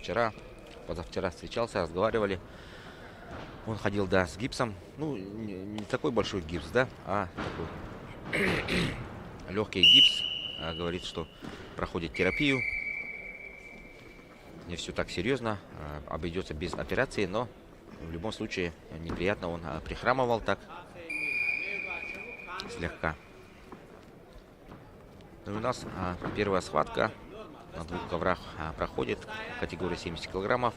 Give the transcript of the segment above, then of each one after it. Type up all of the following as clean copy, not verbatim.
вчера, позавчера встречался, разговаривали. Он ходил, да, с гипсом. Ну, не такой большой гипс, да, а такой легкий гипс. Говорит, что проходит терапию. Не все так серьезно, обойдется без операции, но в любом случае неприятно. Он прихрамывал так слегка. Ну и у нас первая схватка на 2 коврах проходит в категории 70 килограммов.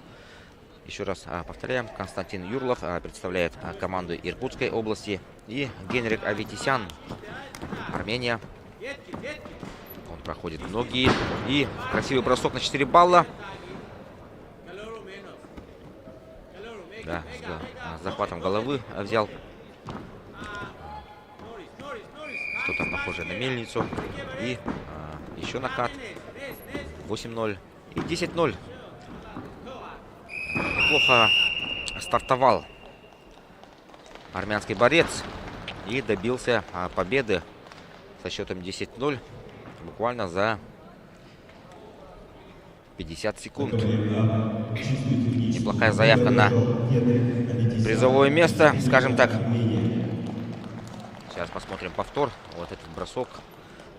Еще раз повторяем, Константин Юрлов представляет команду Иркутской области. И Генрик Аветисян, Армения. Он проходит ноги. И красивый бросок на 4 балла. Да, с захватом головы взял. Что-то похожее на мельницу. И еще накат. 8-0 и 10-0. Неплохо стартовал армянский борец и добился победы со счетом 10-0 буквально за 50 секунд. Неплохая заявка на призовое место, скажем так. Сейчас посмотрим повтор. Вот этот бросок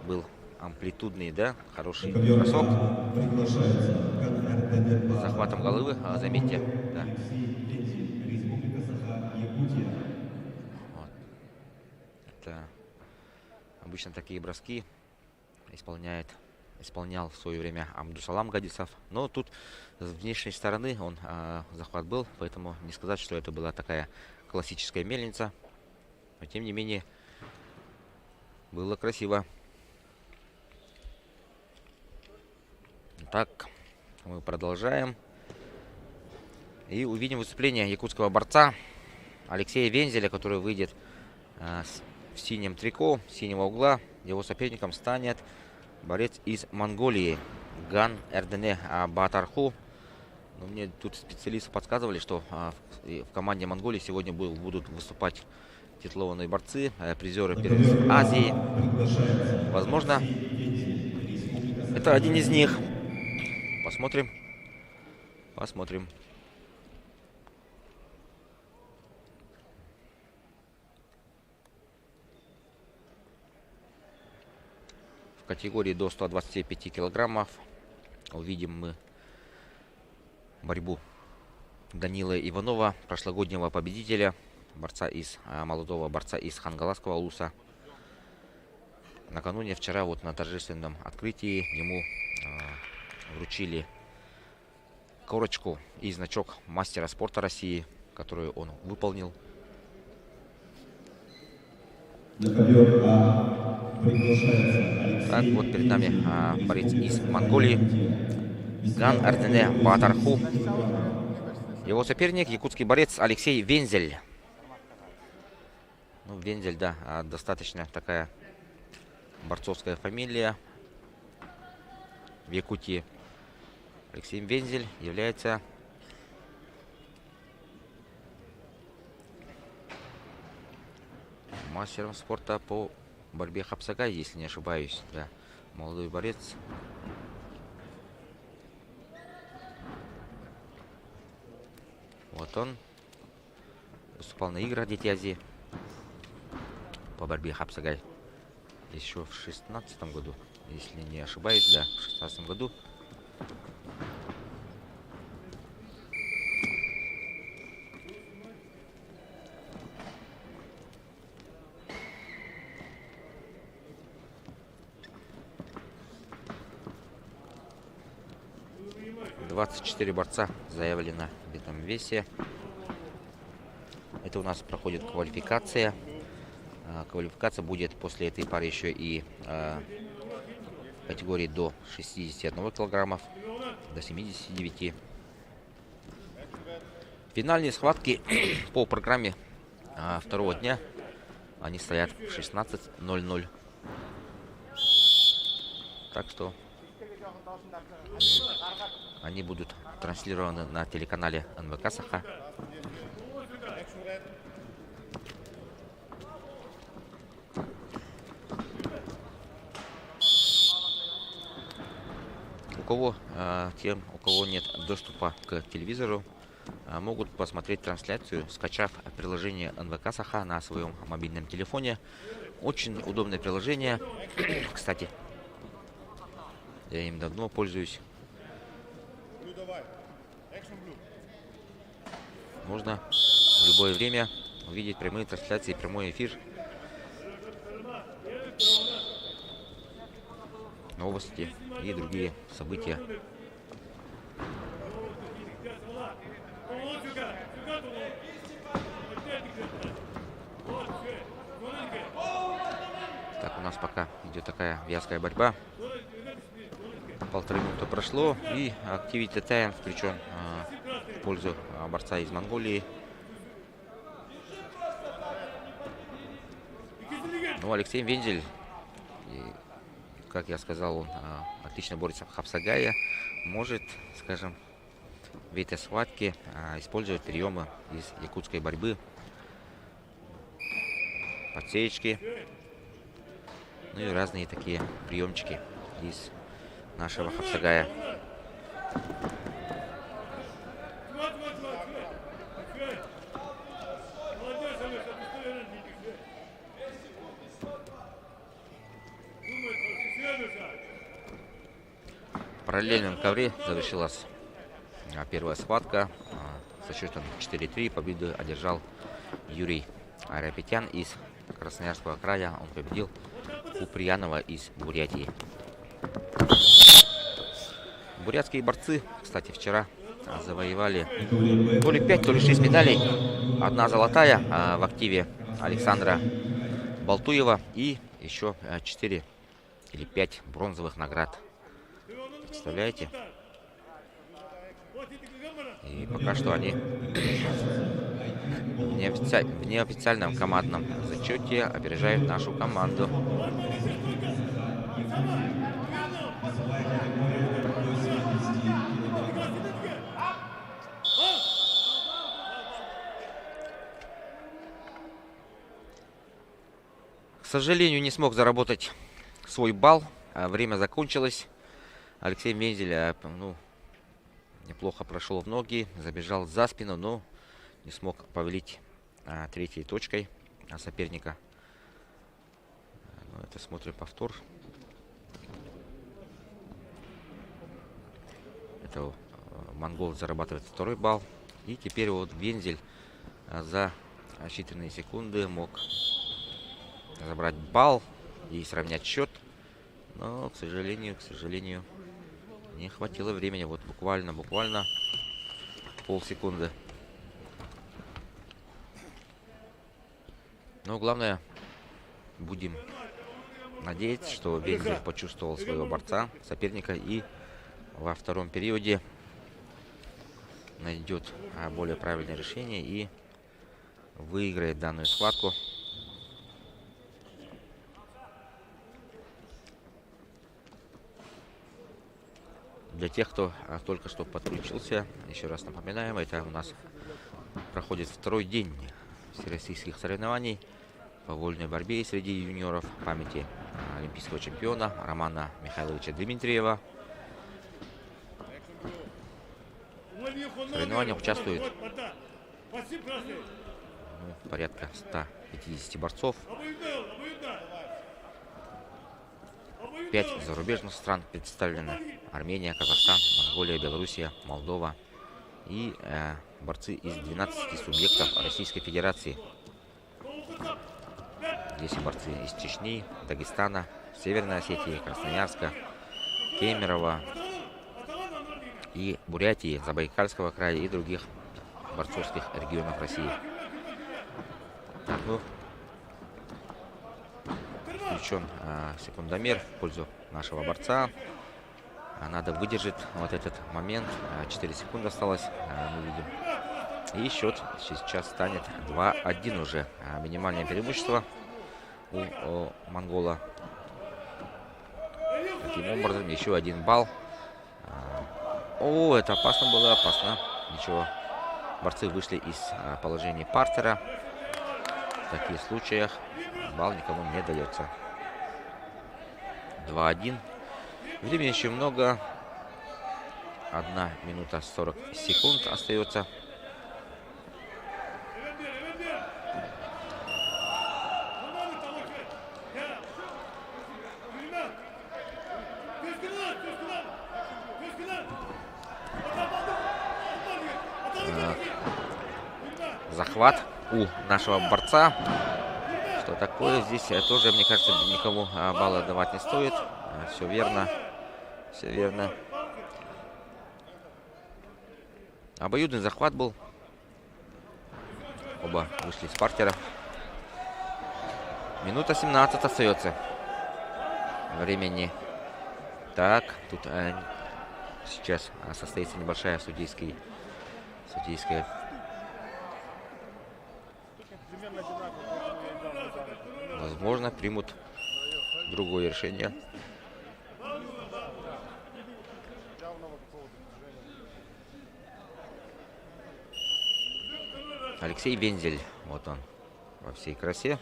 был амплитудный, да, хороший бросок. С захватом головы, заметьте, да. Вот. Это обычно такие броски исполнял в свое время Абдусалам Гадисов. Но тут с внешней стороны он захват был, поэтому не сказать, что это была такая классическая мельница. Но тем не менее было красиво. Так, мы продолжаем. И увидим выступление якутского борца Алексея Вензеля, который выйдет в синем трико, синего угла. Его соперником станет борец из Монголии Ган Эрдене Батарху. Но мне тут специалисты подсказывали, что в команде Монголии сегодня будут выступать титулованные борцы, призеры первенства Азии. Возможно, это один из них. Посмотрим. Посмотрим. В категории до 125 килограммов увидим мы борьбу Данила Иванова, прошлогоднего победителя, молодого борца из Хангаласского улуса. Накануне, вчера, вот на торжественном открытии ему вручили корочку и значок мастера спорта России, которую он выполнил. Так, вот перед нами борец из Монголии Ган Эрдене Батарху. Его соперник якутский борец Алексей Вензель. Ну, Вензель, да, достаточно такая борцовская фамилия в Якутии. Алексей Вензель является мастером спорта по борьбе хапсагай, если не ошибаюсь. Да, молодой борец. Вот он выступал на играх Дети Азии по борьбе хапсагай еще в 2016 году, если не ошибаюсь, да, в 2016 году. Четыре борца заявлено в этом весе. Это у нас проходит квалификация. Квалификация будет после этой пары еще и категории до 61 килограммов, до 79. Финальные схватки по программе второго дня, они стоят в 16:00. Так что они будут транслированы на телеканале НВК Саха. тем, у кого нет доступа к телевизору, могут посмотреть трансляцию, скачав приложение НВК Саха на своем мобильном телефоне. Очень удобное приложение. Кстати, я им давно пользуюсь. Можно в любое время увидеть прямые трансляции, прямой эфир, новости и другие события. Так, у нас пока идет такая вязкая борьба. 1,5 минуты прошло, и Activity Time включен в пользу борца из Монголии. Ну, Алексей Вензель, как я сказал, он отлично борется в Хапсагае. Может, скажем, в этой схватке использовать приемы из якутской борьбы. Подсечки. Ну и разные такие приемчики из нашего Хапсагая. В параллельном ковре завершилась первая схватка. Со счетом 4-3 победу одержал Юрий Айрапетян из Красноярского края. Он победил Куприянова из Бурятии. Бурятские борцы, кстати, вчера завоевали то ли 5, то ли 6 медалей. Одна золотая в активе Александра Балтуева и еще 4 или 5 бронзовых наград. Представляете? И пока что они в неофициальном командном зачете опережают нашу команду. К сожалению, не смог заработать свой балл. Время закончилось. Алексей Вензель, неплохо прошел в ноги, забежал за спину, но не смог повалить третьей точкой соперника. Это смотрим повтор. Это монгол зарабатывает второй балл. И теперь вот Вензель за считанные секунды мог забрать балл и сравнять счет. Но, к сожалению, не хватило времени. Вот буквально полсекунды. Но главное, будем надеяться, что Вензель почувствовал своего борца, соперника, и во втором периоде найдет более правильное решение и выиграет данную схватку. Для тех, кто только что подключился, еще раз напоминаем, это у нас проходит второй день всероссийских соревнований по вольной борьбе среди юниоров памяти олимпийского чемпиона Романа Михайловича Дмитриева. В соревнованиях участвует порядка 150 борцов. 5 зарубежных стран представлены: Армения, Казахстан, Монголия, Белоруссия, Молдова и борцы из 12 субъектов Российской Федерации. Здесь и борцы из Чечни, Дагестана, Северной Осетии, Красноярска, Кемерово и Бурятии, Забайкальского края и других борцовских регионов России. Так, включен секундомер в пользу нашего борца. Надо выдержать вот этот момент. 4 секунды осталось, мы видим. И счет сейчас станет 2-1 уже. Минимальное преимущество у монгола. Таким образом, еще 1 балл. О, это опасно было, опасно. Ничего. Борцы вышли из положения партера. В таких случаях балл никому не дается. 2-1. Времени еще много. 1 минута 40 секунд остается. Захват у нашего борца. Что такое? Здесь тоже, мне кажется, никому балла давать не стоит. Все верно. Все верно. Обоюдный захват был. Оба вышли с партера. Минута 17 остается времени. Так, тут сейчас состоится небольшая судейская возможно, примут другое решение. Алексей Вензель. Вот он во всей красе.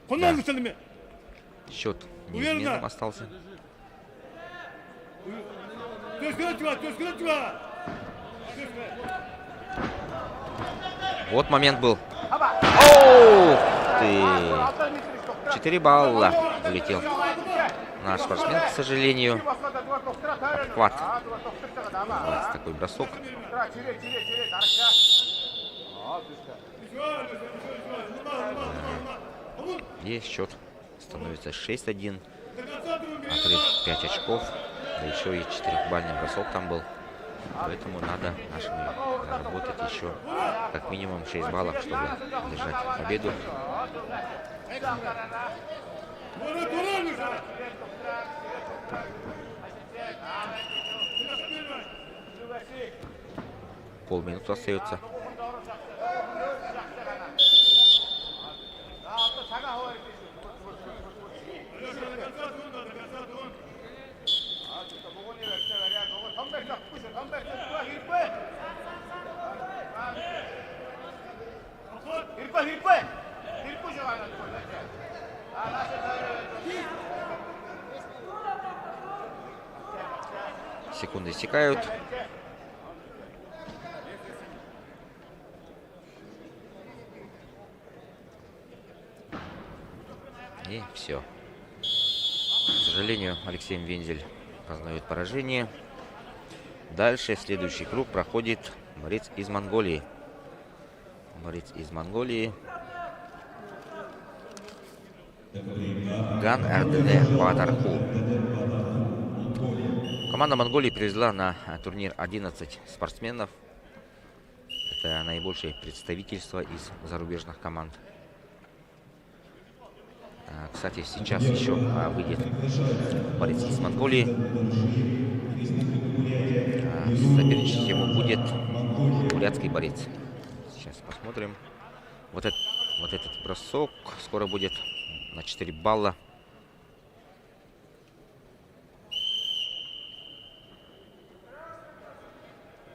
Да. Счет неизменным остался. Вот момент был. Оу ты! 4 балла улетел наш спортсмен, к сожалению. Хват. Такой бросок. И счет становится 6-1. Отрыв 5 очков. Да еще и 4-бальный бросок там был. Поэтому надо нашими заработать еще как минимум 6 баллов, чтобы держать победу. Полминуты остается. Секунды истекают. И все. К сожалению, Алексей Вензель познает поражение. Дальше следующий круг проходит борец из Монголии. Ган РДД Батарху. Команда Монголии привезла на турнир 11 спортсменов. Это наибольшее представительство из зарубежных команд. Кстати, сейчас еще выйдет борец из Монголии. Соперничать ему будет бурятский борец. Сейчас посмотрим. Вот этот бросок скоро будет на 4 балла.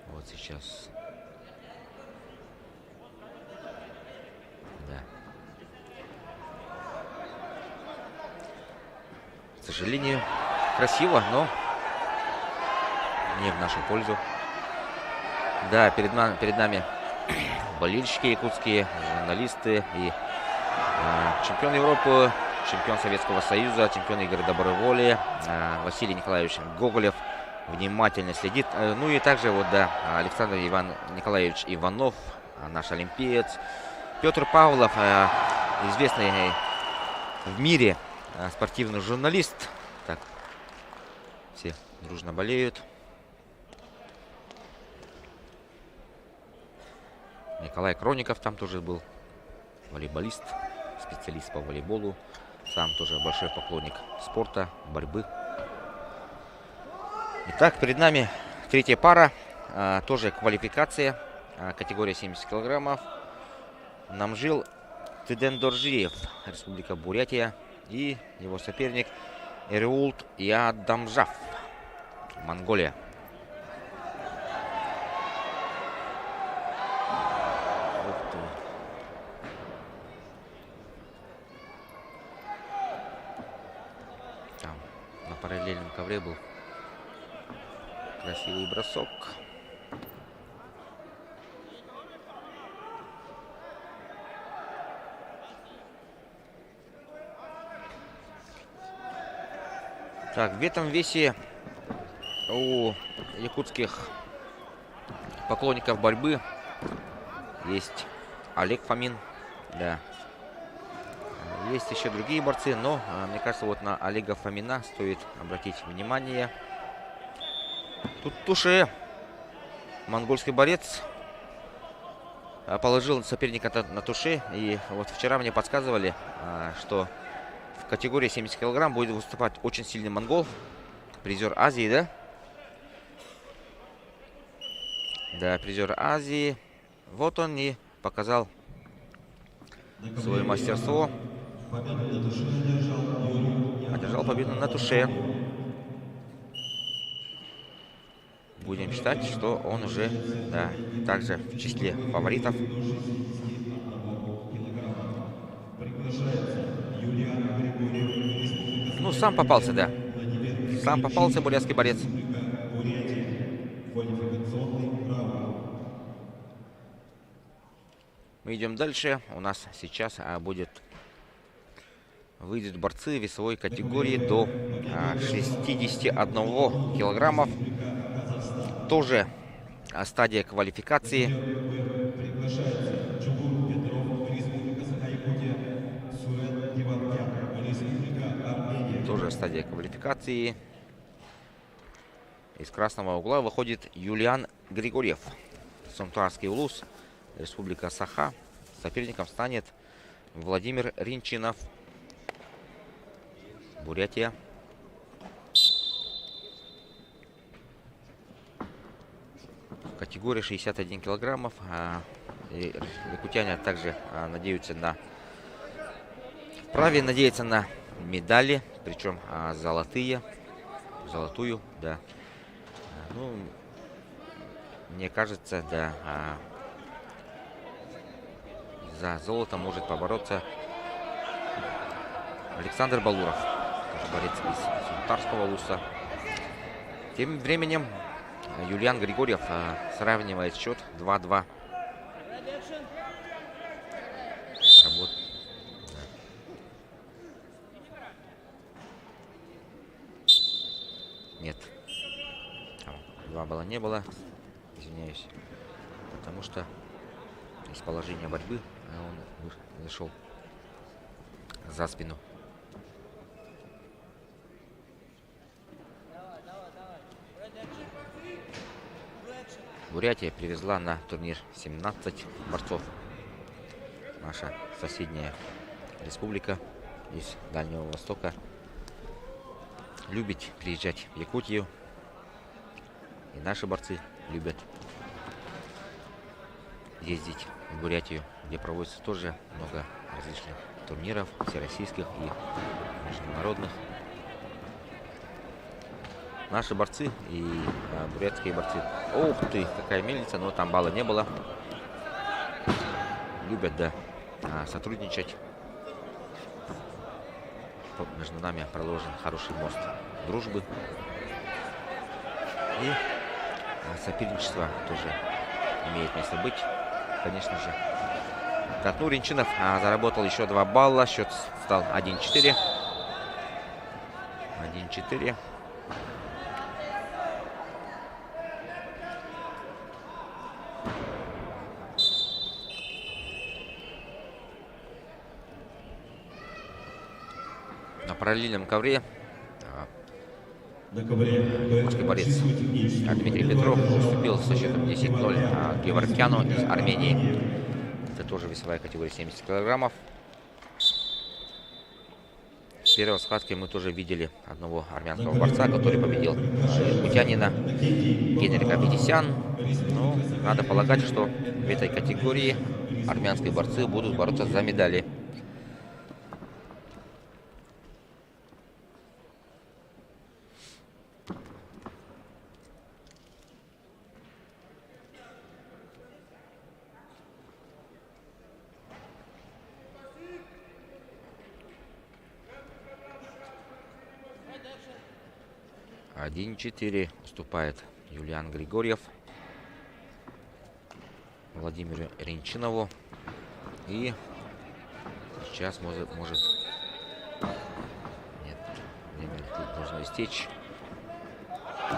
Вот сейчас. Да. К сожалению, красиво, но не в нашу пользу. Да, перед нами болельщики якутские, журналисты и чемпион Европы, чемпион Советского Союза, чемпион игр доброй воли Василий Николаевич Гоголев внимательно следит. Ну и также вот, да, Александр Николаевич Иванов, наш олимпиец, Петр Павлов, известный в мире спортивный журналист. Так, все дружно болеют. Николай Кроников там тоже был, волейболист, специалист по волейболу. Сам тоже большой поклонник спорта, борьбы. Итак, перед нами третья пара, тоже квалификация, категория 70 килограммов. Намжил Тыдендоржиев, Республика Бурятия, и его соперник Эреулт Ядамжав, Монголия. параллельном ковре был красивый бросок. Так, в этом весе у якутских поклонников борьбы есть Олег Фомин, да. Есть еще другие борцы, но мне кажется, вот на Олега Фомина стоит обратить внимание. Тут Туше, монгольский борец, положил соперника на Туше. И вот вчера мне подсказывали, что в категории 70 килограмм будет выступать очень сильный монгол, призер Азии, да? Да, призер Азии. Вот он и показал свое мастерство. Одержал победу на Туше. Будем считать, что он уже, да, также в числе фаворитов. Ну, сам попался, да. Сам попался бурятский борец. Мы идем дальше. У нас сейчас выйдут борцы весовой категории до 61 килограммов. Тоже стадия квалификации. Тоже стадия квалификации. Из красного угла выходит Юлиан Григорьев. Сунтарский улус, Республика Саха. Соперником станет Владимир Ринчинов, Бурятия. Категория 61 килограммов. Якутяне также вправе надеяться на медали, причем золотую, да. Ну, мне кажется, да, за золото может побороться Александр Балуров, борец из Сунтарского улуса. Тем временем Юлиан Григорьев сравнивает счет 2-2. Нет. 2 балла не было. Извиняюсь. Потому что из положения борьбы он зашел за спину. Бурятия привезла на турнир 17 борцов. Наша соседняя республика из Дальнего Востока любит приезжать в Якутию. И наши борцы любят ездить в Бурятию, где проводится тоже много различных турниров, всероссийских и международных. Наши борцы и бурятские борцы. Ух ты, какая мельница, но там балла не было. Любят, да, сотрудничать. Между нами проложен хороший мост дружбы. И соперничество тоже имеет место быть, конечно же. Так, ну, Ринчинов заработал еще 2 балла. Счет стал 1-4. 1-4. На параллельном ковре якутский борец Дмитрий Петров уступил со счетом 10-0 Геворкяну из Армении. Это тоже весовая категория 70 килограммов. В первой схватке мы тоже видели одного армянского борца, который победил якутянина Генрика Петисян. Но надо полагать, что в этой категории армянские борцы будут бороться за медали. 1-4 уступает Юлиан Григорьев Владимиру Ренчинову. И сейчас может... Нет, время должно истечь.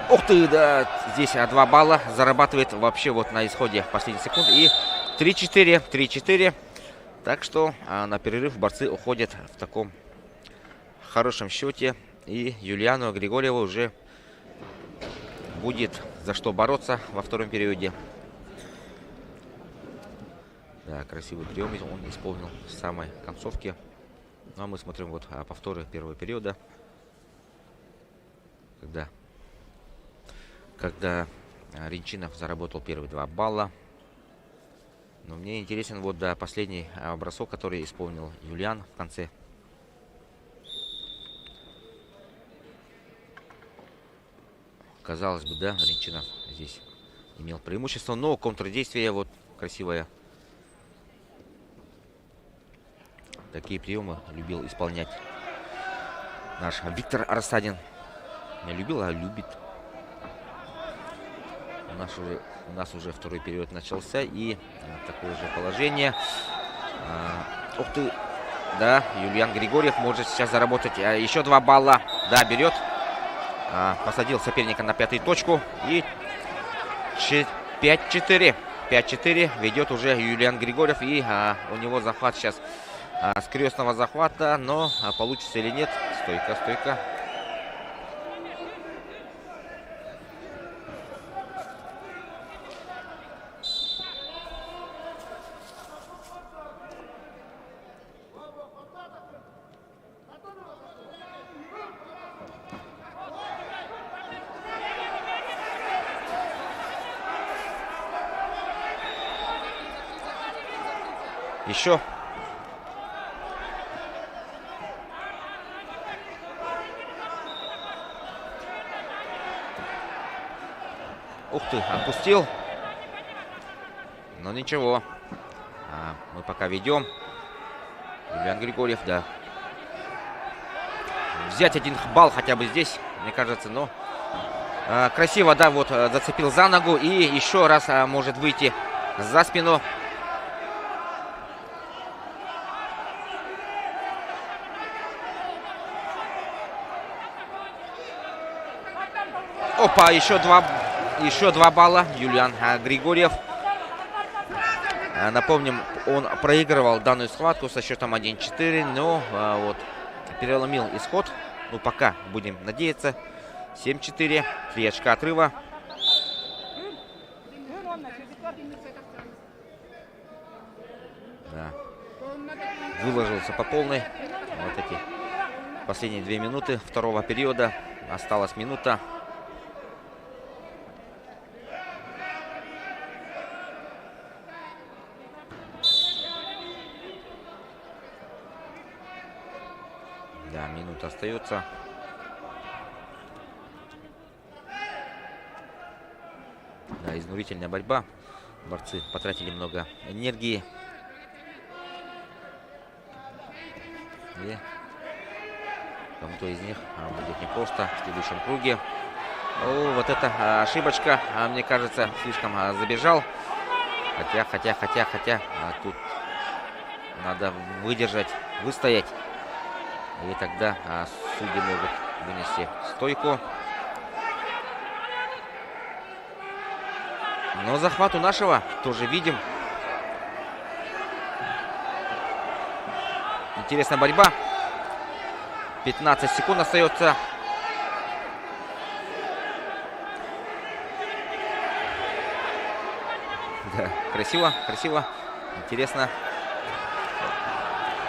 Ух ты, да, здесь 2 балла зарабатывает вообще вот на исходе последних секунд. И 3-4, 3-4. Так что на перерыв борцы уходят в таком хорошем счете. И Юлиану Григорьеву уже будет за что бороться во втором периоде. Да, красивый прием он исполнил в самой концовке. Ну а мы смотрим вот повторы первого периода. Когда Ренчинов заработал первые 2 балла. Но мне интересен вот последний бросок, который исполнил Юлиан в конце. Казалось бы, да, Ренчинов здесь имел преимущество, но контрдействие вот красивое. Такие приемы любил исполнять наш Виктор Рассадин. Не любил, а любит. У нас уже второй период начался, и такое же положение. Ух ты! Да, Юлиан Григорьев может сейчас заработать еще 2 балла. Да, берет. Посадил соперника на 5-ю точку. И 5-4. 5-4 ведет уже Юлиан Григорьев. И у него захват сейчас с крестного захвата. Но получится или нет? Стойка, стойка. Еще. Ух ты, отпустил. Но ничего. Мы пока ведем. Юлиан Григорьев, да. Взять 1 балл хотя бы здесь, мне кажется, но... красиво, да, вот зацепил за ногу. И еще раз может выйти за спину. Опа, еще 2 балла. Юлиан Григорьев. Напомним, он проигрывал данную схватку со счетом 1-4, но вот переломил исход. Ну, пока будем надеяться. 7-4, 3 очка отрыва. Да. Выложился по полной. Вот эти последние 2 минуты второго периода. Осталась минута. Да, минута остается. Да, изнурительная борьба. Борцы потратили много энергии. И кому-то из них будет непросто в следующем круге. О, вот эта ошибочка, мне кажется, слишком забежал. Хотя, тут надо выдержать, выстоять. И тогда судьи могут вынести стойку. Но захват у нашего тоже видим. Интересная борьба. 15 секунд остается. Да, красиво, красиво. Интересно.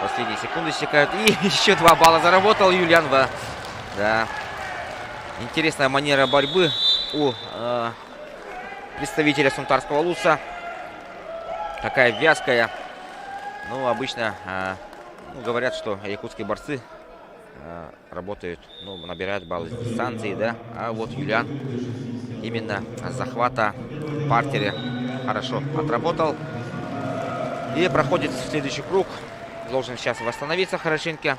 Последние секунды стекают. И еще 2 балла заработал Юлиан. Да. Интересная манера борьбы у представителя Сунтарского Луса. Такая вязкая. Ну, обычно говорят, что якутские борцы работают, ну, набирают баллы с дистанции, да. А вот Юлиан именно с захвата в партере хорошо отработал. И проходит в следующий круг. Должен сейчас восстановиться хорошенько.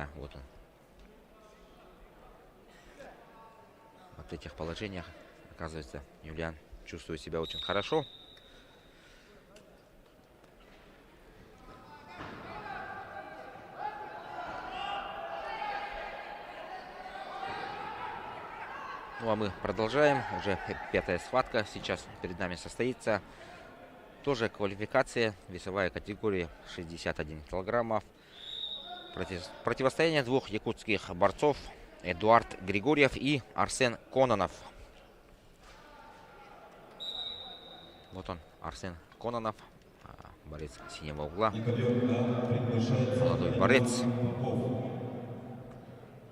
Да, вот он. В этих положениях, оказывается, Юлиан чувствует себя очень хорошо. Ну а мы продолжаем. Уже пятая схватка сейчас перед нами состоится. Тоже квалификация, весовая категория 61 килограммов. Противостояние двух якутских борцов: Эдуард Григорьев и Арсен Кононов. Вот он, Арсен Кононов, борец синего угла. Молодой борец.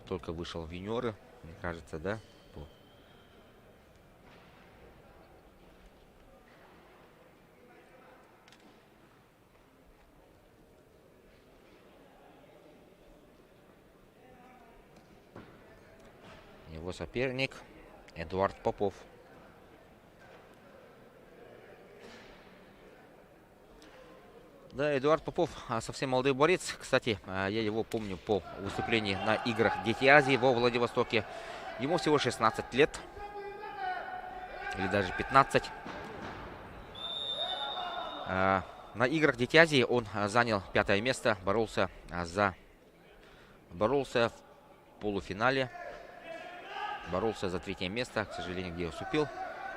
Только вышел в юниоры, мне кажется, да? Его соперник Эдуард Попов. Да, Эдуард Попов совсем молодой борец. Кстати, я его помню по выступлению на играх Дети Азии во Владивостоке. Ему всего 16 лет. Или даже 15. На играх Дети Азии он занял 5-е место. Боролся в полуфинале. Боролся за 3-е место, к сожалению, где уступил.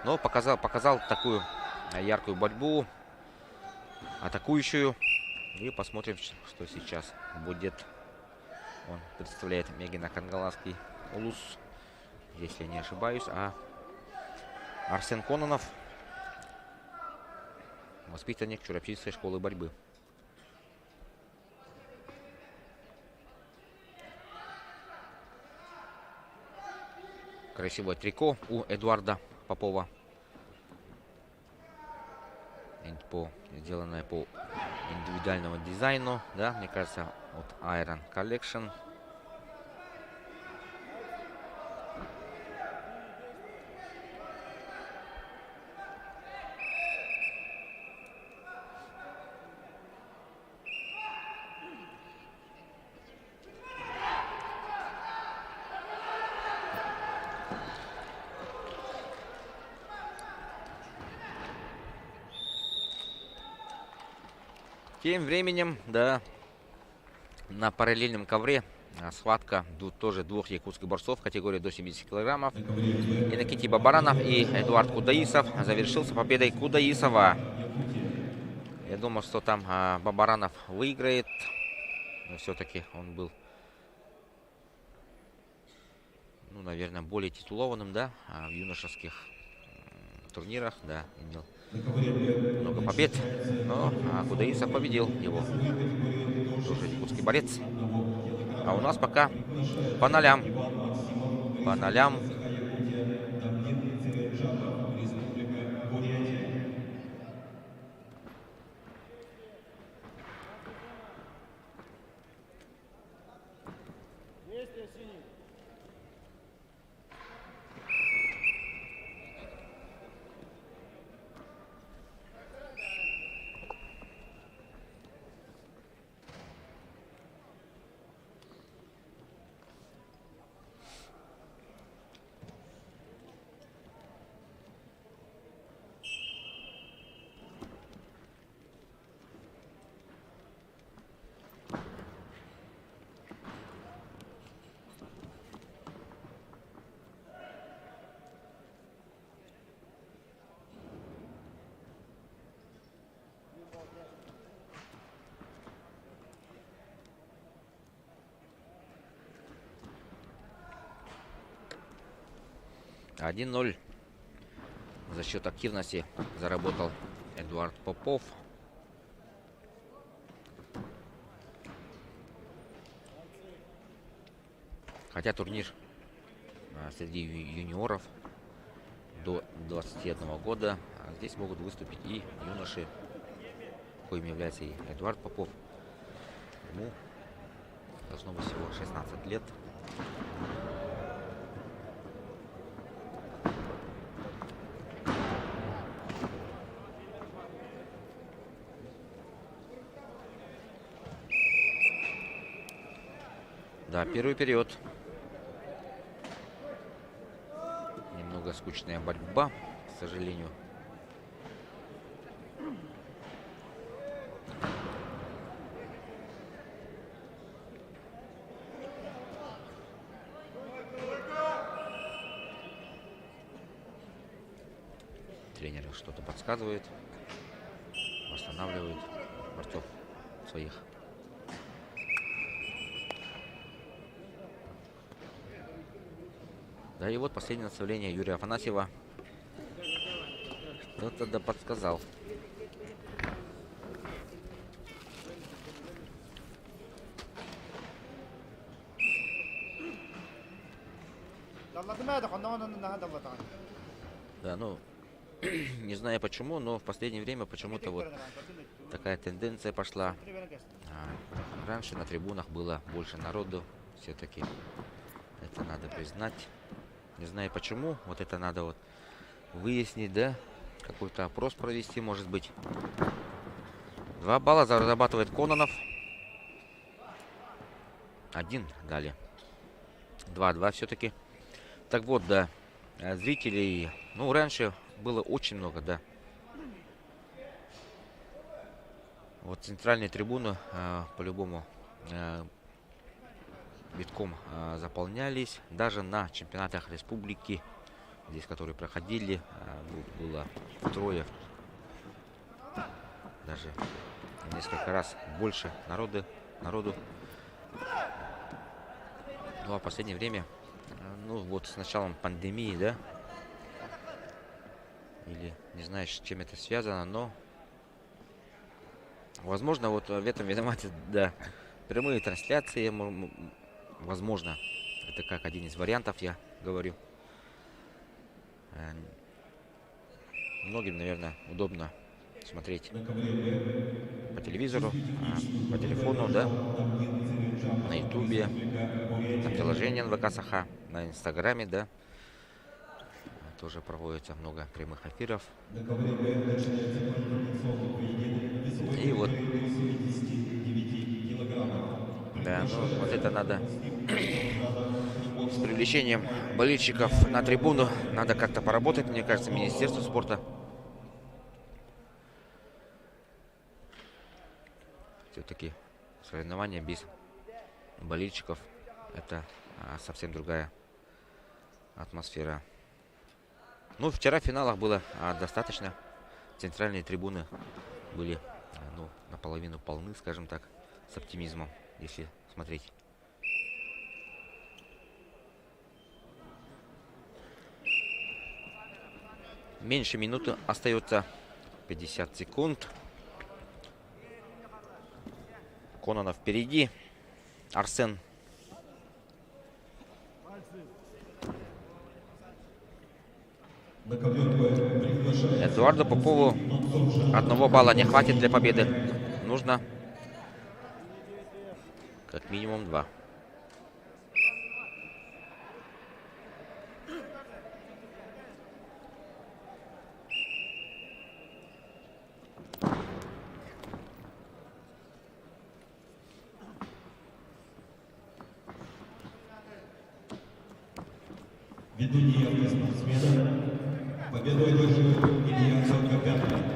Но показал такую яркую борьбу, атакующую. И посмотрим, что сейчас будет. Он представляет Мегина-Кангаласский улус, если я не ошибаюсь. А Арсен Кононов — воспитанник Чурапчинской школы борьбы. Красивое трико у Эдуарда Попова. Сделанное по индивидуальному дизайну, да, мне кажется, от Iron Collection. Тем временем, да, на параллельном ковре схватка тоже двух якутских борцов в категории до 70 килограммов. Иннокентий Бабаранов и Эдуард Кудаисов. Завершился победой Кудаисова. Я думал, что там Бабаранов выиграет, но все-таки он был, ну, наверное, более титулованным, да, в юношеских турнирах, да, имел много побед, но Кудаисов победил его. Тоже якутский борец. А у нас пока по нолям. По нолям. Один 0 за счет активности заработал Эдуард Попов. Хотя турнир среди юниоров до 21 года. Здесь могут выступить и юноши, коим является и Эдуард Попов. Ему должно быть всего 16 лет. Да, первый период. Немного скучная борьба, к сожалению. Тренер что-то подсказывает, восстанавливает борцов своих. Да, и вот последнее наставление Юрия Афанасьева. Кто-то да подсказал. Да, ну, не знаю почему, но в последнее время почему-то вот такая тенденция пошла. Раньше на трибунах было больше народу, все-таки это надо признать. Не знаю почему, вот это надо вот выяснить, да, какой-то опрос провести, может быть. 2 балла зарабатывает Кононов. 1 дали. 2-2 все-таки. Так вот, да, зрителей, ну, раньше было очень много, да. Вот центральные трибуны по-любому битком заполнялись. Даже на чемпионатах республики, здесь, которые проходили, было втрое, даже несколько раз больше народу. Ну а в последнее время, ну вот с началом пандемии, да, или не знаю, с чем это связано, но возможно вот в этом виноваты, да, прямые трансляции, возможно, это как один из вариантов, я говорю. Многим, наверное, удобно смотреть по телевизору, по телефону, да, на ютубе, на приложении НВК Саха, на инстаграме, да, тоже проводится много прямых эфиров. И вот, да, ну вот это надо с привлечением болельщиков на трибуну, надо как-то поработать, мне кажется, Министерство спорта. Все-таки соревнования без болельщиков — это совсем другая атмосфера. Ну, вчера в финалах было достаточно. Центральные трибуны были, ну, наполовину полны, скажем так, с оптимизмом, если смотреть. Меньше минуты остается, 50 секунд. Кононов впереди. Арсен. Эдуарду Попову 1 балла не хватит для победы. Нужно как минимум 2.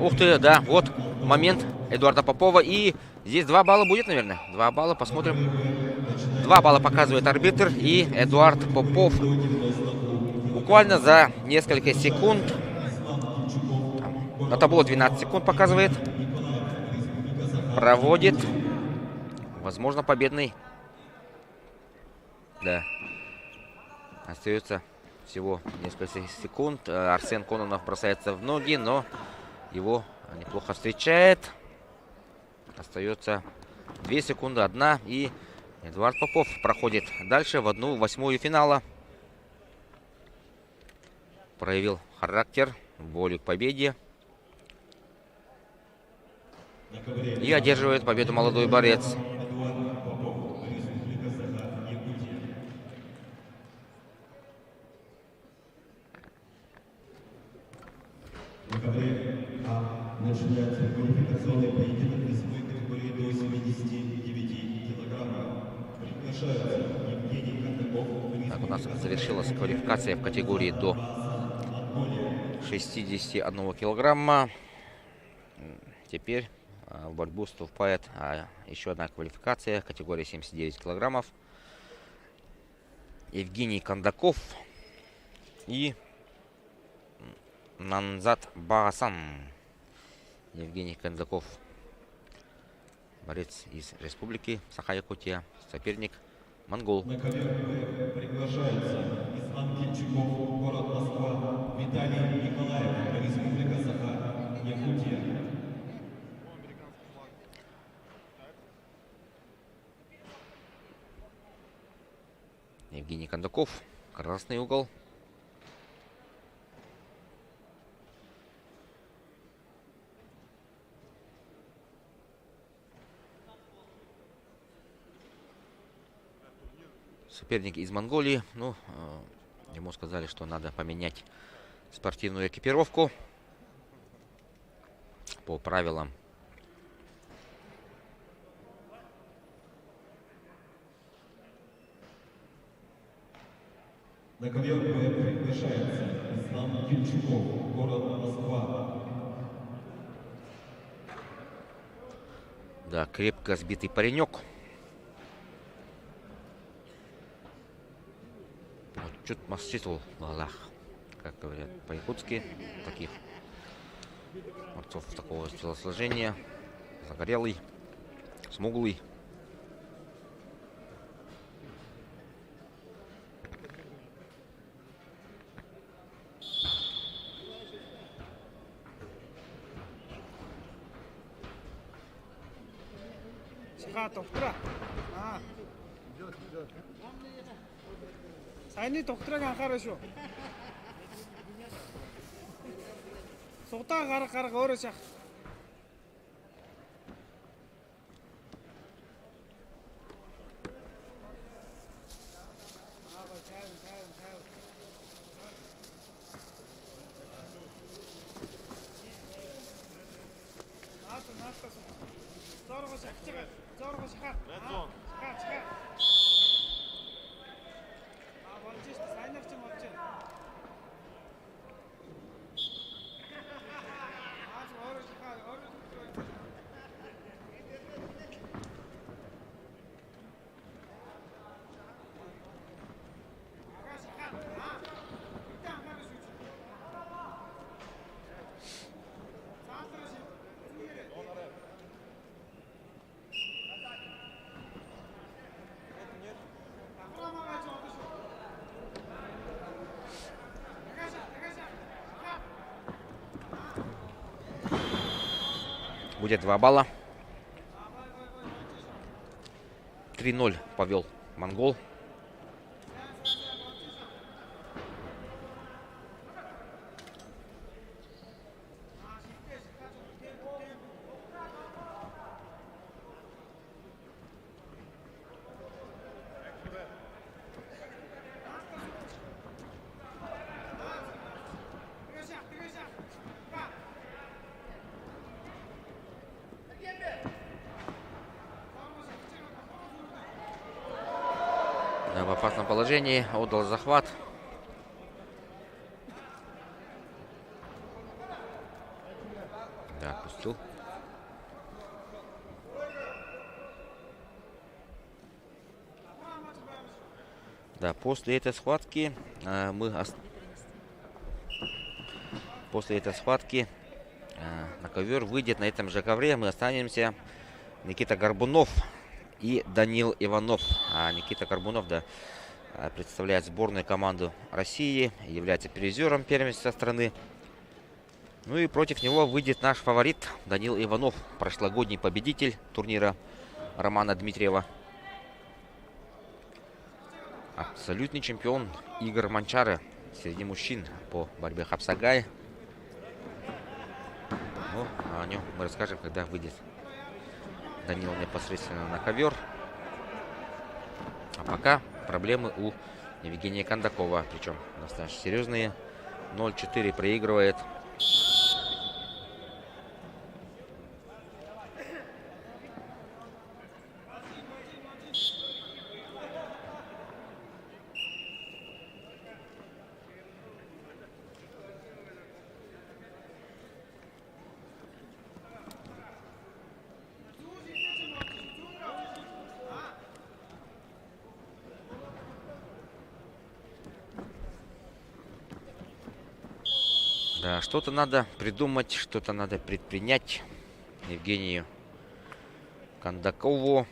Ух ты, да, вот момент Эдуарда Попова. И здесь 2 балла будет, наверное. 2 балла, посмотрим. 2 балла показывает арбитр. И Эдуард Попов буквально за несколько секунд, на табло 12 секунд показывает, проводит, возможно, победный. Да. Остается всего несколько секунд. Арсен Кононов бросается в ноги, но его неплохо встречает. Остается 2 секунды, 1. И Эдуард Попов проходит дальше в 1/8 финала. Проявил характер, волю к победе. И одерживает победу молодой борец. Начинается квалификационный поединок весовой категории до 79 килограммов. Приглашается Евгений Кондаков. Так, у нас завершилась квалификация в категории до 61 килограмма. Теперь в борьбу вступает еще одна квалификация, категория 79 килограммов. Евгений Кондаков и Нанзат Багасан. Евгений Кондаков, борец из республики Саха-Якутия, соперник монгол. На ковер приглашаются Ислам Кинчуков, город Москва, Виталий Николаев, республика Саха-Якутия. Евгений Кондаков, красный угол. Соперник из Монголии. Ну, ему сказали, что надо поменять спортивную экипировку по правилам. На ковер приглашается Ислам Кинчуков, город Москва. Да, крепко сбитый паренек. Чуть масчитул в глазах, как говорят по-якутски, таких борцов такого телосложения. Загорелый, смуглый. Сайны докторыг анхаарай шүү. Сутаа гарга өөрөө шах. Будет 2 балла. 3-0 повел монгол. В опасном положении, отдал захват. Да, отпустил. Да, после этой схватки на ковер выйдет на этом же ковре. Мы останемся Никита Горбунов и Данил Иванов. Никита Горбунов, да, представляет сборную команду России, является призером первенства страны. Ну и против него выйдет наш фаворит Данил Иванов, прошлогодний победитель турнира Романа Дмитриева. Абсолютный чемпион Игорь Манчары среди мужчин по борьбе хапсагай. Ну, о нем мы расскажем, когда выйдет Данил непосредственно на ковер. А пока проблемы у Евгения Кондакова, причем достаточно серьезные. 0-4 проигрывает. Да, что-то надо придумать, что-то надо предпринять Евгению Кондакову.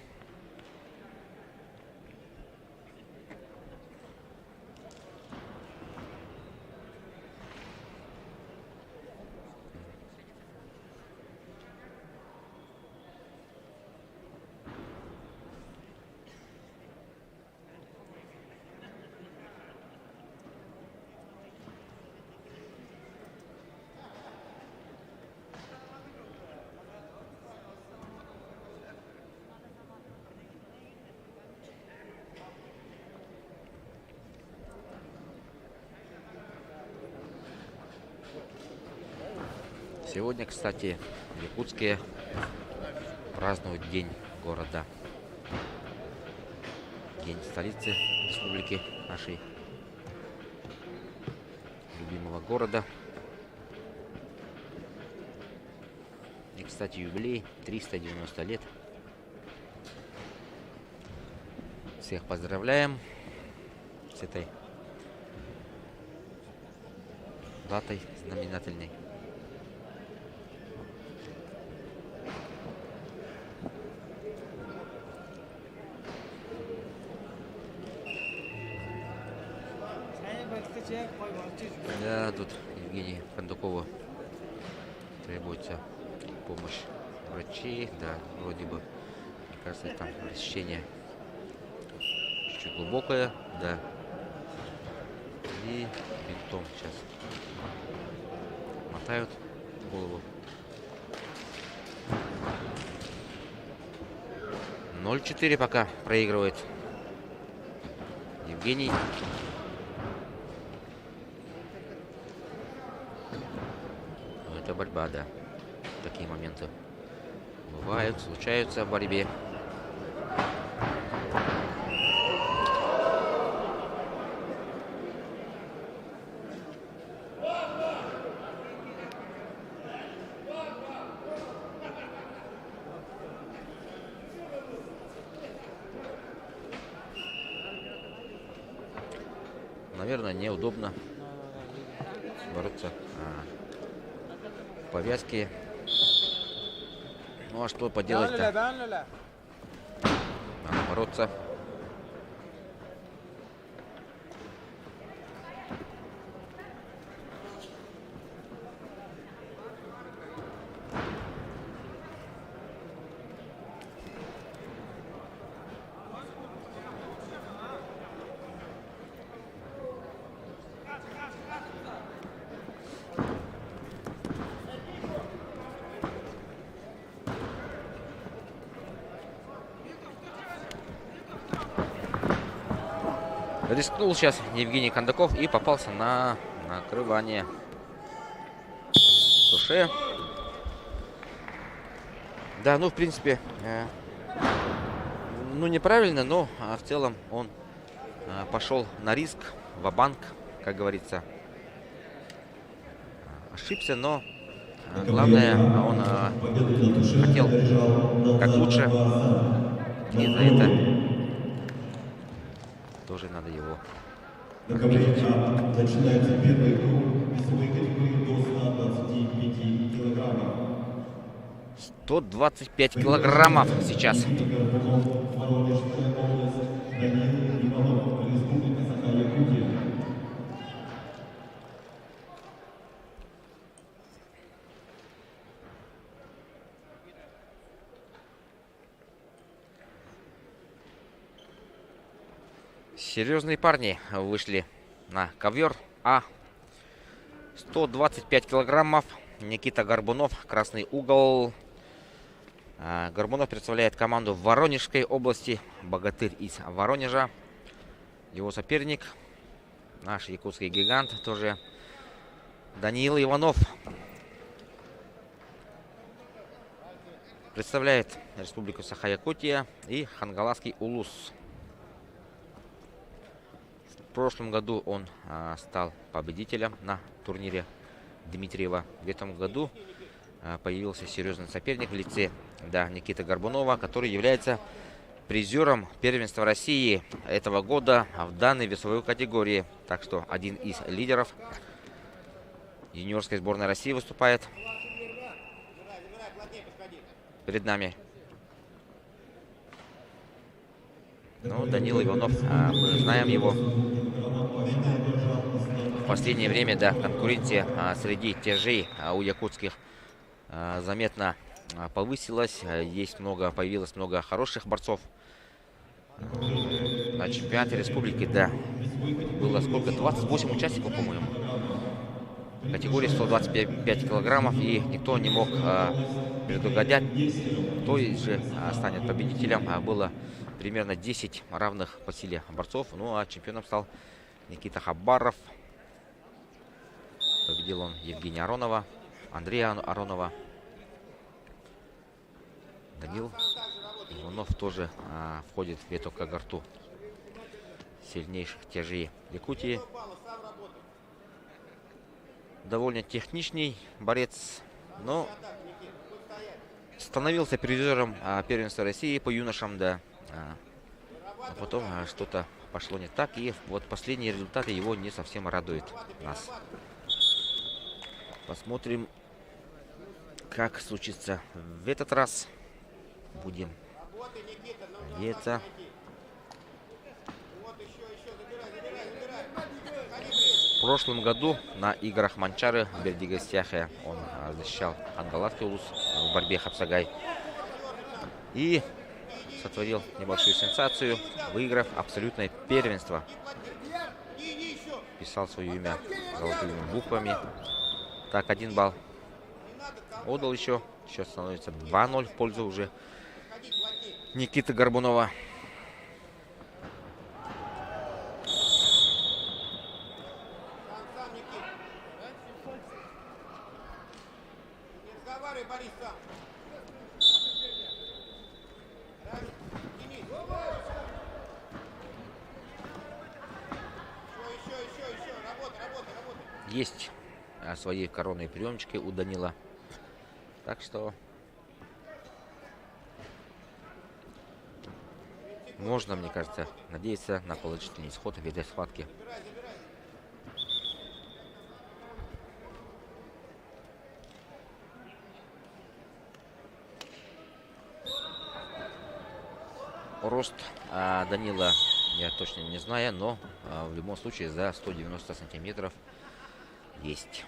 Сегодня, кстати, в Якутске празднуют День города. День столицы республики нашей, любимого города. И, кстати, юбилей 390 лет. Всех поздравляем с этой датой знаменательной. Да, тут Евгению Кондакову требуется помощь врачей. Да, вроде бы, мне кажется, там рассечение чуть-чуть глубокое. Да. И бинтом сейчас мотают голову. 0-4 пока проигрывает Евгений. Это борьба, да. Такие моменты бывают, случаются в борьбе. Наверное, неудобно бороться. Повязки. Ну а что поделать-то? Надо бороться. Рискнул сейчас Евгений Кондаков и попался на накрывание. Туше. Да, ну, в принципе, ну, неправильно, но в целом он пошел на риск, ва-банк, как говорится. Ошибся, но главное, он хотел как лучше. И за это тоже надо его наградить. Начинается первый круг весовой категории до 125 килограммов. 125 килограммов сейчас. Серьезные парни вышли на ковер. 125 килограммов. Никита Горбунов, красный угол. Горбунов представляет команду в Воронежской области. Богатырь из Воронежа. Его соперник, наш якутский гигант, тоже Даниил Иванов. Представляет республику Саха-Якутия и Хангаласский улус. В прошлом году он стал победителем на турнире Дмитриева. В этом году появился серьезный соперник в лице Никиты Горбунова, который является призером первенства России этого года в данной весовой категории. Так что один из лидеров юниорской сборной России выступает перед нами. Ну, Данил Иванов, мы знаем его. В последнее время, да, конкуренция среди тяжей у якутских заметно повысилась. Появилось много хороших борцов. На чемпионате республики, да, было сколько? 28 участников, по-моему. Категории 125 килограммов. И никто не мог предугадать, кто же станет победителем. Было примерно 10 равных по силе борцов. Ну а чемпионом стал Никита Хабаров. Победил он Евгения Аронова, Андрея Аронова. Данил Иванов тоже входит в эту когорту сильнейших тяжей Якутии. Довольно техничный борец, но становился призером первенства России по юношам, да. А потом что-то пошло не так, и вот последние результаты его не совсем радуют нас. Посмотрим, как случится в этот раз. Будем надеяться. В прошлом году на играх Манчары в Бердигастяхе он защищал Ангалатский улус в борьбе Хапсагай. И сотворил небольшую сенсацию, выиграв абсолютное первенство. Писал свое имя золотыми буквами. Так, 1 балл отдал еще. Счет становится 2-0 в пользу уже Никиты Горбунова. Есть свои коронные приемчики у Данила. Так что можно, мне кажется, надеяться на положительный исход в этой схватке. Рост Данила я точно не знаю, но в любом случае за 190 сантиметров есть.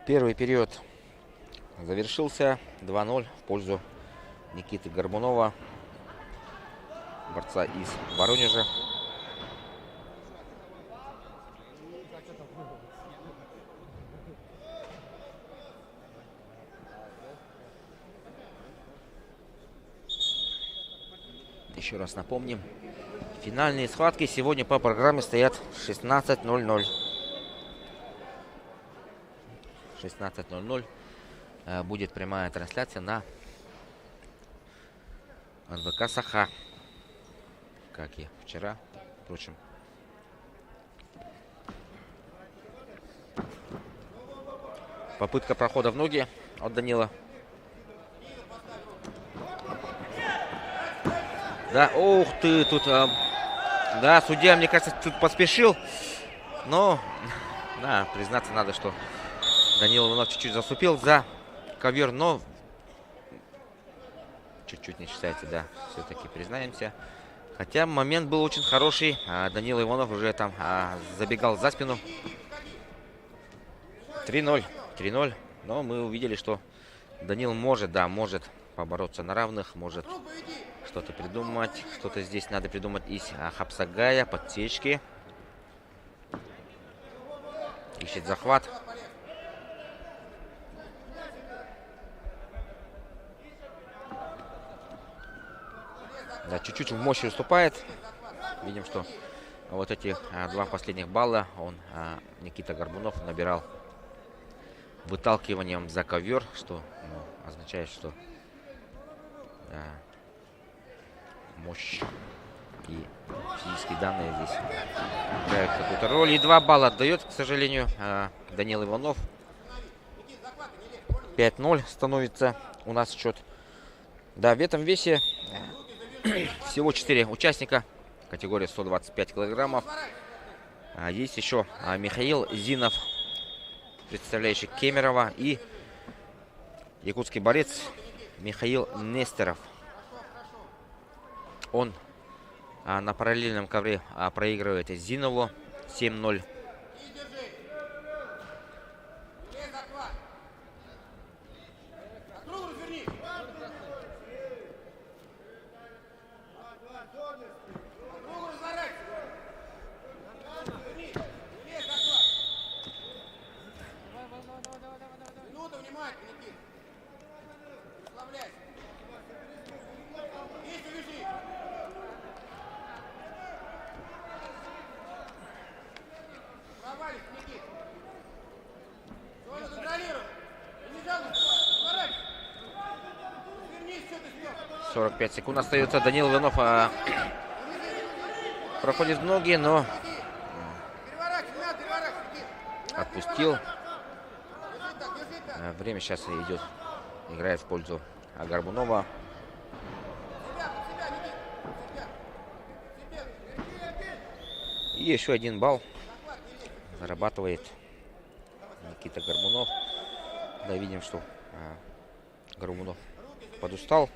Первый период завершился 2-0 в пользу Никиты Горбунова, борца из Воронежа. Еще раз напомним, финальные схватки сегодня по программе стоят в 16:00. 16:00 будет прямая трансляция на НВК Саха, как и вчера, впрочем. Попытка прохода в ноги от Данила. Да, ух ты, тут, да, судья, мне кажется, тут поспешил, но, да, признаться надо, что Данил Иванов чуть-чуть заступил за ковер, но чуть-чуть не считается, да, все-таки признаемся. Хотя момент был очень хороший, Данил Иванов уже там забегал за спину. 3-0, но мы увидели, что Данил может, да, может побороться на равных, может что-то придумать. Что-то здесь надо придумать из Хапсагая, подсечки. Ищет захват. Да, чуть-чуть в мощи уступает. Видим, что вот эти два последних балла Никита Горбунов набирал выталкиванием за ковер, что означает, что мощь И физические данные здесь играют какую-то роль. И 2 балла отдает, к сожалению, Данил Иванов. 5-0 становится у нас счет. Да, в этом весе всего 4 участника. Категория 125 килограммов. Есть еще Михаил Зинов, представляющий Кемерово. И якутский борец Михаил Нестеров. Он на параллельном ковре проигрывает Зинову 7-0. Пять секунд остается. Данил Иванов проходит ноги, но отпустил. Время сейчас идет, играет в пользу Горбунова. И еще 1 балл зарабатывает Никита Горбунов. Да, видим, что Горбунов подустал.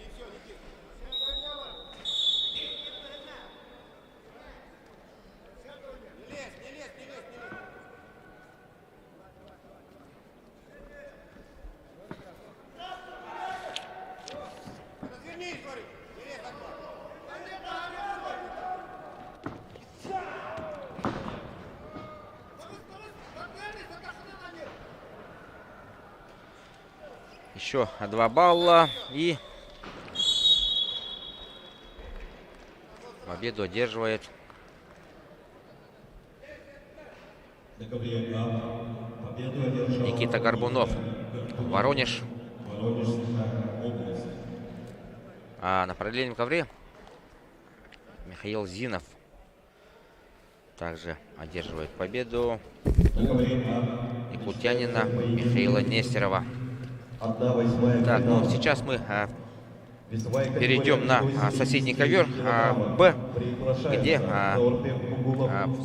Еще 2 балла. И победу одерживает Никита Горбунов. Воронеж. А на параллельном ковре Михаил Зинов также одерживает победу якутянина Михаила Нестерова. Так, ну сейчас мы перейдем на соседний ковер Б, где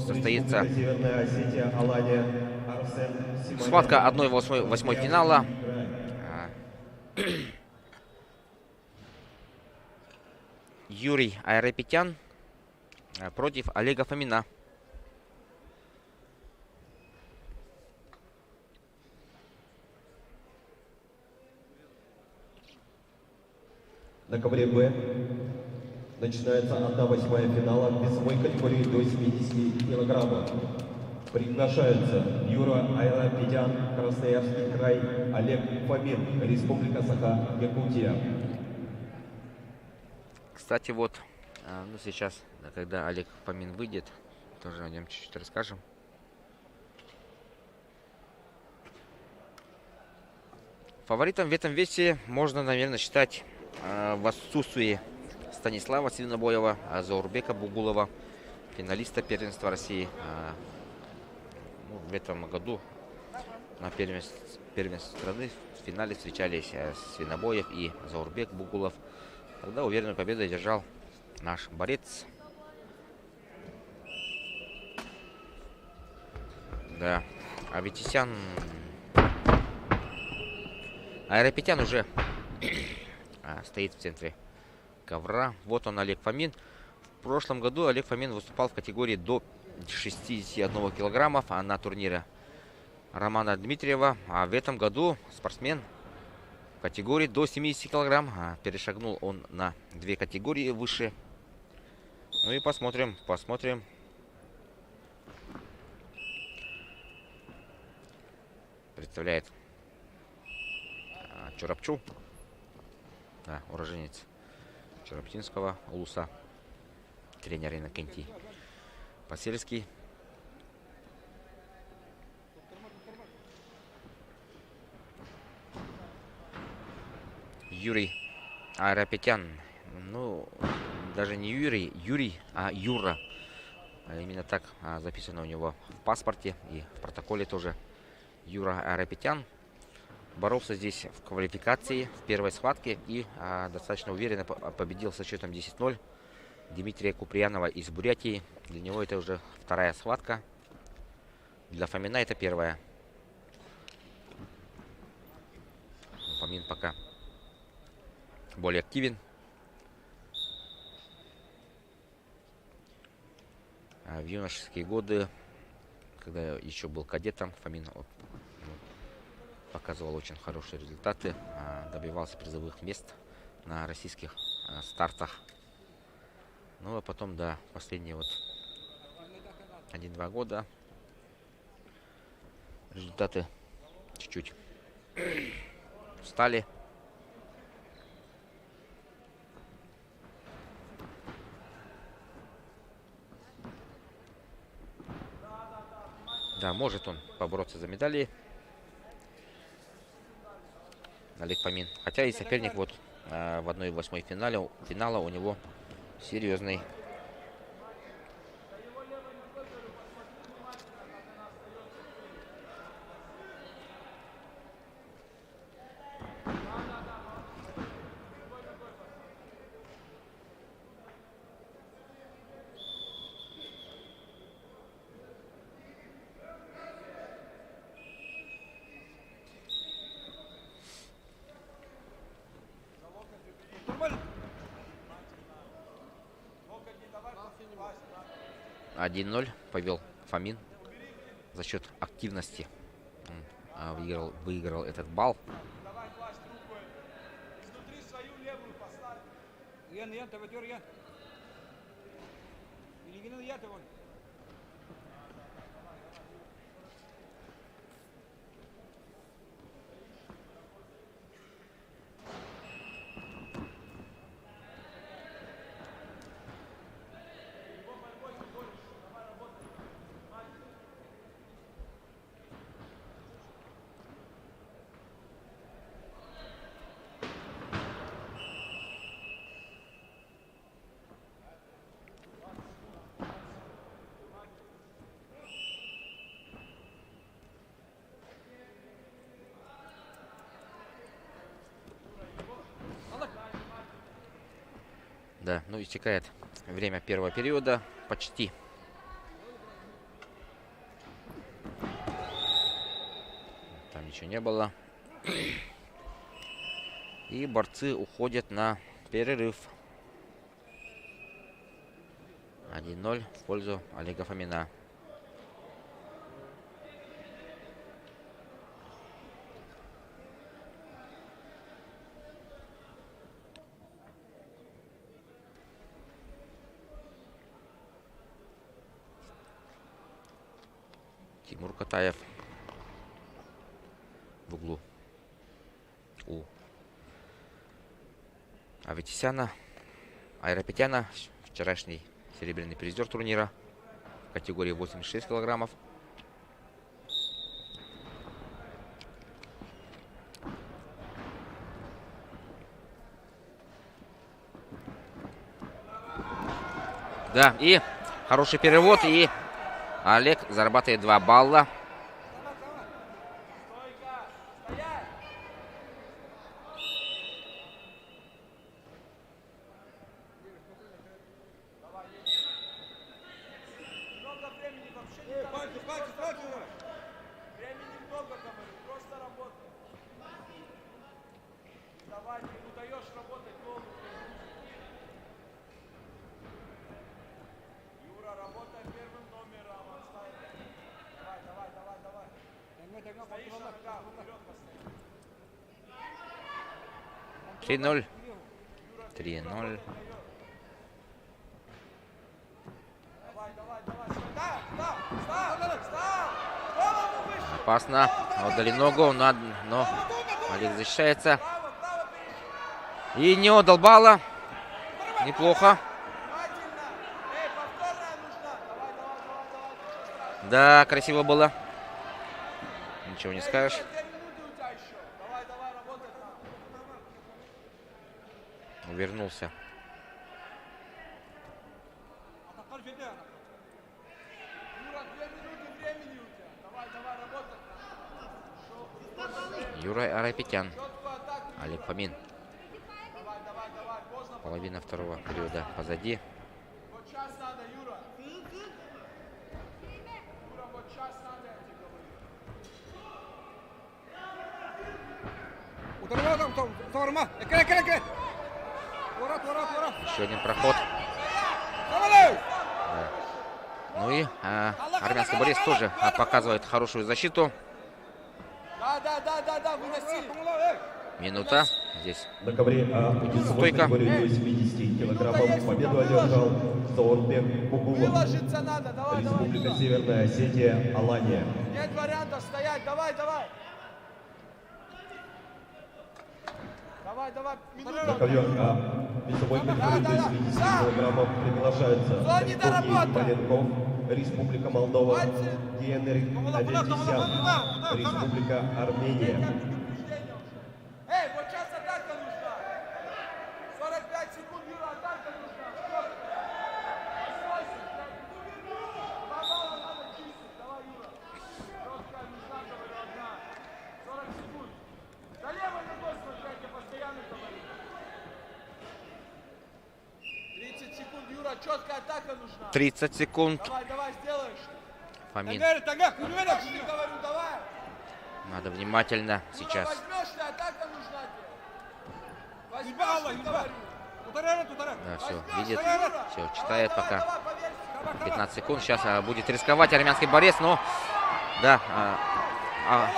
состоится схватка 1/8 финала. Юрий Айрапетян против Олега Фомина. На ковре Б начинается 1/8 финала в весовой категории до 70 килограммов. Приглашаются Юра Айрапетян, Красноярский край, Олег Фомин, Республика Саха-Якутия. Кстати, вот, ну сейчас, когда Олег Фомин выйдет, тоже о нем чуть-чуть расскажем. Фаворитом в этом весе можно, наверное, считать в отсутствии Станислава Свинобоева, Заурбека Бугулова, финалиста первенства России. В этом году на первенстве страны в финале встречались Свинобоев и Заурбек Бугулов. Тогда уверенную победу одержал наш борец. Да, Аветисян. Айрапетян уже стоит в центре ковра. Вот он, Олег Фомин. В прошлом году Олег Фомин выступал в категории до 61 килограммов на турнире Романа Дмитриева. А в этом году спортсмен в категории до 70 килограмм. Перешагнул он на 2 категории выше. Ну и посмотрим. Представляет Чурапчу. Да, уроженец Чураптинского улуса. Тренер Иннокентий Посельский. Юрий Айрапетян. Ну, Даже не Юрий, а Юра. Именно так записано у него в паспорте и в протоколе тоже. Юра Айрапетян боролся здесь в квалификации в первой схватке и достаточно уверенно победил со счетом 10-0 Дмитрия Куприянова из Бурятии. Для него это уже вторая схватка. Для Фомина это первая. Фомин пока более активен. В юношеские годы, когда я еще был кадетом, Фомин показывал очень хорошие результаты, добивался призовых мест на российских стартах. Ну а потом, да, последние вот 1-2 года результаты чуть-чуть встали. Да, может он побороться за медали, Олег Фомин. Хотя и соперник вот в 1/8 финала у него серьезный. Нормально. 1-0 повел Фомин за счет активности. Он выиграл этот балл. Ян, ты вытер, Ян. Илигинен я ты вон. Да, ну истекает время первого периода почти. Там ничего не было. И борцы уходят на перерыв. 1-0 в пользу Олега Фомина. Тимур Катаев в углу у Аветисяна, Айрапетяна, вчерашний серебряный призер турнира в категории 86 килограммов. Да, и хороший перевод, и Олег зарабатывает 2 балла. Юра, работай первым номером. 3-0. 3-0. Опасно. Отдали ногу, но Олег защищается. И не отдал балла. Неплохо. Да, красиво было. Ничего не скажешь. Вернулся Юра Арапетян. Олег Фомин. Половина второго периода позади. Вот сейчас надо, Юра. Юра, вот сейчас надо, я тебе говорю. Ударма, ударма. Экре. Ворот. Еще один проход. Завалил! Да. Ну и армянский борец тоже показывает хорошую защиту. Да, выноси. Минута. Здесь На ковре весовой стойка. категории до 70 килограммов победу одержал Заурбек Бугулов. Выложиться надо, давай. Республика Северная Осетия, Алания. Нет вариантов стоять, давай. Давай, На минута. ковер весовой категории до 70 килограммов приглашаются Зони Токий доработай. Маленков, Республика Молдова, Хватит. Генрих Аветисян, Республика Армения. Эй, вот сейчас атака нужна. 45 секунд, Юра, атака нужна. Два балла надо чистить. Давай, Юра. Жесткая нужна, говорю, одна. 40 секунд. За левой ногой смотреть, я постоянно говорю. 30 секунд, Юра, четкая атака нужна. 30 секунд. Давай, сделаешь. Фомин. Тагак, не говорю, давай. Надо внимательно сейчас. Возьмешь, ты атака нужна тебе. Возьмешь, говорю. Да, все, видит, все, читает пока. 15 секунд. Сейчас будет рисковать армянский борец, но да,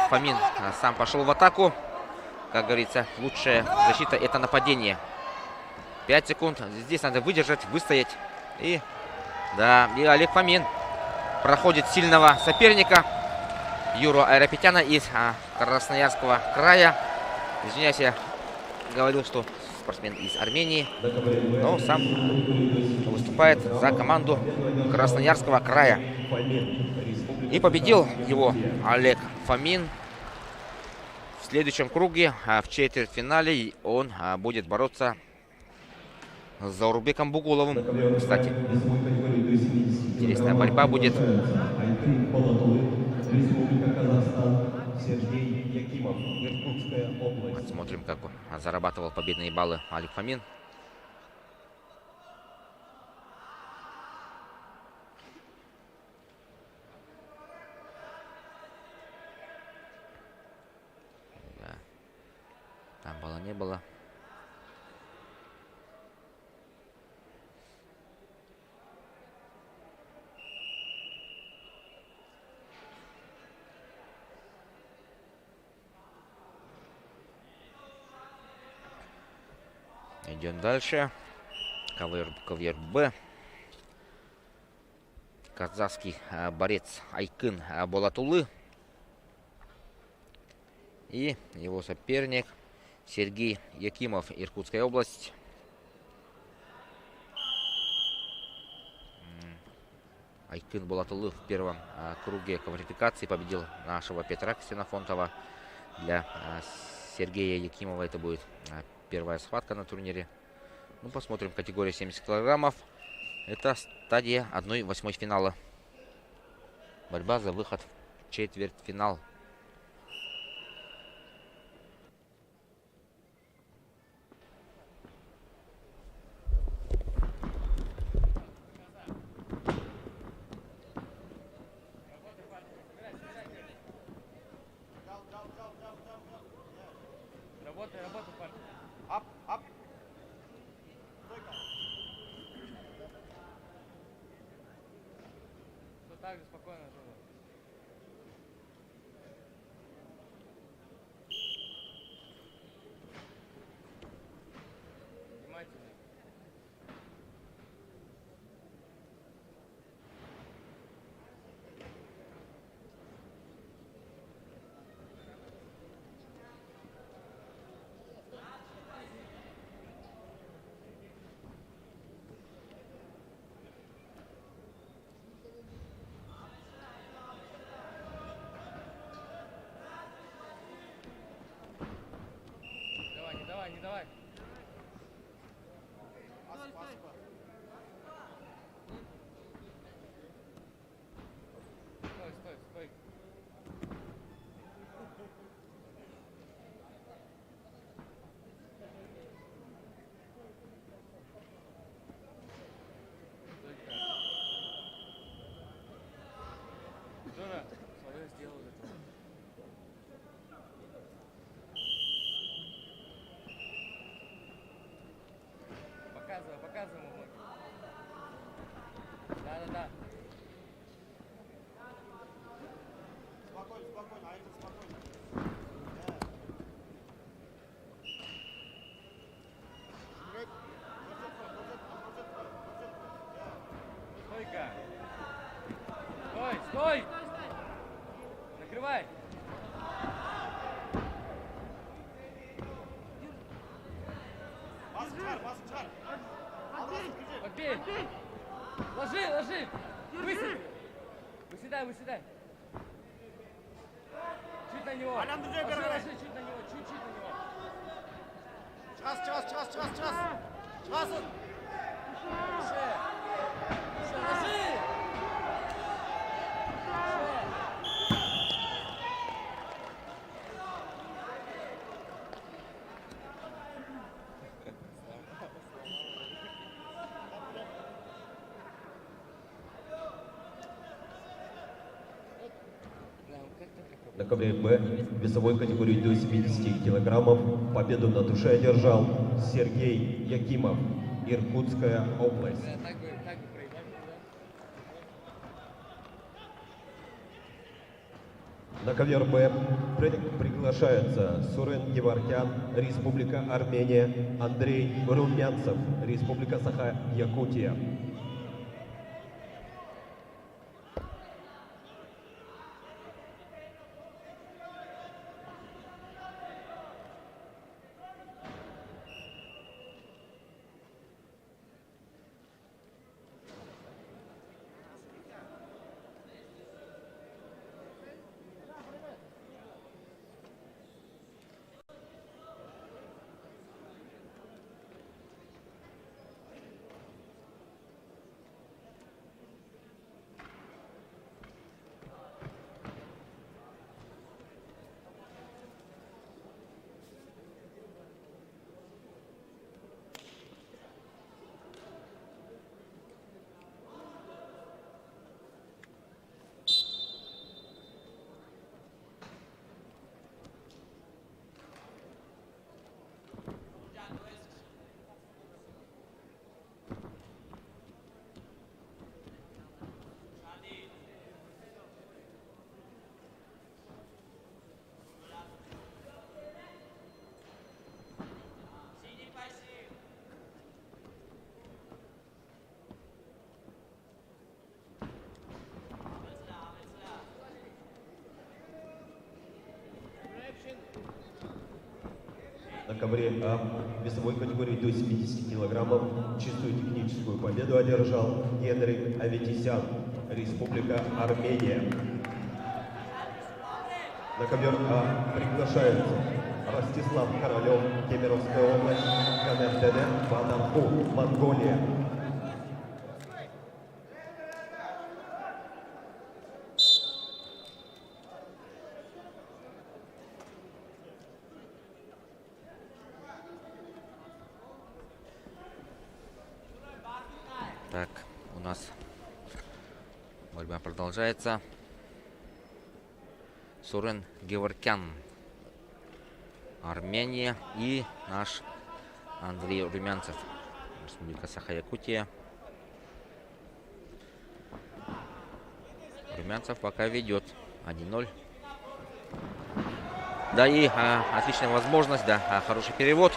Фомин сам пошел в атаку. Как говорится, лучшая защита — это нападение. 5 секунд. Здесь надо выдержать, выстоять. И да, и Олег Фомин проходит сильного соперника Юру Айрапетяна из Красноярского края. Извиняюсь, я говорил, что спортсмен из Армении, но сам выступает за команду Красноярского края. И победил его Олег Фомин. В следующем круге, в четвертьфинале, он будет бороться с Заурбеком Бугуловым. Кстати, интересная борьба будет. Республика Казахстан, Сергей Якимов, Иркутская область. Смотрим, как зарабатывал победные баллы Олег Фомин. Да. Там балла не было. Идем дальше. Ковер Б. Казахский борец Айкын Болатулы. И его соперник Сергей Якимов, Иркутская область. Айкын Болатулы в первом круге квалификации победил нашего Петра Ксенофонтова. Для Сергея Якимова это будет первая схватка на турнире. Ну, посмотрим. Категория 70 килограммов. Это стадия 1/8 финала. Борьба за выход в четвертьфинал. Работай, парень. Ап. Все так же спокойно живо. Внимательно. Стойка. Стой, стой. Накрывай. Подбей. Ложи, ложи. Высади. Выседай, выседай. Чуть на него. Ложи, ложи, чуть на него, чуть-чуть на него. Выше. Выше, ложи. На ковре Б весовой категории до 70 килограммов победу на душе одержал Сергей Якимов, Иркутская область. Так бы проебали, да? На ковер Б приглашаются Сурен Геворкян, Республика Армения, Андрей Румянцев, Республика Саха-Якутия. На ковре А весовой категории до 70 килограммов чистую техническую победу одержал Генрик Аветисян, Республика Армения. На ковер А приглашаются Ростислав Королев, Кемеровская область, Канертене, Бананху, Монголия. Так, у нас борьба продолжается. Сурен Геворкян, Армения, и наш Андрей Румянцев, Республика Саха-Якутия. Румянцев пока ведет 1-0. Да, и отличная возможность, да, хороший перевод.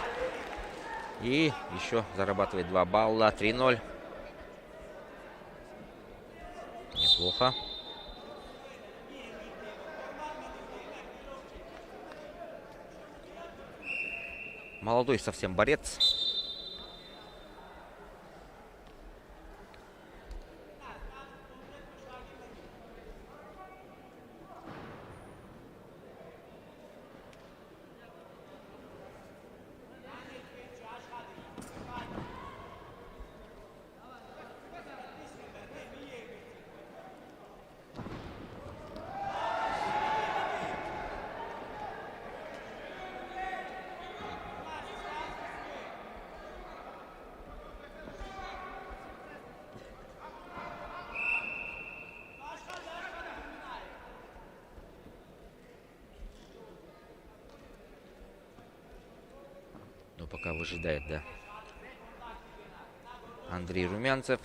И еще зарабатывает 2 балла, 3-0. Неплохо. Молодой совсем борец. Но пока выжидает, да, Андрей Румянцев.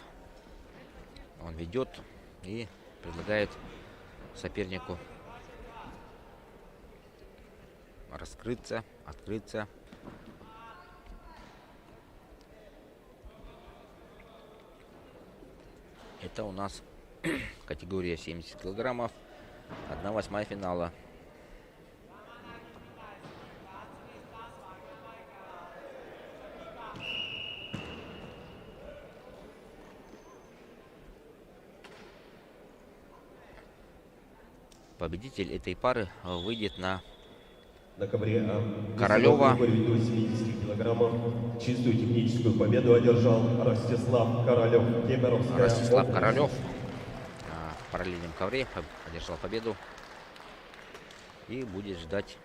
Он ведет и предлагает сопернику раскрыться, открыться. Это у нас категория 70 килограммов, 1/8 финала. Победитель этой пары выйдет на ковре Королева. До 70 килограммов чистую техническую победу одержал Ростислав Королев. Кемеровская Ростислав область. Королев в параллельном ковре одержал победу и будет ждать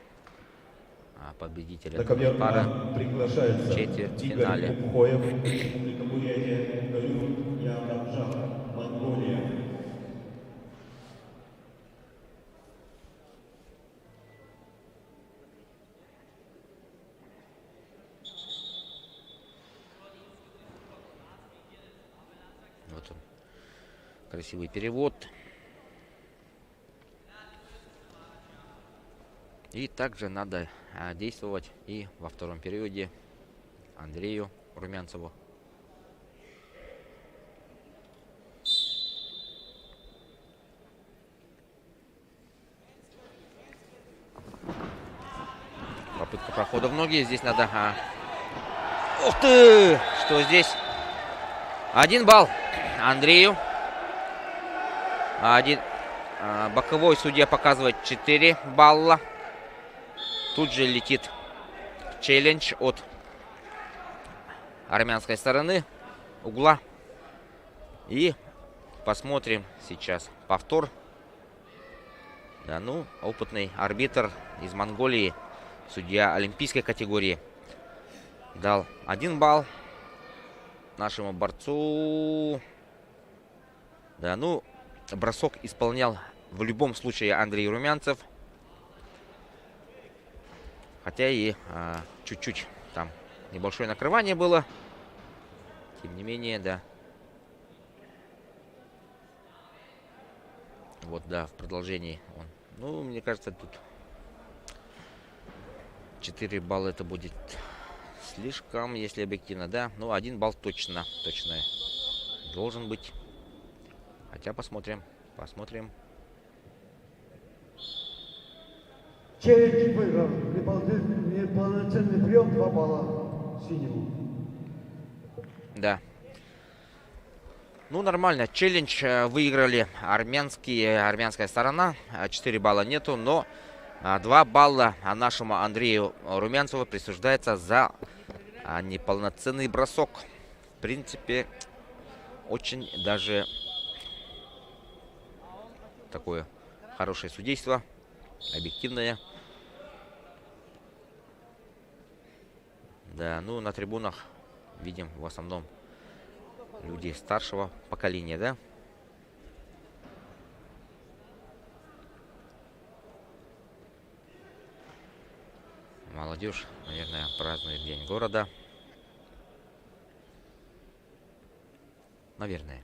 победителя На ковер пары приглашается в четвертьфинале. Игорь Купхоев, Республика Бурятия, Гаюн Якобжах, Монголия. Вот он, красивый перевод. И также надо действовать и во втором периоде Андрею Румянцеву. Попытка прохода в ноги. Здесь надо... Ух ты! Что здесь? 1 балл Андрею. Боковой судья показывает 4 балла. Тут же летит челлендж от армянской стороны угла. И посмотрим сейчас повтор. Да, ну, опытный арбитр из Монголии, судья олимпийской категории, дал 1 балл нашему борцу. Да, ну, бросок исполнял в любом случае Андрей Румянцев. Хотя и чуть-чуть там небольшое накрывание было. Тем не менее, да. Вот, да, в продолжении он. Ну, мне кажется, тут 4 балла это будет слишком, если объективно, да. Ну, 1 балл точно должен быть. Хотя посмотрим. Челлендж выиграл. Неполноценный прием, 2 балла синему. Да. Ну, нормально. Челлендж выиграли армянская сторона. 4 балла нету, но 2 балла нашему Андрею Румянцеву присуждается за неполноценный бросок. В принципе, очень даже такое хорошее судейство, объективное. Да, ну на трибунах видим в основном люди старшего поколения, да? Молодежь, наверное, празднует День города. Наверное.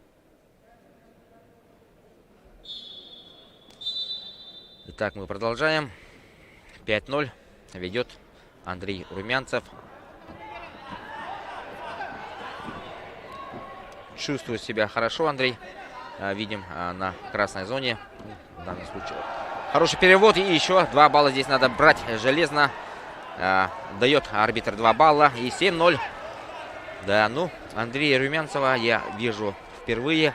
Итак, мы продолжаем. 5-0 ведет Андрей Румянцев. Чувствует себя хорошо, Андрей. Видим на красной зоне. В данном случае хороший перевод. И еще 2 балла здесь надо брать железно. Дает арбитр 2 балла. И 7-0. Да, ну, Андрея Румянцева я вижу впервые.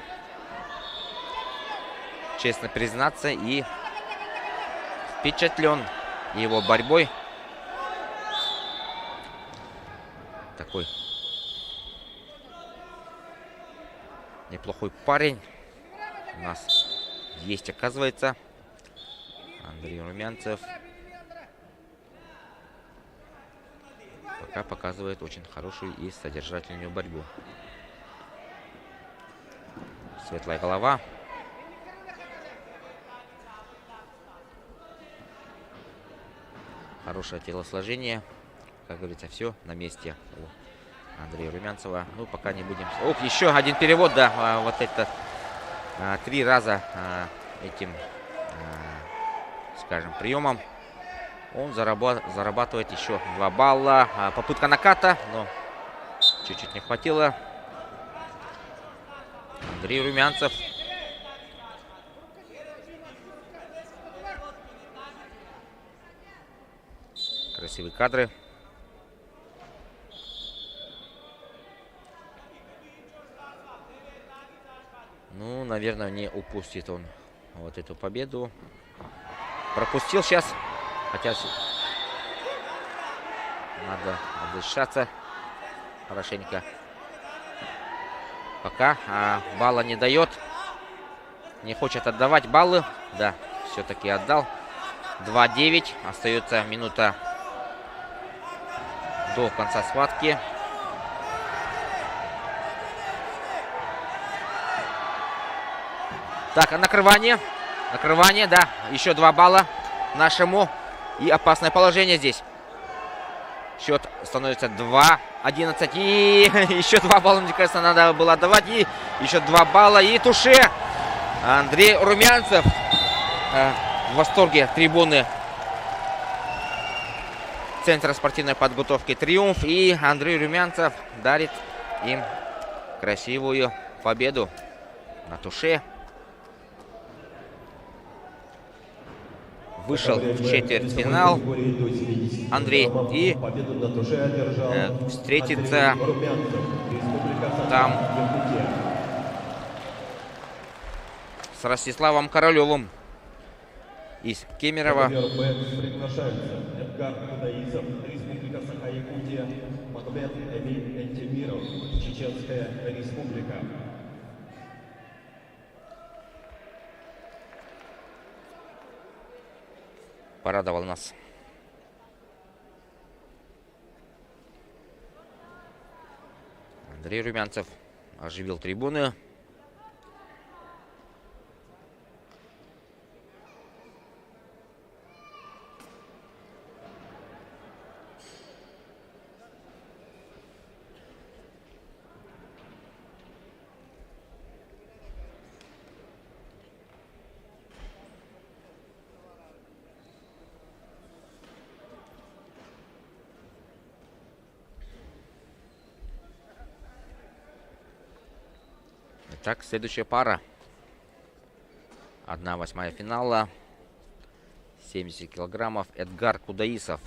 Честно признаться. И впечатлен его борьбой. Такой неплохой парень у нас есть, оказывается. Андрей Румянцев пока показывает очень хорошую и содержательную борьбу. Светлая голова. Хорошее телосложение. Как говорится, все на месте у Андрея Румянцева. Ну, пока не будем... Ох, еще один перевод, да. Вот это 3 раза этим, скажем, приемом он зарабатывает еще 2 балла. Попытка наката, но чуть-чуть не хватило. Андрей Румянцев. Красивые кадры. Ну, наверное, не упустит он вот эту победу. Пропустил сейчас. Хотя надо отдышаться хорошенько. Пока балла не дает. Не хочет отдавать баллы. Да, все-таки отдал. 2-9. Остается минута до конца схватки. Так, накрывание. Накрывание, да. Еще 2 балла нашему. И опасное положение здесь. Счет становится 2-11. И еще 2 балла, мне кажется, надо было отдавать. И еще 2 балла. И туше. Андрей Румянцев. В восторге трибуны Центра спортивной подготовки «Триумф». И Андрей Румянцев дарит им красивую победу на туше. Вышел в четвертьфинал Андрей и встретится там с Ростиславом Королевым из Кемерово. Приглашаются Эдгар Кудаисов, Республика Саха-Якутия, Магомед Эмиль Энтемиров, Чеченская Республика. Порадовал нас Андрей Румянцев. Оживил трибуны. Так, следующая пара. 1/8 финала. 70 килограммов. Эдгар Кудаисов,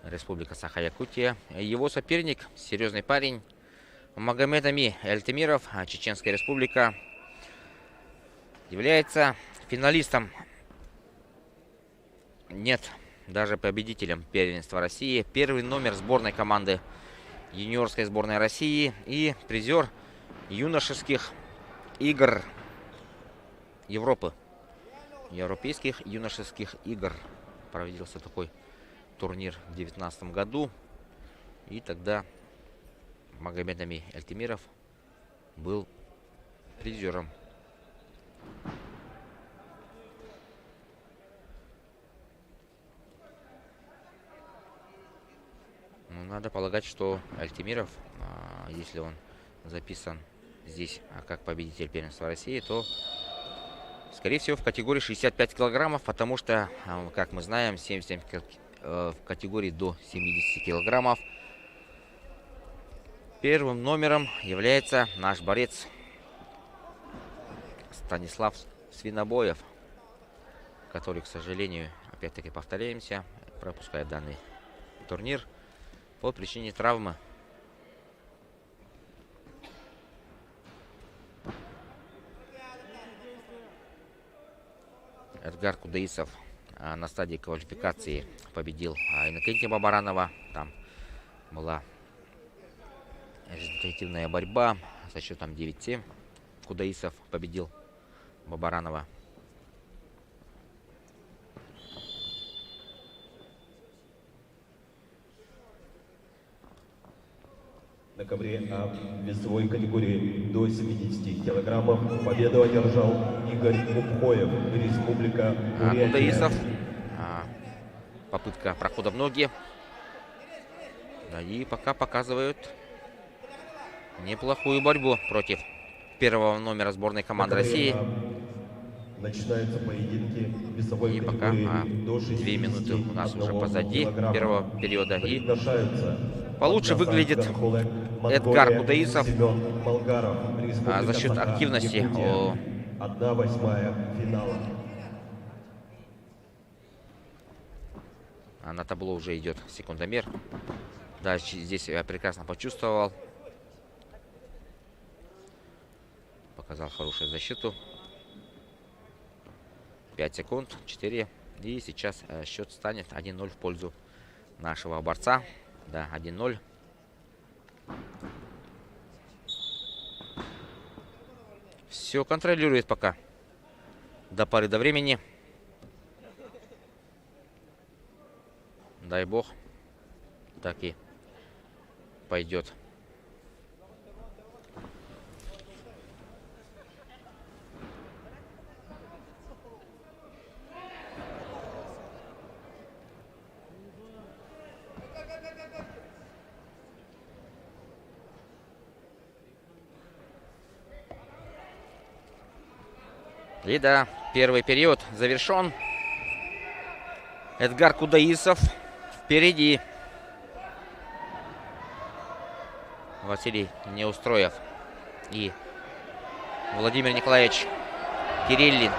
Республика Саха-Якутия. Его соперник, серьезный парень, Магомед Эмиль Энтемиров, Чеченская Республика. Является финалистом. Нет, даже победителем первенства России. Первый номер сборной команды юниорской сборной России. И призер юношеских игр Европы. Европейских юношеских игр. Проводился такой турнир в 2019 году. И тогда Магомед Эмиль Энтемиров был призером. Ну, надо полагать, что Энтемиров, если он записан здесь как победитель первенства России, то, скорее всего, в категории 65 килограммов, потому что, как мы знаем, 77 в категории до 70 килограммов. Первым номером является наш борец Станислав Свинобоев, который, к сожалению, опять-таки повторяемся, пропускает данный турнир по причине травмы. Эдгар Кудаисов на стадии квалификации победил Иннокентия Бабаранова. Там была результативная борьба со счетом 9-7. Кудаисов победил Бабаранова. На ковре в весовой категории до 70 килограммов победу одержал Игорь Купхоев, Республика Бурятия. Кудаисов. Попытка прохода в ноги. Да, и пока показывают неплохую борьбу против первого номера сборной команды России. Начинаются поединки весовой И пока категории до 2 минуты у нас уже 61 позади килограмма. первого периода. И Приглашаются получше Багдасан выглядит Гархулек, Эдгар Монголия, Кудаисов. Семен Болгаров, Республика За счет Саха, активности Якутия. 1/8 финала. на табло уже идет секундомер. Да, здесь я прекрасно почувствовал. Показал хорошую защиту. 5 секунд, 4. И сейчас счет станет 1-0 в пользу нашего борца. Да, 1-0. Все контролирует пока. До поры до времени. Дай бог. Так и пойдет. И да, первый период завершен. Эдгар Кудаисов впереди. Василий Неустроев и Владимир Николаевич Кириллин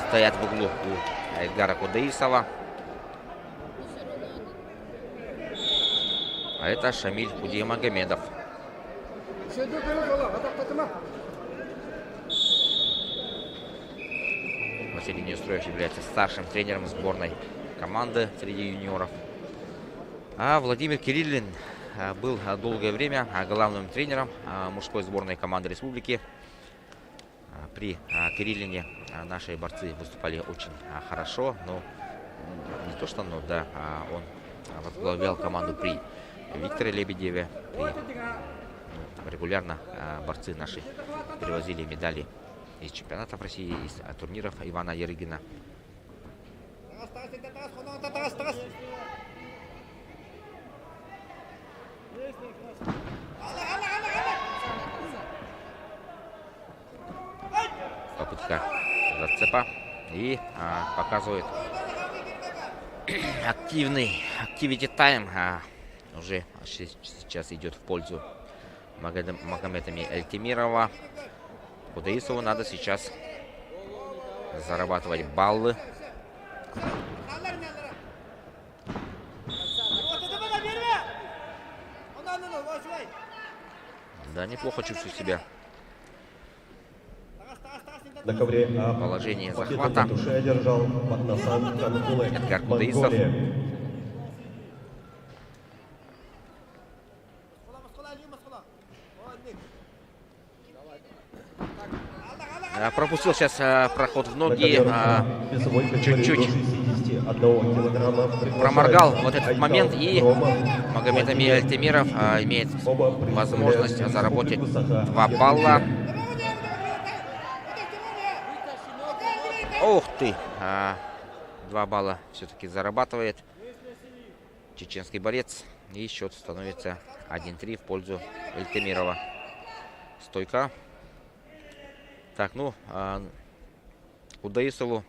стоят в углу у Эдгара Кудаисова. А это Шамиль Кудимагомедов. Василий Неустроев является старшим тренером сборной команды среди юниоров. А Владимир Кириллин был долгое время главным тренером мужской сборной команды республики. При Кириллине наши борцы выступали очень хорошо, но не то что, но да, он возглавлял команду при Викторе Лебедеве. Регулярно борцы наши привозили медали из чемпионатов России, из турниров Ивана Ярыгина. Попытка зацепа. И показывает activity time. Уже сейчас идет в пользу Магомедами Эльтемирова. Кудаисову надо сейчас зарабатывать баллы. Да, неплохо чувствую себя. На ковре Положение победу захвата. на душе одержал Багдасан Гархулек, Эдгар Кудаисов. Монголия. Пропустил сейчас проход в ноги. Весовой категории Чуть-чуть до 61 килограмма проморгал приглашаются вот этот Айкал, момент. И Рома, Магомед Владимир. Эльтемиров имеет Оба возможность представляют заработать Республику Саха, 2 Якутия. балла. Ух ты! 2 балла все-таки зарабатывает чеченский борец. И счет становится 1-3 в пользу Эльтемирова. Стойка. Так, ну, Кудаисову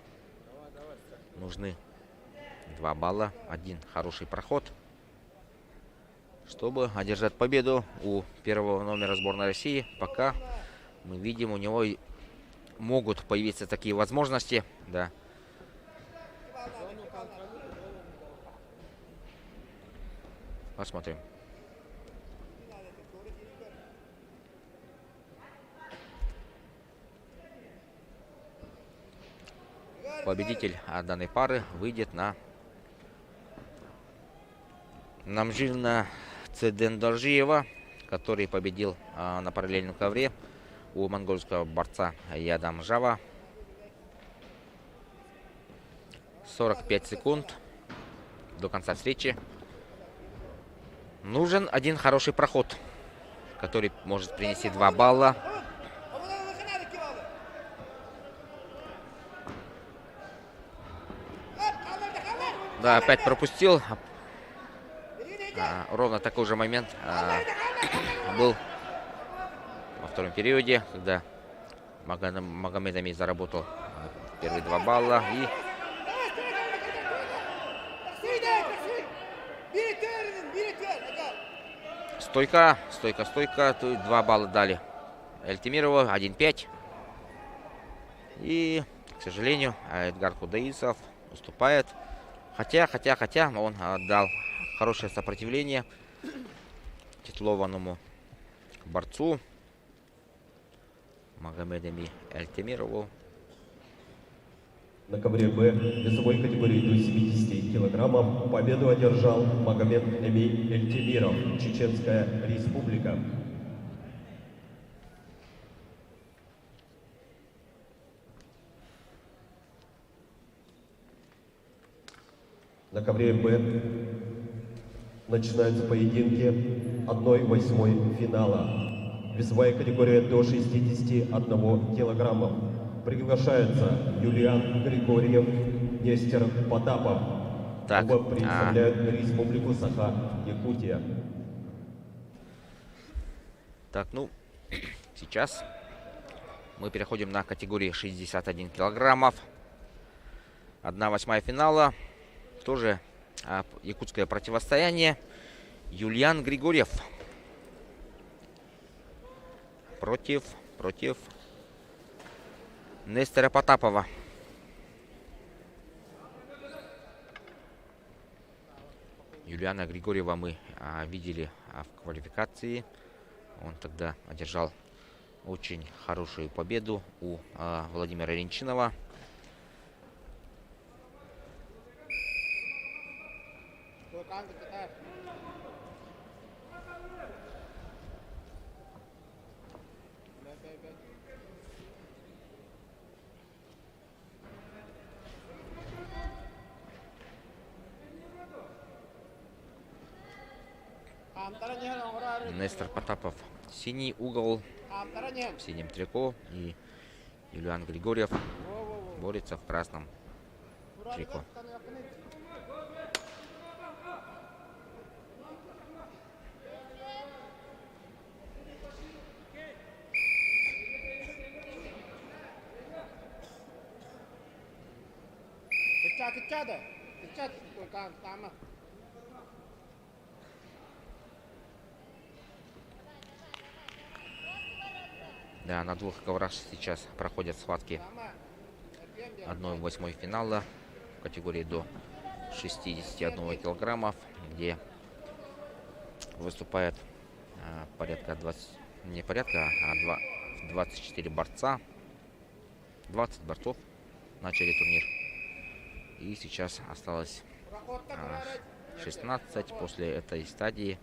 нужны 2 балла. Один хороший проход, чтобы одержать победу у первого номера сборной России. Пока мы видим, у него могут появиться такие возможности. Да. Посмотрим. Победитель данной пары выйдет на Намжилна Цедендоржиева, который победил на параллельном ковре у монгольского борца Ядамжава. 45 секунд до конца встречи. Нужен один хороший проход, который может принести 2 балла. Да, опять пропустил. Ровно такой же момент был во втором периоде, когда Магомед Амин заработал первые 2 балла. И стойка. Тут 2 балла дали Эльтемирову. 1-5. И, к сожалению, Эдгар Кудаисов уступает. Хотя он дал хорошее сопротивление титулованному борцу Магомеду Эльтемирову. На ковре Б весовой категории до 70 килограммов победу одержал Магомед Эмиль Эльтемиров, Чеченская Республика. На ковре Б начинаются поединки 1/8 финала. Весовая категория до 61 килограммов. Приглашается Юлиан Григорьев, Нестер Потапов. Так, Оба представляют Республику Саха-Якутия. Так, ну, сейчас мы переходим на категорию 61 килограммов. 1/8 финала. Тоже якутское противостояние. Юлиан Григорьев против Нестера Потапова. Юлиана Григорьева мы видели в квалификации. Он тогда одержал очень хорошую победу у Владимира Ренчинова. Нестер Потапов синий угол в синем трико, и Юлиан Григорьев борется в красном трико. Да, на 2 коврах сейчас проходят схватки 1/8 финала в категории до 61 килограммов, где выступает порядка 24 борца. 20 борцов начали турнир. И сейчас осталось 16. После этой стадии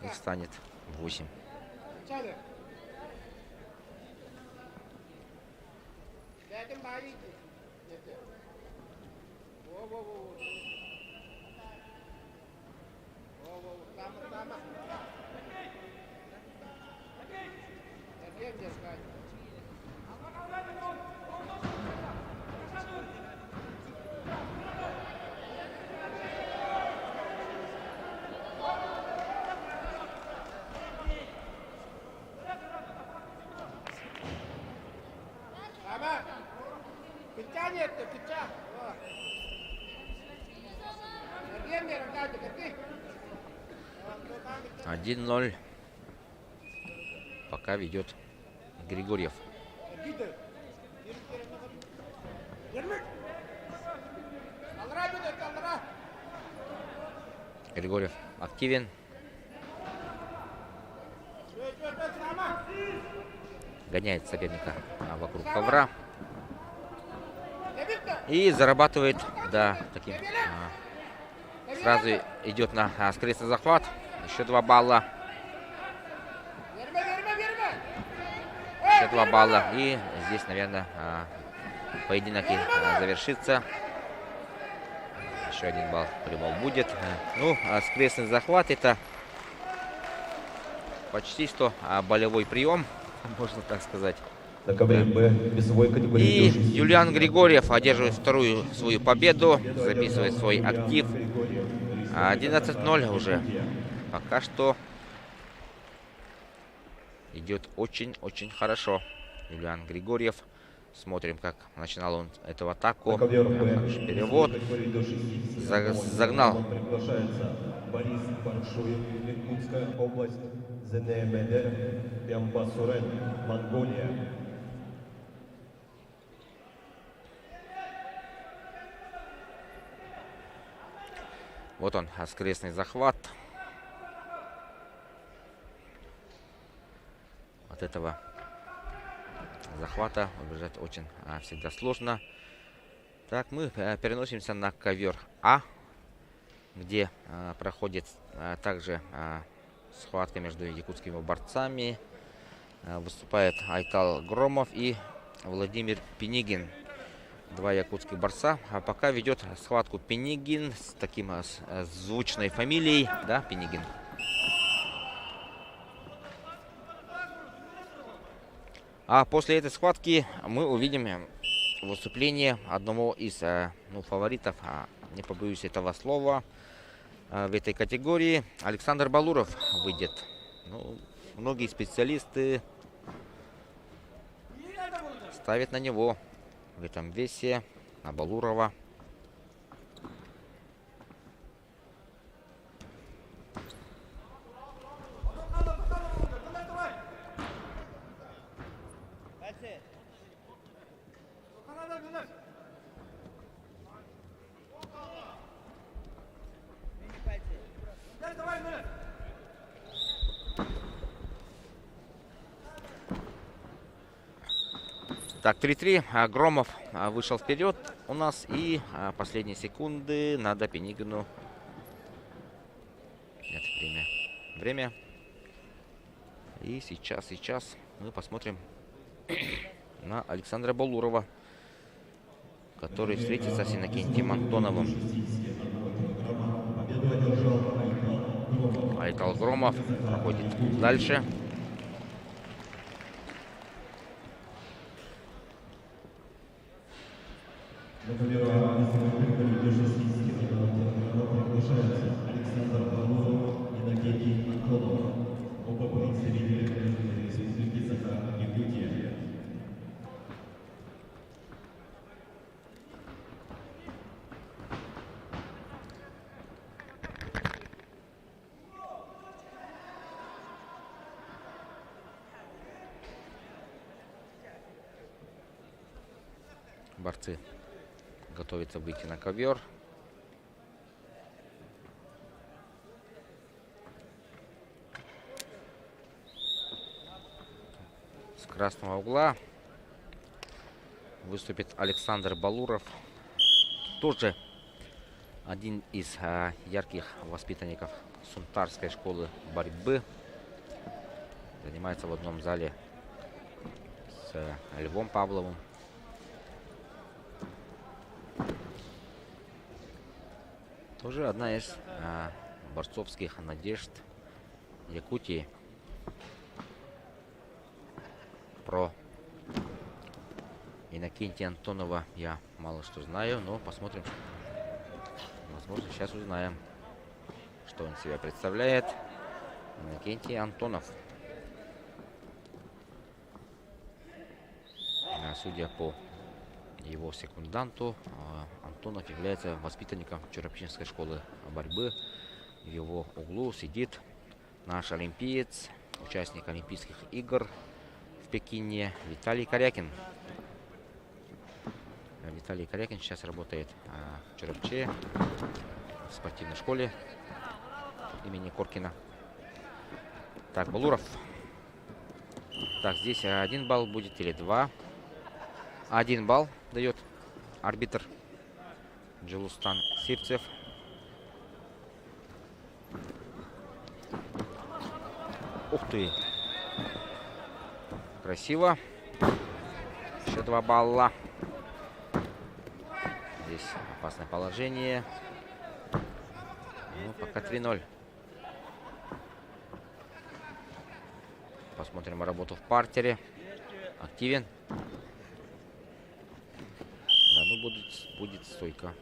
их станет 8. (1-0). Пока ведет Григорьев. Григорьев активен. Гоняет соперника вокруг ковра. И зарабатывает, да, таким. Сразу идет на скрестный захват. Еще 2 балла. Еще 2 балла. И здесь, наверное, поединок завершится. Еще 1 балл по-любому будет. Ну, скрестный захват — это почти что болевой прием, можно так сказать. На ковре Б весовой категории И до 60 Юлиан Григорьев одерживает вторую свою победу, записывает свой актив. 11-0 уже. Пока что идет очень-очень хорошо. Юлиан Григорьев. Смотрим, как начинал он эту атаку. На ковер Хороший перевод. категории до 60 Загнал. килограммов приглашается Борис Баршуев, Иркутская область, Зенемедер, Ямбасурен, Монголия. Вот он, скрестный захват. От этого захвата убежать очень всегда сложно. Так, мы переносимся на ковер А, где проходит также схватка между якутскими борцами. Выступает Айтал Громов и Владимир Пенигин. Два якутских борца. А пока ведет схватку Пенигин с таким звучной фамилией. Да, Пенигин. А после этой схватки мы увидим выступление одного из фаворитов, не побоюсь этого слова, в этой категории. Александр Балуров выйдет. Ну, многие специалисты ставят на него в этом весе, на Балурова. Так, 3-3. Громов вышел вперед у нас. И последние секунды надо Пенигину. Нет, время. И сейчас мы посмотрим на Александра Балурова, который встретится с Иннокентием Антоновым. Айтал Громов проходит дальше. На ковер А категории до 60 килограммов приглашается Александр Балуров и Иннокентий Антонов. Оба представители Республики Саха-Якутия. Борцы готовятся выйти на ковер. С красного угла выступит Александр Балуров. Тоже один из ярких воспитанников Сунтарской школы борьбы. Занимается в одном зале с Львом Павловым. Тоже одна из борцовских надежд Якутии. Про Иннокентия Антонова я мало что знаю, но посмотрим. Возможно, сейчас узнаем, что он себя представляет. Иннокентий Антонов. Судя по его секунданту, Антонов является воспитанником Черепчинской школы борьбы. В его углу сидит наш олимпиец, участник Олимпийских игр в Пекине Виталий Корякин. Виталий Корякин сейчас работает в Черепче, в спортивной школе имени Коркина. Так, Балуров. Так, здесь 1 балл будет или 2. 1 балл дает арбитр Джилустан Сивцев. Ух ты! Красиво. Еще 2 балла. Здесь опасное положение. Ну, пока 3-0. Посмотрим работу в партере. Активен. Да, ну будет стойка.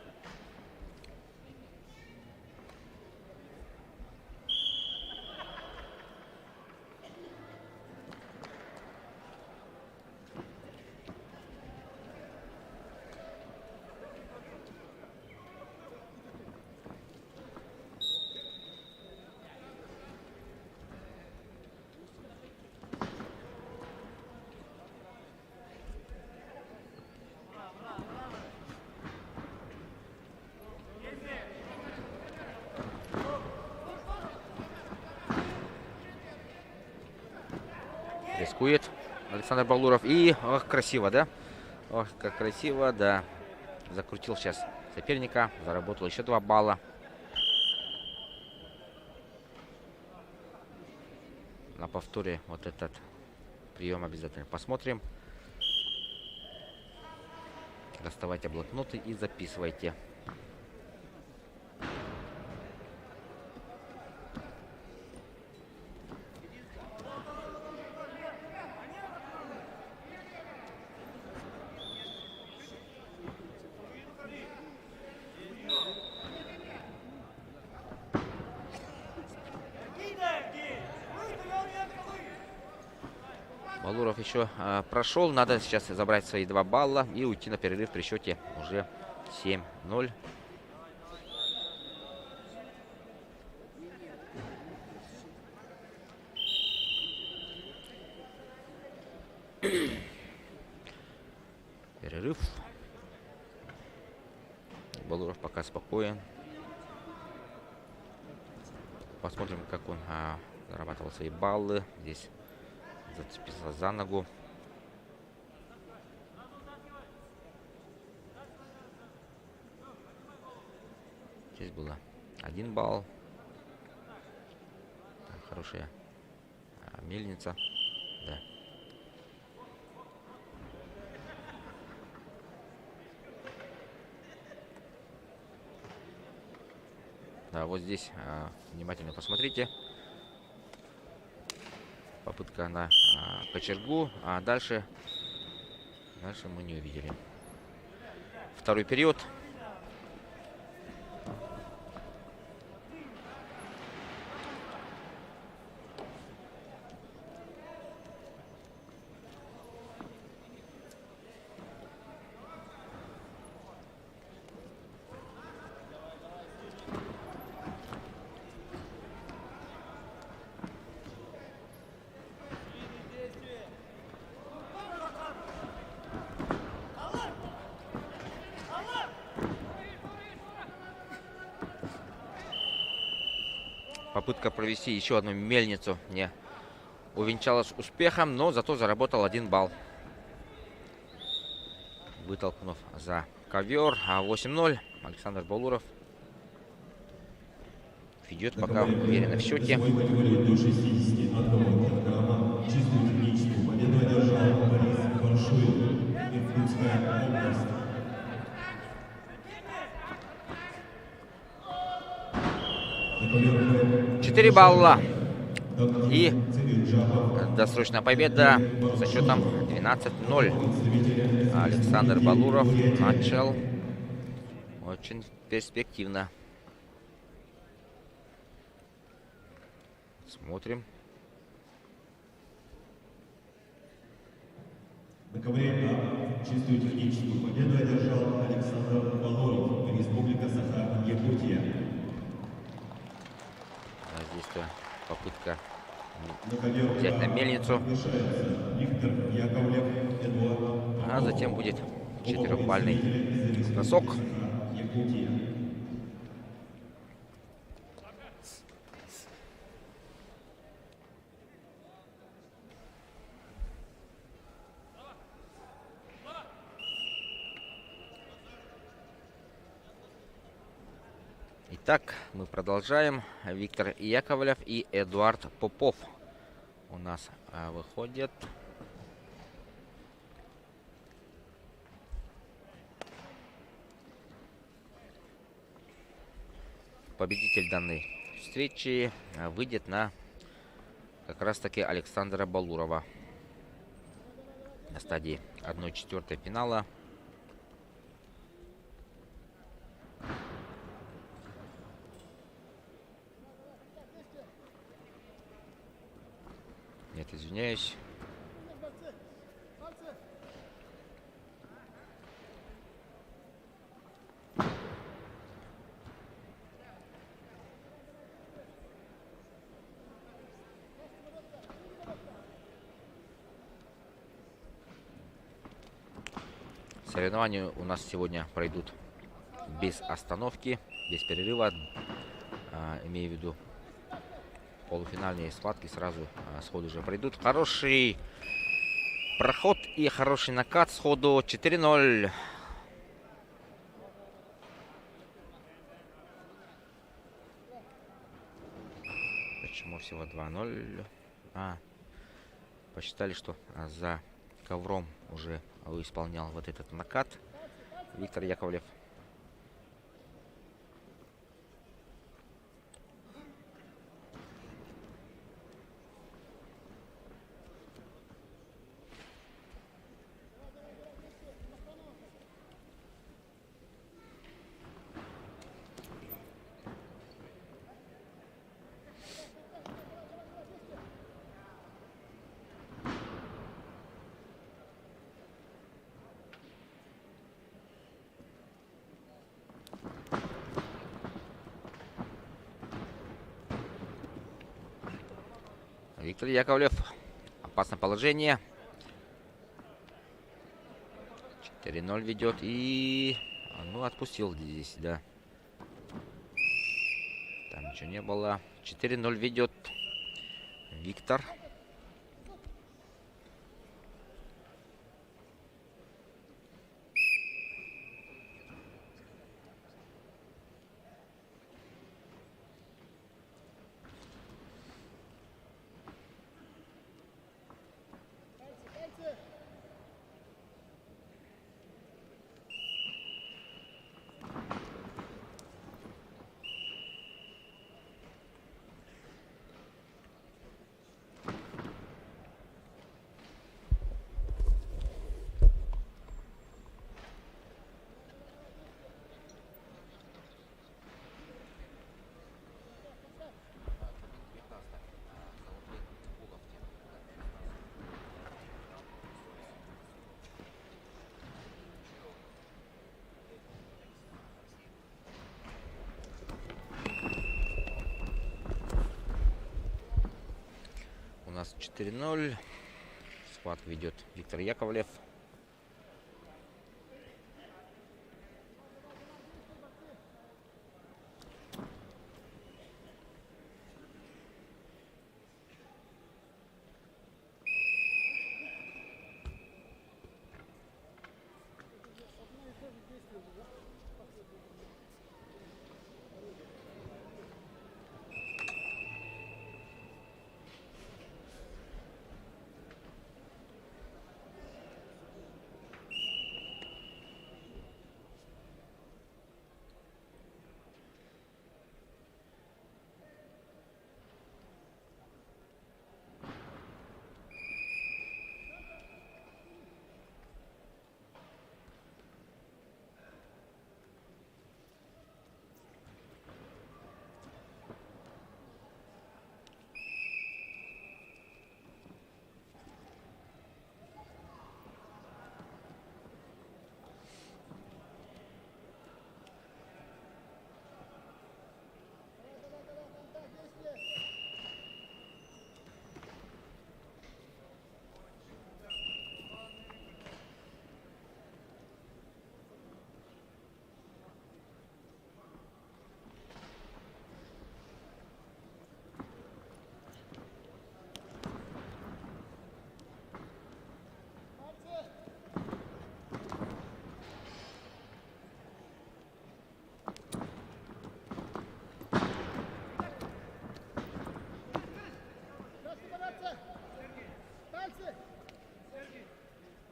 атакует Александр Балуров. И, ох, красиво, да? Ох, как красиво, да. Закрутил сейчас соперника. Заработал еще 2 балла. На повторе вот этот прием обязательно посмотрим. Доставайте блокноты и записывайте. Балуров еще прошел. Надо сейчас забрать свои 2 балла и уйти на перерыв при счете уже 7-0. Перерыв. Балуров пока спокоен. Посмотрим, как он зарабатывал свои баллы. Здесь зацепился за ногу. Здесь было 1 балл. Хорошая мельница. Да. Да, вот здесь внимательно посмотрите. Попытка на кочергу, а дальше мы не увидели. Второй период. Попытка провести еще одну мельницу не увенчалась успехом, но зато заработал 1 балл. Вытолкнув за ковер. 8-0. Александр Балуров ведет пока уверенно в счете. До 61 килограмма. Чистую техническую победу одержал Борис Коншуев, Иркутская область. 4 балла. И досрочная победа со счетом 12-0. Александр Балуров начал очень перспективно. Смотрим. На ковре чистую техническую победу одержал Александр Балуров, Республика Саха-Якутия. Здесь попытка взять на мельницу. А затем будет 4-бальный бросок. Итак, мы продолжаем. Виктор Яковлев и Эдуард Попов у нас выходят. Победитель данной встречи выйдет на как раз таки Александра Балурова на стадии 1/4 финала. Нет, извиняюсь. Соревнования у нас сегодня пройдут без остановки, без перерыва, имею в виду полуфинальные схватки сразу сходу уже пройдут. Хороший проход и хороший накат сходу. 4-0. Почему всего 2-0? Посчитали, что за ковром уже исполнял вот этот накат Виктор Яковлев. Виктор Яковлев. Опасное положение. 4-0 ведет. И... ну, отпустил здесь, да. Там ничего не было. 4-0 ведет Виктор. У нас 4-0. Схватку ведет Виктор Яковлев.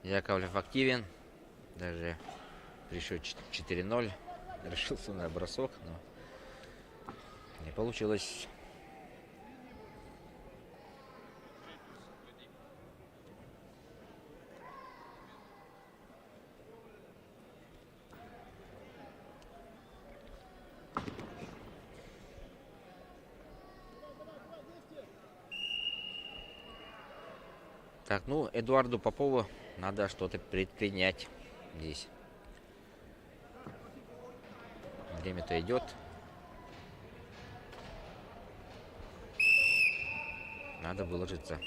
Яковлев активен. Даже при счете 4-0 решился на бросок, но не получилось. Так, ну, Эдуарду Попову надо что-то предпринять здесь. Время-то идет. Надо выложиться.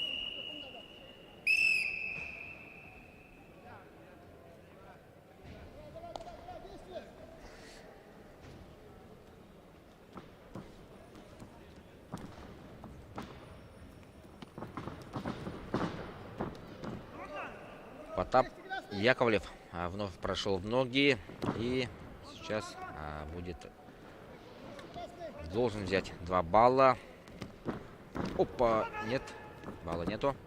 Потап Яковлев вновь прошел в ноги. И сейчас должен взять 2 балла. Опа, нет, балла нету.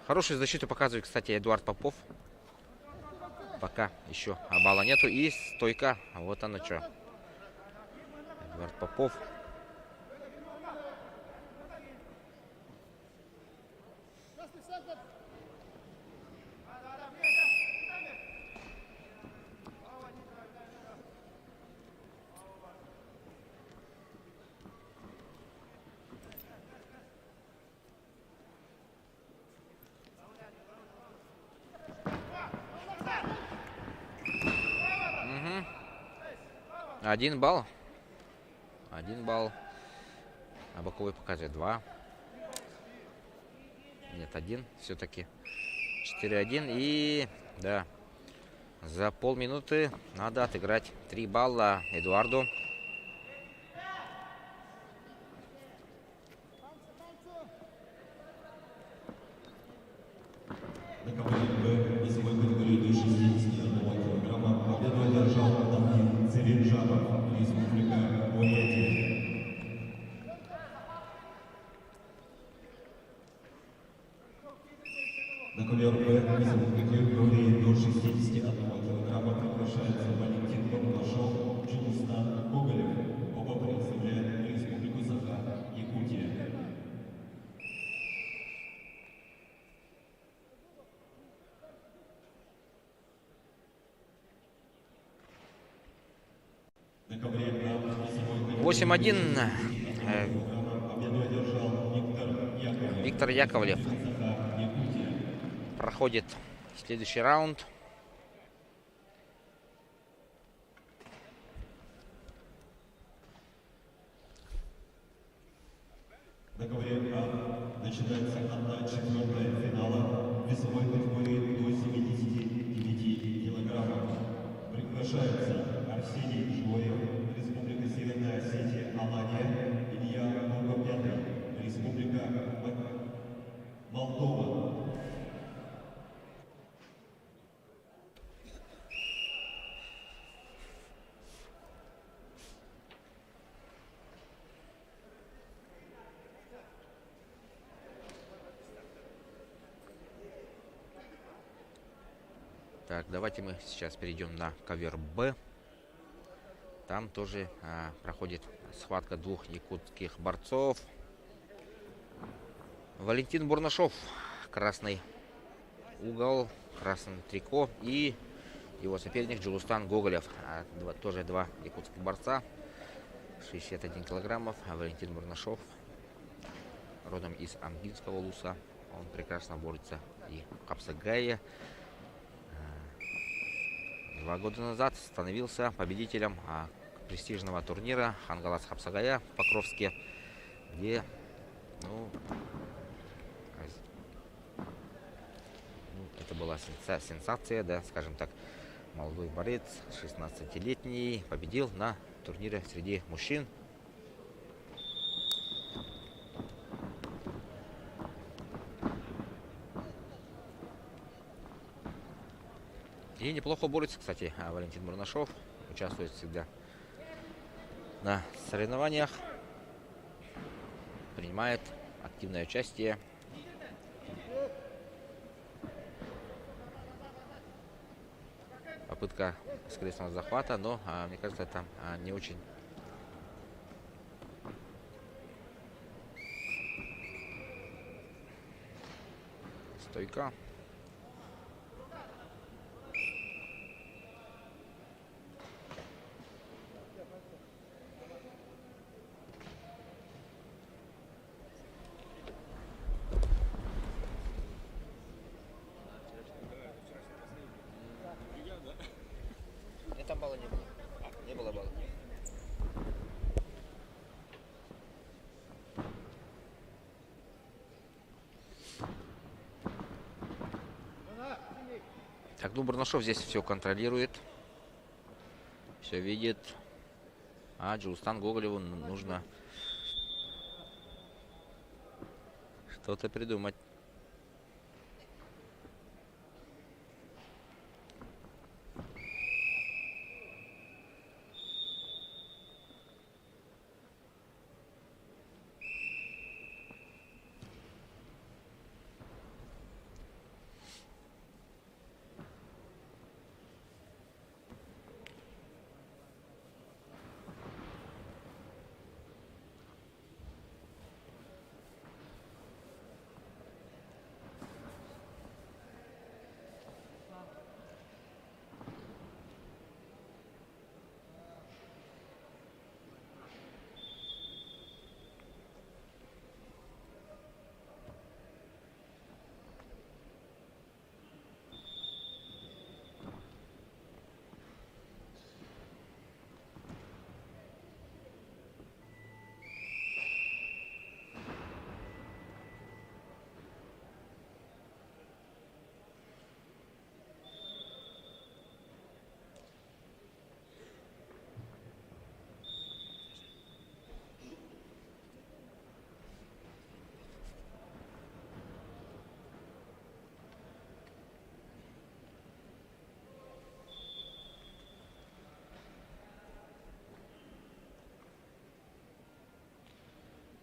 Хорошую защиту показывает, кстати, Эдуард Попов. Пока еще балла нету. И стойка. Вот оно что. Эдуард Попов. Один балл. 1 балл. А боковой показывает 2. Нет, 1 все-таки. 4-1. И да, за полминуты надо отыграть 3 балла Эдуарду. На КВН весовой категории до 61 килограмма победу одержал Давид Церенжанов, Республика Бурятия. На ковер Б весовой категории до 61 килограмма приглашается Валентин Барнашов, Джигустан Гоголев. Оба представляют Республику Саха, Якутия. На ковре А весовой 8-1. победу одержал Виктор Яковлев Саха, Якутия. проходит следующий раунд. На ковре А начинается 1/4 финала весовой категории до 79 килограммов. Приглашаются Арсений Жуев, Республика Северная Осетия, Алания, Илья Богопятый, Республика Молдова. Так, давайте мы сейчас перейдем на ковер Б. Там тоже проходит схватка двух якутских борцов. Валентин Бурнашов, красный угол, красный трико, и его соперник Джигустан Гоголев. Тоже 2 якутских борца, 61 килограммов. Валентин Бурнашов родом из Амгинского Улуса. Он прекрасно борется и в Капсагае. 2 года назад становился победителем престижного турнира Хангалас Хапсагая в Покровске, где это была сенсация, да, скажем так. Молодой борец, 16-летний, победил на турнире среди мужчин. И неплохо борется, кстати, Валентин Бурнашов. Участвует всегда на соревнованиях. Принимает активное участие. Попытка скрестного захвата, но, мне кажется, это не очень стойка. Там балла не было. Не было балла. Так, ну Бурнашов здесь все контролирует. Все видит. А Джигустан Гоголеву нужно Что-то придумать.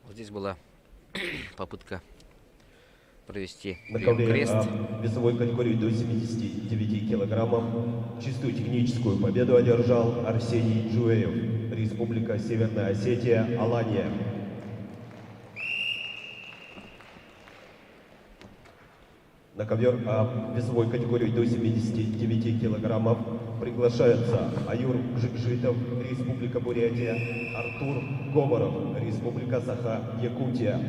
Вот здесь была попытка провести На прием ковре крест. весовой категории до 79 килограммов чистую техническую победу одержал Арсений Джуэев, Республика Северная Осетия, Алания. На ковер весовой категории до 79 килограммов приглашаются Аюр Жикжитов, Республика Бурятия, Артур Говоров, Республика Саха, Якутия.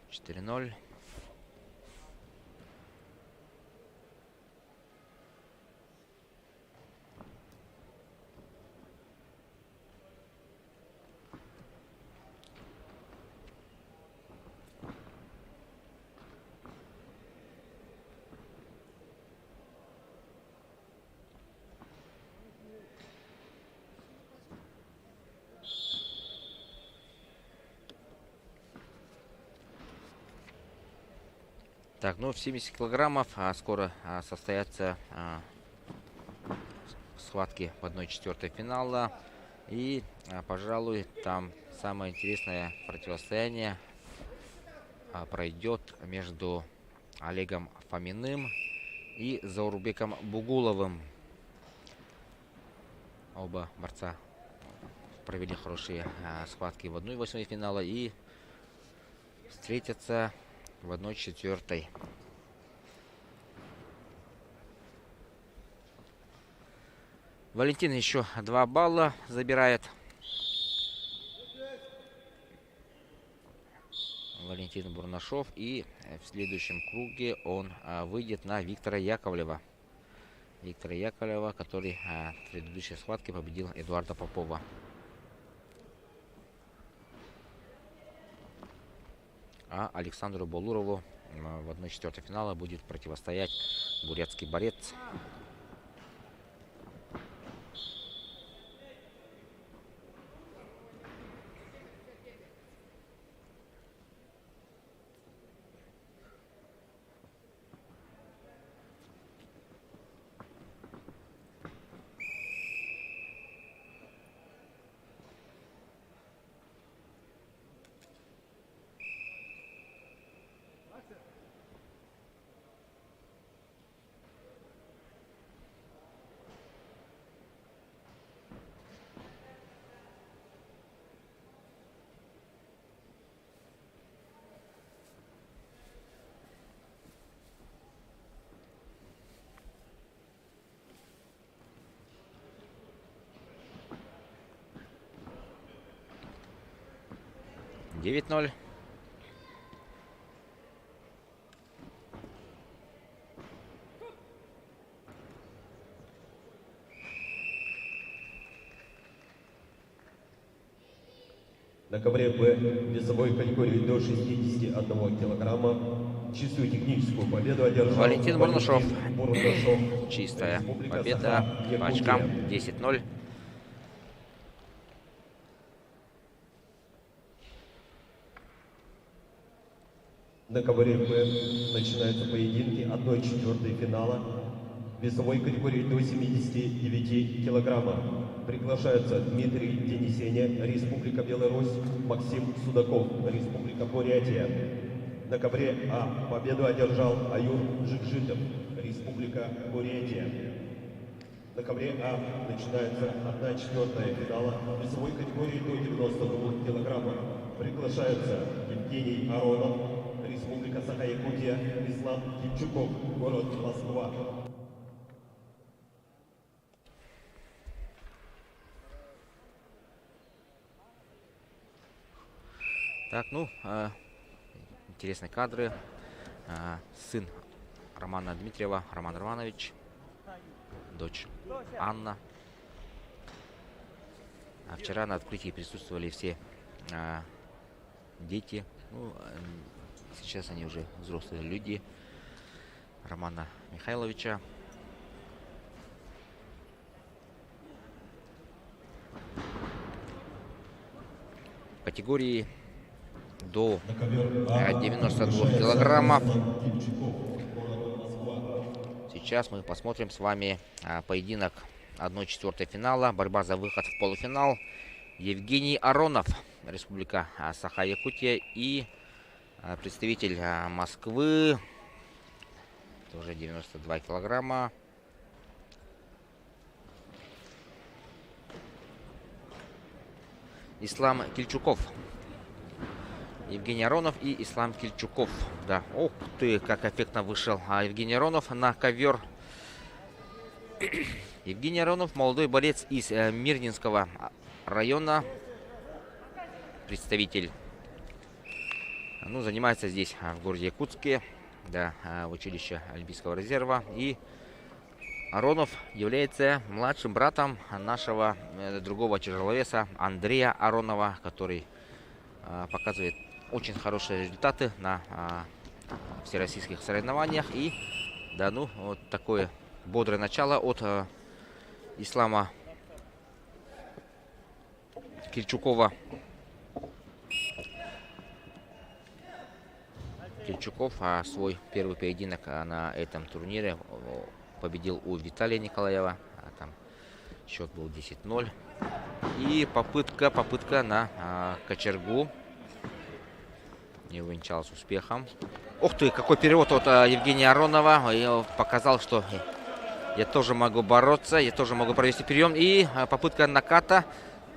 Четыре 0. Так, ну в 70 килограммов скоро состоятся схватки в 1/4 финала. И, пожалуй, там самое интересное противостояние пройдет между Олегом Фоминым и Заурбеком Бугуловым. Оба борца провели хорошие схватки в 1/8 финала и встретятся в 1/4. Валентин еще 2 балла забирает. Валентин Бурнашов. И в следующем круге он выйдет на Виктора Яковлева. Виктора Яковлева, который в предыдущей схватке победил Эдуарда Попова. А Александру Болурову в 1/4 финала будет противостоять бурятский борец. Девять 0. На На ковре Б весовой категории до 61 килограмма чистую техническую победу одержал Валентин Бурнушов. Бурнушов. Чистая Республика победа Саха, по очкам Якутия. 10-0. На ковре Б начинаются поединки 1/4 финала весовой категории до 79 килограмма. Приглашаются Дмитрий Денисеня, Республика Беларусь, Максим Судаков, Республика Бурятия. На ковре А победу одержал Аюр Жикжитов, Республика Бурятия. На ковре А начинается 1/4 финала весовой категории до 92 килограммов. Приглашаются Евгений Аронов, Республика Саха-Якутия, Ислам Кипчуков, город Москва. Так, ну, интересные кадры. Сын Романа Дмитриева, Роман Романович, дочь Анна. А вчера на открытии присутствовали все дети. Ну, сейчас они уже взрослые люди Романа Михайловича. В категории до 92 килограммов. Сейчас мы посмотрим с вами поединок 1/4 финала. Борьба за выход в полуфинал. Евгений Аронов, Республика Саха-Якутия, и представитель Москвы, тоже 92 килограмма. Ислам Кильчуков. Евгений Аронов и Ислам Кильчуков. Да, ух ты, как эффектно вышел Евгений Аронов на ковер. Евгений Аронов, молодой борец из Мирнинского района. Представитель. Ну, занимается здесь, в городе Якутске. Да, в училище Олимпийского резерва. И Аронов является младшим братом нашего другого тяжеловеса Андрея Аронова, который показывает очень хорошие результаты на всероссийских соревнованиях. И да, ну, вот такое бодрое начало от Ислама Кильчукова. Кильчуков свой первый поединок на этом турнире победил у Виталия Николаева. Там счет был 10-0. И попытка на кочергу не увенчалась успехом. Ух ты, какой перевод от Евгения Аронова. Я показал, что я тоже могу бороться, я тоже могу провести прием. И попытка наката.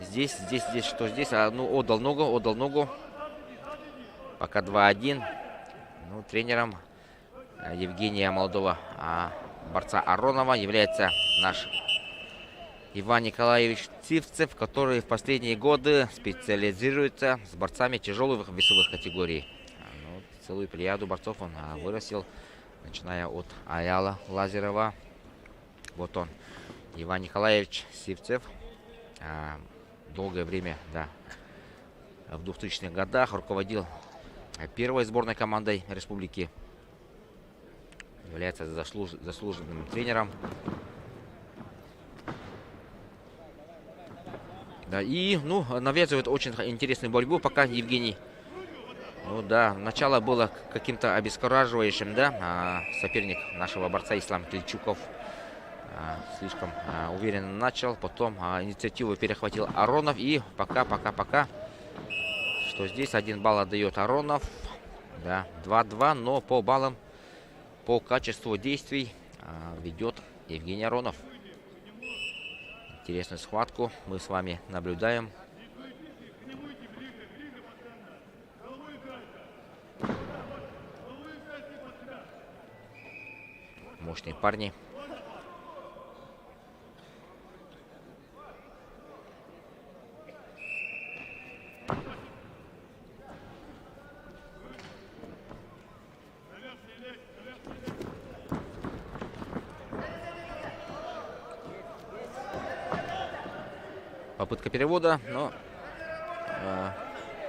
Здесь, что здесь? Ну, отдал ногу. Пока 2-1. Ну, тренером Евгения молодого борца Аронова является наш Иван Николаевич Цивцев, который в последние годы специализируется с борцами тяжелых весовых категорий. Ну, целую плеяду борцов он вырастил, начиная от Аяла Лазерова. Вот он, Иван Николаевич Цивцев. Долгое время, да, в 2000-х годах руководил первой сборной командой республики. Является заслуженным тренером. Да, и, ну, навязывает очень интересную борьбу пока Евгений. Ну да, начало было каким-то обескураживающим, да. Соперник нашего борца Ислам Кильчуков слишком уверенно начал. Потом инициативу перехватил Аронов. И пока. Что здесь 1 балл отдает Аронов. Да, 2-2, но по баллам, по качеству действий ведет Евгений Аронов. Интересную схватку мы с вами наблюдаем. Мощные парни. Попытка перевода, но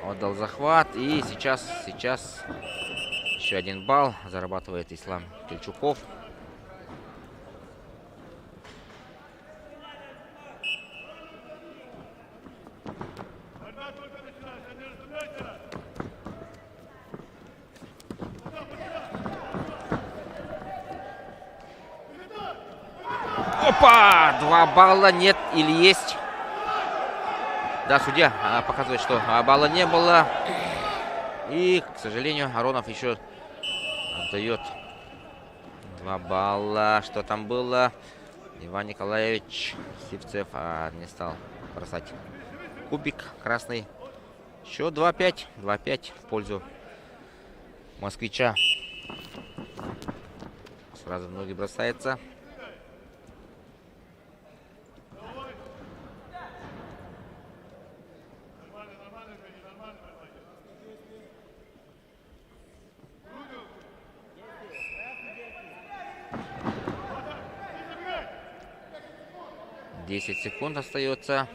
Отдал захват. И сейчас еще 1 балл зарабатывает Ислам Кельчуков. Опа! 2 балла нет или есть? Да, судья показывает, что балла не было. И, к сожалению, Аронов еще отдает 2 балла. Что там было? Иван Николаевич Сивцев не стал бросать кубик красный. Счет 2-5. 2-5 в пользу москвича. Сразу в ноги бросается. Десять секунд остается.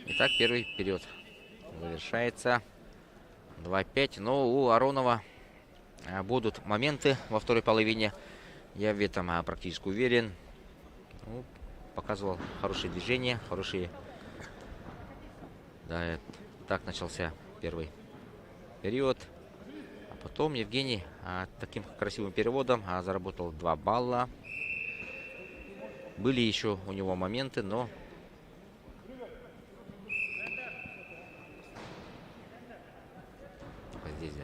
Итак, первый период завершается. 2-5. Но у Аронова будут моменты во второй половине. Я в этом практически уверен. Ну, показывал хорошие движения, хорошие. Да, так начался первый период. А потом Евгений таким красивым переводом заработал 2 балла. Были еще у него моменты, но здесь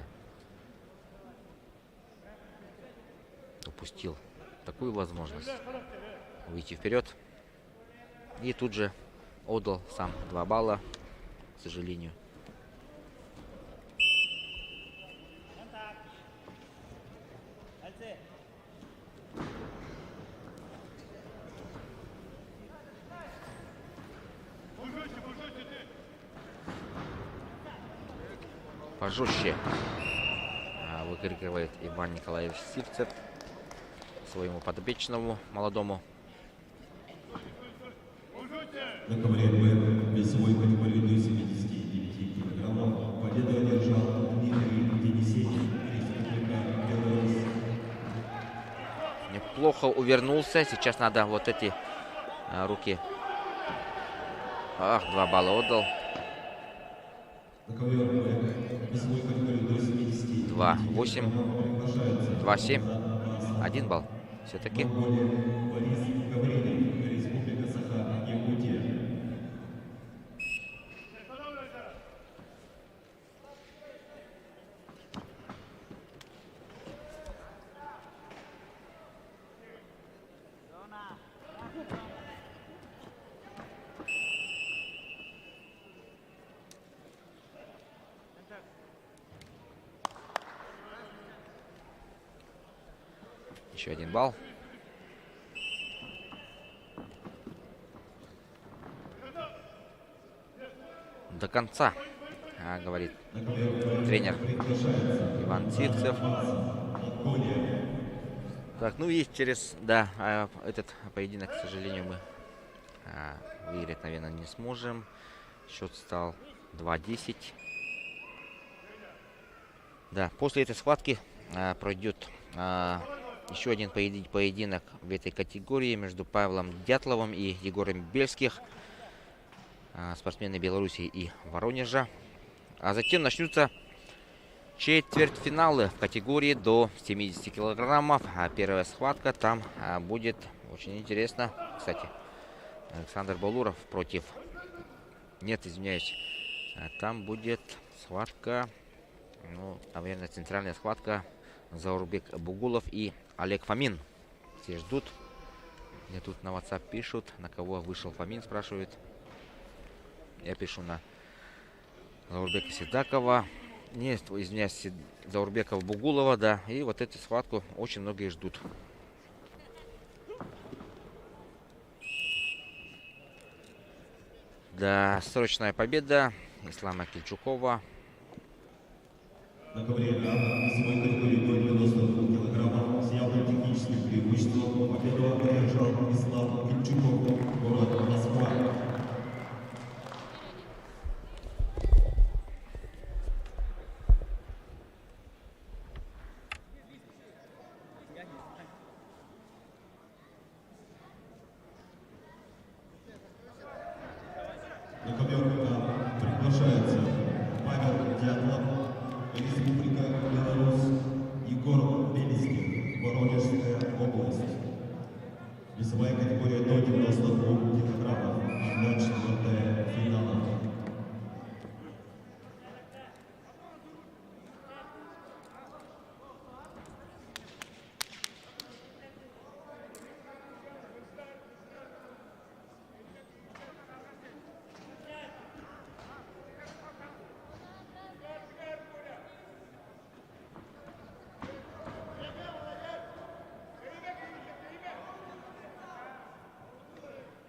упустил такую возможность выйти вперед. И тут же отдал сам 2 балла, к сожалению. Пожестче выкрикивает Иван Николаевич Сивцев своему подопечному молодому. На ковре Б весовой категории до 79 килограммов победу одержал Дмитрий Денисенин, Республика Беларусь. Неплохо увернулся. Сейчас надо вот эти руки. 2 балла отдал. На ковре Б весовой категории до 70 2-8. 2-7. 1 балл. Все-таки. Борис Гаврилов, Республика Саха-Якутия. Еще 1 балл. До конца, говорит тренер Иван Сивцев. Так, ну и через, этот поединок, к сожалению, мы выиграть, наверное, не сможем. Счет стал 2-10. Да, после этой схватки пройдет еще один поединок в этой категории между Павлом Дятловым и Егором Бельских, спортсмены Беларуси и Воронежа. А затем начнутся четвертьфиналы в категории до 70 килограммов. Первая схватка там будет очень интересно. Кстати, Александр Балуров против... Нет, извиняюсь. Там будет схватка, ну, наверное, центральная схватка. Заурбек Бугулов и Олег Фомин. Все ждут. Мне тут на WhatsApp пишут, на кого вышел Фомин, спрашивают. Я пишу на Заурбека Седакова. Нет, извиняюсь, Заурбекова Бугулова, да. И вот эту схватку очень многие ждут. Да, срочная победа Ислама Кельчукова. На ковре А весовой категории до 92 килограммов с явным техническим преимуществом победу одержал Ислам Кипчуков, город Москва. На ковер приглашается Павел Дятлов, Республика Беларусь, Егор Белискин, Воронежская область. Весовая категория до 92 килограммов, 1/4 финала.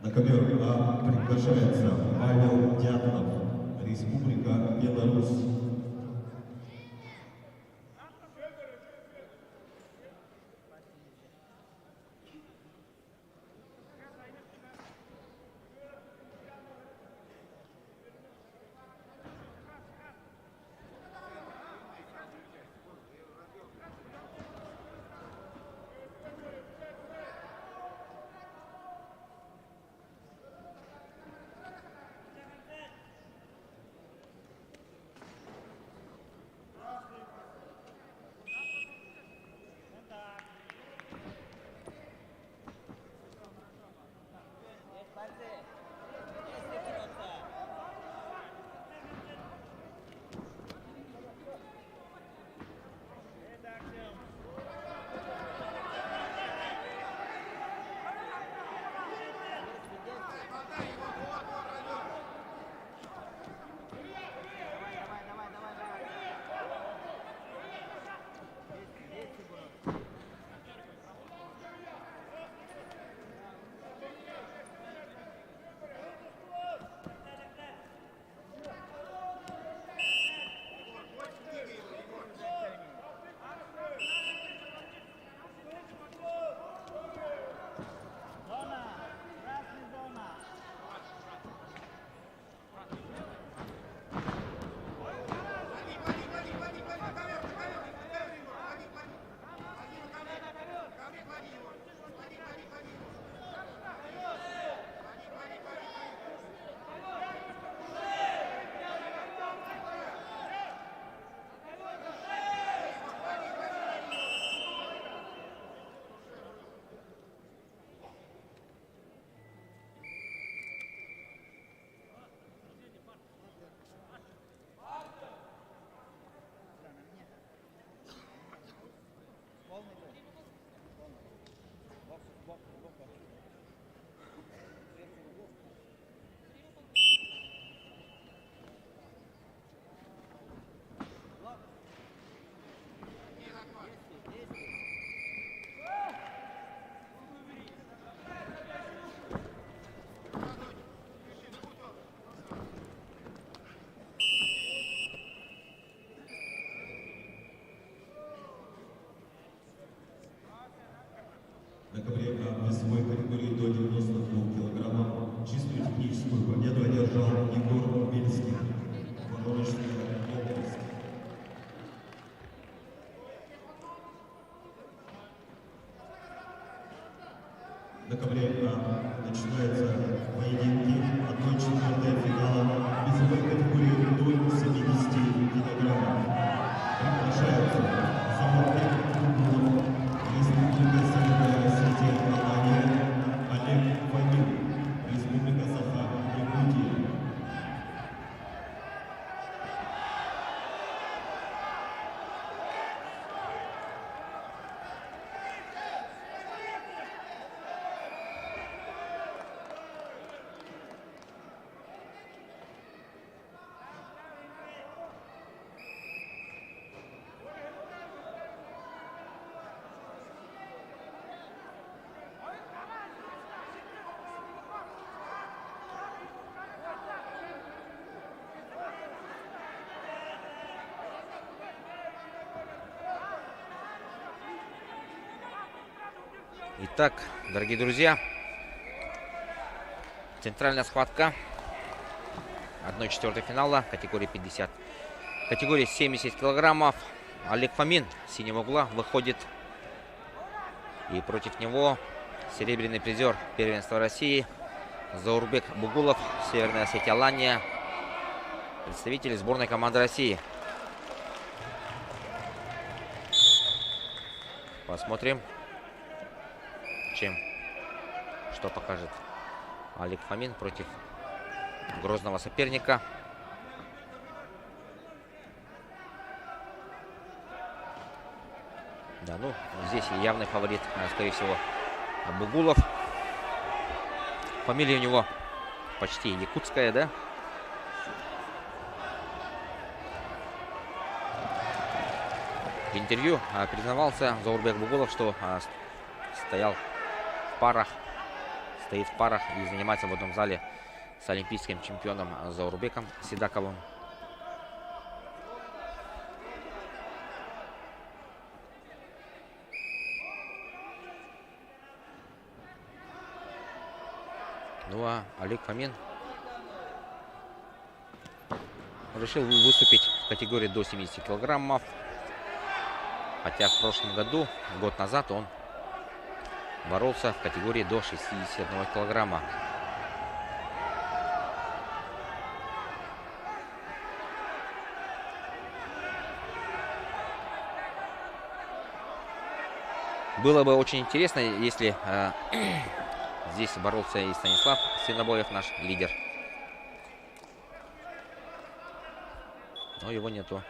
На ковер приглашается Павел Дятлов, Республика Беларусь. На ковре весовой категории до 92 килограммов чистую техническую победу одержал Егор Бельский, Воронежская область. На ковре начинаются поединки 1/4 финала весовой категории до 70 килограммов. Приглашаются Заморский Кугулов, Республика Северная Осетия, Алания, Олег Фомин, Республика Саха, Якутия. Итак, дорогие друзья, центральная схватка 1/4 финала категории 50. Категории 70 килограммов. Олег Фомин с синего угла выходит. И против него серебряный призер первенства России Заурбек Бугулов, Северная Осетия, Алания, представитель сборной команды России. Посмотрим, что покажет Олег Фомин против грозного соперника. Да, ну, здесь явный фаворит, скорее всего, Бугулов. Фамилия у него почти якутская, да? В интервью признавался Заурбек Бугулов, что стоит в парах и занимается в одном зале с олимпийским чемпионом Заурбеком Седаковым. Ну а Олег Фомин решил выступить в категории до 70 килограммов. Хотя в прошлом году, год назад, он боролся в категории до 61 килограмма. Было бы очень интересно, если здесь боролся и Станислав Свинобоев, наш лидер. Но его нету,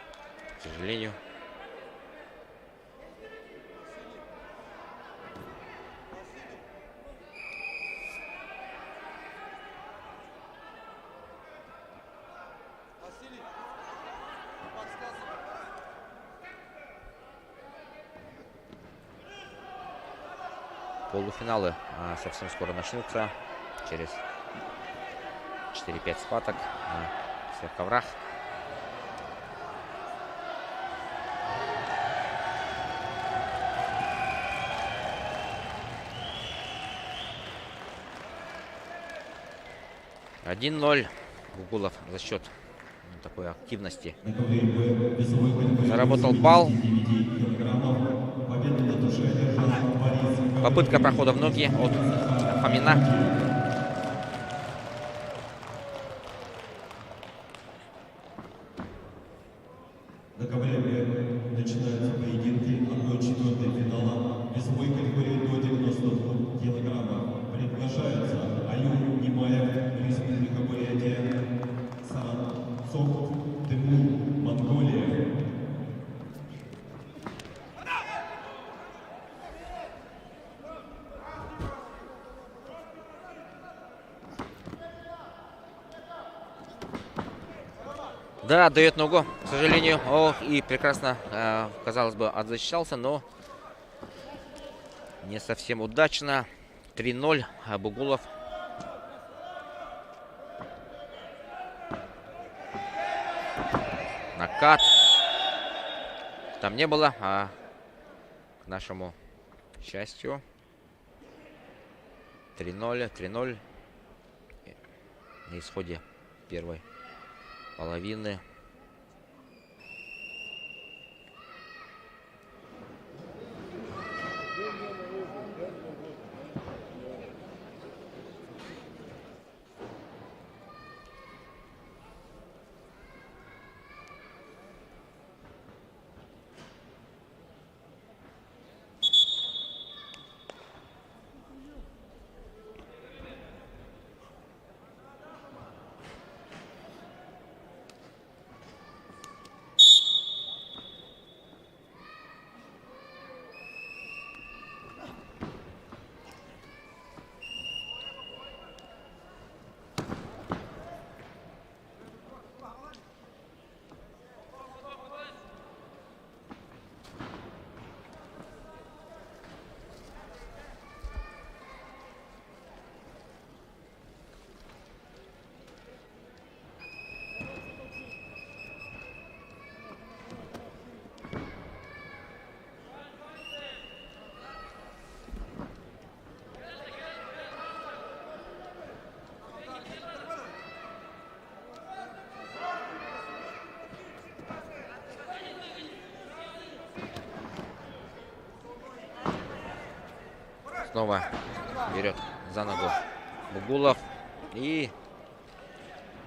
к сожалению. Полуфиналы совсем скоро начнутся. Через 4-5 схваток на всех коврах. (1-0) Бугулов за счет такой активности заработал балл. Попытка прохода в ноги от Фомина. На ковре начинаются поединки 1/4 финала весовой категории до 92 килограммов. Приглашаются Аюн Немаев, Республика Бурятия, Сарцов Тимур, Монголия. Да, дает ногу, к сожалению. Ох, и прекрасно, казалось бы, отзащищался, но не совсем удачно. 3-0 Бугулов. Накат. Там не было, а к нашему счастью 3-0 на исходе первой половины. Снова берет за ногу Бугулов. И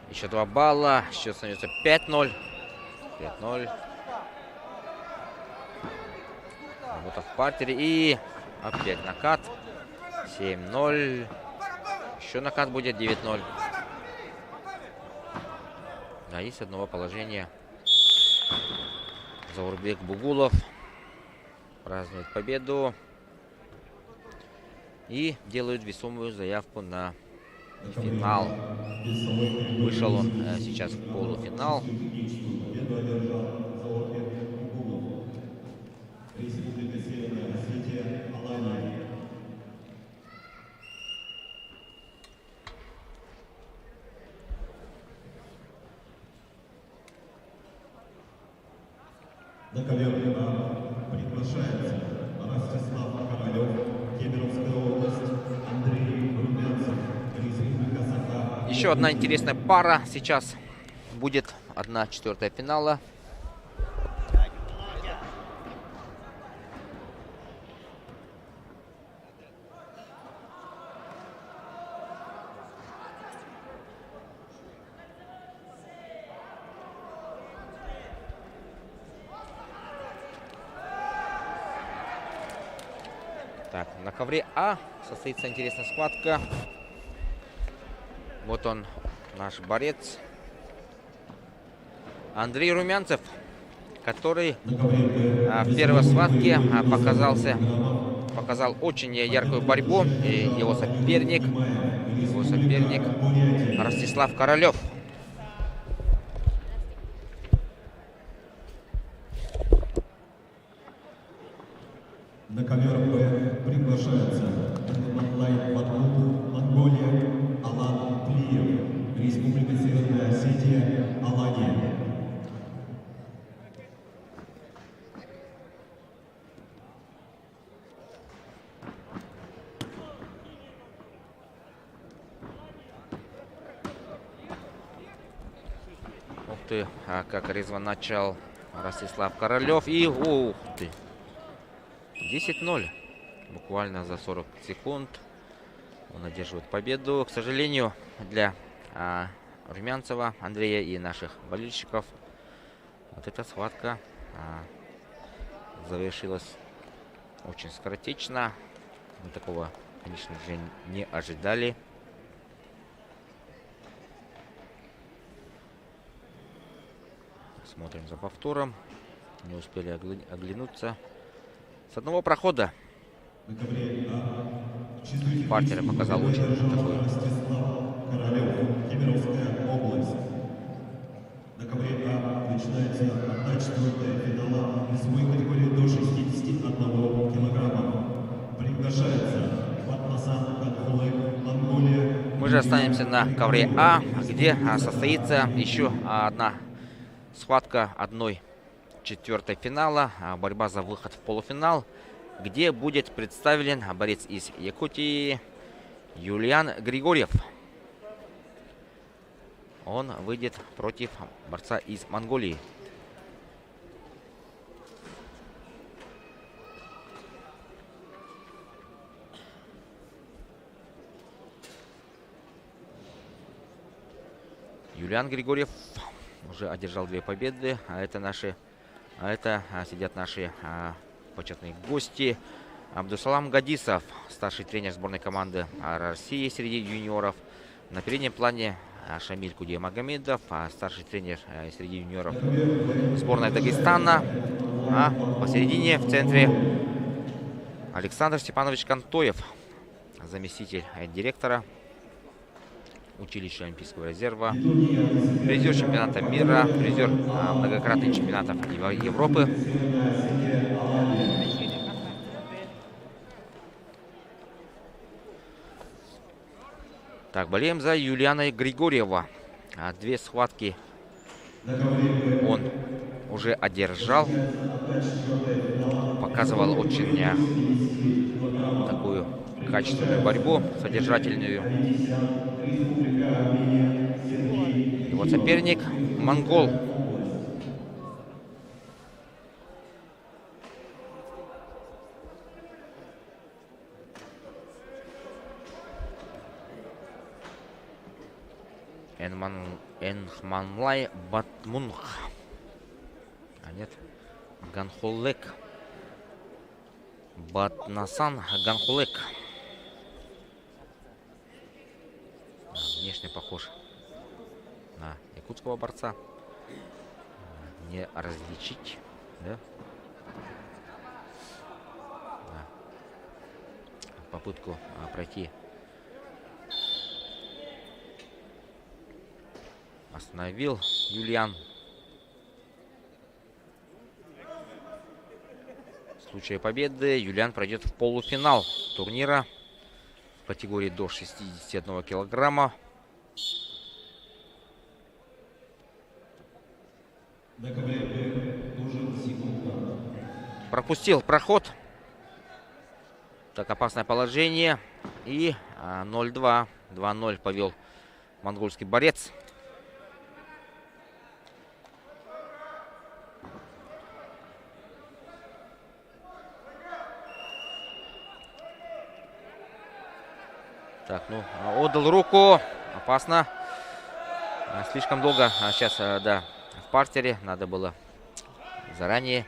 еще 2 балла. Счет становится 5-0. 5-0. Работа в партере. И опять накат. 7-0. Еще накат будет. 9-0. Да, есть одного положения. Заурбек Бугулов празднует победу. И делают весомую заявку на финал. Вышел он сейчас в полуфинал. Победу одержал Заурбек Бугулов. Республика Северная Осетия, Алания. На ковер приглашается Ростислав Королев, Кемеровская область, Андрей Румянцев, Республика Саха. Еще одна интересная пара сейчас будет. 1/4 финала. Так, на ковре А состоится интересная схватка. Вот он, наш борец Андрей Румянцев, который в первой схватке показал очень яркую борьбу. И его соперник Ростислав Королев. На ковер Б приглашается онлайн Монголия, Алан Плиев, Республика Северная Осетия, Алания. Ух ты, как резво начал Ростислав Королев. И ух ты, 10-0. Буквально за 40 секунд он одерживает победу. К сожалению, для Румянцева Андрея и наших болельщиков вот эта схватка завершилась очень скоротечно. Мы такого, конечно же, не ожидали. Смотрим за повтором. Не успели оглянуться. С одного прохода партер показал очень такой. Ростислав Королев, Кемеровская область. На ковре А начинается 1/4 финала весовой категории до 61 килограмма. Приглашается Батмасан Кадхулык, Монголия. Мы же останемся на ковре А, где состоится еще одна схватка 1/4 финала. Борьба за выход в полуфинал, где будет представлен борец из Якутии Юлиан Григорьев. Он выйдет против борца из Монголии. Юлиан Григорьев уже одержал 2 победы. Сидят наши почетные гости. Абдусалам Гадисов, старший тренер сборной команды России среди юниоров. На переднем плане Шамиль Кудиямагомедов, старший тренер среди юниоров сборной Дагестана. А посередине, в центре, Александр Степанович Кантоев, заместитель директора училища Олимпийского резерва, призер чемпионата мира, призер многократных чемпионатов Европы. Так, болеем за Юлиана Григорьева. 2 схватки он уже одержал. Показывал очень такую качественную борьбу, содержательную. Его соперник монгол. Энхманлай Батмунх. А нет. Ганхолек. Батнасан Ганхолек. Да, внешне похож на якутского борца. Не различить, да? Да. Попытку пройти. Остановил Юлиан. В случае победы Юлиан пройдет в полуфинал турнира в категории до 61 килограмма. Пропустил проход. Так, опасное положение. И 0-2. 2-0 повел монгольский борец. Так, ну, отдал руку. Опасно. Слишком долго сейчас, да, в партере. Надо было заранее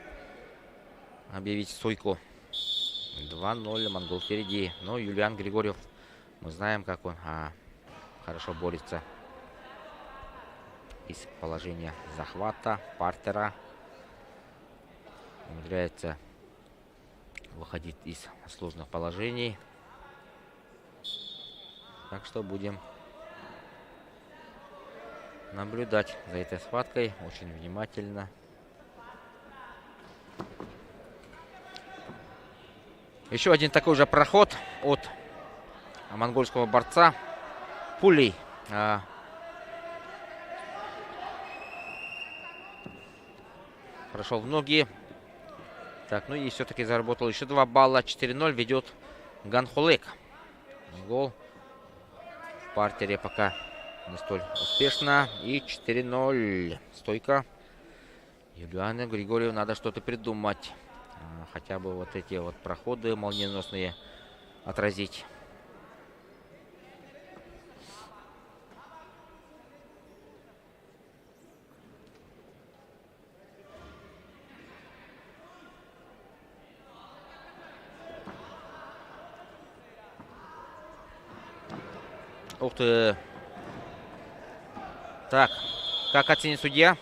объявить стойку. 2-0, монгол впереди. Но Юлиан Григорьев, мы знаем, как он хорошо борется из положения захвата, партера. Умудряется выходить из сложных положений. Так что будем наблюдать за этой схваткой очень внимательно. Еще один такой же проход от монгольского борца. Пулей прошел в ноги. Так, ну и все-таки заработал еще 2 балла. 4-0 ведет Ганхолек. Гол в партере пока не столь успешно. И 4-0. Стойка. Юлиану Григорьеву надо что-то придумать. Хотя бы вот эти вот проходы молниеносные отразить. Ух ты. Так, как оценит судья?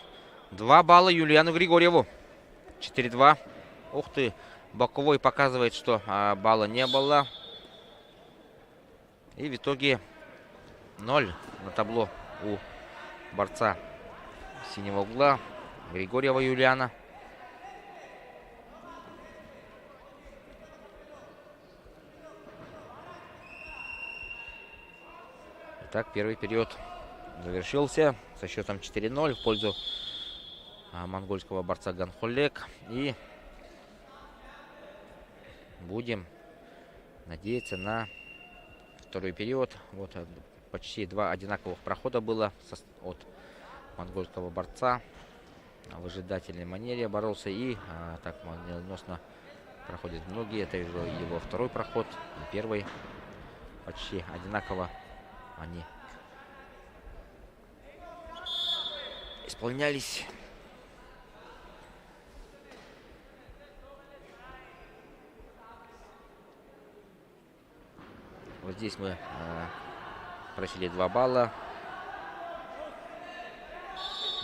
2 балла Юлиану Григорьеву. 4-2. Ух ты. Боковой показывает, что балла не было. И в итоге 0 на табло у борца синего угла Григорьева Юлиана. Итак, первый период завершился со счетом 4-0 в пользу монгольского борца Ганхолек. И будем надеяться на второй период. Вот почти 2 одинаковых прохода было от монгольского борца. В ожидательной манере боролся и так молниеносно проходит многие. Это его второй проход. И первый почти одинаково они исполнялись. Вот здесь мы просили 2 балла.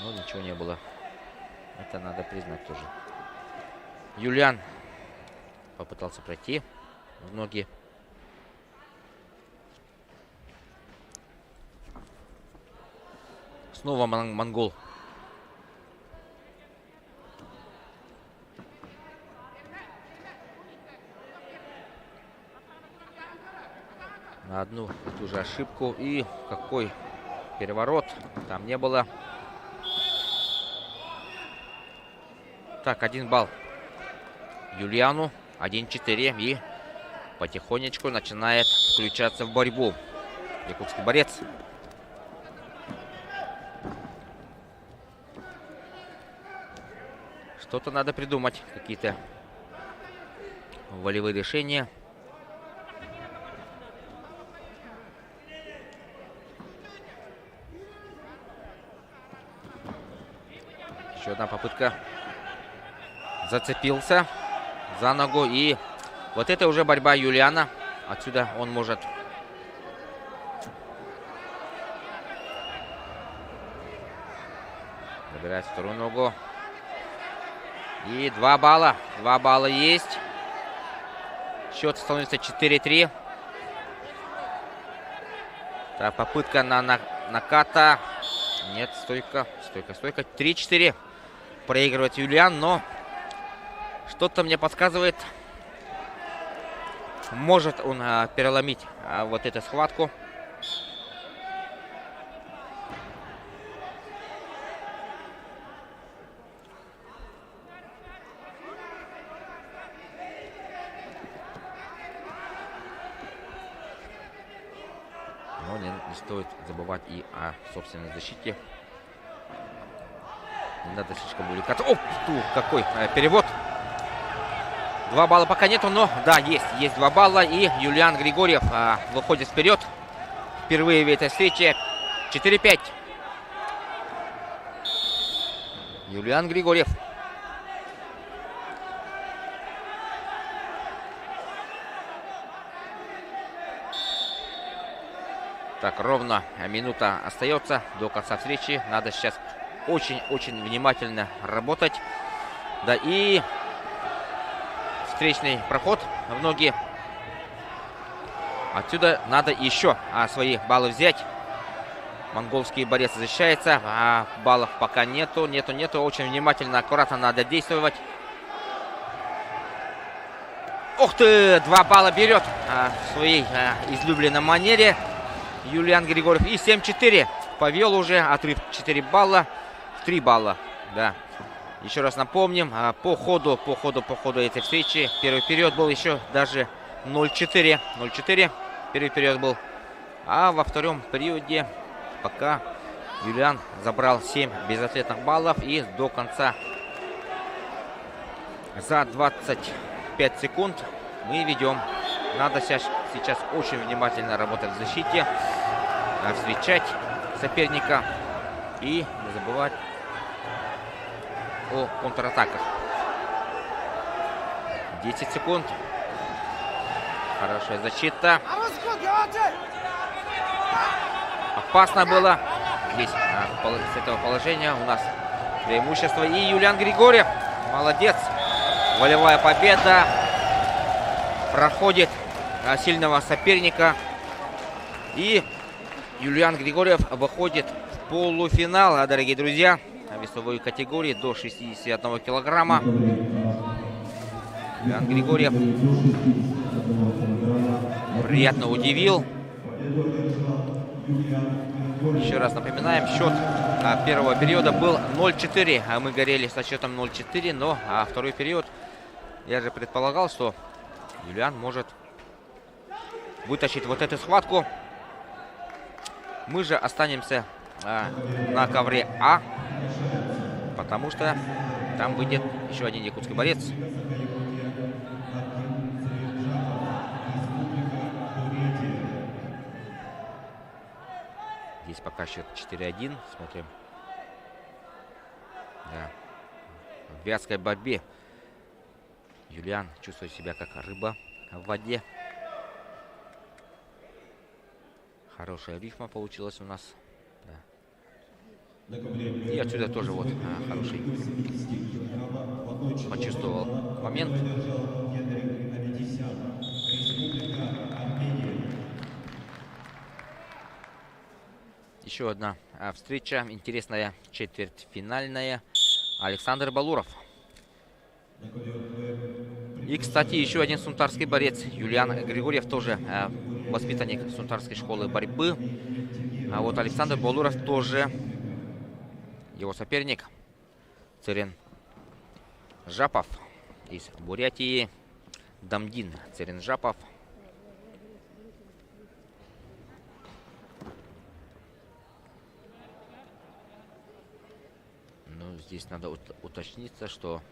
Но ничего не было. Это надо признать тоже. Юлиан попытался пройти в ноги. Снова монгол. На одну и ту же ошибку. И какой переворот. Там не было. Так, 1 балл Юлиану. 1-4. И потихонечку начинает включаться в борьбу якутский борец. Что-то надо придумать. Какие-то волевые решения. Еще одна попытка. Зацепился за ногу. И вот это уже борьба Юлиана. Отсюда он может... Забирает вторую ногу. И 2 балла. 2 балла есть. Счет становится 4-3. Так, попытка на наката. Нет, стойка. 3-4. Проигрывает Юлиан, но что-то мне подсказывает, может он переломить вот эту схватку. Но не стоит забывать и о собственной защите. Не надо слишком увлекаться. Оп, какой перевод. 2 балла пока нету, но да, есть 2 балла. И Юлиан Григорьев выходит вперед. Впервые в этой встрече. 4-5. Юлиан Григорьев. Так, ровно минута остается до конца встречи. Надо сейчас очень-очень внимательно работать. Да, и встречный проход в ноги. Отсюда надо еще свои баллы взять. Монгольский борец защищается. Баллов пока нету. Очень внимательно, аккуратно надо действовать. Ух ты! 2 балла берет в своей излюбленной манере Юлиан Григорьев. И 7-4. Повел уже. Отрыв 4 балла. 3 балла. Да. Еще раз напомним. По ходу этой встречи. Первый период был еще даже 0-4. 0-4. Первый период был. А во втором периоде пока Юлиан забрал 7 безответных баллов. И до конца за 25 секунд мы ведем. Надо сейчас очень внимательно работать в защите. Встречать соперника. И не забывать о контратаках. 10 секунд. Хорошая защита. Опасно было. Здесь с этого положения у нас преимущество. И Юлиан Григорьев. Молодец. Волевая победа. Проходит сильного соперника. И Юлиан Григорьев выходит в полуфинал, дорогие друзья. В весовой категории до 61 килограмма. Юлиан Григорьев приятно удивил. Еще раз напоминаем, счет первого периода был 0-4. Мы горели со счетом 0-4, но второй период, я же предполагал, что Юлиан может вытащить вот эту схватку. Мы же останемся на ковре А, потому что там выйдет еще один якутский борец. Здесь пока счет 4-1. Смотрим. Да. В вязкой борьбе Юлиан чувствует себя как рыба в воде. Хорошая рифма получилась у нас. Да. И отсюда тоже вот хороший. Почувствовал момент. Еще одна встреча. Интересная, четвертьфинальная. Александр Балуров. И, кстати, еще один сунтарский борец. Юлиан Григорьев, тоже воспитанник сунтарской школы борьбы. А вот Александр Балуров тоже. Его соперник Церен Жапов из Бурятии. Дамдин Церен Жапов. Ну, здесь надо уточниться, что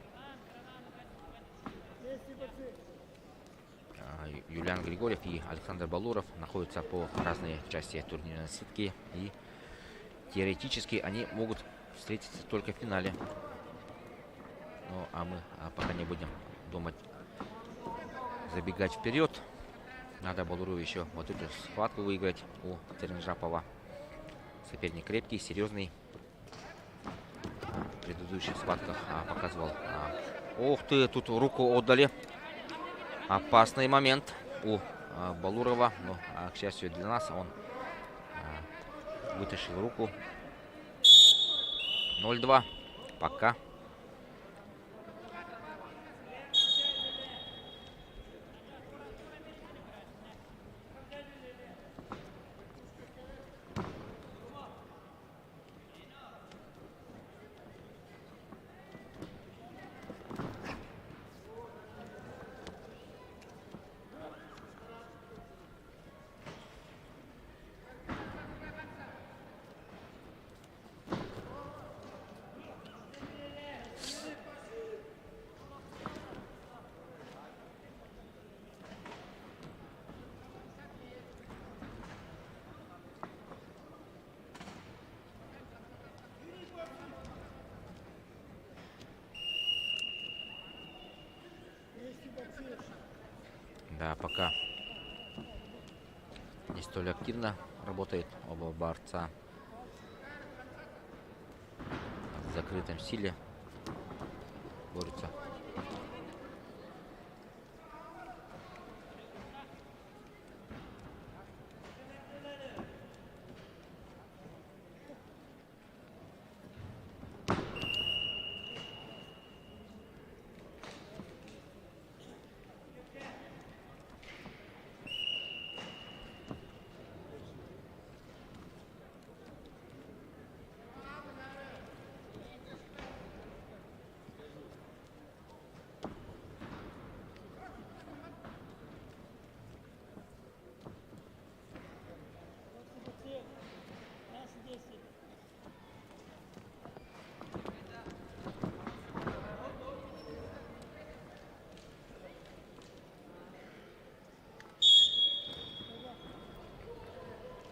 Юлиан Григорьев и Александр Балуров находятся по разные части турнирной сетки. И теоретически они могут встретиться только в финале. Ну, а мы пока не будем думать забегать вперед. Надо Балурову еще вот эту схватку выиграть у Церенжапова. Соперник крепкий, серьезный. В предыдущих схватках показывал. Ух ты, тут руку отдали. Опасный момент у Балурова. Но, к счастью для нас, он вытащил руку. 0-2. Пока. Да, пока не столь активно работает оба борца. В закрытом стиле борются.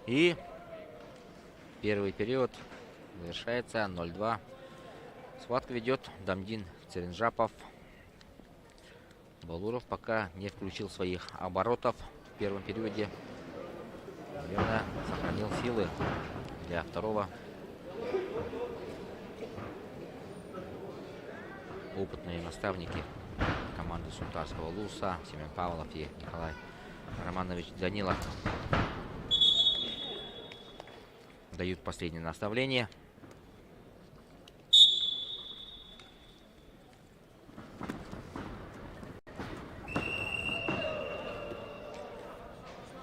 И первый период завершается 0-2. Схватку ведет Дамдин Церенжапов. Балуров пока не включил своих оборотов в первом периоде. Наверное, сохранил силы для второго. Опытные наставники команды Сунтарского Луса Семен Павлов и Николай Романович Данилов дают последнее наставление.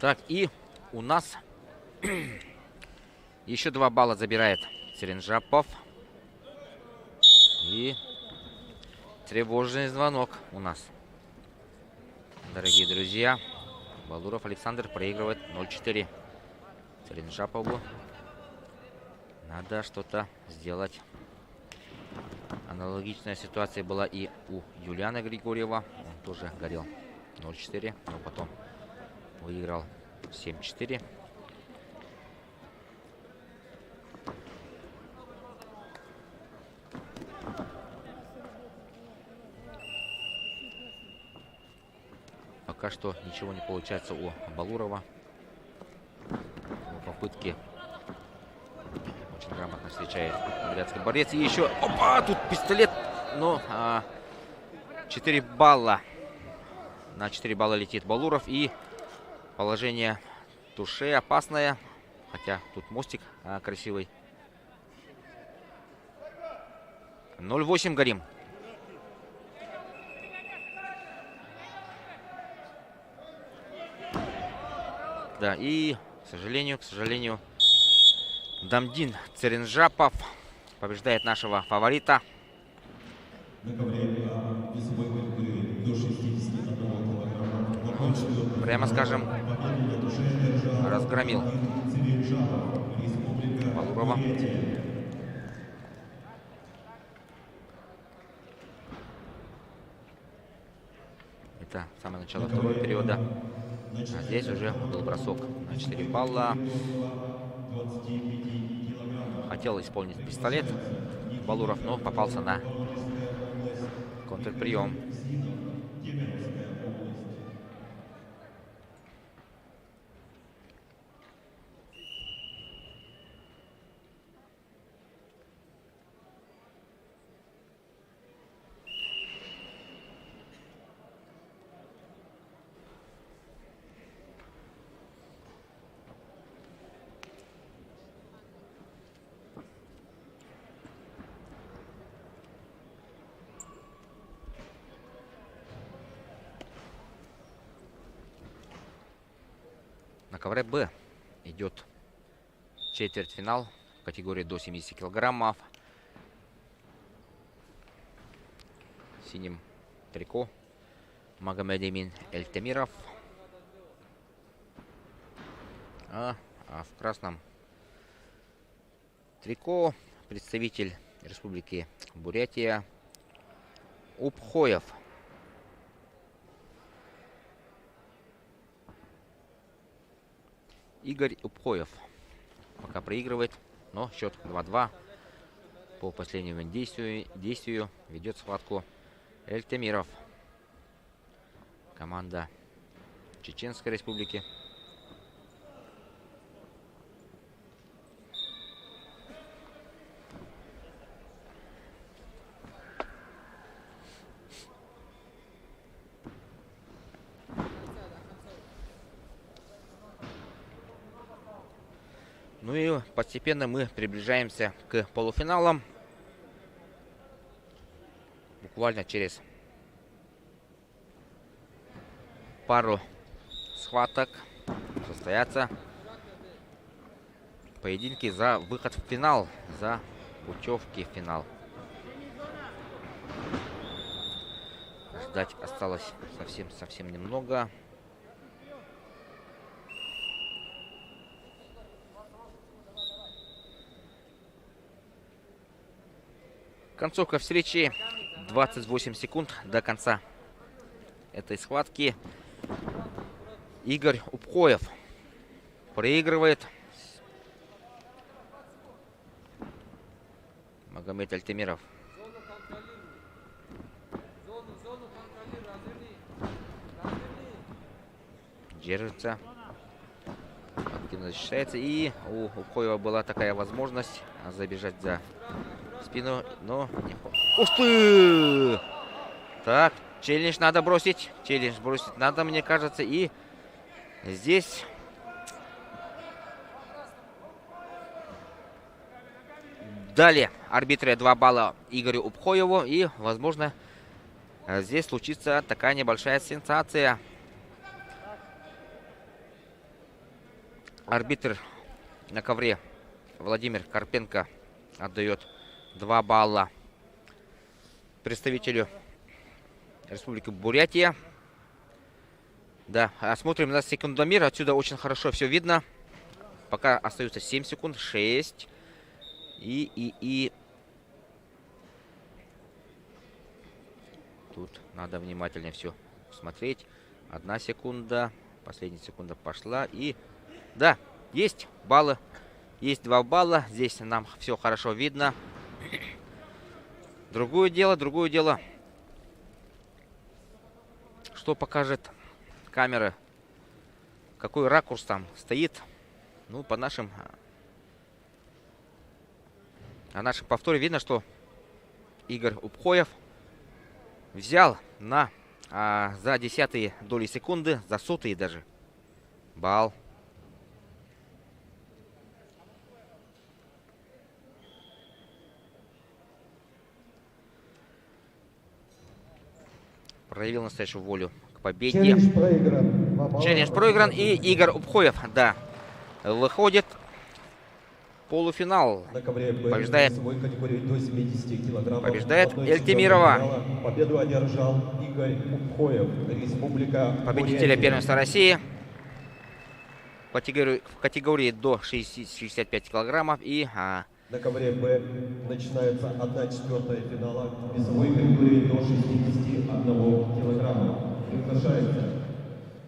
Так, и у нас еще 2 балла забирает Церенжапов. И тревожный звонок у нас. Дорогие друзья, Балуров Александр проигрывает 0-4 Церенжапову. Надо что-то сделать. Аналогичная ситуация была и у Юлиана Григорьева. Он тоже горел 0-4, но потом выиграл 7-4. Пока что ничего не получается у Балурова. Попытки. Очень грамотно встречает бурятский борец. И еще... Опа! Тут пистолет. Но 4 балла. На 4 балла летит Балуров. И положение туше опасное. Хотя тут мостик красивый. 0-8 горим. Да, и, к сожалению, Дамдин Церенжапов побеждает нашего фаворита. На ковре весовой категории до 61 килограмма. Прямо скажем, разгромил Балурова. Это самое начало второго периода. А здесь уже был бросок на 4 балла. Хотел исполнить пистолет Балуров, но попался на Контрприем. Кемеровская область. На ковре Б идет четвертьфинал в категории до 70 килограммов. В синем трико Магомедемин Эльтемиров. А в красном трико представитель Республики Бурятия Упхоев. Игорь Упхоев пока проигрывает, но счет 2-2. По последнему действию ведет схватку Эльтемиров. Команда Чеченской Республики. Ну и постепенно мы приближаемся к полуфиналам. Буквально через пару схваток состоятся поединки за выход в финал, за путевки в финал. Ждать осталось совсем немного. Концовка встречи. 28 секунд до конца этой схватки. Игорь Упхоев проигрывает. Магомед Эльтемиров. Держится. Активно защищается. И у Упхоева была такая возможность забежать за спину, но не... Ух ты! Так, челлендж надо бросить. Челлендж бросить надо, мне кажется. И здесь дали арбитры 2 балла Игорю Упхоеву. И, возможно, здесь случится такая небольшая сенсация. Арбитр на ковре Владимир Карпенко отдает 2 балла представителю Республики Бурятия. Да, смотрим на секундомер. Отсюда очень хорошо все видно. Пока остается 7 секунд. 6. И тут надо внимательно все смотреть. 1 секунда. Последняя секунда пошла. И да, есть баллы. Есть 2 балла. Здесь нам все хорошо видно. Другое дело, что покажет камера, какой ракурс там стоит. Ну, по нашим повторе видно, что Игорь Упхоев взял за десятые доли секунды, за сотые даже, балл. Проявил настоящую волю к победе. Челлендж проигран. Челлендж проигран. И Игорь Упхоев, да, выходит в полуфинал. Побеждает Эльтемирова. Победу одержал Игорь Упхоев, Республика Победителя Бурятия. первенства России в категории до 65 килограммов. И На ковре Б начинается 1/4 финала весовой категории до 61 килограмма. Приглашается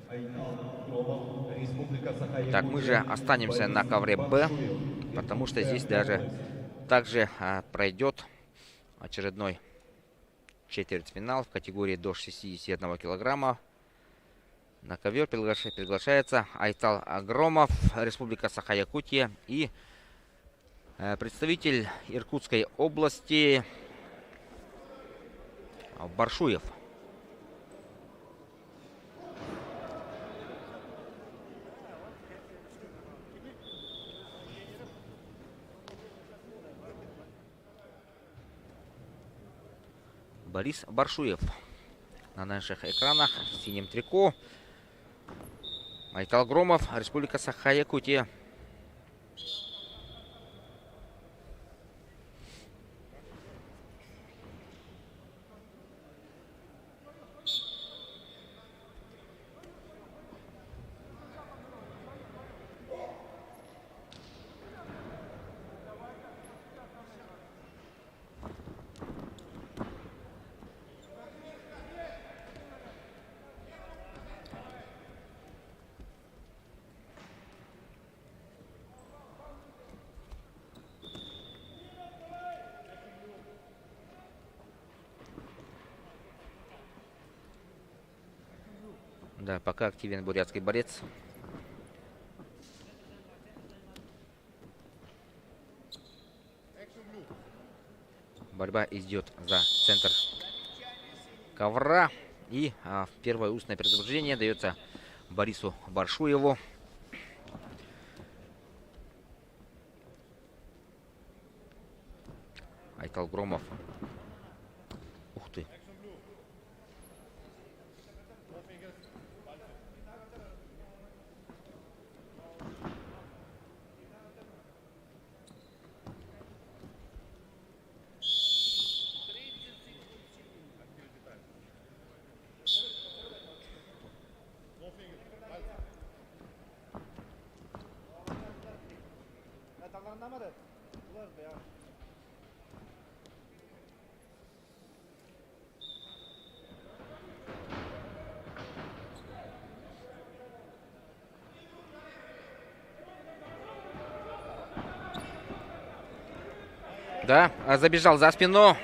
Айтал Громов, Республика Саха-Якутия. так, мы же останемся на ковре Б, потому что здесь даже также пройдет очередной четвертьфинал в категории до 61 килограмма. На ковер приглашается Айтал Агромов, Республика Саха-Якутия, и представитель Иркутской области Баршуев. Борис Баршуев на наших экранах в синем трико. Айтал Громов, Республика Саха-Якутия. Да, пока активен бурятский борец. Борьба идет за центр ковра. И первое устное предупреждение дается Борису Баршуеву. Айтал Громов. Ух ты. Да, забежал за спину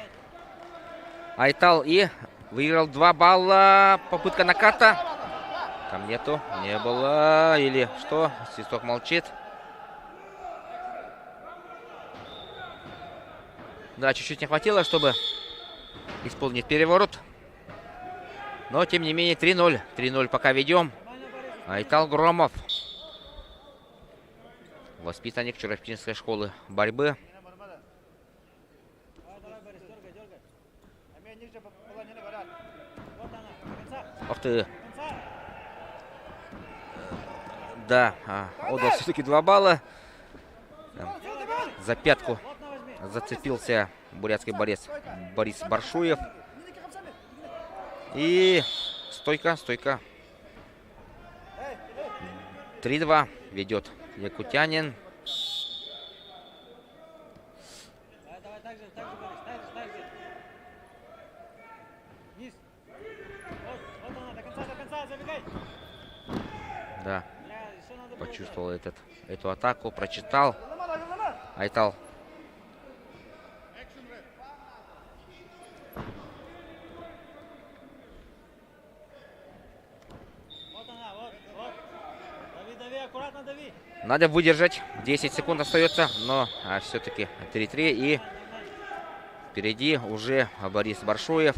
Айтал и выиграл 2 балла. Попытка наката. Там нету, не было. Или что? Свисток молчит. Да, чуть-чуть не хватило, чтобы исполнить переворот. Но, тем не менее, 3-0. 3-0 пока ведем. Айтал Громов. Воспитанник Чурапчинской школы борьбы. Ох ты. Да, отдал все-таки 2 балла. За пятку зацепился бурятский борец Борис Баршуев. И стойка. 3-2 ведет якутянин. Да, почувствовал эту атаку, прочитал. Айтал. Надо выдержать. 10 секунд остается, но все-таки 3-3. И впереди уже Борис Баршуев.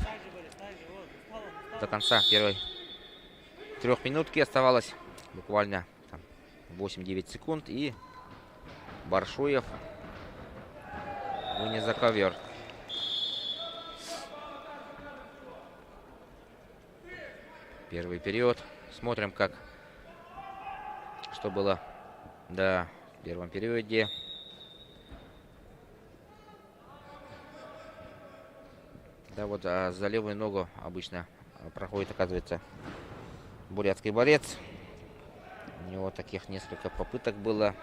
До конца первой 3 минутки оставалось буквально 8-9 секунд. И Баршуев вынес за ковер. Первый период. Смотрим, что было в первом периоде. Да, вот за левую ногу обычно проходит, оказывается, бурятский борец. У него таких несколько попыток было,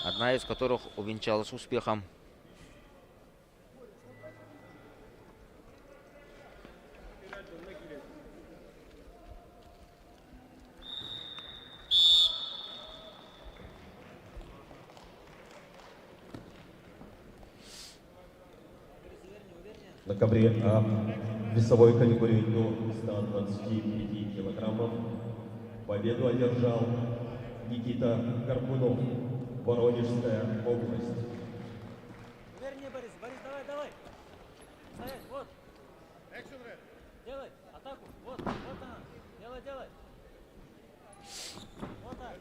одна из которых увенчалась успехом. На ковре А весовой категории до 125 килограммов победу одержал Никита Карпунов, Воронежская область. Увереннее, Борис. Борис, давай, давай. Стоять, вот. Делай атаку. Вот, вот она. Делай, делай. Вот так.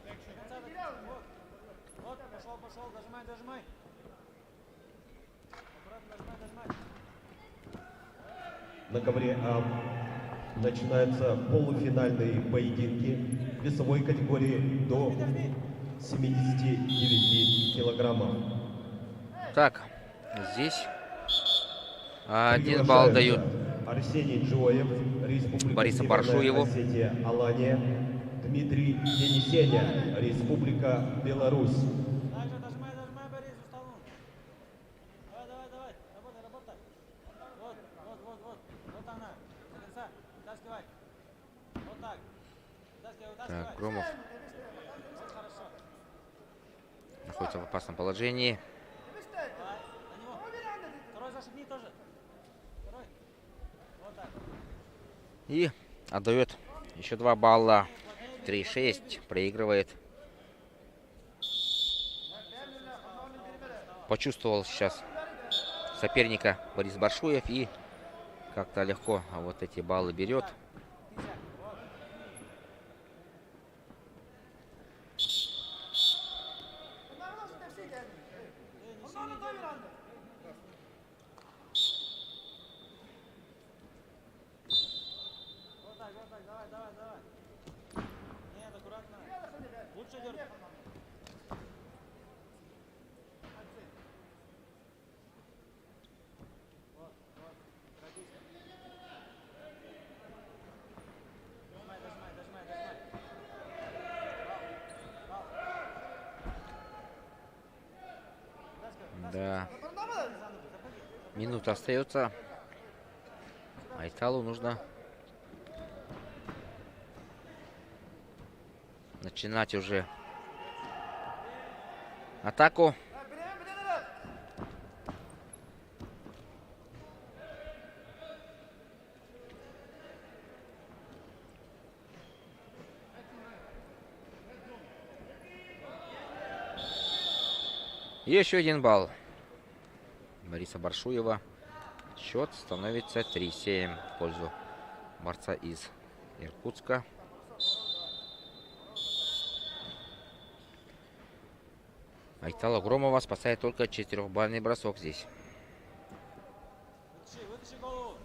Вот. Вот, пошел, пошел. Дожимай, дожимай. Аккуратно дожимай, дожимай. На ковре А начинаются полуфинальные поединки весовой категории до 79 килограммов. Так, здесь 1 балл дают Арсений Джоев, Республика Борису Северная Баршуеву. Осетия, Алания, Дмитрий Денисеня, Республика Беларусь. Также дожимай, дожимай, Борис, устану. Давай, давай, давай. Работай, работай. Вот, вот, вот, вот. Вот она. До конца. Вытаскивай. Вот так. Вытаскивай, вытаскивай. Так, Громов Вот хорошо. находится в опасном положении. Давай, на него. Второй зашибни тоже. Второй. Вот так. И отдает еще 2 балла. 3-6. Проигрывает. Почувствовал сейчас соперника Борис Баршуев и как-то легко вот эти баллы берет. Вот так, давай, давай, давай. Нет, аккуратно. Лучше дергай. Вот, вот. Торопись. Дожимай, дожимай, дожимай, дожимай. Бал, бал. Да. Минута остается. Айталу нужно начинать уже атаку. И еще 1 балл Бориса Баршуева. Счет становится 3-7 в пользу борца из Иркутска. Айтала Громова спасает только 4-бальный бросок здесь. Вытащи, вытащи голову.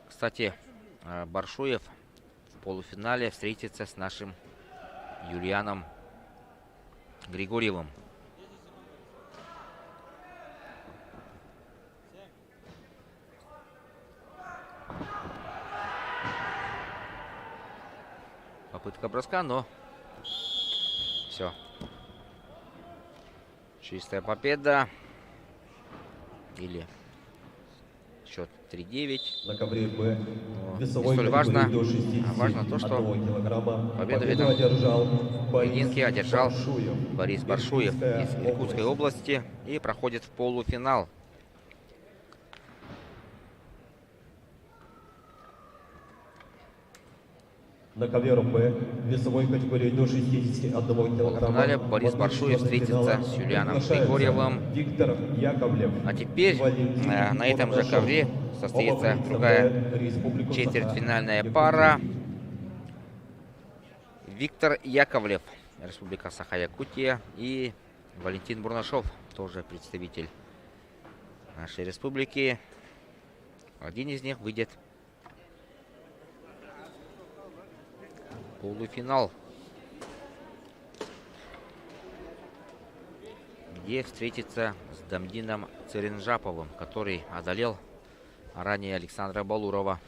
Кстати, Баршуев в полуфинале встретится с нашим Юлианом Григорьевым. Попытка броска, но все. Чистая победа. Или счет 3-9. На ковре Б Но весовой не столь важно. категории до 61 Важно то, что килограмма победу в этом одержал поединке одержал Баршуев, Борис Баршуев из Иркутская Иркутской области и проходит в полуфинал. На ковер Б весовой категории до 61 В килограмма. полуфинале Борис Баршуев встретится с Юлианом Григорьевым. Виктор Яковлев. А теперь Валентин на этом же Бурнашов. ковре Оба состоится другая представляют Республику четвертьфинальная Саха-Якутия. пара. Виктор Яковлев, Республика Саха-Якутия, и Валентин Бурнашов, тоже представитель нашей республики. Один из них выйдет в полуфинал, где встретится с Дамдином Церенжаповым, который одолел ранее Александра Балурова.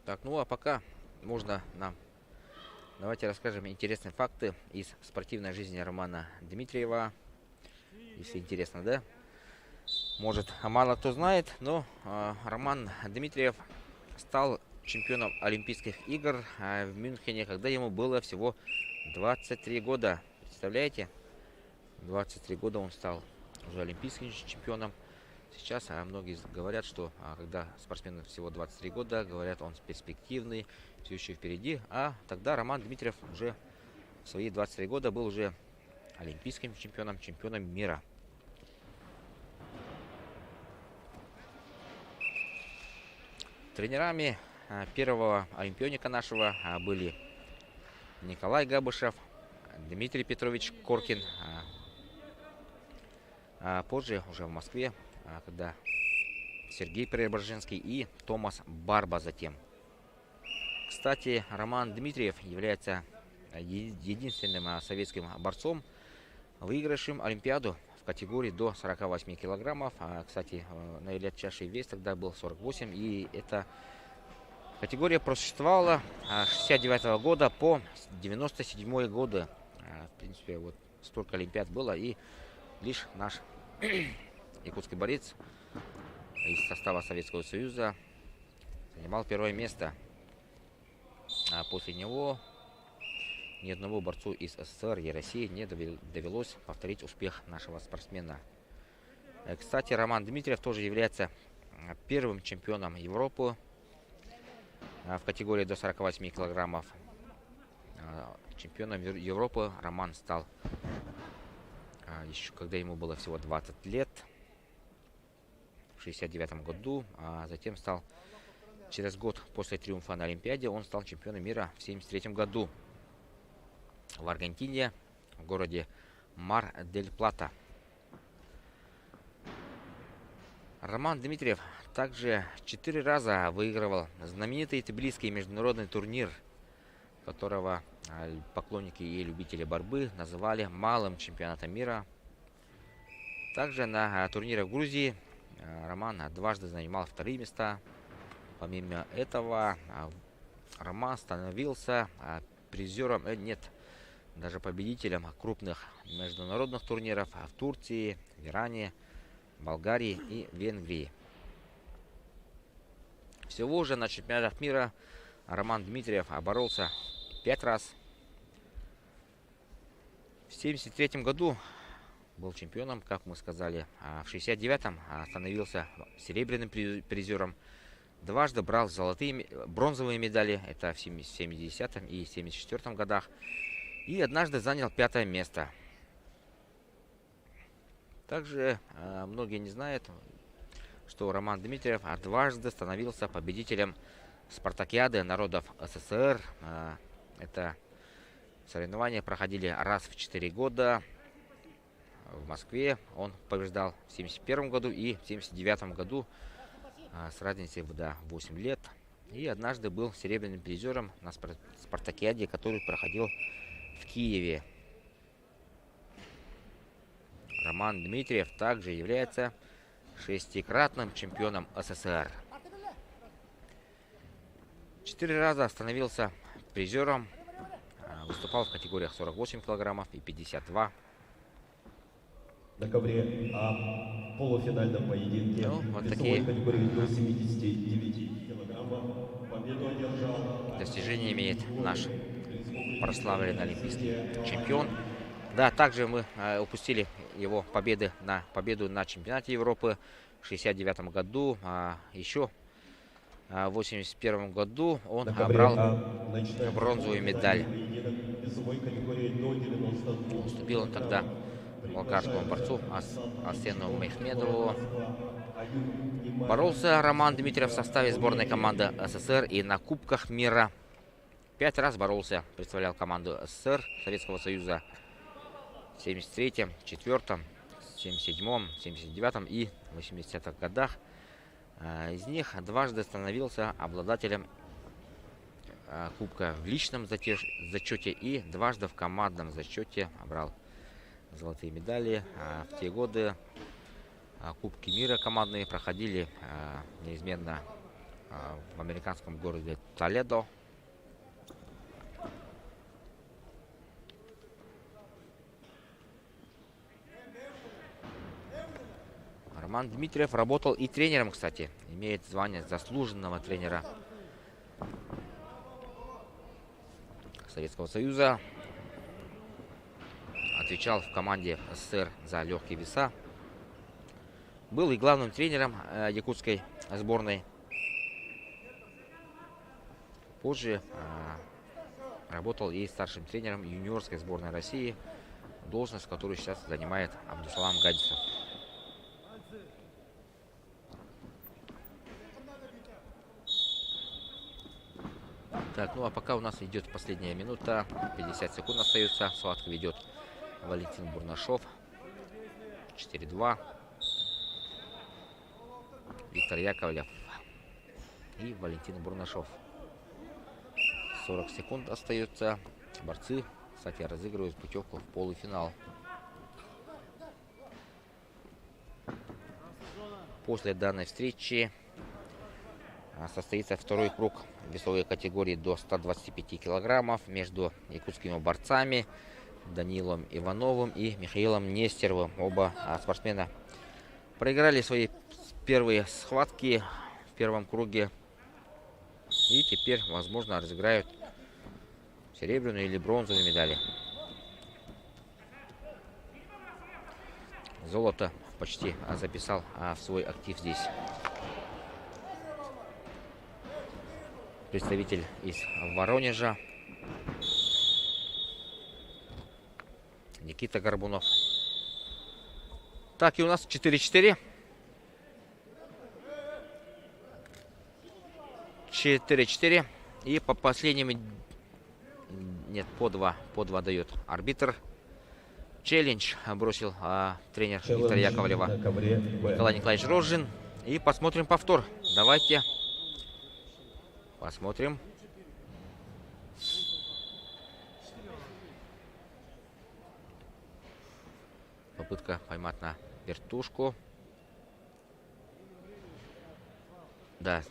Так, ну а пока можно нам... Давайте расскажем интересные факты из спортивной жизни Романа Дмитриева. Если интересно, да? Может, мало кто знает, но Роман Дмитриев стал чемпионом Олимпийских игр в Мюнхене, когда ему было всего 23 года. Представляете? 23 года он стал уже олимпийским чемпионом. Сейчас многие говорят, что когда спортсмену всего 23 года, говорят, он перспективный, все еще впереди. А тогда Роман Дмитриев уже в свои 23 года был уже олимпийским чемпионом, чемпионом мира. Тренерами первого олимпионика нашего были Николай Габышев, Дмитрий Петрович Коркин. Позже, уже в Москве, когда Сергей Преображенский и Томас Барба затем. Кстати, Роман Дмитриев является единственным советским борцом, выигравшим Олимпиаду в категории до 48 килограммов. Кстати, наилегчайший вес тогда был 48, и эта категория просуществовала с 69 года по 97 годы. В принципе, вот столько Олимпиад было, и лишь наш якутский борец из состава Советского Союза занимал первое место. А после него ни одному борцу из СССР и России не довелось повторить успех нашего спортсмена. Кстати, Роман Дмитриев тоже является первым чемпионом Европы в категории до 48 килограммов. Чемпионом Европы Роман стал еще когда ему было всего 20 лет, в 69 году, а затем стал, через год после триумфа на Олимпиаде, он стал чемпионом мира в 73 году в Аргентине, в городе Мар-дель-Плата. Роман Дмитриев также 4 раза выигрывал знаменитый тбилисский международный турнир, которого поклонники и любители борьбы называли малым чемпионатом мира. Также на турнире в Грузии Роман дважды занимал вторые места. Помимо этого, Роман становился призером, даже победителем крупных международных турниров в Турции, в Иране, Болгарии и Венгрии. Всего же на чемпионатах мира Роман Дмитриев боролся 5 раз. В 1973 году был чемпионом, как мы сказали, а в 1969 становился серебряным призером. Дважды брал бронзовые медали, это в 70-м и 74-м годах. И однажды занял 5-е место. Также многие не знают, что Роман Дмитриев дважды становился победителем Спартакиады народов СССР. Это соревнования проходили раз в 4 года. В Москве он побеждал в 1971 году и в 1979 году с разницей в 8 лет. И однажды был серебряным призером на Спартакиаде, который проходил в Киеве. Роман Дмитриев также является 6-кратным чемпионом СССР. 4 раза становился призером, выступал в категориях 48 килограммов и 52. На ковре А полуфинальном поединке вот весовой такие категории до 79 килограммов победу одержал достижения имеет наш прославленный олимпийский чемпион. Да, также мы упустили его победу на чемпионате Европы в 1969 году. Еще в 1981 году он брал бронзовую медаль. Уступил он тогда болгарскому борцу Арсену Мехмедову. Боролся Роман Дмитриев в составе сборной команды СССР и на Кубках мира. 5 раз боролся, представлял команду СССР, Советского Союза в 73-м, 4-м, 77-м, 79-м и 80-х годах. Из них дважды становился обладателем Кубка в личном зачете и дважды в командном зачете брал золотые медали. В те годы Кубки мира командные проходили неизменно в американском городе Толедо. Роман Дмитриев работал и тренером, кстати. Имеет звание заслуженного тренера Советского Союза. Отвечал в команде СССР за легкие веса. Был и главным тренером якутской сборной. Позже работал и старшим тренером юниорской сборной России, должность, которую сейчас занимает Абдусалам Гаджисов. Так, ну а пока у нас идет последняя минута, 50 секунд остается. Схватку ведет Валентин Бурнашов. 4-2. Виктор Яковлев и Валентин Бурнашов. 40 секунд остается. Борцы, кстати, разыгрывают путевку в полуфинал. После данной встречи состоится второй круг весовой категории до 125 килограммов между якутскими борцами Данилом Ивановым и Михаилом Нестеровым. Оба спортсмена проиграли свои первые схватки в первом круге и теперь, возможно, разыграют серебряную или бронзовую медали. Золото почти записал в свой актив здесь представитель из Воронежа Никита Горбунов. Так, и у нас 4-4. 4-4. И по последним... Нет, по 2 дает арбитр. Челлендж бросил тренер Виктора Яковлева Николай Николаевич Рожин. И посмотрим повтор. Давайте посмотрим. Попытка поймать на вертушку. Да.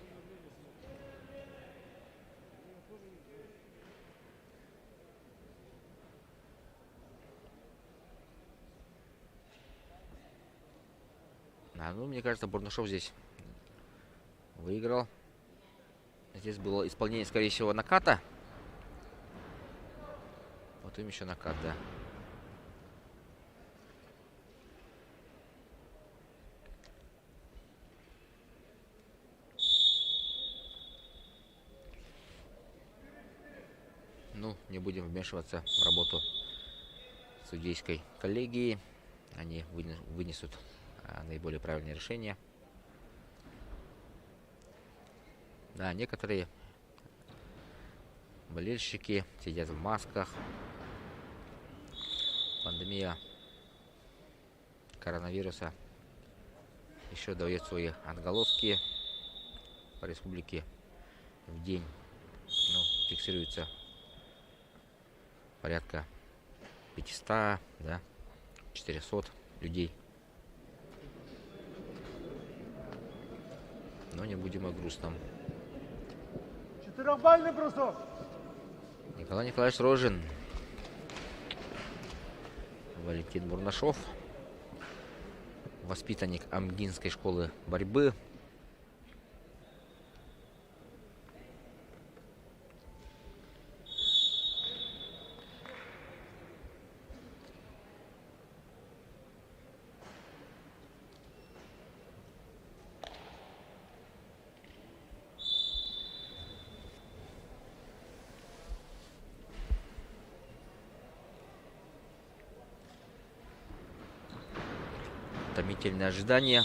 Ну, мне кажется, Бурнашов здесь выиграл. Здесь было исполнение, скорее всего, наката. Вот им еще накат, да. Ну, не будем вмешиваться в работу судейской коллегии. Они вынесут наиболее правильное решение. Да, некоторые болельщики сидят в масках. Пандемия коронавируса еще дает свои отголоски по республике. В день фиксируется порядка 500, да, 400 людей. Но не будем о грустном. Четырехбальный бросок. Николай Николаевич Рожин. Валентин Бурнашов. Воспитанник Амгинской школы борьбы. Томительное ожидание.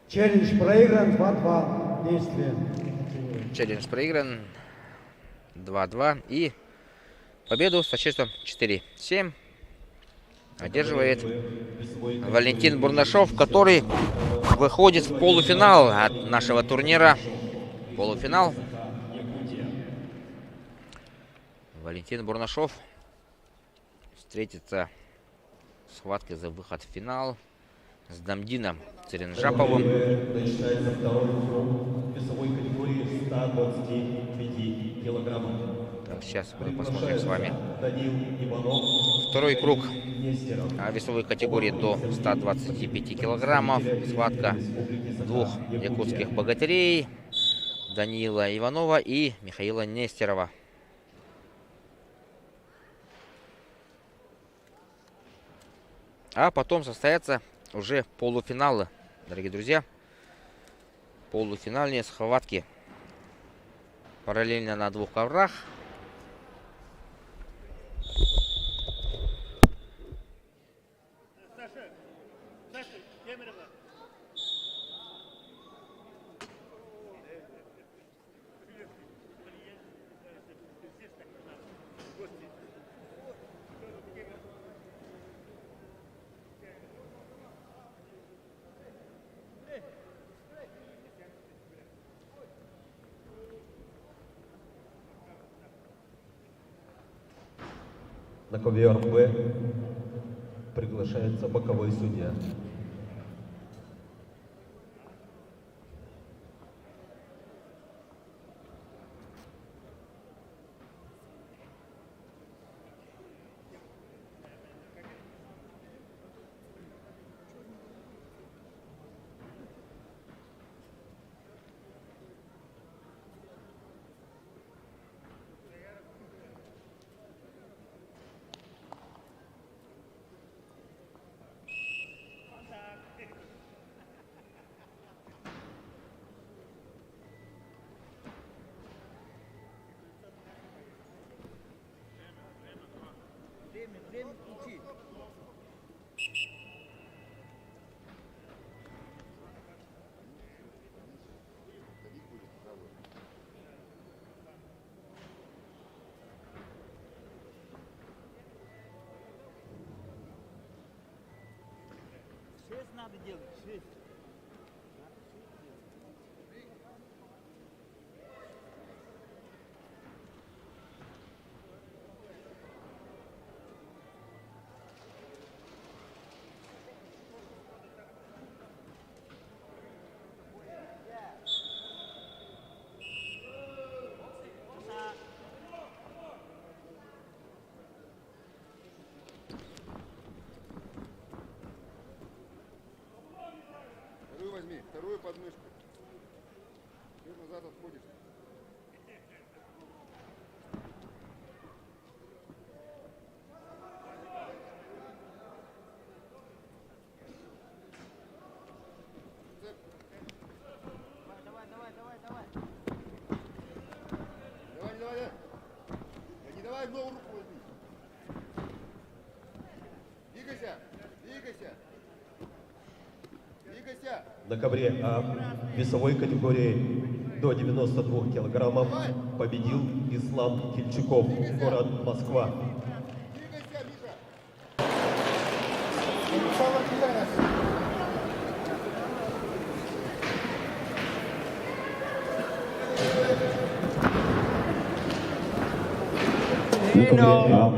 Челлендж проигран, 2-2. Действие. Челлендж проигран. 2-2. И победу со счетом 4-7 одерживает Валентин Бурнашов, который выходит в полуфинал от нашего турнира. полуфинал. Валентин Бурнашов встретится в схватке за выход в финал с Дамдином Церенжаповым. Начинается второй круг весовой категории 125 килограммов. Так, сейчас мы посмотрим с вами Данил Иванов. второй круг Нестеров. весовой категории до 125 килограммов. Схватка двух якутских богатырей Даниила Иванова и Михаила Нестерова. А потом состоятся уже полуфиналы, дорогие друзья. Полуфинальные схватки. Параллельно на двух коврах. На ковер Б приглашается боковой судья. Время включить. Шесть надо делать, шесть. Вторую возьми, вторую подмышку. Ты назад отходишь. Давай. Давай. Да не давай, в новую руку возьми. Двигайся. На ковре А весовой категории до 92 килограммов победил Ислам Кильчуков, город Москва. Двигайся, Миша. На ковре А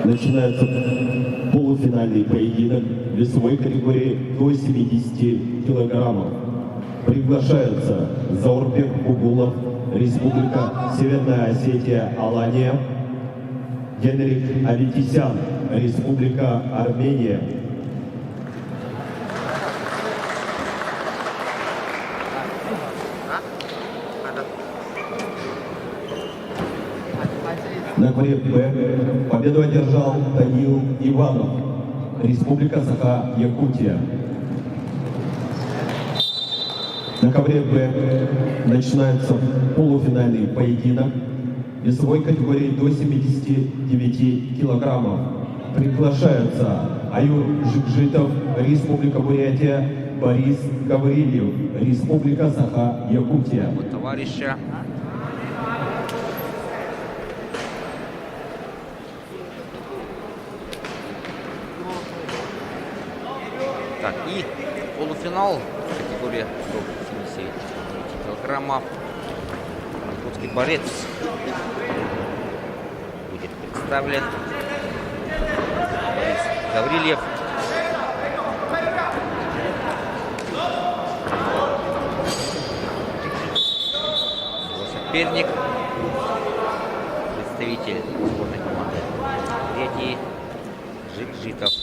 начинается полуфинальный поединок весовой категории до 70 килограммов. Приглашаются Заурбек Бугулов, Республика Северная Осетия, Алания, Генрих Аветисян, Республика Армения. На ковре Б победу одержал Даниил Иванов, Республика Саха-Якутия. На ковре Б начинается полуфинальный поединок весовой категории до 79 килограммов. Приглашаются Аюр Жикжитов, Республика Бурятия, Борис Гаврилев, Республика Саха-Якутия. Вот товарища. Так, и полуфинал категория до 79 килограмм. программа. Якутский борец будет представлен. Борис Гаврилев. Его соперник, представитель сборной команды Бурятии Жикжитов.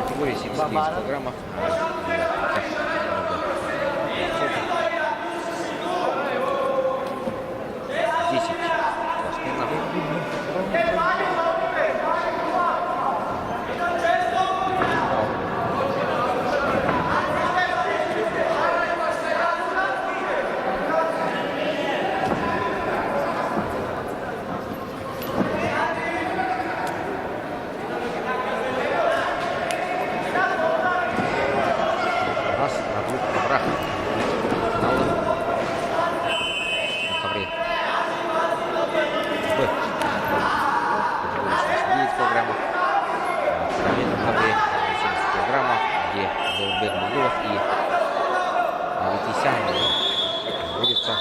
Категория 70 килограммов. 10 спортсменов. Раз на двух коврах. Финалы. На ковре. Б. Категория 69 килограммов. В современном ковре 70 килограммов, где Заурбек Мугулов и Аветисян борются.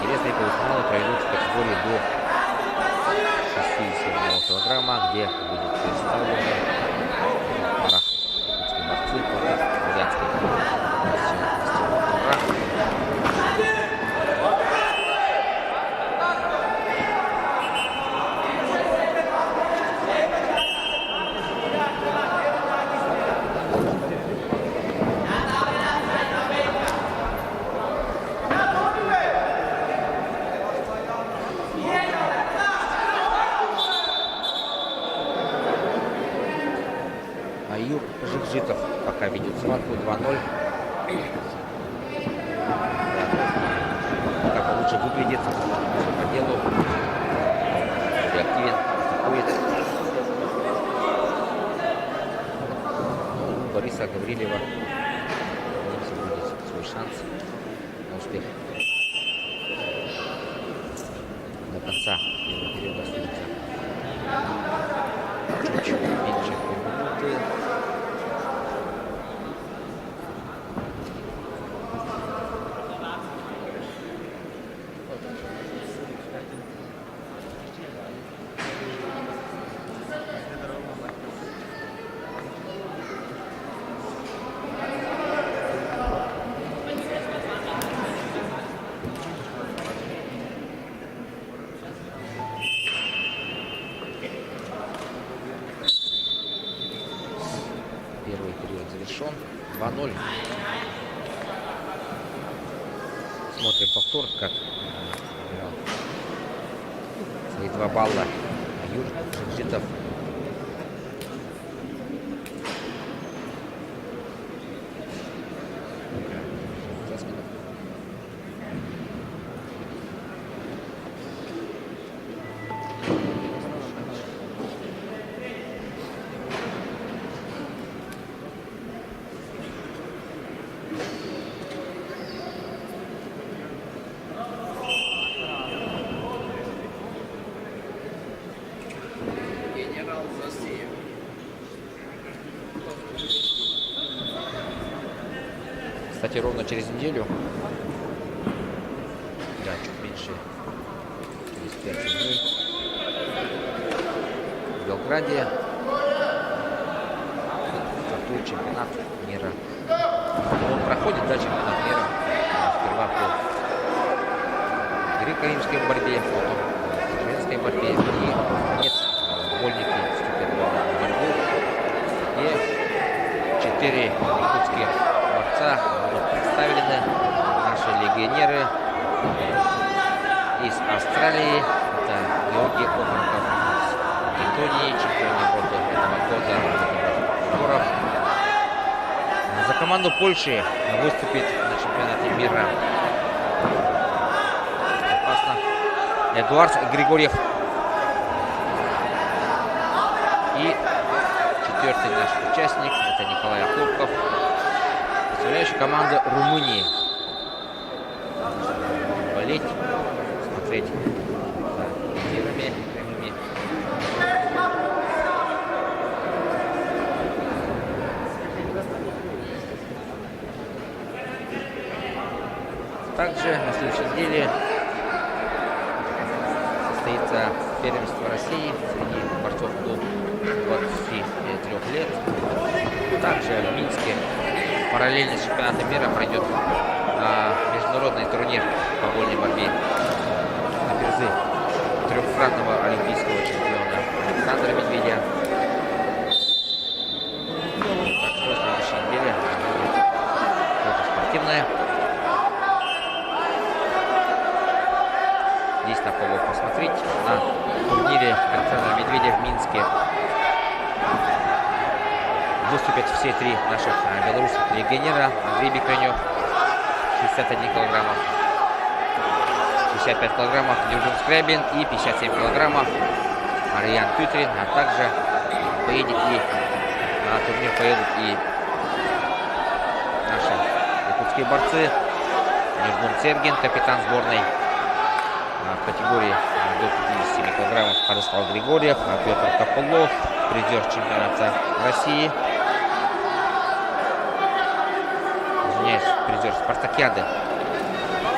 Интересные полуфиналы пройдут в категории до 61 килограмма, где будет представлен парах якутские борцы против бурятской ковра. Аюр Жикжитов пока ведет схватку 2-0. Как он лучше выглядит по делу. И активен, атакует. У Бориса Гаврилева будет свой шанс на успех. До конца первого периода остается чуть меньше полминуты. Первый период завершен. 2-0. Смотрим повтор, как набирал свои 2 балла Аюр Жикжитов. Кстати, ровно через неделю, да, чуть меньше, через 5 дней, в Белграде стартует чемпионат мира. Он проходит, да, чемпионат мира. Сперва по греко-римской борьбе, потом по женской этой борьбе. И, наконец, вольники вступят в борьбу. И 4 якутских борца будут представлены. Наши легионеры из Австралии. Это Георгий Окороков из Японии, чемпион Европы этого года, Владимир Егоров. За команду Польши выступит на чемпионате мира опасно Эдуард Григорьев. И четвертый наш участник — это Николай Охлопков, представляющий команду Румынии. Болеть, смотреть за эфирами прямыми. Также на следующей неделе состоится первенство России среди борцов до 23 лет. Также в Минске параллельно с чемпионатом мира пройдет международный турнир по вольной борьбе на призы трехкратного олимпийского чемпиона Александра Медведя. Так что на следующей неделе будет тоже спортивная. Здесь на кого посмотреть на турнире Александра Медведя в Минске. Выступят все три наших белорусских легионера. Андрей Бекренев, 61 килограммов, 65 килограммов Южин Скрябин и 57 килограммов Ариан Тютрин. А также поедет и на турнир поедут и наши якутские борцы. Нежгун Сергин, капитан сборной в категории до 57 килограммов, Харислав Григорьев, Петр Копылов, призер чемпионата России. Извиняюсь, призер спартакиады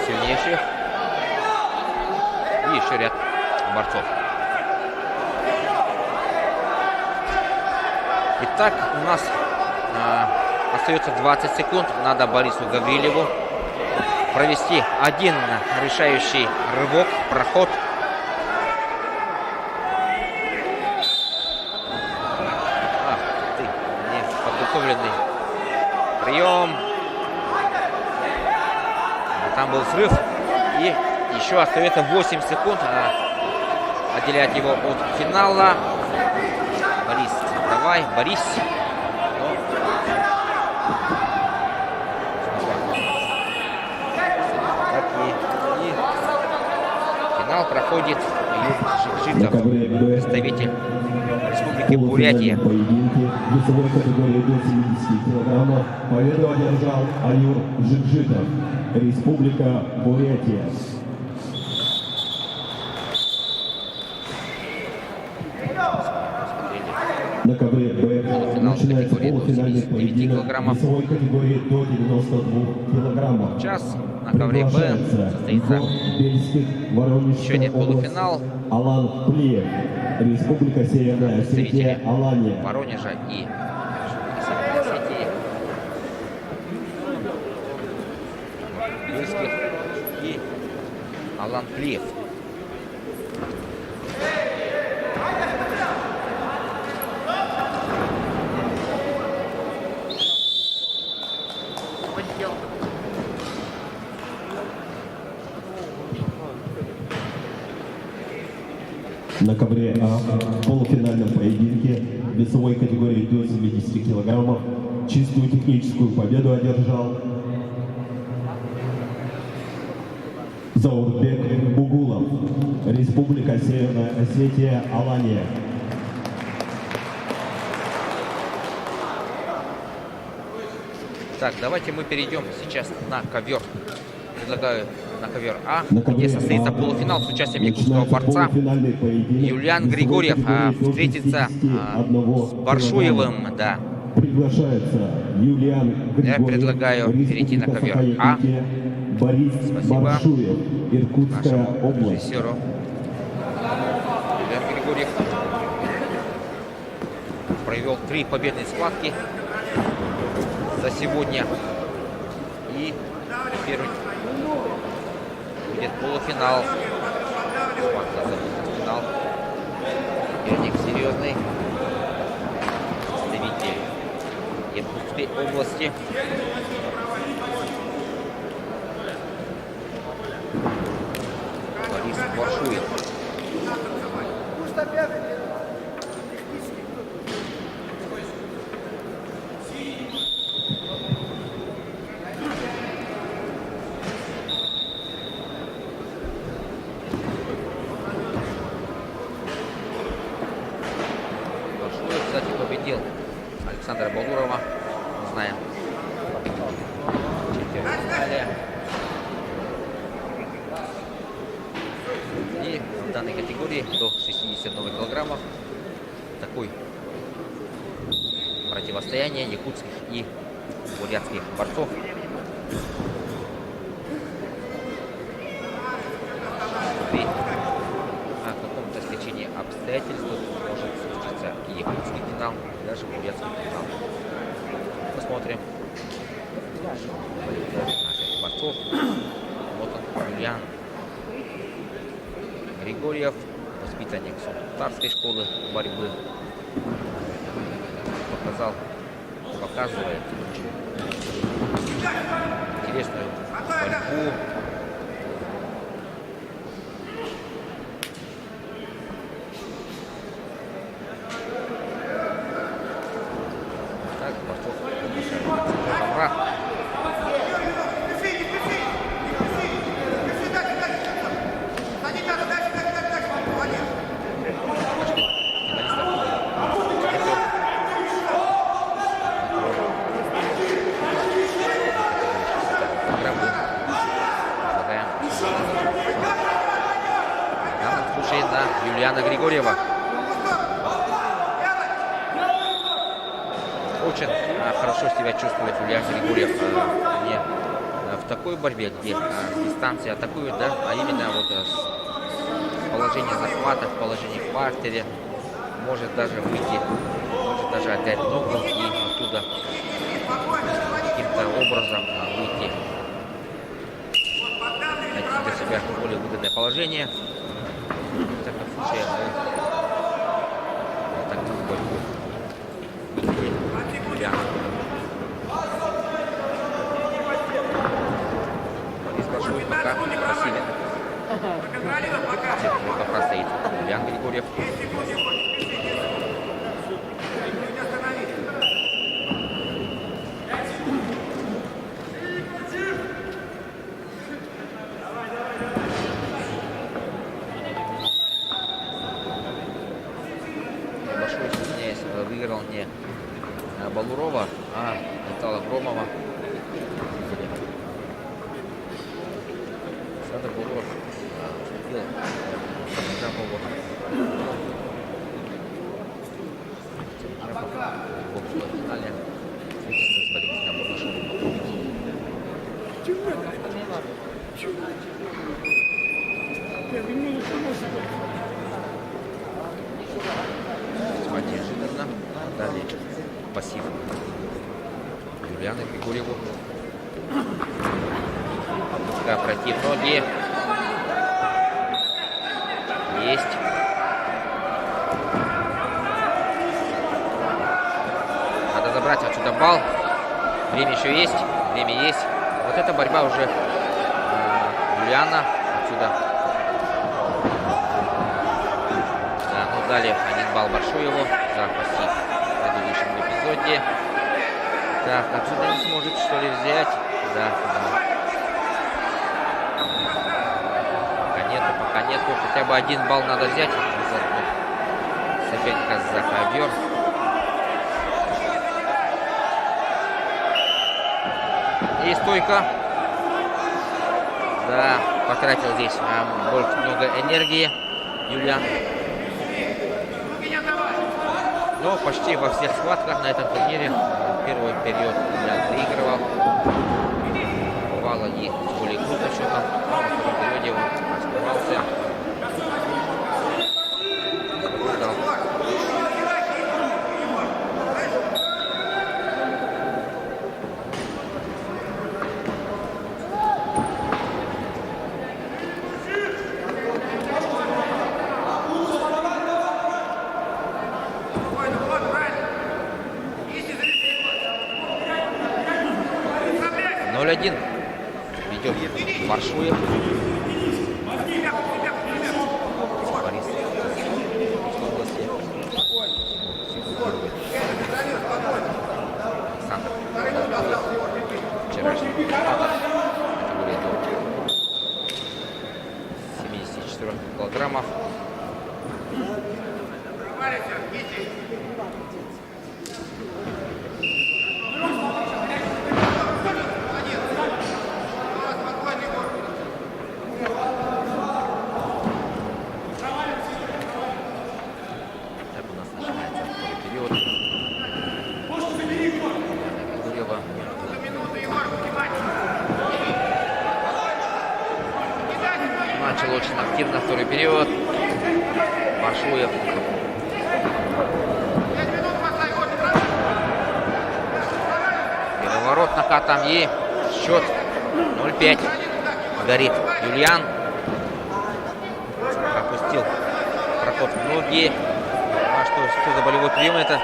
сильнейших. И еще ряд борцов. Итак, у нас остается 20 секунд. Надо Борису Гаврилеву провести один решающий рывок, проход. Ах ты, неподготовленный прием. Там был срыв. И еще остается 8 секунд. Отделять его от финала. Борис, давай, Борис. Финал проходит Аюр Жикжитов, представитель Республики Бурятия. Поединке весовой категории до 70 килограммов победу одержал Аюр Жикжитов, Республика Бурятия. На ковре Б начинается полуфинальный поединок весовой категории до 92 килограммов. Сейчас на ковре Б состоится еще один полуфинал. Алан Плиев, Республика Северная Осетия, Алания. Воронежа и Северной Осетии. Бельских и Алан Плиев. На ковре А в полуфинальном поединке весовой категории до 70 килограммов чистую техническую победу одержал Заурбек Бугулов, Республика Северная Осетия, Алания. Так, давайте мы перейдем сейчас на ковер. Предлагаю на ковер А, где состоится полуфинал с участием якутского борца. Юлиан Григорьев встретится с Баршуевым. Да. Приглашается Юлиан Григорьев. Я предлагаю перейти на ковер А. Борис Спасибо Баршуев, Иркутская нашему область. режиссеру. Юлиан Григорьев провел 3 победные схватки за сегодня. И первый будет полуфинал. Схватка за полуфинал. профессионал. Соперник серьезный. Представитель Иркутской области. Борис Варшуин. Варшуин, кстати, победил Александра Балурова. Мы знаем. В четвертьфинале. И в данной категории до 61 килограммов такой противостояние якутских и бурятских борцов. При каком-то стечении обстоятельств может случиться и якутский финал, и даже бурятский финал. Посмотрим наших борцов. Вот он, Юлиан Григорьев, воспитанник Сунтарской школы борьбы. Показывает интересную борьбу. Так, борцов Бобра. Юлиана Григорьева. Очень хорошо себя чувствует Юлиан Григорьев не в такой борьбе, где с дистанции атакуют, да, а именно вот с положения захвата, в положении в партере. Может даже выйти, может даже отдать ногу и оттуда каким-то образом выйти, найти для себя более выгодное положение. В таком случае мы такую борьбу видели Юлиан. Борис Варшуин пока пассивен. Пока стоит Юлиан Григорьев. Выиграл не Балурова, а Натала Громова. Александр Балуров уступил Громову. В полуфинале встретится с Валентином Бурнашовым. Неожиданно дали пассив Юлиана Григорьеву. Пускай пройти в ноги. Есть. Надо забрать отсюда балл. Время еще есть. Время есть. Вот эта борьба уже Юлиана отсюда. Да, ну дали 1 балл Баршуеву за пассив в предыдущем эпизоде. Так, отсюда не сможет что ли взять. Да, да. Пока нету. Хотя бы 1 балл надо взять. Соперника за ковер. И стойка. Да, потратил здесь много энергии Юлиан. Но почти во всех схватках на этом турнире первый период Юлиан выигрывал. Бывало и с более крупным счетом. Но во втором периоде он раскрывался. 0-1. Ведет Баршуев. Борис. Области. Александр. Вчерашний категории до 74 килограммов. Так у нас начинается второй период. Гурьева. Начал очень активно второй период. Баршуев. Переворот накатом и счет 0-5. Горит Юлиан. Пропустил проход в ноги. А что за болевой прием это?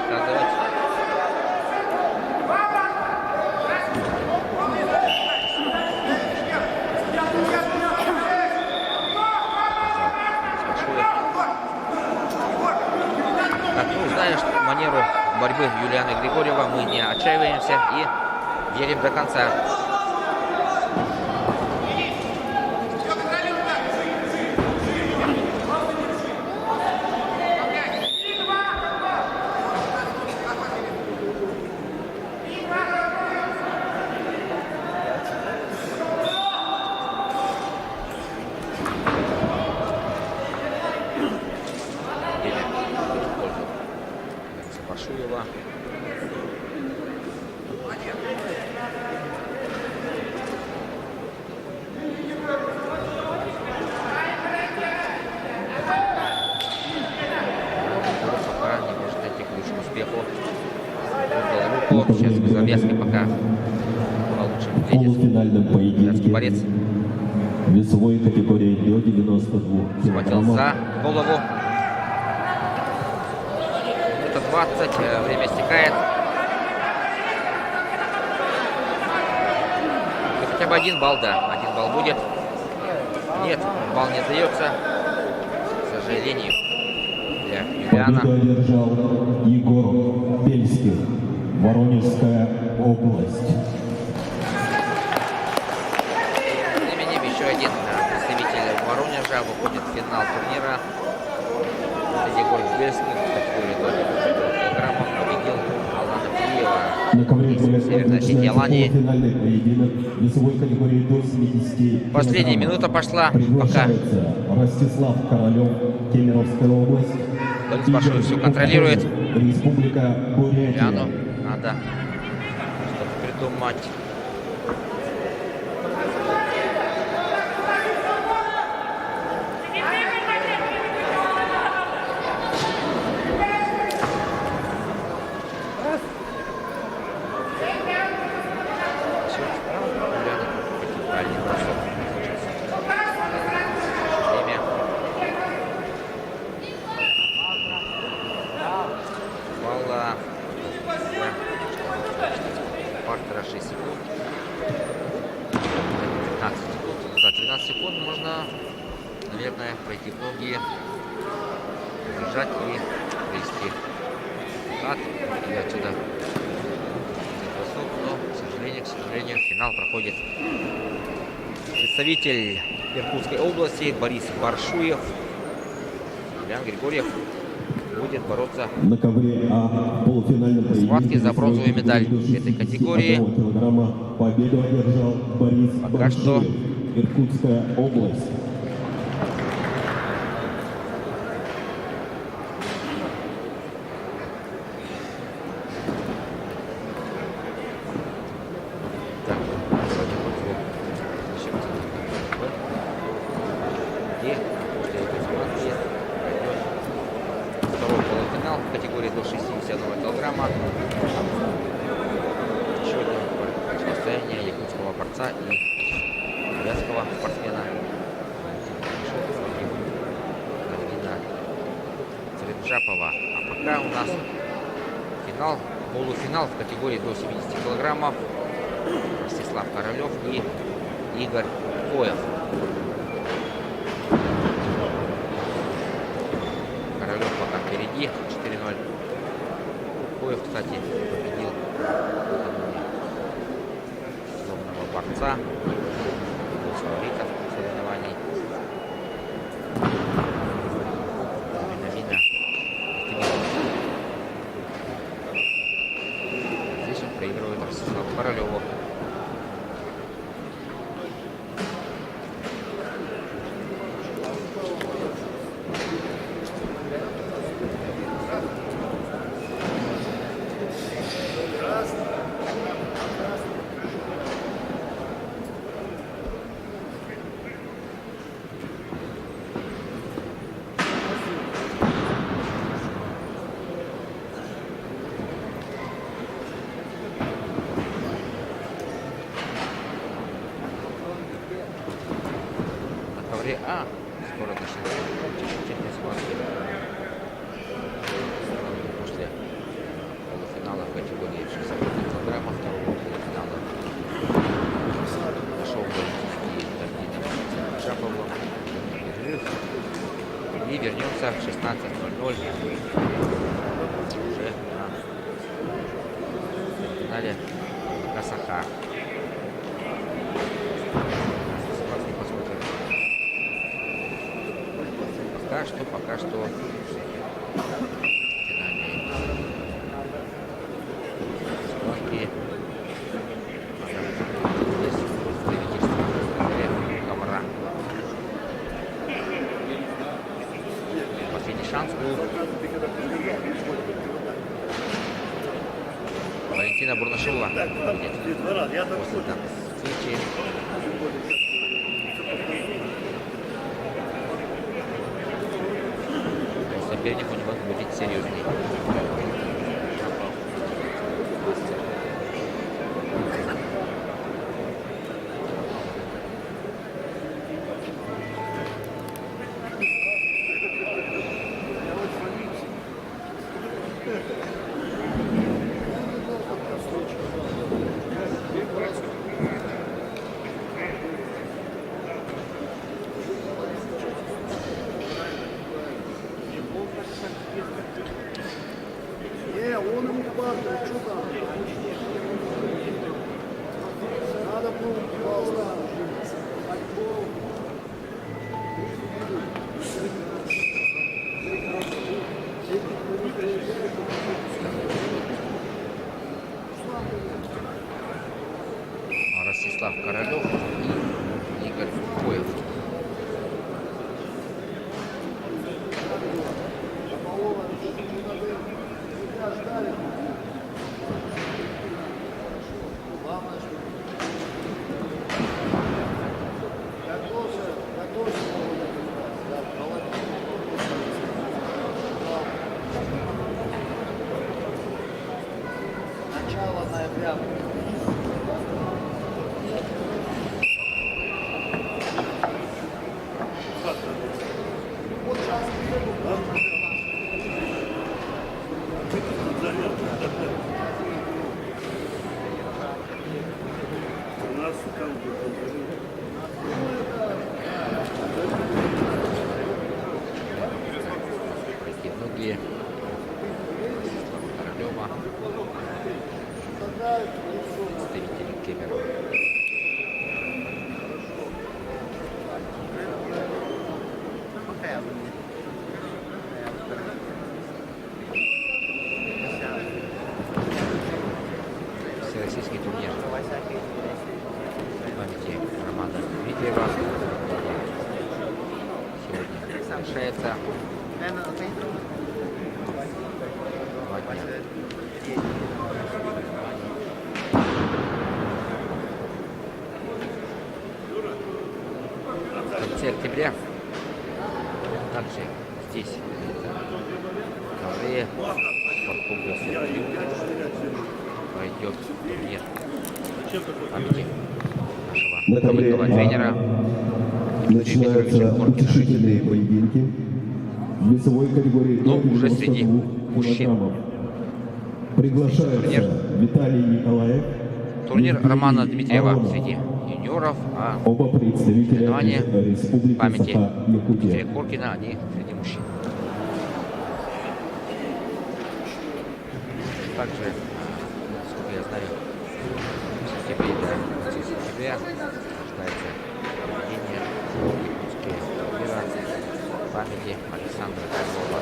Показывать. Так, ну, знаешь манеру борьбы Юлиана Григорьева, мы не отчаиваемся и верим до конца. Баршуева. Пока не может найти ключ к успеху. Отдал руку. Сейчас без завязки пока получше В выглядит. полуфинальном Казахстанский борец поединке весовой категории до 92 схватил килограммов. за голову. Это 20, время истекает. И хотя бы 1 балл, да, 1 балл будет. Нет, балл не дается, к сожалению, для Юлиана. Победу одержал Егор Бельских, Воронежская область. Тем не менее, еще один представитель Воронежа выходит в финал турнира. Егор Бельских, который до 90 килограммов победил Алана Плиева. На ковре Северной Осетии, Алании. полуфинальный поединок весовой категории до 70 Последняя килограммов. минута пошла, пока Приглашается Ростислав Королев, Кемеровская область. Борис Баршуев все контролирует. Республика Бурятия. Юлиану надо что-то придумать. Правильный бросок. Время. Балла. Партера 6 секунд. 15 секунд. За 13 секунд можно, наверное, пройти в ноги, бежать и привести результат. И отсюда бросок, но, к сожалению, финал проходит представитель Иркутской области Борис Баршуев. Юлиан Григорьев будет бороться На ковре А в полуфинальном поединке схватки за бронзовую медаль в этой категории. килограмма победу одержал Борис Пока что Баршуев, Иркутская область. Так, сегодня будет где после этой схватки пройдет второй полуфинал в категории до 61 килограмма. Еще одно противостояние якутского борца и вятского спортсмена Галина Царинджапова. А пока у нас полуфинал в категории до 70 килограммов. Ростислав Королев и Игорь Коев. Королев пока впереди, 4-0. Коев, кстати, победил сломанного борца. Был фаворитом соревнований. Здесь он проигрывает Ростиславу Королеву. Скоро начнется чемпионат схватки. После полуфинала в категории 65 килограммов, второго полуфинала нашел Валентин Давидов Шаповым. Перерыв. И вернемся в 16:00 уже на финале Касаха. Пока что финальные схватки. Здесь представительство ковра. Последний шанс у Валентина Бурнашова. После данной встречи. Соперник у него будет серьезный. Ростислав Королев и Игорь Коев. Начало ноября. Пройти многие. Королева. Представители Кемерово. Всероссийский турнир памяти Романа Дмитриева сегодня завершается. 2 дня. В конце октября также здесь в ковре спорткомплексе пройдет турнир памяти нашего командного тренера Дмитрия Петровича Начинаются Коркина. утешительные поединки в весовой категории Но до уже среди 92 мужчин. килограммов. Приглашается Виталий Николаев. Турнир Евгений Романа Дмитриева Аронов. среди юниоров, а Оба представителя соревнования из Республики памяти Саха-Якутия. Дмитрия Коркина, они среди мужчин. Также, насколько я знаю, в сентябре, да, в сентябре ожидается проведение якутского турнира памяти Александра Козлова.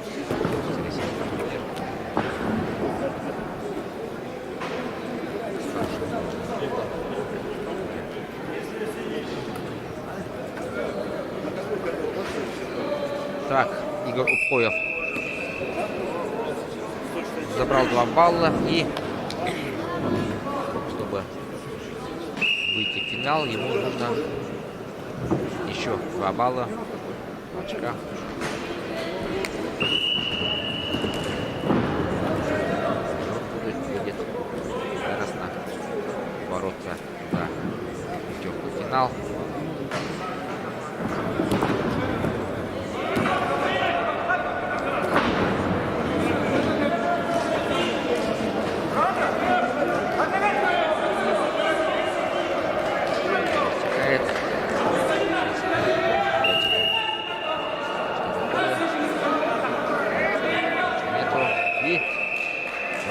Всероссийский турнир. Так, Игорь Упоев забрал 2 балла, и чтобы выйти в финал, ему нужно еще 2 балла, очка. Будет яростно бороться за путевку в финал.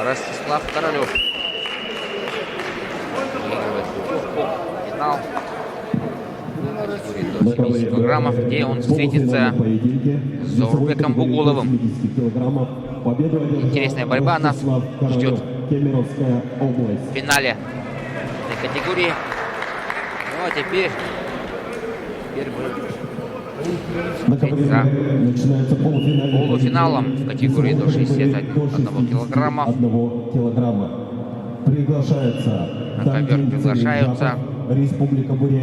Ростислав Королев выигрывает путевку в финал категории до 70 килограммов, где он встретится с Заурбеком Бугуловым. Интересная борьба нас ждет в финале этой категории. Ну а теперь мы за полуфиналом в категории до 61 килограмма. На ковер приглашаются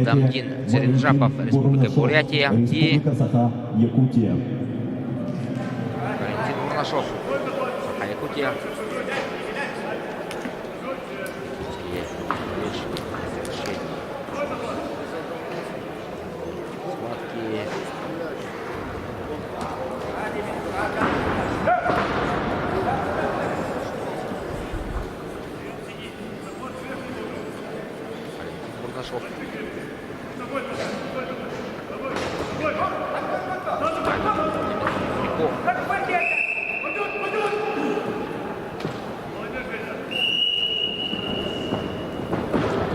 Дамдин Церенджапов, Республика Бурятия, и Валентин Бурнашов, Саха-Якутия. Бурнашов.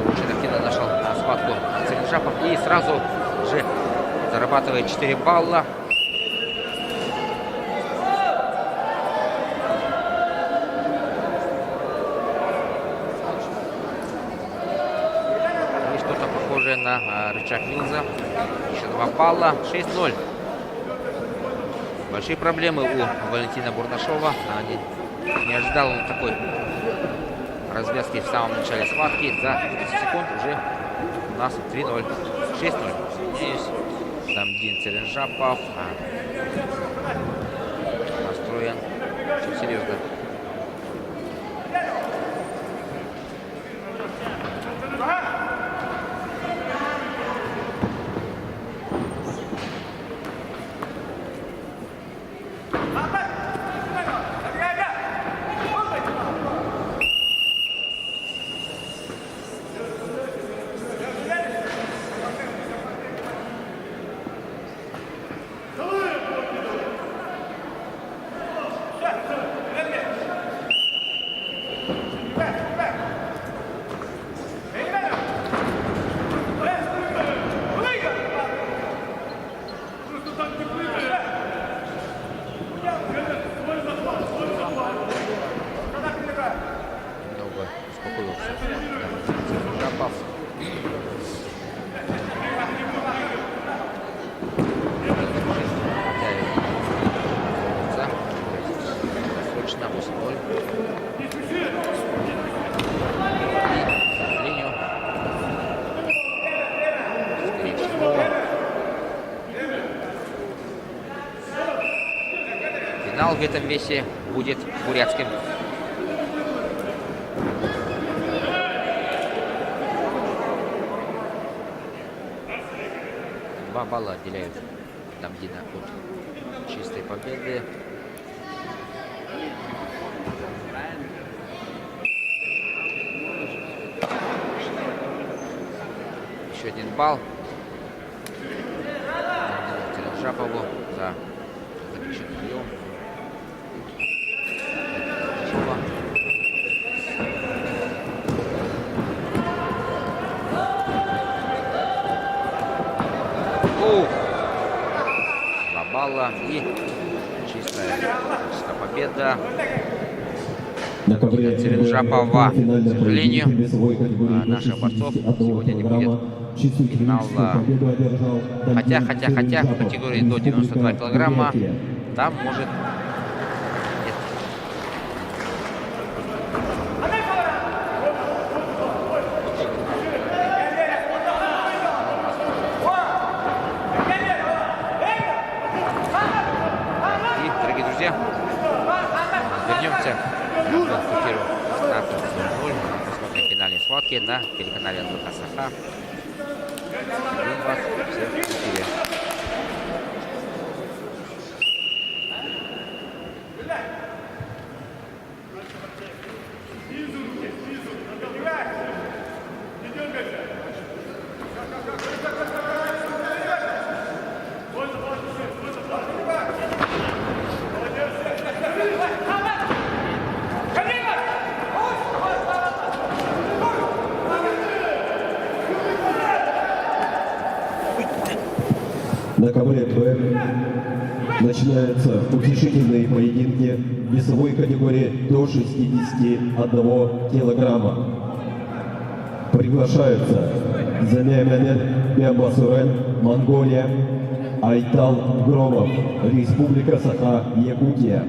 Очень активно нашел схватку Церенджапов и сразу же зарабатывает 4 балла. На рычаг Милза. Еще 2 балла. 6-0. Большие проблемы у Валентина Бурнашова. Не ожидал он такой развязки в самом начале схватки. За 30 секунд уже у нас 3-0. 6-0. Надеюсь, Дамдин Церенджапов настроен очень серьезно. Финал в этом весе будет бурятским. Два балла отделяют Дамдина от чистой победы. 1 балл. Теренжапову за заключенный прием. Оу! 2 балла и чистая победа. На ковре Теренжапова. К финальной сожалению, поединке весовой категории наших борцов 61 сегодня не будет килограмма. Чистую финала. финальную победу одержал Хотя, Даниил в Теренжапов, категории до 92 Республика килограмма Бурятия. там может... Нет. И, дорогие друзья, вернемся к эфиру 16:00. Посмотрим финальные схватки на телеканале НВК Саха. Ждем вас всех в эфире. На ковре Б начинаются утешительные поединки в весовой категории до 61 килограмма. Приглашаются Занеманет Бембасурен, Монголия, Айтал Громов, Республика Саха, Якутия.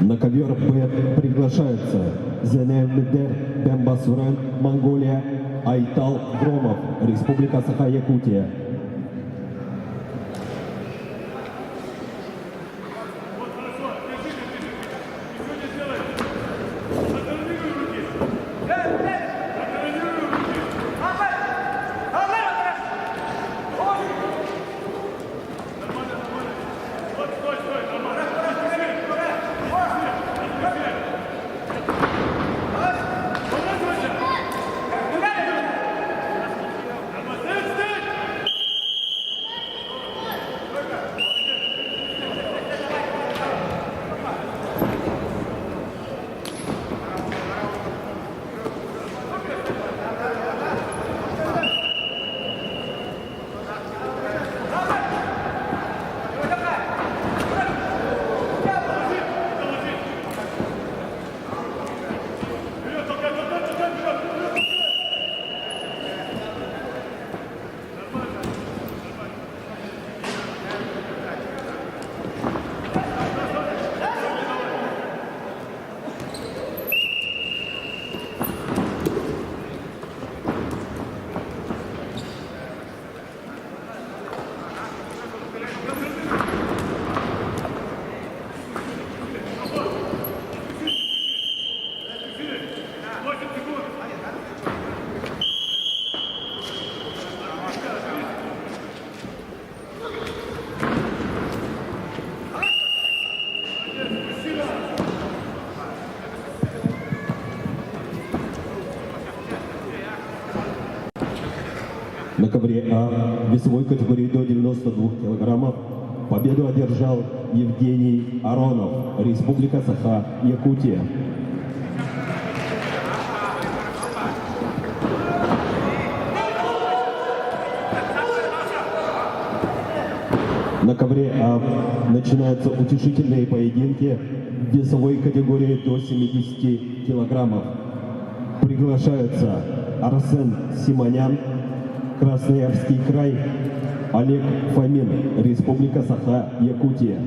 На ковер Б приглашаются Занеманет Бембасурен, Монголия, Айтал Громов, Республика Саха, Якутия. На ковре А весовой категории до 92 килограммов победу одержал Евгений Аронов, Республика Саха, Якутия. На ковре начинаются утешительные поединки в весовой категории до 70 килограммов. Приглашаются Арсен Симонян, Красноярский край, Олег Фомин, Республика Саха-Якутия.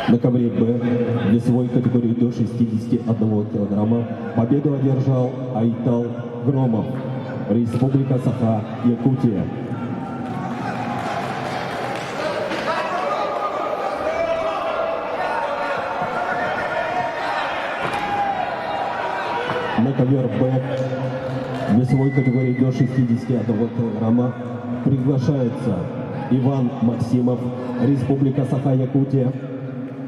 На ковре Б весовой категории до 61 килограмма победу одержал Айтал Громов, Республика Саха-Якутия. На ковер Б весовой категории до 61 килограмма приглашается Иван Максимов, Республика Саха-Якутия,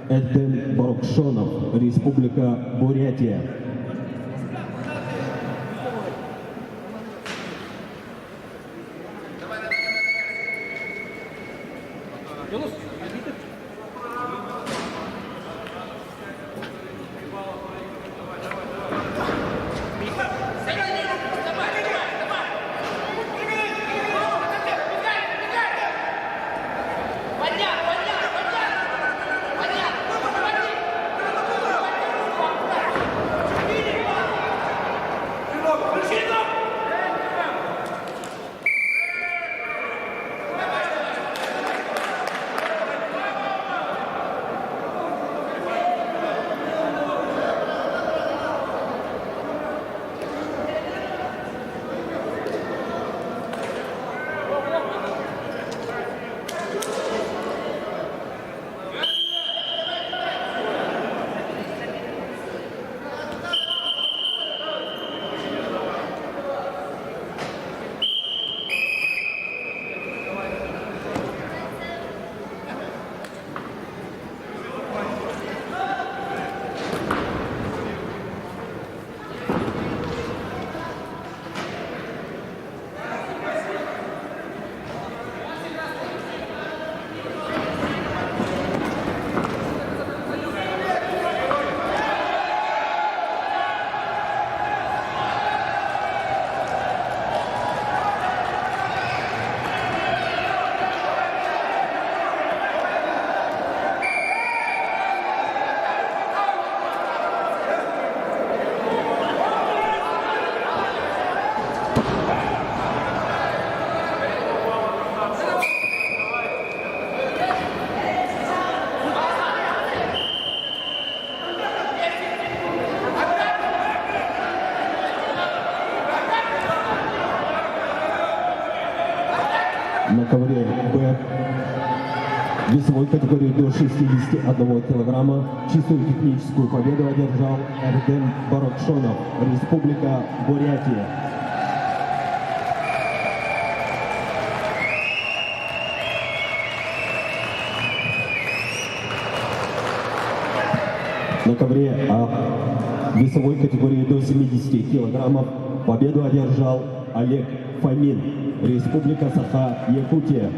Эдем Барукшонов, Республика Бурятия. На ковре Б весовой категории до 61 килограмма чистую техническую победу одержал Эрдем Баракшонов, Республика Бурятия. На ковре А весовой категории до 70 килограммов победу одержал Олег Фомин, Республика Саха-Якутия.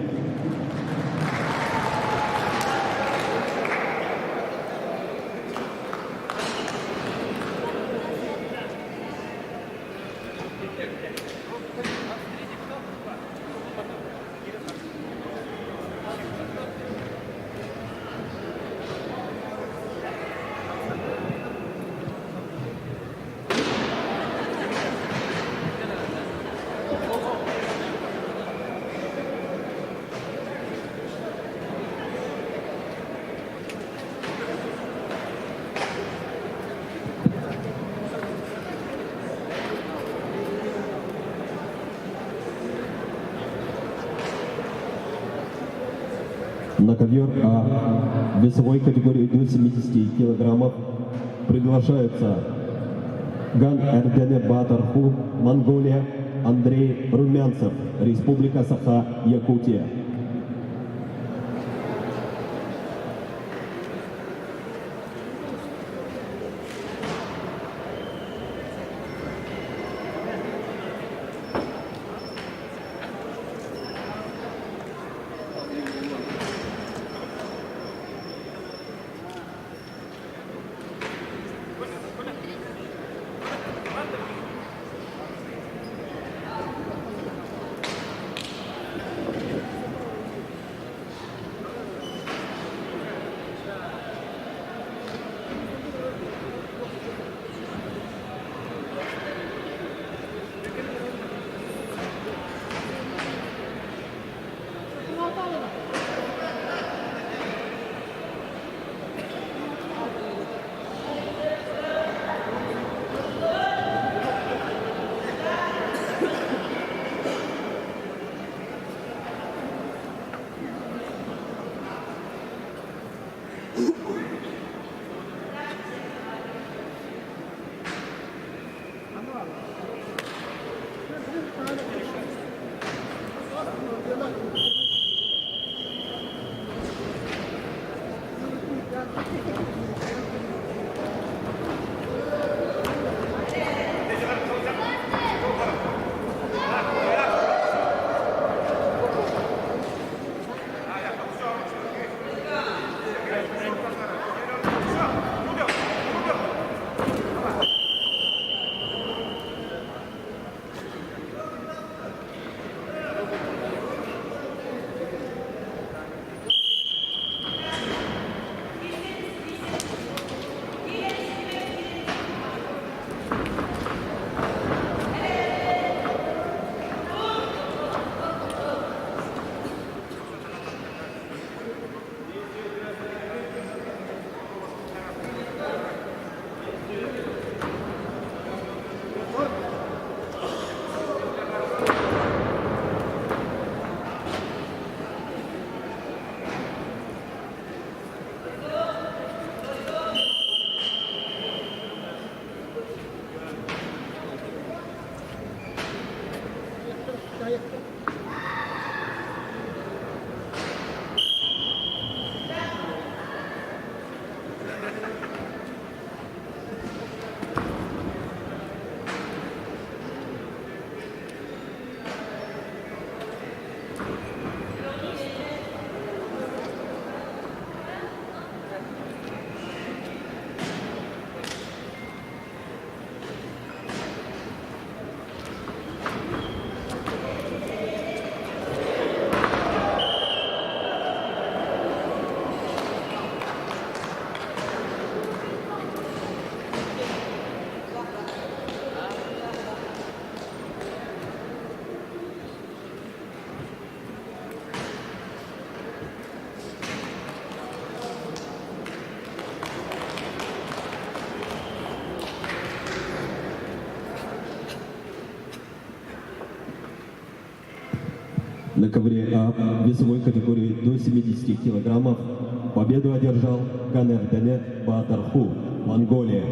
На ковер А весовой категории до 70 килограммов приглашаются Ган Эрдене Батарху, Монголия, Андрей Румянцев, Республика Саха-Якутия. На ковре А весовой категории до 70 килограммов победу одержал Канердене Баатарху, Монголия.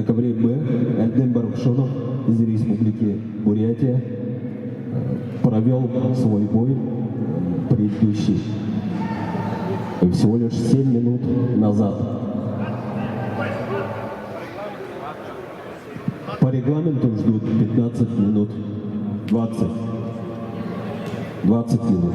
На ковре Б Эльдем Барушонов из Республики Бурятия провел свой бой предыдущий всего лишь 7 минут назад. По регламенту ждут 15 минут, 20 минут.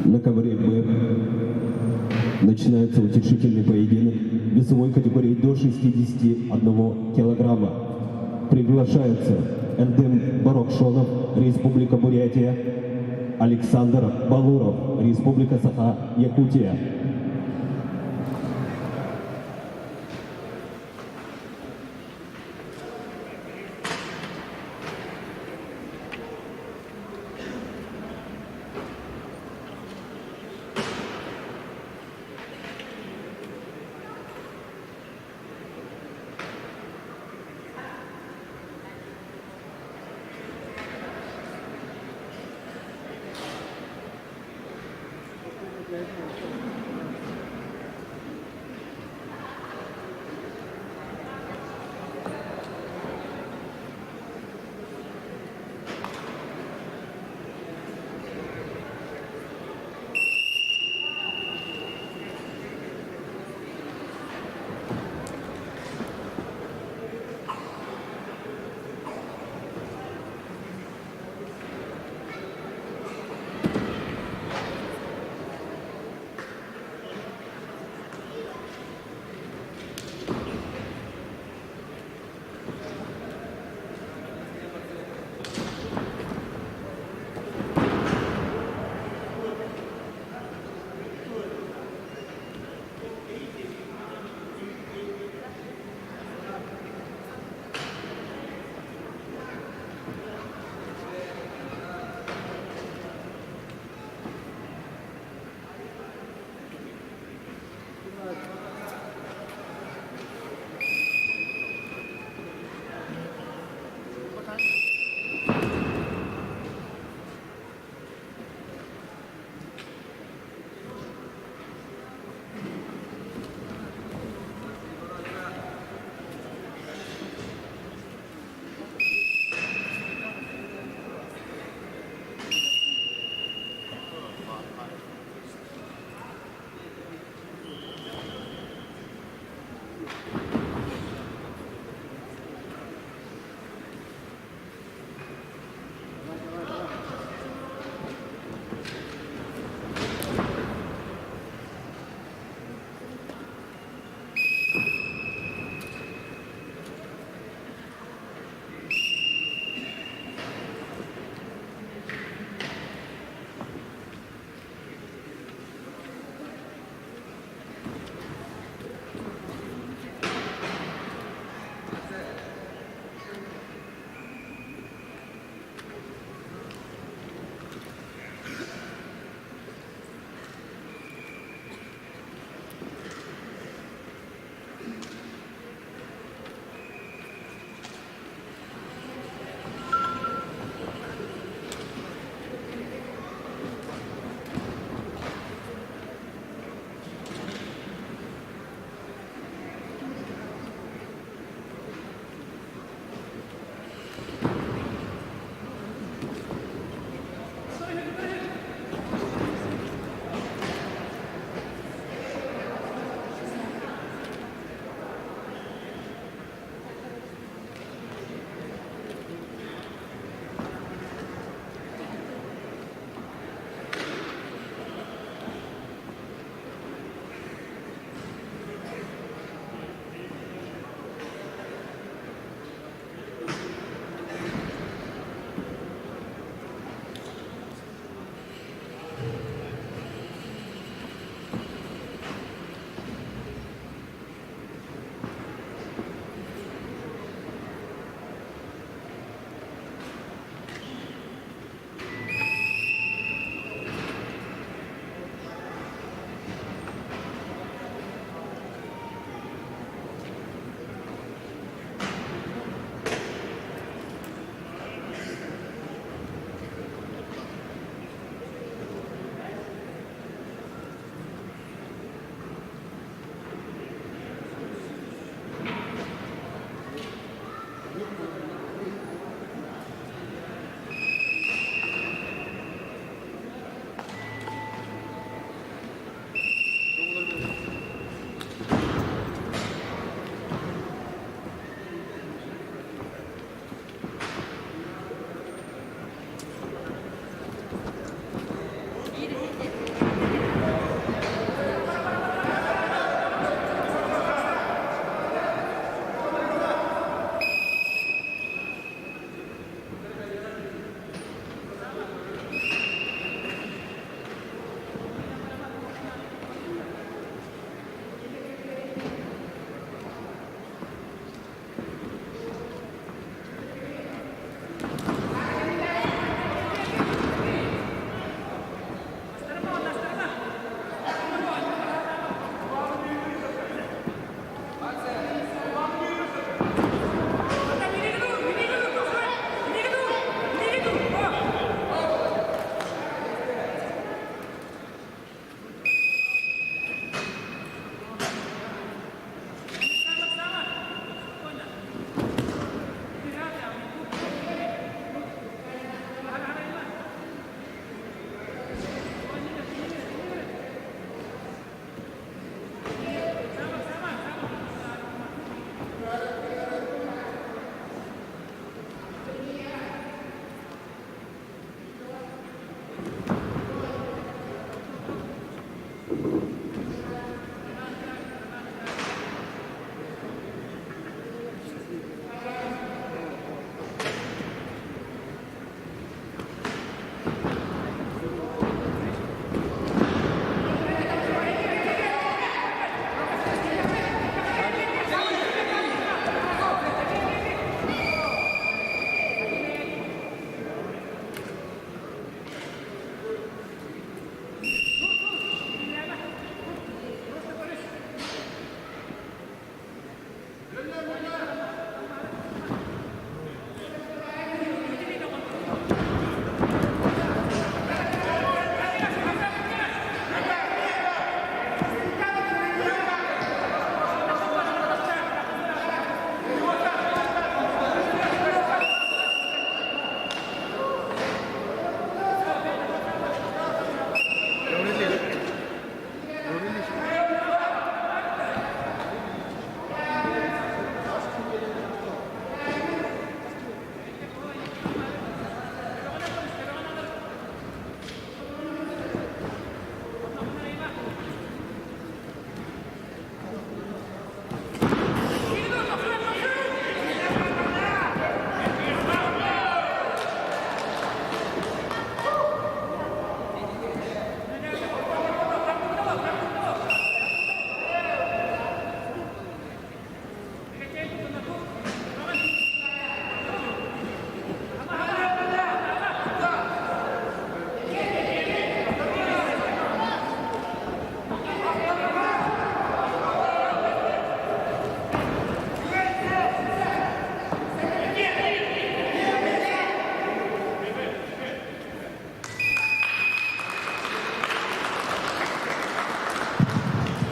На ковре Б начинается утешительный поединок весовой категории до 61 килограмма. Приглашаются Эндем Барокшонов, Республика Бурятия, Александр Балуров, Республика Саха-Якутия.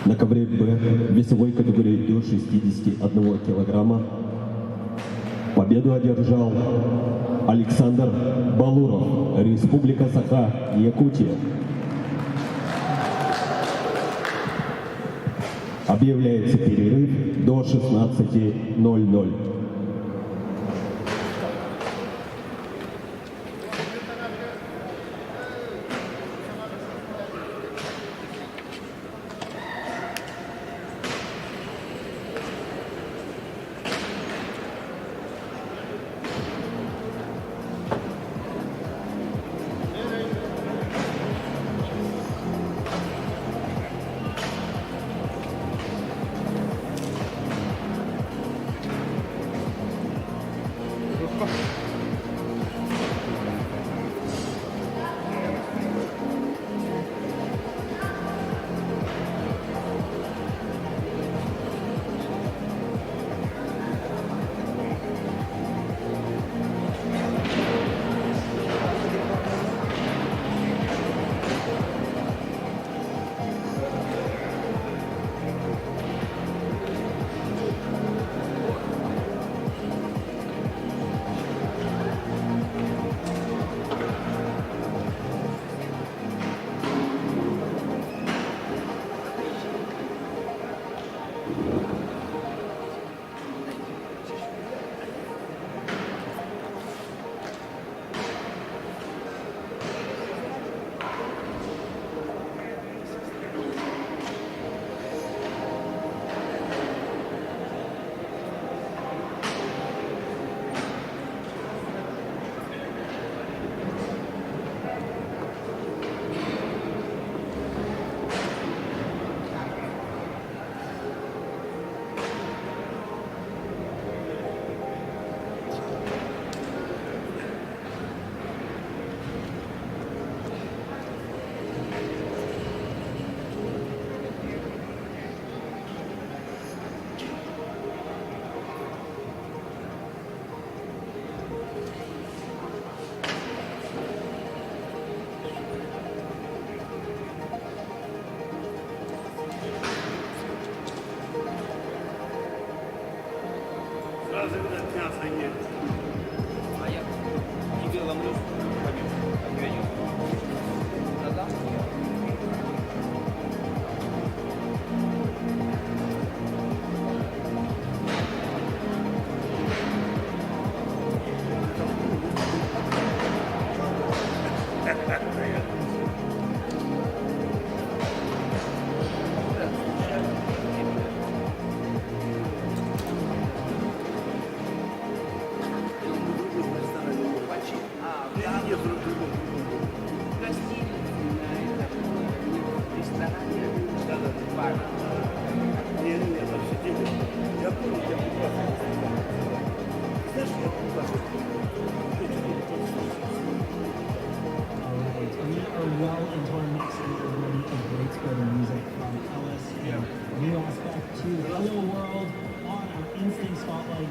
На ковре Б весовой категории до 61 килограмма победу одержал Александр Балуров, Республика Саха, Якутия. Объявляется перерыв до 16:00.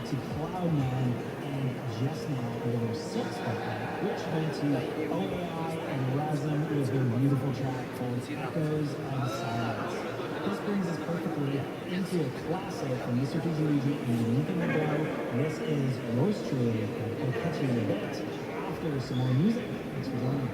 to Cloud9 and just now over their sixth record, which went to OAI and Razum with their beautiful track called Echoes of Silence. This brings us perfectly into a classic from Mr. Fujiyuji and Nico Nago. This is yours truly, I'll catch you in a bit after some more music. Thanks for joining.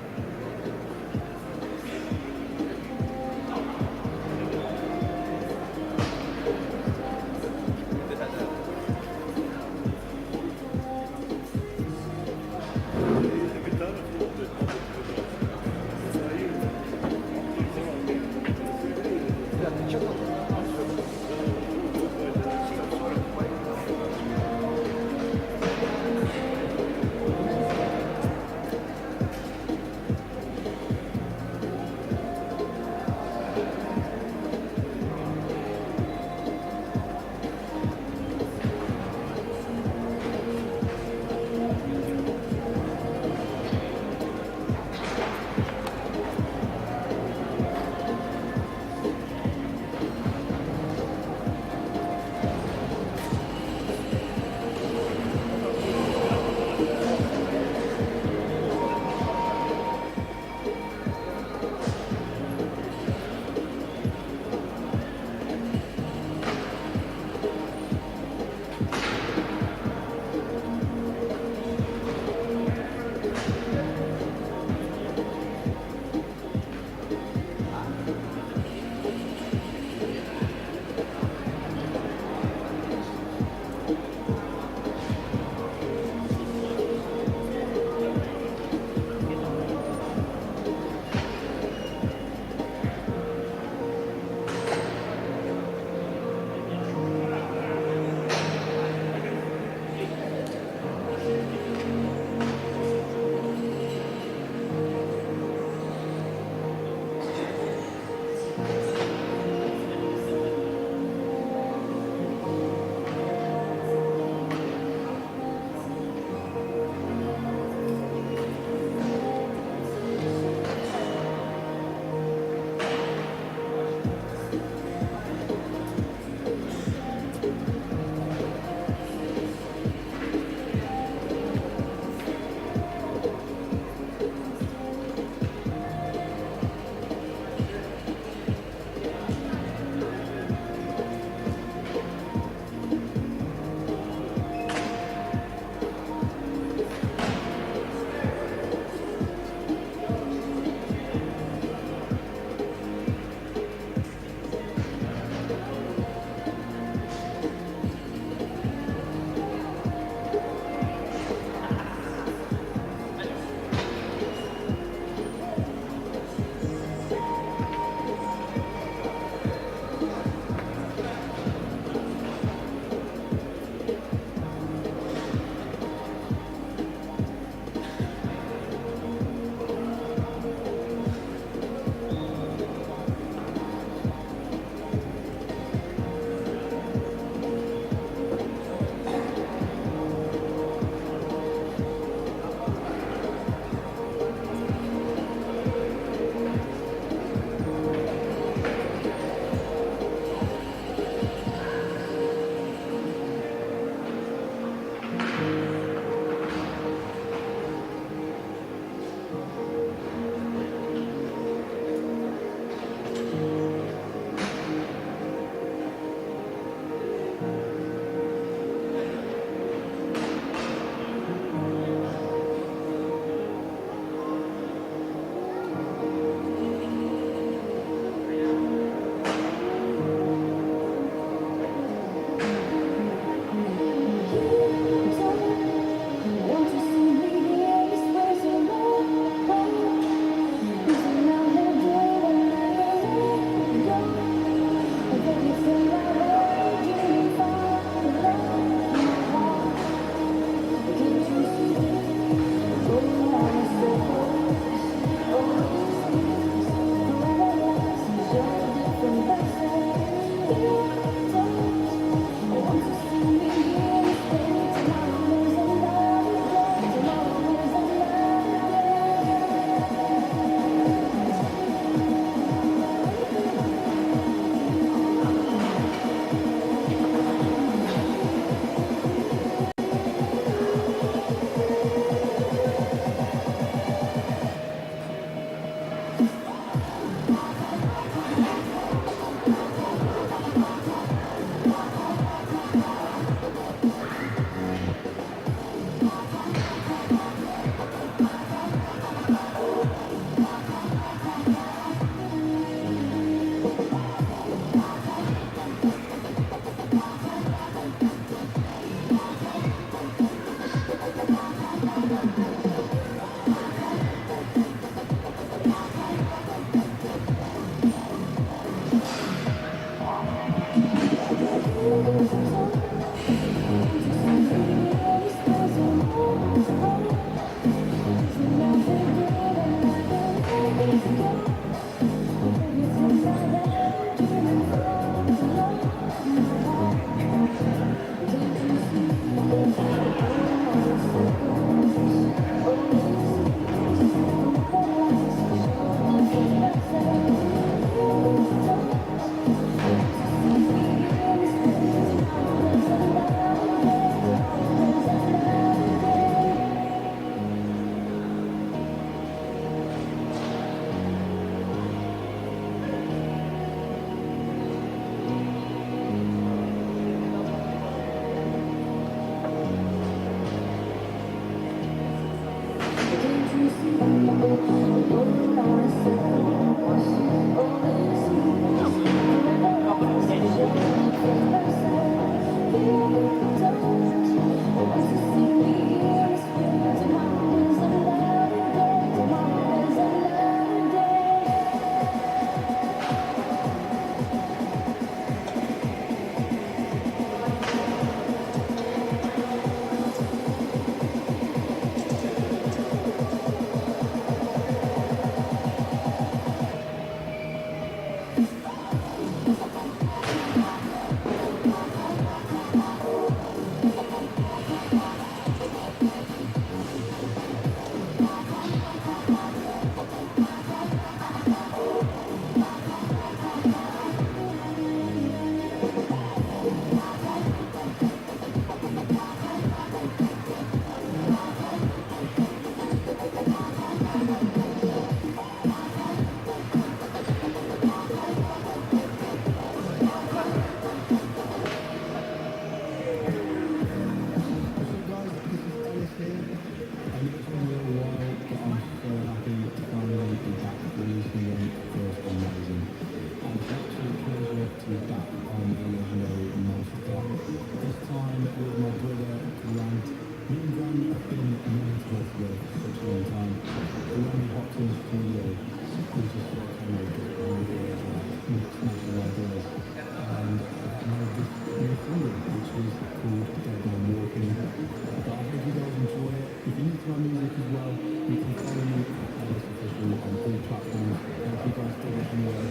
platform and keep us figured anyway.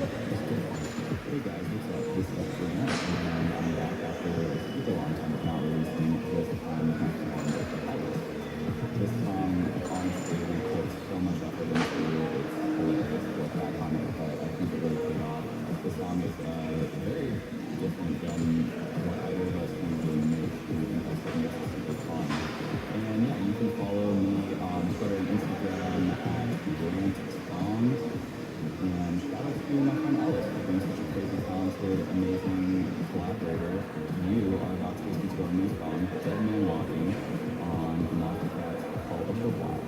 Hey guys, what's up? This is Grant, and I'm back after a super long time of not releasing this time This song, honestly, we put so much effort into it. It's hilarious to look back on it, but I think it really paid off. This song is very different than what either of us usually make. We think that's what makes it super fun. And yeah, you can follow me on Twitter and Instagram at Grant Songs. And shout out to my friend Ellis for being such a crazy, talented, amazing collaborator. You are about to listen to our new song, Dead Man Walking, on Monster Cat's Call of the Wild.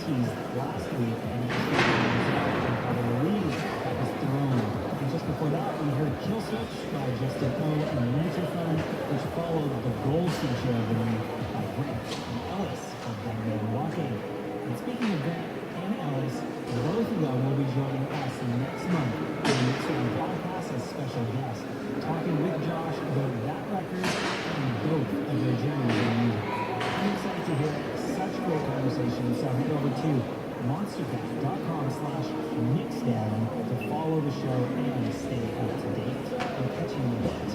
Yankees last week, and Pablo Ruiz got his throne. And just before that, we heard Kill Switch by Justin O and Microphone, which followed the Gold feature of the night by Grant and Ellis of Dead Man Walking. And speaking of Grant and Ellis, both of them will be joining us next month on the Mix Down podcast as special guests, talking with Josh about that record and both of their journeys in music. I'm excited to hear such great conversations, so head over to monstercat.com/mixdown to follow the show and stay up to date. We'll catch you in a bit.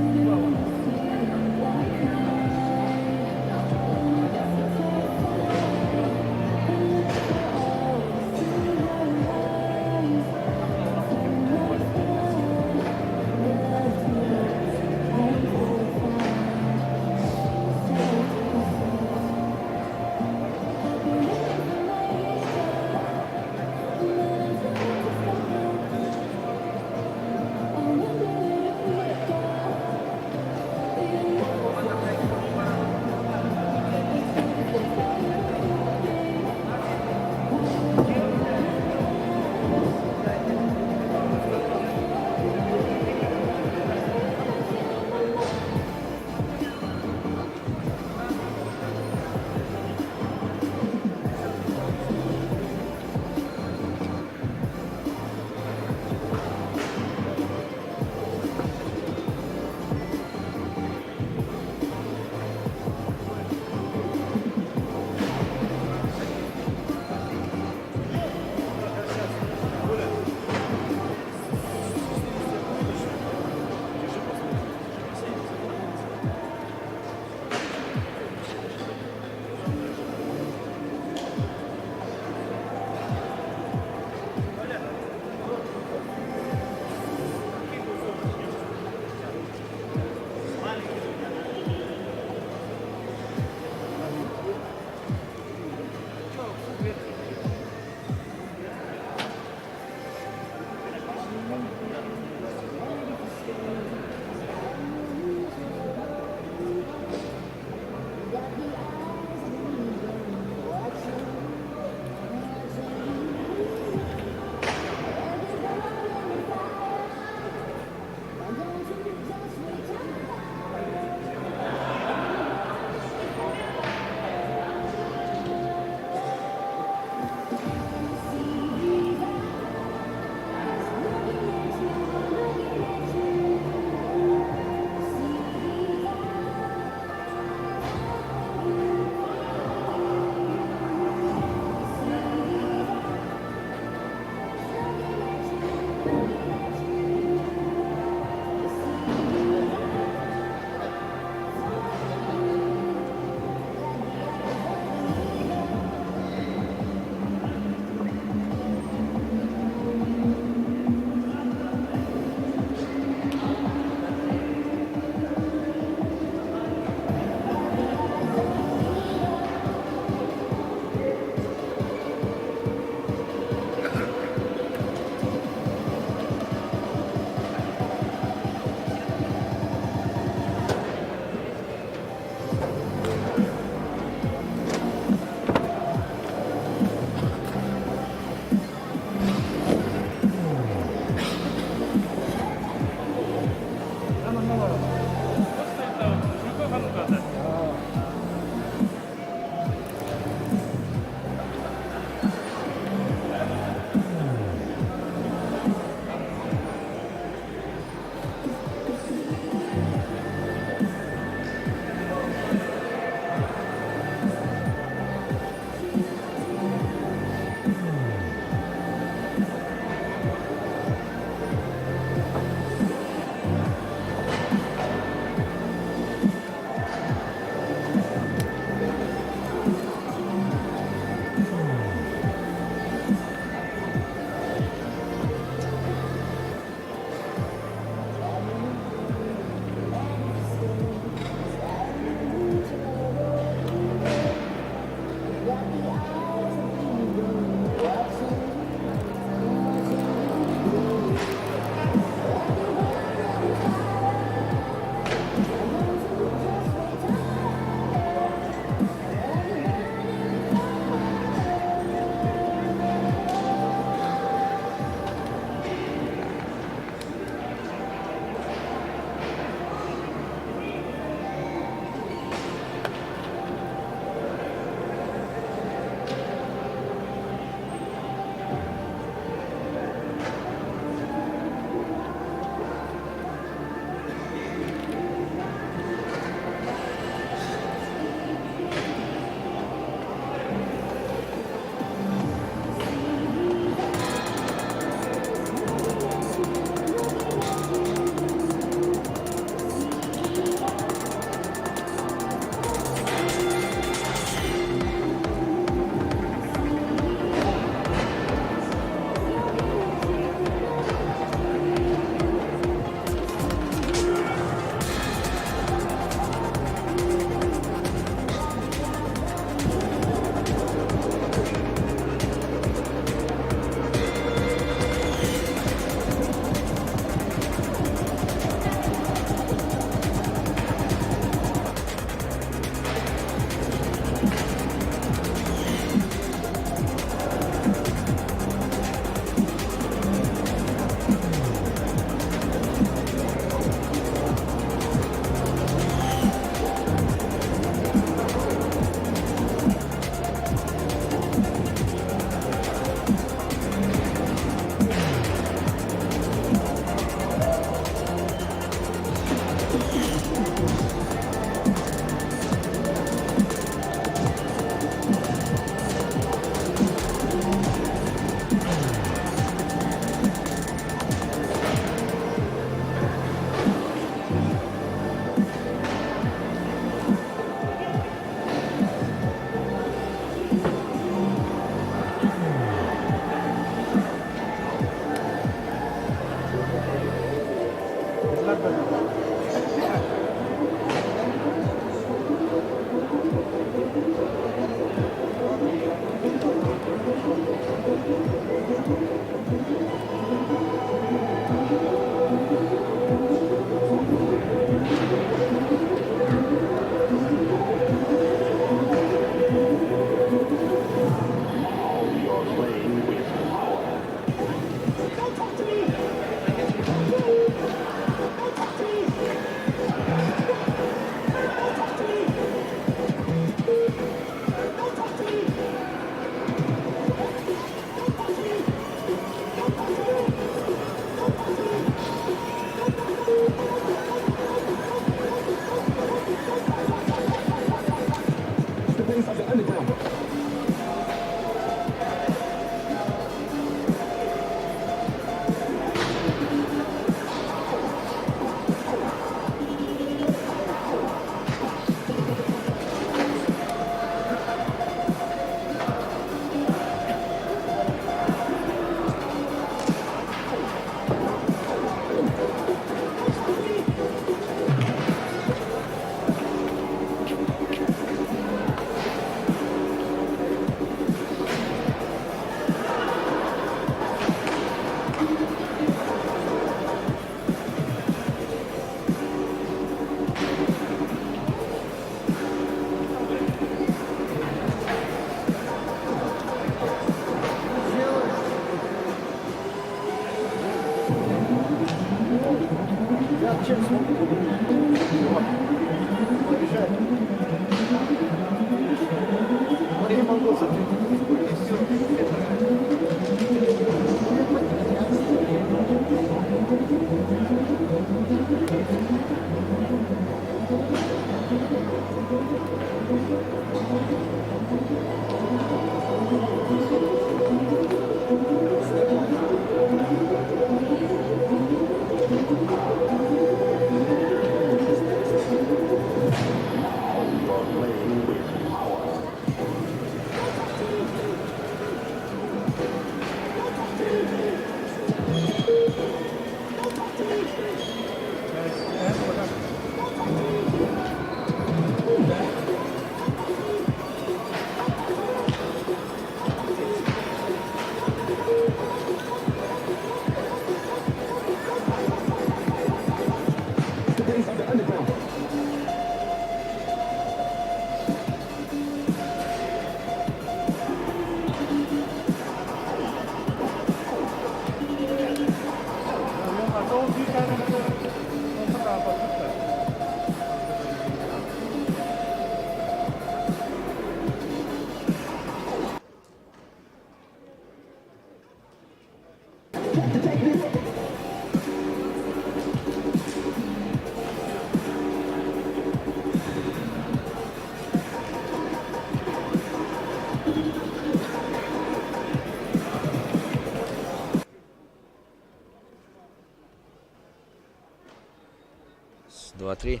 2-3.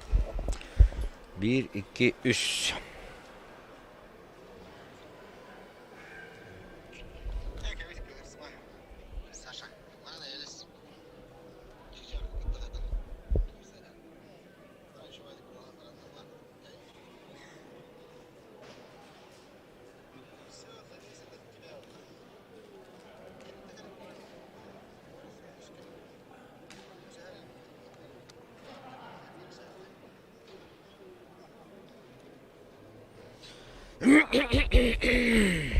1, 2, 3.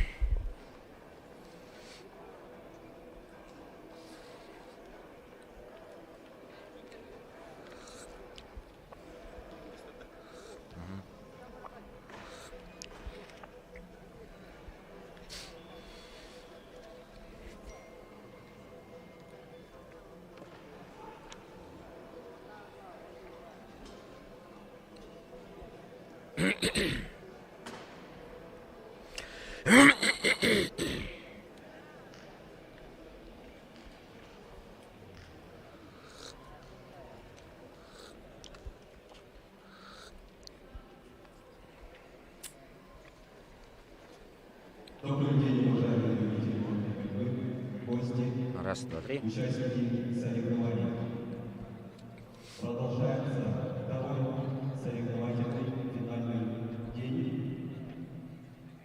Добрый день, уважаемые любители конной борьбы, гости, Раз, два, три. участники соревнований. Продолжается второй соревновательный финальный день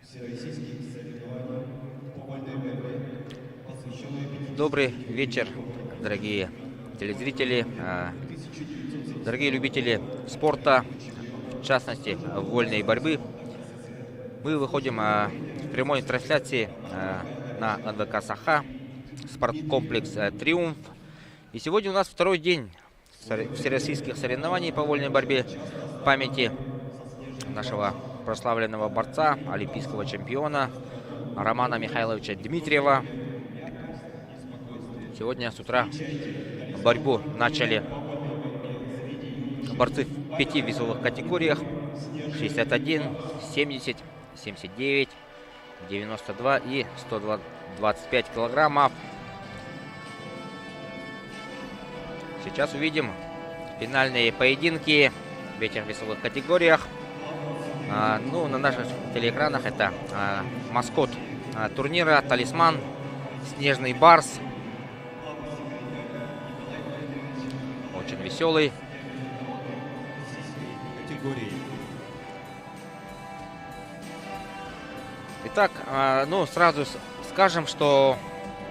всероссийских соревнований по вольной борьбе, посвященной Добрый вечер, дорогие телезрители, дорогие любители спорта, в частности вольной борьбы. Мы выходим в прямой трансляции на НВК «Саха», спорткомплекс «Триумф». И сегодня у нас второй день всероссийских соревнований по вольной борьбе в памяти нашего прославленного борца, олимпийского чемпиона Романа Михайловича Дмитриева. Сегодня с утра борьбу начали борцы в 5 весовых категориях: 61, 70, 79, 92 и 125 килограммов. Сейчас увидим финальные поединки в этих весовых категориях. Ну, на наших телеэкранах это маскот турнира, талисман, снежный барс. Очень веселый. Итак, ну, сразу скажем, что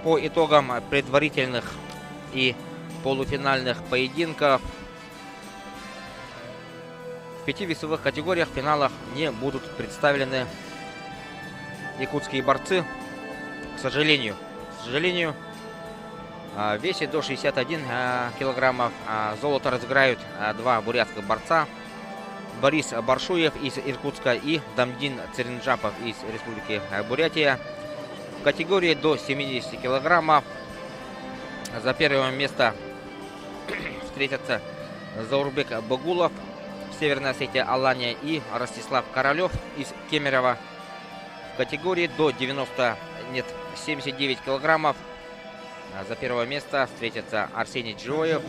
по итогам предварительных и полуфинальных поединков в 5 весовых категориях в финалах не будут представлены якутские борцы. К сожалению, в весе до 61 килограммов золото разыграют два бурятских борца: Борис Баршуев из Иркутска и Дамдин Церинджапов из Республики Бурятия. В категории до 70 килограммов за первое место встретятся Заурбек Багулов, Северная Осетия, Алания, и Ростислав Королев из Кемерово. В категории до 79 килограммов за первое место встретятся Арсений Джоев,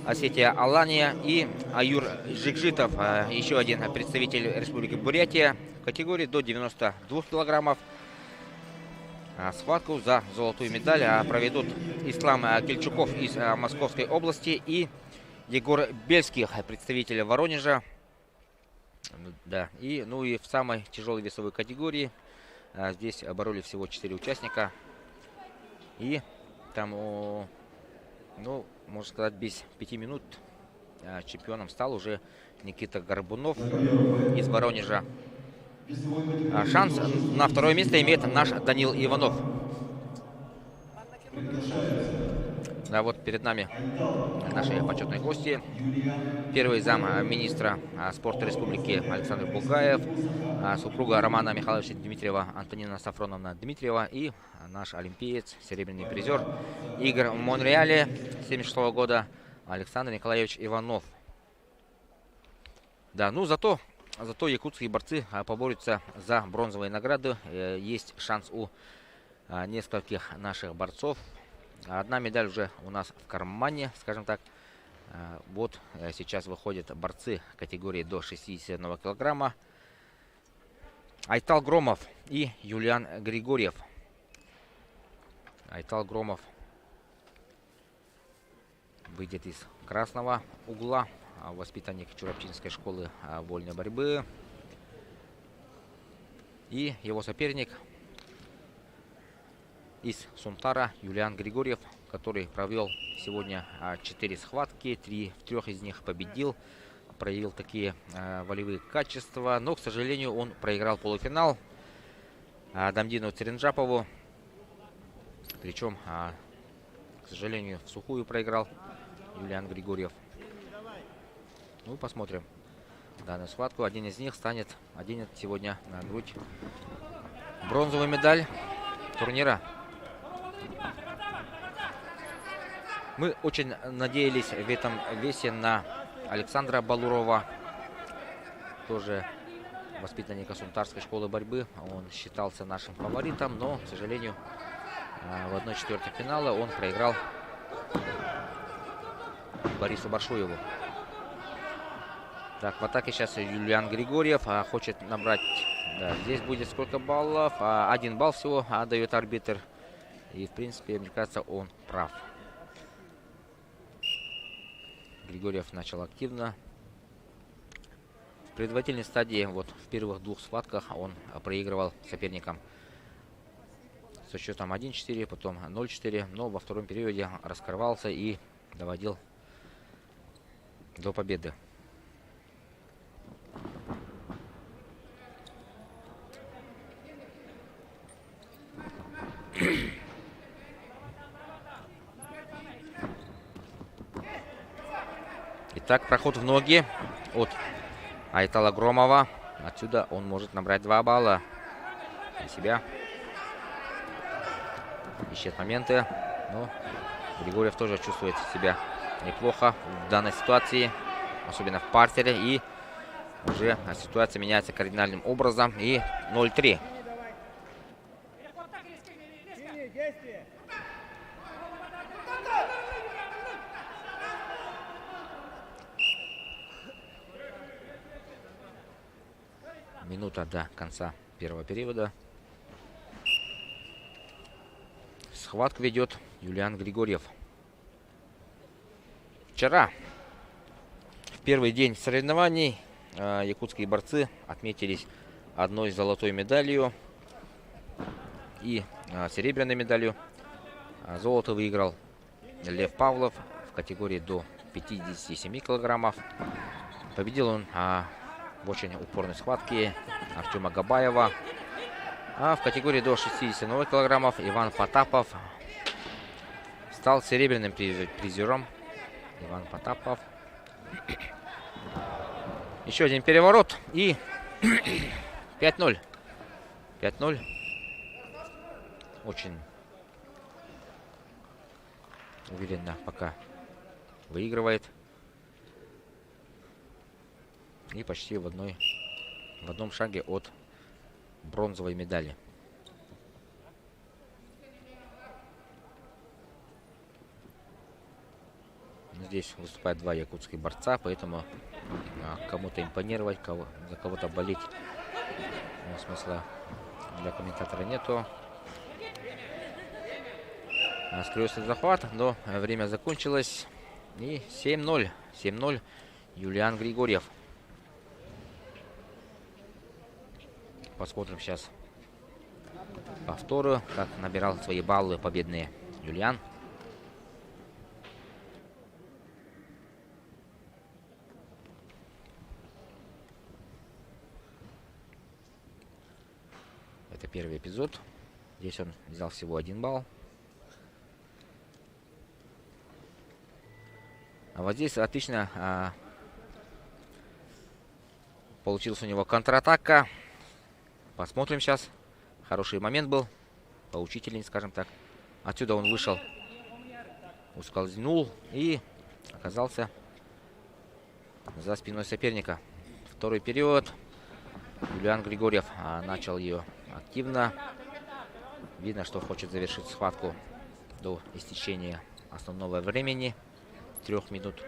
Осетия, Алания, и Аюр Жикжитов, еще один представитель Республики Бурятия. В категории до 92 килограммов схватку за золотую медаль проведут Ислам Кельчуков из Московской области и Егор Бельских, представитель Воронежа. Да, и, ну, и в самой тяжелой весовой категории здесь боролись всего 4 участника. И там, ну, можно сказать, без 5 минут чемпионом стал уже Никита Горбунов из Воронежа. Шанс на второе место имеет наш Данил Иванов. Да, вот перед нами наши почетные гости. Первый зам министра спорта республики Александр Бугаев, супруга Романа Михайловича Дмитриева Антонина Сафроновна Дмитриева и наш олимпиец, серебряный призер игр в Монреале 1976 года Александр Николаевич Иванов. Да, ну зато якутские борцы поборются за бронзовые награды. Есть шанс у нескольких наших борцов. Одна медаль уже у нас в кармане, скажем так. Вот сейчас выходят борцы категории до 61 килограмма. Айтал Громов и Юлиан Григорьев. Айтал Громов выйдет из красного угла, воспитанник Чурапчинской школы вольной борьбы. И его соперник из Сунтара Юлиан Григорьев, который провел сегодня 4 схватки, в 3 из них победил, проявил такие волевые качества, но, к сожалению, он проиграл полуфинал Дамдину Церенджапову, причем, к сожалению, в сухую проиграл Юлиан Григорьев. Ну, посмотрим данную схватку. Один из них оденет сегодня на грудь бронзовую медаль турнира. Мы очень надеялись в этом весе на Александра Балурова, тоже воспитанника Сунтарской школы борьбы. Он считался нашим фаворитом, но, к сожалению, в 1/4 финала он проиграл Борису Баршуеву. Так, в атаке сейчас Юлиан Григорьев хочет набрать. Да, здесь будет сколько баллов? 1 балл всего дает арбитр. И, в принципе, мне кажется, он прав. Григорьев начал активно. В предварительной стадии, вот в первых 2 схватках, он проигрывал соперникам со счетом 1-4, потом 0-4. Но во втором периоде раскрывался и доводил до победы. Итак, проход в ноги от Айтала Громова. Отсюда он может набрать 2 балла для себя. Ищет моменты. Но Григорьев тоже чувствует себя неплохо в данной ситуации, особенно в партере. И уже ситуация меняется кардинальным образом. И 0-3. Минута до конца первого периода. Схватку ведет Юлиан Григорьев. Вчера, в первый день соревнований, якутские борцы отметились одной золотой медалью и серебряной медалью. Золото выиграл Лев Павлов в категории до 57 килограммов. Победил он в очень упорной схватке Артема Габаева. А в категории до 61 килограммов Иван Потапов стал серебряным призером. Иван Потапов. Еще один переворот. И 5-0. 5-0. Очень уверенно пока выигрывает. И почти в одном шаге от бронзовой медали. Здесь выступают 2 якутских борца, поэтому кому-то импонировать, за кого-то болеть смысла для комментатора нету. Скрылся захват, но время закончилось. И 7-0. 7-0. Юлиан Григорьев. Посмотрим сейчас повторы, как набирал свои баллы победные Юлиан. Это первый эпизод. Здесь он взял всего 1 балл. А вот здесь отлично получилась у него контратака. Посмотрим сейчас. Хороший момент был. Поучительный, скажем так. Отсюда он вышел, ускользнул и оказался за спиной соперника. Второй период. Юлиан Григорьев начал ее активно. Видно, что хочет завершить схватку до истечения основного времени. 3 минут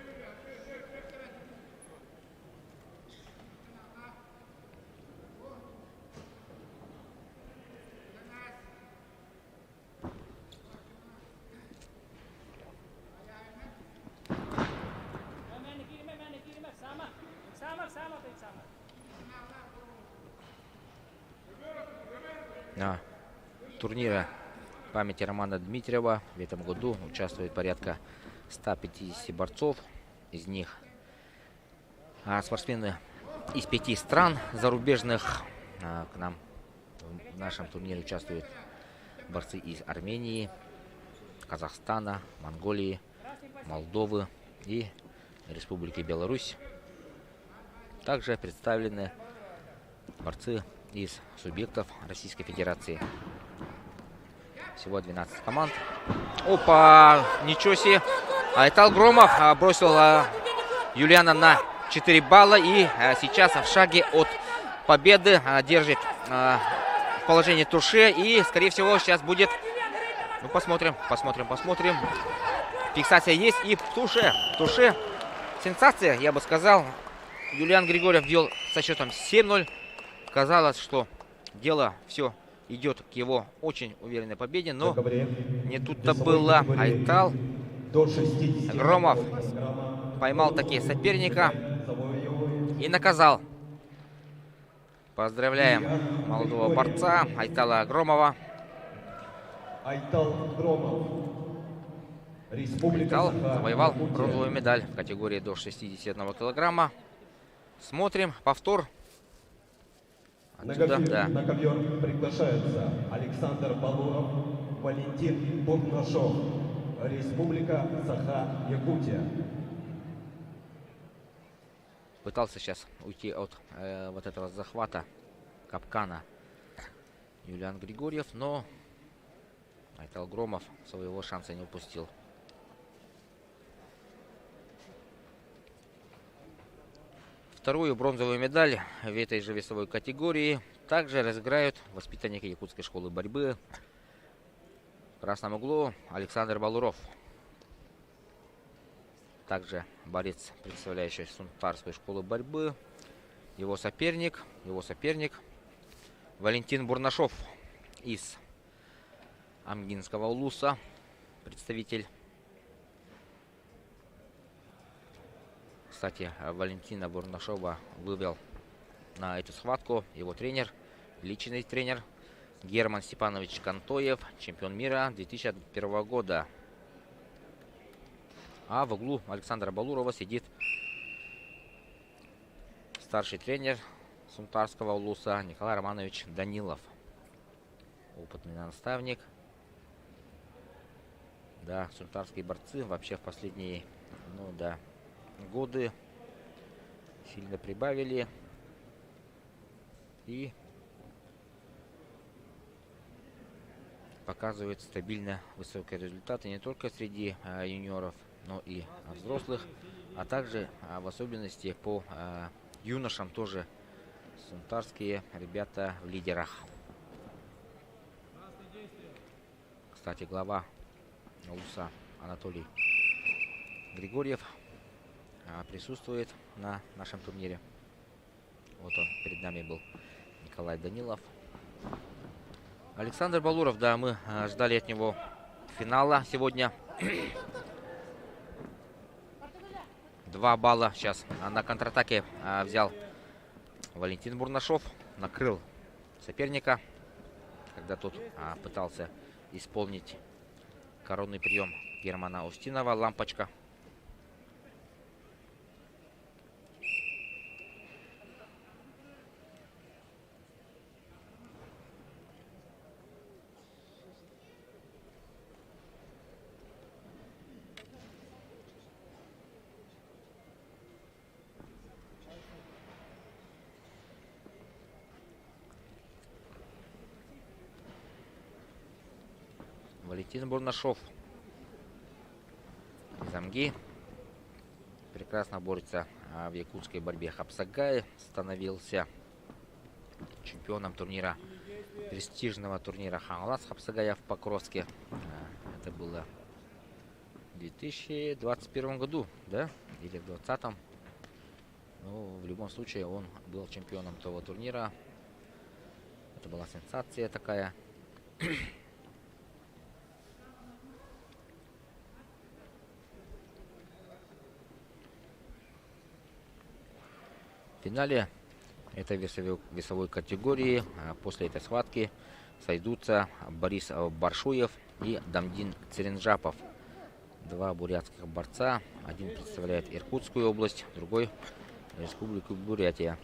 турнира памяти Романа Дмитриева. В этом году участвует порядка 150 борцов. Из них спортсмены из 5 стран зарубежных. К нам в нашем турнире участвуют борцы из Армении, Казахстана, Монголии, Молдовы и Республики Беларусь. Также представлены борцы из субъектов Российской Федерации. Всего 12 команд. Опа! Ничего себе! Айтал Громов бросил Юлиана на 4 балла. И сейчас в шаге от победы держит в положении туше. И, скорее всего, сейчас будет... Ну, посмотрим. Фиксация есть. И туше. Сенсация, я бы сказал. Юлиан Григорьев вел со счетом 7-0. Казалось, что дело все идет к его очень уверенной победе, но не тут-то было. Айтал Громов поймал таки соперника и наказал. Поздравляем молодого борца Айтала Громова. Айтал Громов. Айтал завоевал бронзовую медаль в категории до 61 килограмма. Смотрим повтор. Отсюда, да. На ковер приглашаются Александр Балуров, Валентин Бурнашов, Республика Саха-Якутия. Пытался сейчас уйти от вот этого захвата, капкана Юлиан Григорьев, но Айтал Громов своего шанса не упустил. Вторую бронзовую медаль в этой же весовой категории также разыграют воспитанники Якутской школы борьбы. В красном углу Александр Балуров. Также борец, представляющий Сунтарскую школу борьбы. Его соперник Валентин Бурнашов из Амгинского улуса. Представитель. Кстати, Валентина Бурнашова вывел на эту схватку его тренер, личный тренер Герман Степанович Кантоев, чемпион мира 2001 года. А в углу Александра Балурова сидит старший тренер Сунтарского улуса Николай Романович Данилов. Опытный наставник. Да, сунтарские борцы вообще в последние, годы сильно прибавили и показывают стабильно высокие результаты не только среди юниоров, но и взрослых, а также в особенности по юношам тоже сунтарские ребята в лидерах. Кстати, глава улуса Анатолий Григорьев присутствует на нашем турнире. Вот он перед нами был, Николай Данилов. Александр Балуров, да, мы ждали от него финала сегодня. 2 балла сейчас на контратаке взял Валентин Бурнашов. Накрыл соперника, когда тот пытался исполнить коронный прием Германа Устинова. Лампочка. Валентин Бурнашов из Амги. Прекрасно борется в якутской борьбе. Хапсагай становился чемпионом турнира, престижного турнира Хангалас Хапсагая в Покровске. Это было в 2021 году, да? Или в 2020. Ну, в любом случае, он был чемпионом того турнира. Это была сенсация такая. В финале этой весовой категории. После этой схватки сойдутся Борис Баршуев и Дамдин Церенжапов. Два бурятских борца. Один представляет Иркутскую область, другой Республику Бурятия.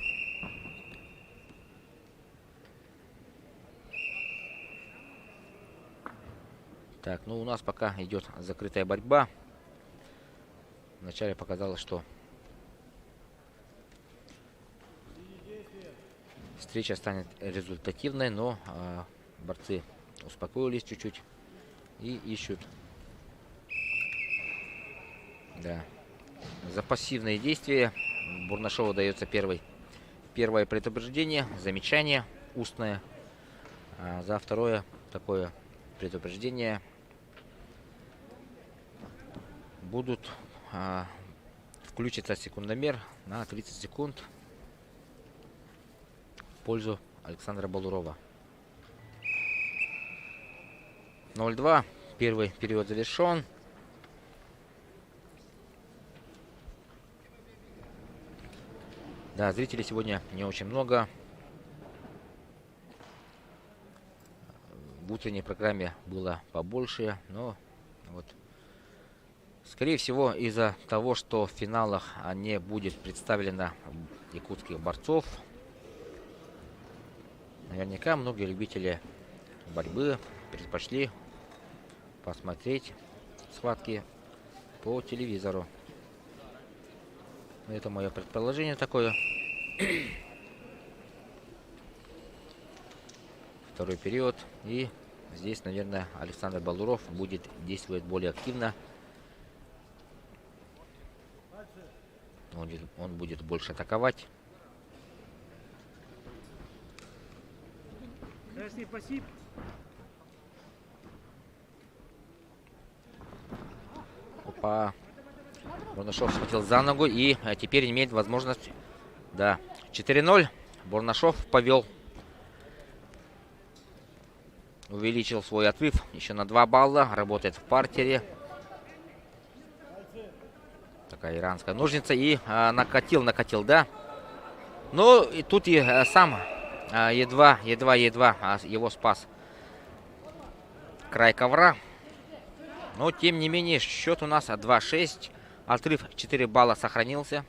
Так, ну у нас пока идет закрытая борьба. Вначале показалось, что встреча станет результативной, но борцы успокоились чуть-чуть и ищут. Да. За пассивные действия Бурнашову дается первое предупреждение, замечание устное. А за второе такое предупреждение будут включится секундомер на 30 секунд в пользу Александра Балурова. 0-2. Первый период завершен. Да, зрителей сегодня не очень много. В утренней программе было побольше, но вот, скорее всего, из-за того, что в финалах не будет представлено якутских борцов, наверняка многие любители борьбы предпочли посмотреть схватки по телевизору. Это мое предположение такое. Второй период. И здесь, наверное, Александр Балуров будет действовать более активно. Он будет больше атаковать. Опа. Бурнашов схватил за ногу и теперь имеет возможность. Да, 4-0. Бурнашов повел. Увеличил свой отрыв еще на 2 балла. Работает в партере. Такая иранская ножница. И накатил, да. Ну, и тут и сам едва его спас край ковра. Но, тем не менее, счет у нас 2-6. Отрыв 4 балла сохранился.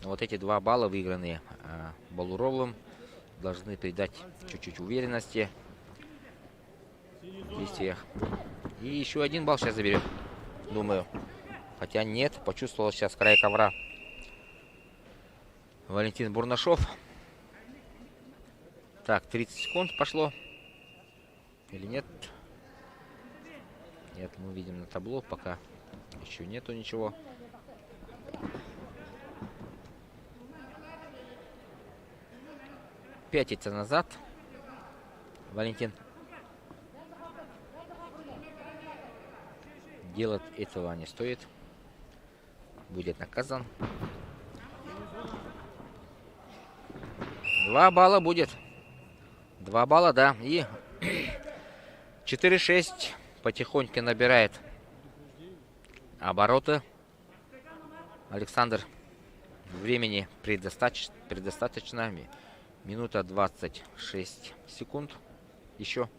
Вот эти 2 балла, выигранные Балуровым, должны придать чуть-чуть уверенности в действиях. И еще 1 балл сейчас заберем, думаю. Хотя нет, почувствовал сейчас край ковра Валентин Бурнашов. Так, 30 секунд пошло. Или нет? Нет, мы видим на табло, пока еще нету ничего. Пятится назад Валентин. Делать этого не стоит. Будет наказан. 2 балла будет. 2 балла, да. И 4-6 потихоньку набирает обороты. Александр, времени предостаточно. Минута 26 секунд. Еще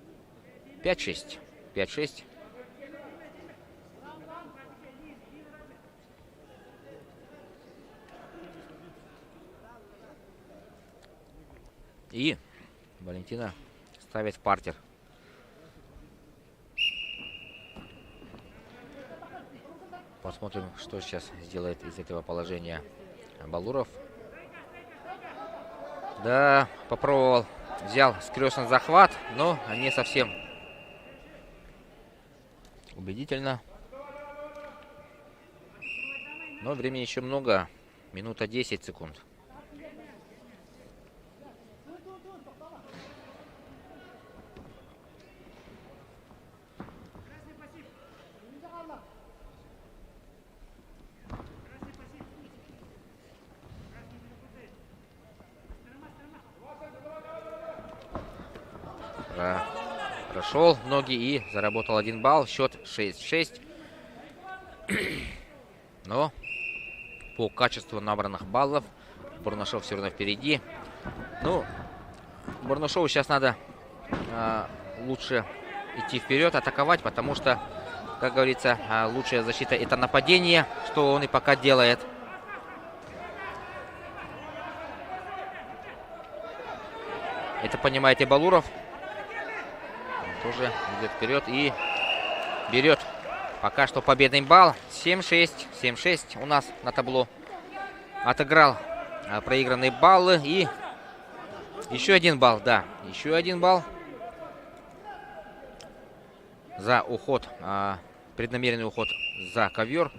5-6. 5-6. И Валентина ставит в партер. Посмотрим, что сейчас сделает из этого положения Балуров. Да, попробовал. Взял скрестный захват, но не совсем убедительно. Но времени еще много. Минута 10 секунд. Прошел ноги и заработал 1 балл. Счет 6-6. Но по качеству набранных баллов. Бурнашов все равно впереди. Ну, Бурнашову сейчас надо лучше идти вперед, атаковать, потому что, как говорится, лучшая защита — это нападение, что он и пока делает. Это понимает и Балуров. Он тоже идет вперед и берет пока что победный балл. 7-6. 7-6 у нас на табло. Отыграл проигранные баллы. И еще один балл, да. Еще один балл за уход, преднамеренный уход за ковер.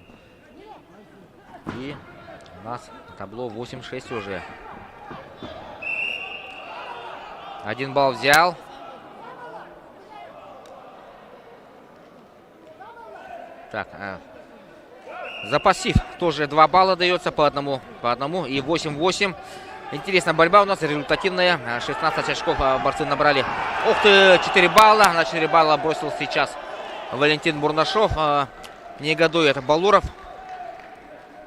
И у нас на табло 8-6 уже. Один балл взял. Так, за пассив тоже 2 балла дается по одному. И 8-8. Интересная борьба у нас, результативная. 16 очков борцы набрали. Ух ты, 4 балла. На 4 балла бросил сейчас Валентин Бурнашов. Негодует Балуров.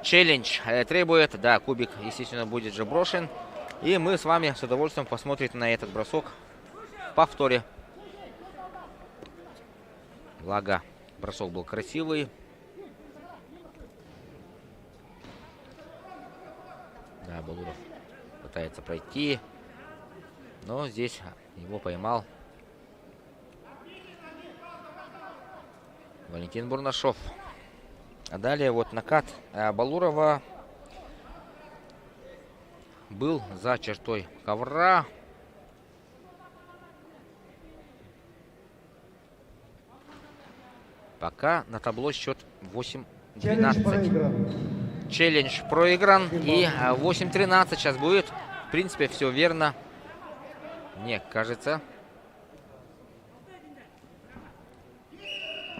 Челлендж требует. Да, кубик, естественно, будет же брошен. И мы с вами с удовольствием посмотрим на этот бросок в повторе. Благо, бросок был красивый. Да, Балуров пытается пройти. Но здесь его поймал Валентин Бурнашов. А далее вот накат Балурова был за чертой ковра. Пока на табло счет 8-12. Челлендж проигран. Челлендж проигран. И 8-13 сейчас будет. В принципе, все верно. Мне кажется.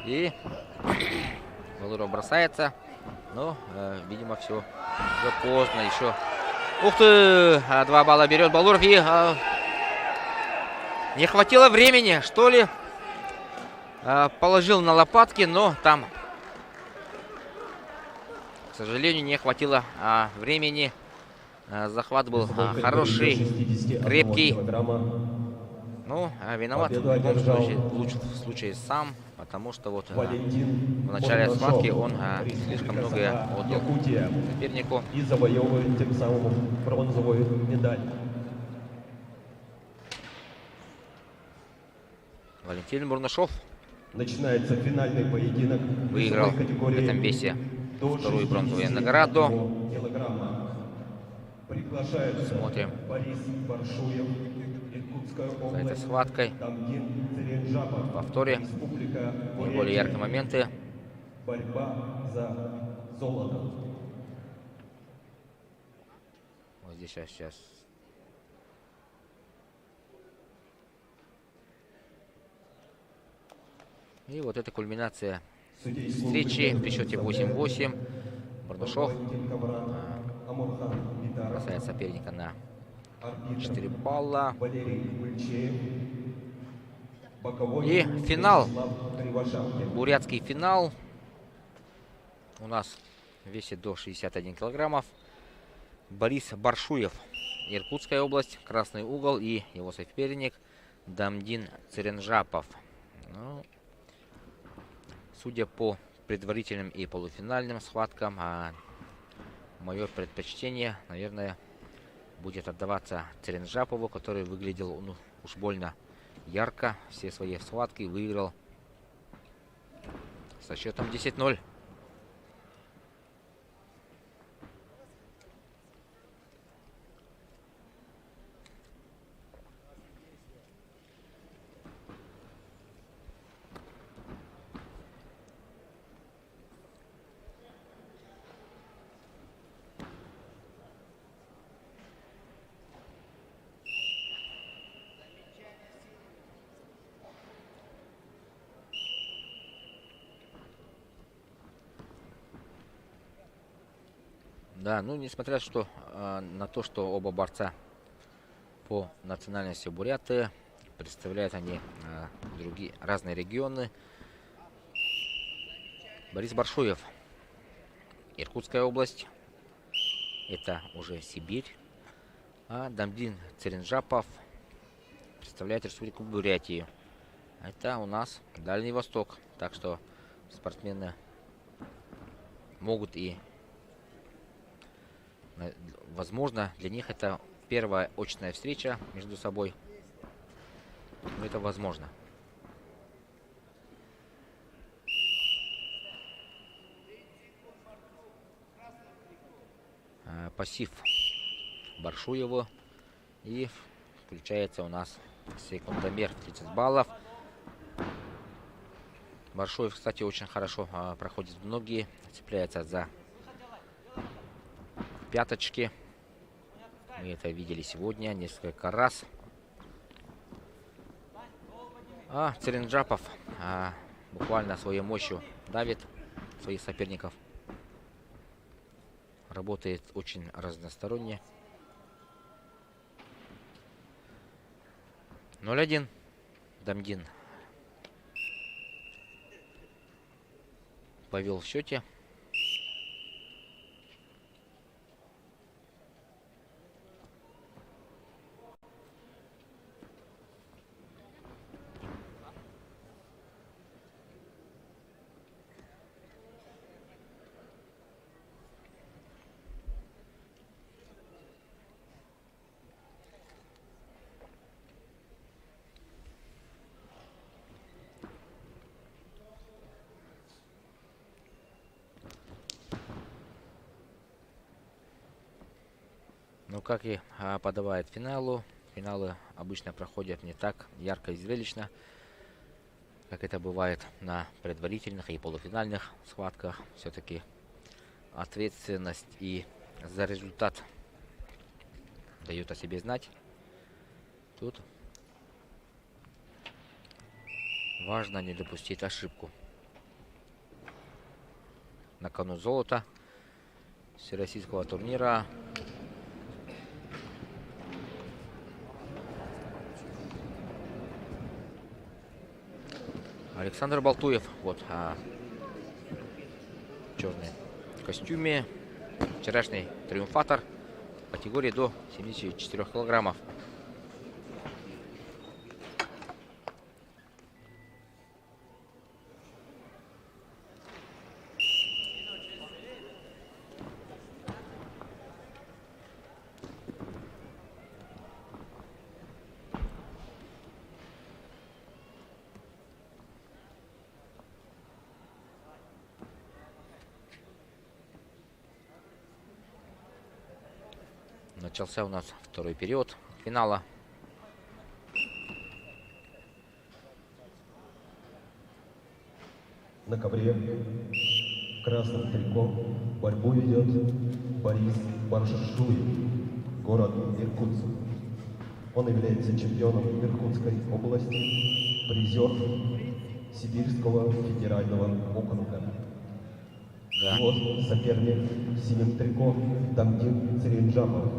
И Балуров бросается. Но, видимо, все уже поздно. Еще. Ух ты! 2 балла берет Балуров. И не хватило времени, что ли. Положил на лопатки, но там, к сожалению, не хватило времени. Захват был хороший, крепкий. Ну, виноват в любом случае сам, потому что вот в начале схватки он слишком многое отдал сопернику. И завоевывает тем самым бронзовую медаль. Валентин Бурнашов Начинается финальный поединок. выиграл в этом весе вторую бронзовую награду. Смотрим Борис Баршуев, Иркутская за область, этой схваткой. Дамдин Церенжапов, В повторе Республика наиболее Бурятия. яркие моменты. Борьба за золото. Вот здесь сейчас. И вот эта кульминация встречи при счете 8-8. Бурнашов бросает соперника на 4 балла. И финал. Бурятский финал. У нас весит до 61 килограммов. Борис Баршуев, Иркутская область, красный угол, и его соперник Дамдин Церенжапов. Ну, судя по предварительным и полуфинальным схваткам, мое предпочтение, наверное, будет отдаваться Церенжапову, который выглядел уж больно ярко. Все свои схватки выиграл со счетом 10-0. Да, ну несмотря на то, что оба борца по национальности буряты, представляют они другие разные регионы. Борис Баршуев, Иркутская область, это уже Сибирь. А Дамдин Церенджапов представляет Республику Бурятию. Это у нас Дальний Восток. Так что спортсмены могут и, возможно, для них это первая очная встреча между собой. Но это возможно. Пассив Баршуеву. И включается у нас секундомер 30 баллов. Баршуев, кстати, очень хорошо проходит в ноги. Цепляется за пяточки. Мы это видели сегодня несколько раз. А Церенджапов буквально своей мощью давит своих соперников. Работает очень разносторонне. 0-1. Дамдин повел в счете. Ну, как и подавает финалу, финалы обычно проходят не так ярко и зрелищно, как это бывает на предварительных и полуфинальных схватках. Все-таки ответственность и за результат дают о себе знать. Тут важно не допустить ошибку. На кону золото всероссийского турнира. Александр Балтуев, вот, в черном костюме, вчерашний триумфатор в категории до 74 килограммов. Начался у нас второй период финала. На ковре в красном трико борьбу ведет Борис Баршуев, город Иркутск. Он является чемпионом Иркутской области, призер Сибирского федерального округа. Да. Вот соперник в синем трико Дамдин Церенджапов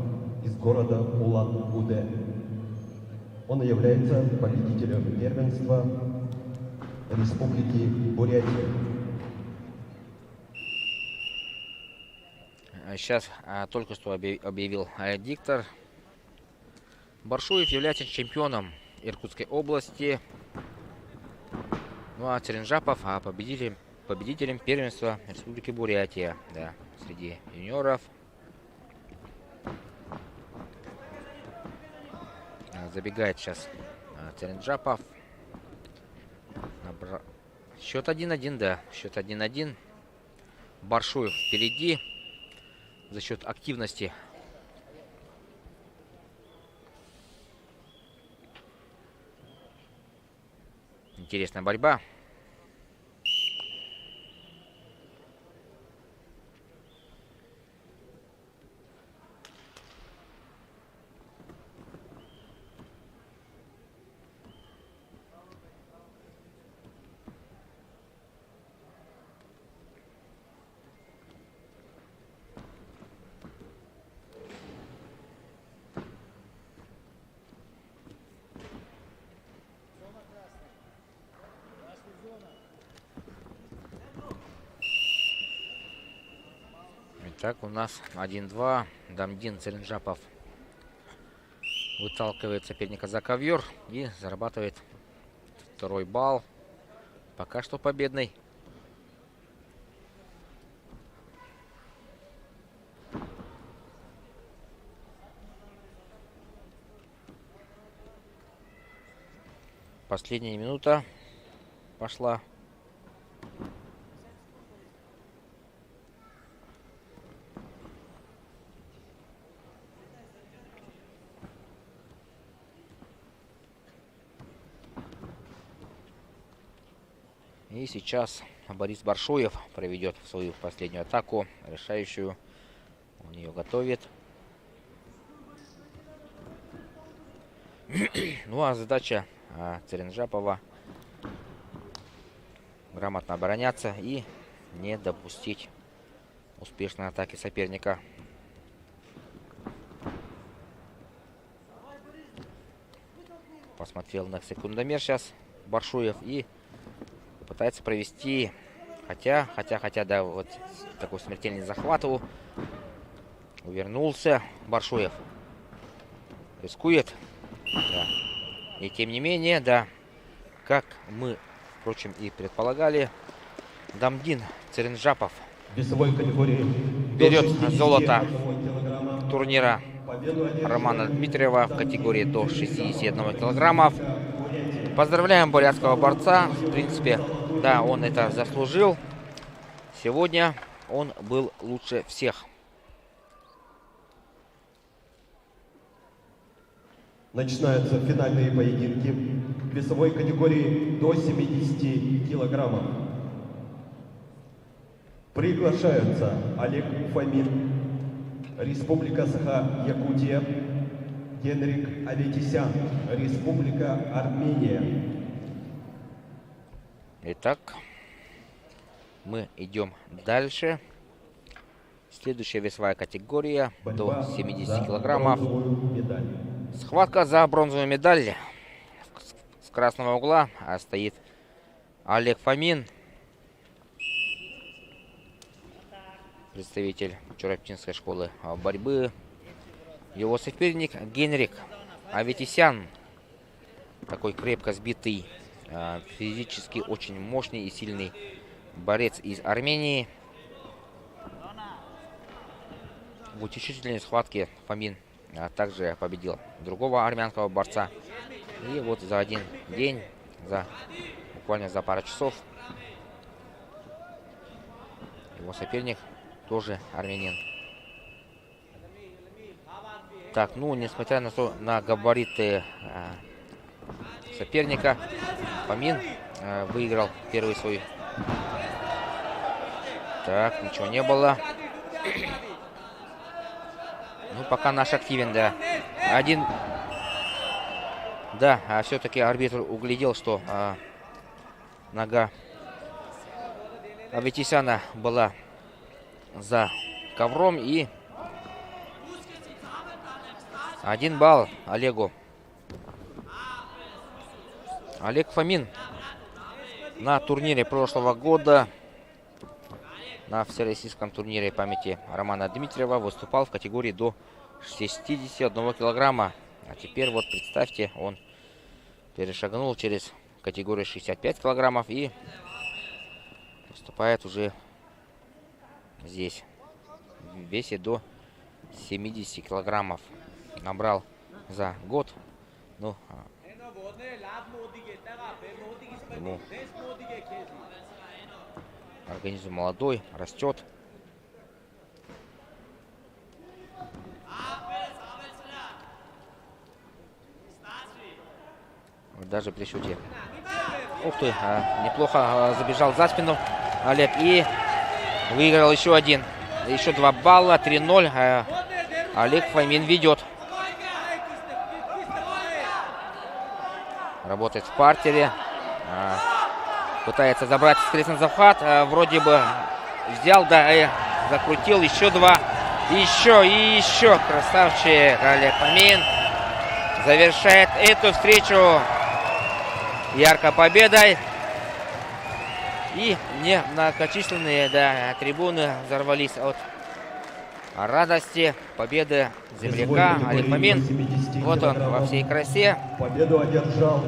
из города Улан-Удэ. Он является победителем первенства Республики Бурятия. Сейчас только что объявил диктор. Баршуев является чемпионом Иркутской области. Ну а Церенджапов победителем первенства Республики Бурятия. Да, среди юниоров. Забегает сейчас Церенджапов. Счет 1-1, да. Счет 1-1. Баршуев впереди за счет активности. Интересная борьба. Так, у нас 1-2. Дамдин Церенджапов выталкивает соперника за ковер и зарабатывает второй балл. Пока что победный. Последняя минута пошла. И сейчас Борис Баршуев проведет свою последнюю атаку, решающую. Он ее готовит. Ну а задача Церенджапова грамотно обороняться и не допустить успешной атаки соперника. Посмотрел на секундомер сейчас Баршуев и пытается провести, хотя, да, вот такой смертельный захват его. Увернулся Баршуев. Рискует. Да. И тем не менее, да, как мы, впрочем, и предполагали, Дамдин Церенджапов Весовой категории берет до 61 золото килограмма. турнира Победу одерживает Романа Дмитриева в категории до 61 килограммов. Поздравляем бурятского борца. В принципе, да, он это заслужил. Сегодня он был лучше всех. Начинаются финальные поединки в весовой категории до 70 килограммов. Приглашаются Олег Фомин, Республика Саха-Якутия, Генрик Аветисян, Республика Армения. Итак, мы идем дальше. Следующая весовая категория до 70 килограммов. Медаль. Схватка за бронзовую медаль. С красного угла стоит Олег Фомин, представитель Чураптинской школы борьбы. Его соперник Генрик Аветисян, такой крепко сбитый, физически очень мощный и сильный борец из Армении. В утешительной схватке Фомин также победил другого армянского борца. И вот за один день, буквально за пару часов, его соперник тоже армянин. Так, ну, несмотря на габариты соперника, Фомин выиграл первый свой. Так, ничего не было. Ну, пока наш активен, да. Да, все-таки арбитр углядел, что нога Аветисяна была за ковром. И 1 балл Олегу. Олег Фомин на турнире прошлого года, на всероссийском турнире памяти Романа Дмитриева, выступал в категории до 61 килограмма. А теперь вот представьте, он перешагнул через категорию 65 килограммов и выступает уже здесь в весе до 70 килограммов. Набрал за год. Ну, ему организм молодой, растет. Даже при счете. Ух ты, неплохо забежал за спину Олег и выиграл еще один. Еще 2 балла, 3-0. Олег Фомин ведет. Работает в партере. Пытается забрать скрестный захват. Вроде бы взял, да, и закрутил. Еще 2. Еще и еще. Красавчик Олег Фомин завершает эту встречу яркой победой. И немногочисленные, да, трибуны взорвались от радости победы земляка Изволь Олег категории Фомин. 70 Вот он во килограммов. всей красе. Победу одержал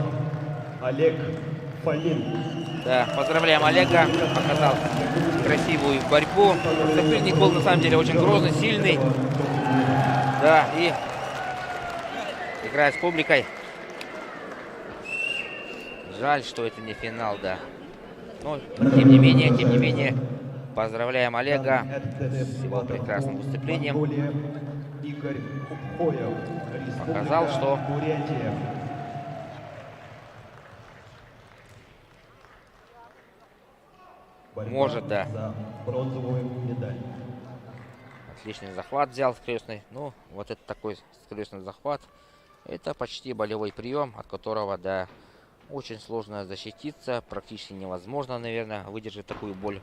Олег Фомин. Да, поздравляем Олега. Показал красивую борьбу. Соперник был на самом деле очень грозный, сильный. Да, и играет с публикой. Жаль, что это не финал, да. Но, тем не менее, поздравляем Олега с его прекрасным выступлением. Игорь Упхоев, Показал, что Бурятия. Борьба может, да. за бронзовую медаль. Отличный захват взял скрестный. Ну, вот это такой скрестный захват. Это почти болевой прием, от которого, да, очень сложно защититься. Практически невозможно, наверное, выдержать такую боль.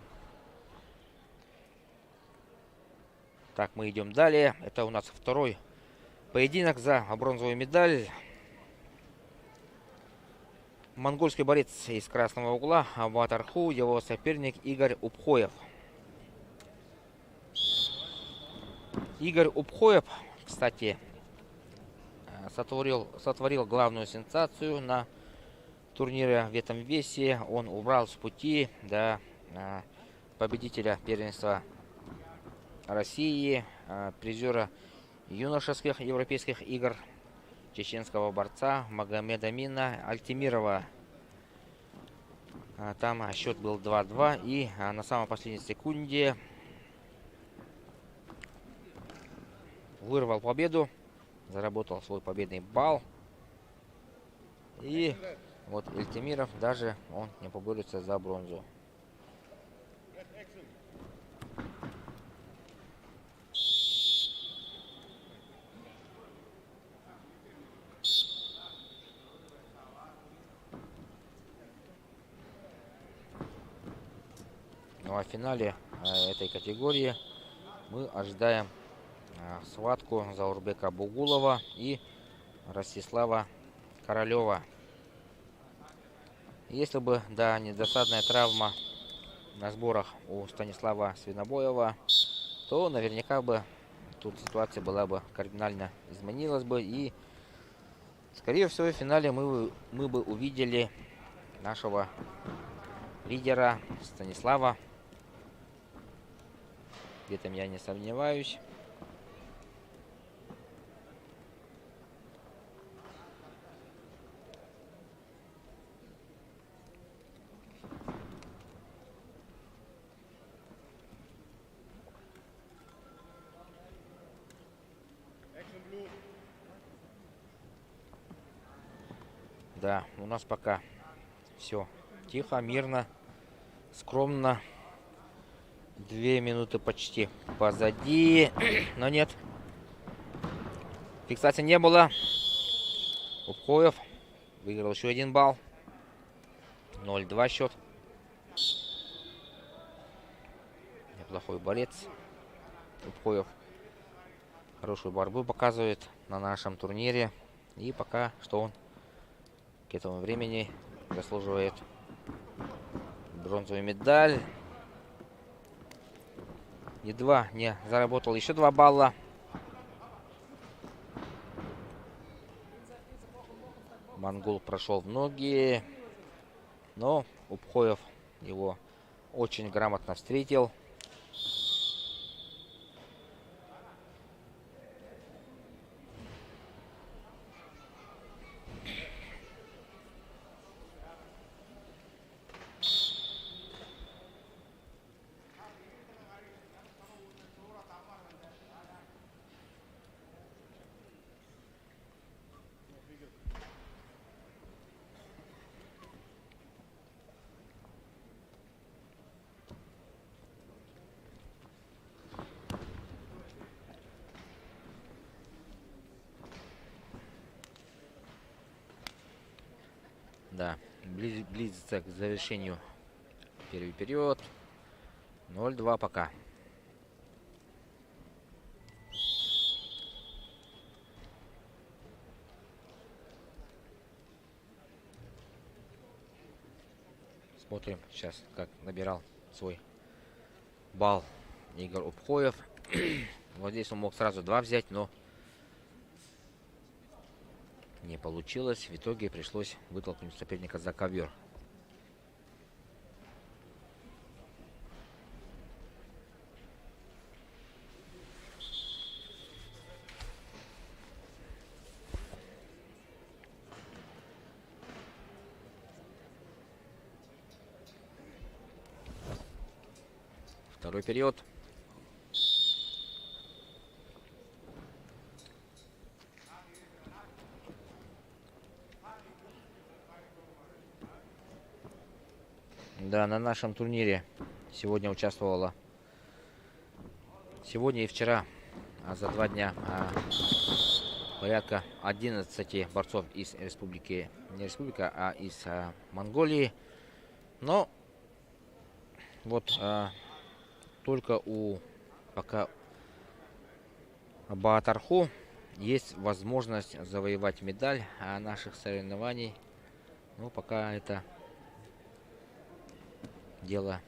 Так, мы идем далее. Это у нас второй поединок за бронзовую медаль. Монгольский борец из красного угла Абатарху, его соперник Игорь Упхоев. Игорь Упхоев, кстати, сотворил главную сенсацию на турнире в этом весе. Он убрал с пути, да, победителя первенства России, призера юношеских европейских игр, чеченского борца Магомедамина Альтимирова. Там счет был 2-2, и на самой последней секунде вырвал победу, заработал свой победный балл. И вот Альтимиров даже он не поборется за бронзу. Ну а в финале этой категории мы ожидаем схватку Заурбека Бугулова и Ростислава Королева. Если бы, да, недосадная травма на сборах у Станислава Свинобоева, то наверняка бы тут ситуация была бы кардинально изменилась бы. И, скорее всего, в финале мы бы увидели нашего лидера Станислава. В этом я не сомневаюсь. Да, у нас пока все тихо, мирно, скромно. 2 минуты почти позади, но нет. Фиксации не было. Упхоев выиграл еще 1 балл. 0-2 счет. Неплохой борец. Упхоев хорошую борьбу показывает на нашем турнире. И пока что он к этому времени заслуживает бронзовую медаль. Едва не заработал еще 2 балла. Монгол прошел в ноги, но Упхоев его очень грамотно встретил. Да, близится к завершению первый период. 0-2 пока. Смотрим сейчас, как набирал свой балл Игорь Упхоев. Вот здесь он мог сразу 2 взять, но не получилось. В итоге пришлось вытолкнуть соперника за ковер. Второй период. Да, на нашем турнире сегодня участвовало, сегодня и вчера, за 2 дня порядка 11 борцов из республики, не республика, а из Монголии. Но вот только у пока Баатарху есть возможность завоевать медаль наших соревнований. Но пока это дело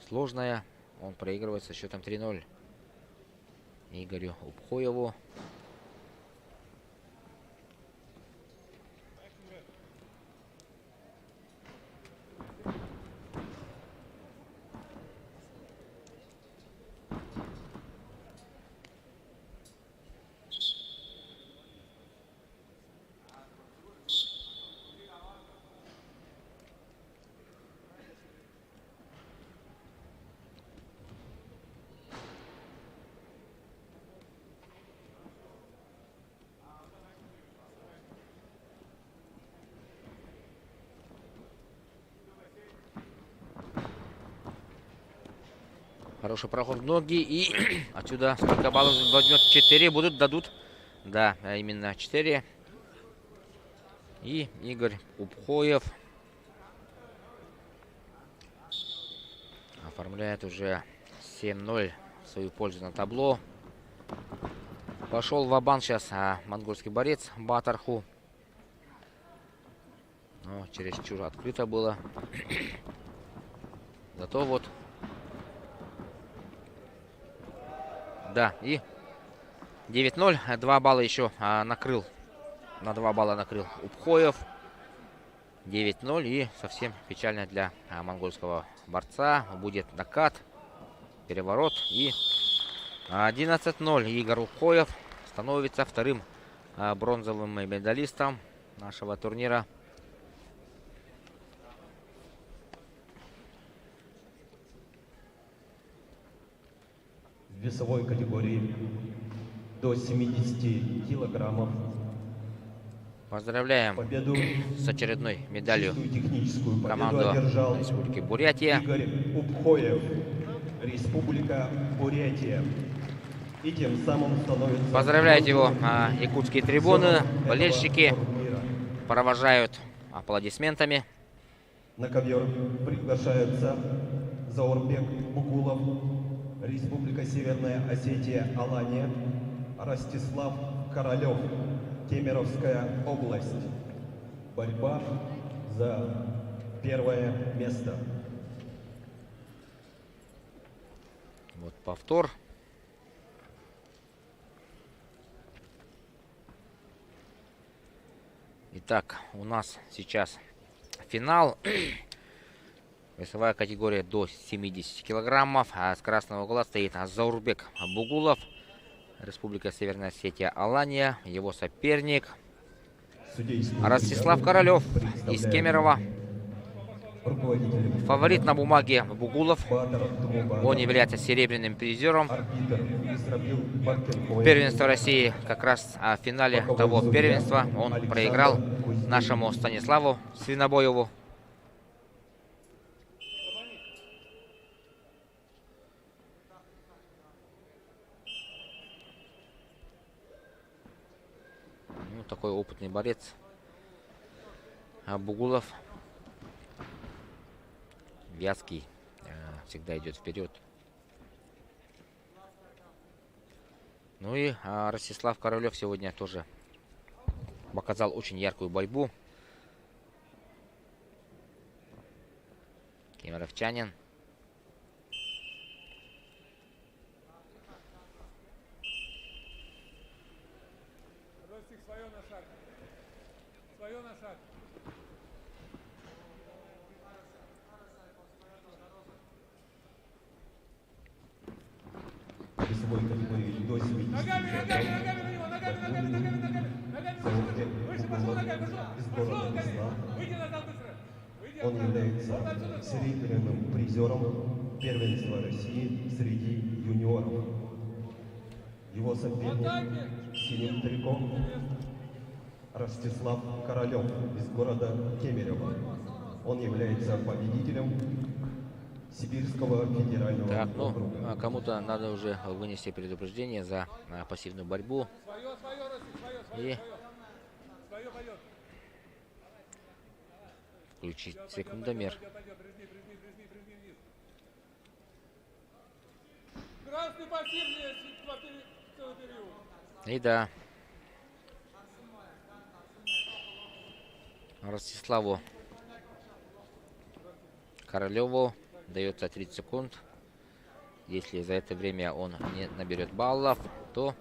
сложное. Он проигрывает со счетом 3-0 Игорю Упхоеву. Хороший проход в ноги. И отсюда сколько баллов возьмет? 4 будут, дадут. Да, именно 4. И Игорь Упхоев оформляет уже 7-0 в свою пользу на табло. Пошел ва-банк сейчас монгольский борец Баатарху. Но чересчур открыто было. Зато вот. Да, и 9-0. 2 балла еще накрыл. На 2 балла накрыл Упхоев. 9-0. И совсем печально для монгольского борца. Будет накат, переворот. И 11-0. Игорь Упхоев становится вторым бронзовым медалистом нашего турнира. В весовой категории до 70 килограммов. Поздравляем Победу, с очередной медалью чистую техническую победу команду одержал Республики Бурятия. Игорь Упхоев, Республика Бурятия. И тем самым становится... Поздравляют его якутские трибуны, призером болельщики этого турнира. провожают аплодисментами. На ковер приглашаются Заурбек Бугулов, Республика Северная Осетия, Алания, Ростислав Королев, Кемеровская область. Борьба за первое место. Вот повтор. Итак, у нас сейчас финал. Весовая категория до 70 килограммов. А с красного угла стоит Заурбек Бугулов, Республика Северная Осетия, Алания. Его соперник Ростислав Королев из Кемерово. Фаворит на бумаге Бугулов. Он является серебряным призером первенства России. Как раз в финале того первенства он проиграл нашему Станиславу Свинобоеву. Ну, такой опытный борец Бугулов. Вятский всегда идет вперед. Ну и Ростислав Королев сегодня тоже показал очень яркую борьбу. Кемеровчанин. Ростик, свое на шаг. Свое на шаг. Весовой категории до 70 Ногами, килограмм. ногами на него, ногами. Заурбек Выше, пошел Бугулов ногами, из пошел города ногами. Весна. Выйди назад быстро. Выйди Он обратно. является Вот отсюда снова. серебряным призером первенства России среди юниоров. Его соперник в синем трико Ростислав Королев из города Кемерово. Он является победителем Сибирского федерального Так, ну, округа. кому-то надо уже вынести предупреждение за пассивную борьбу. Свое, Ростик, свое, И свое пойдет. включить секундомер. Пойдет, прижми вниз. Красный пассивный, целый период. И да. Ростиславу Королеву дается 30 секунд. Если за это время он не наберет баллов, то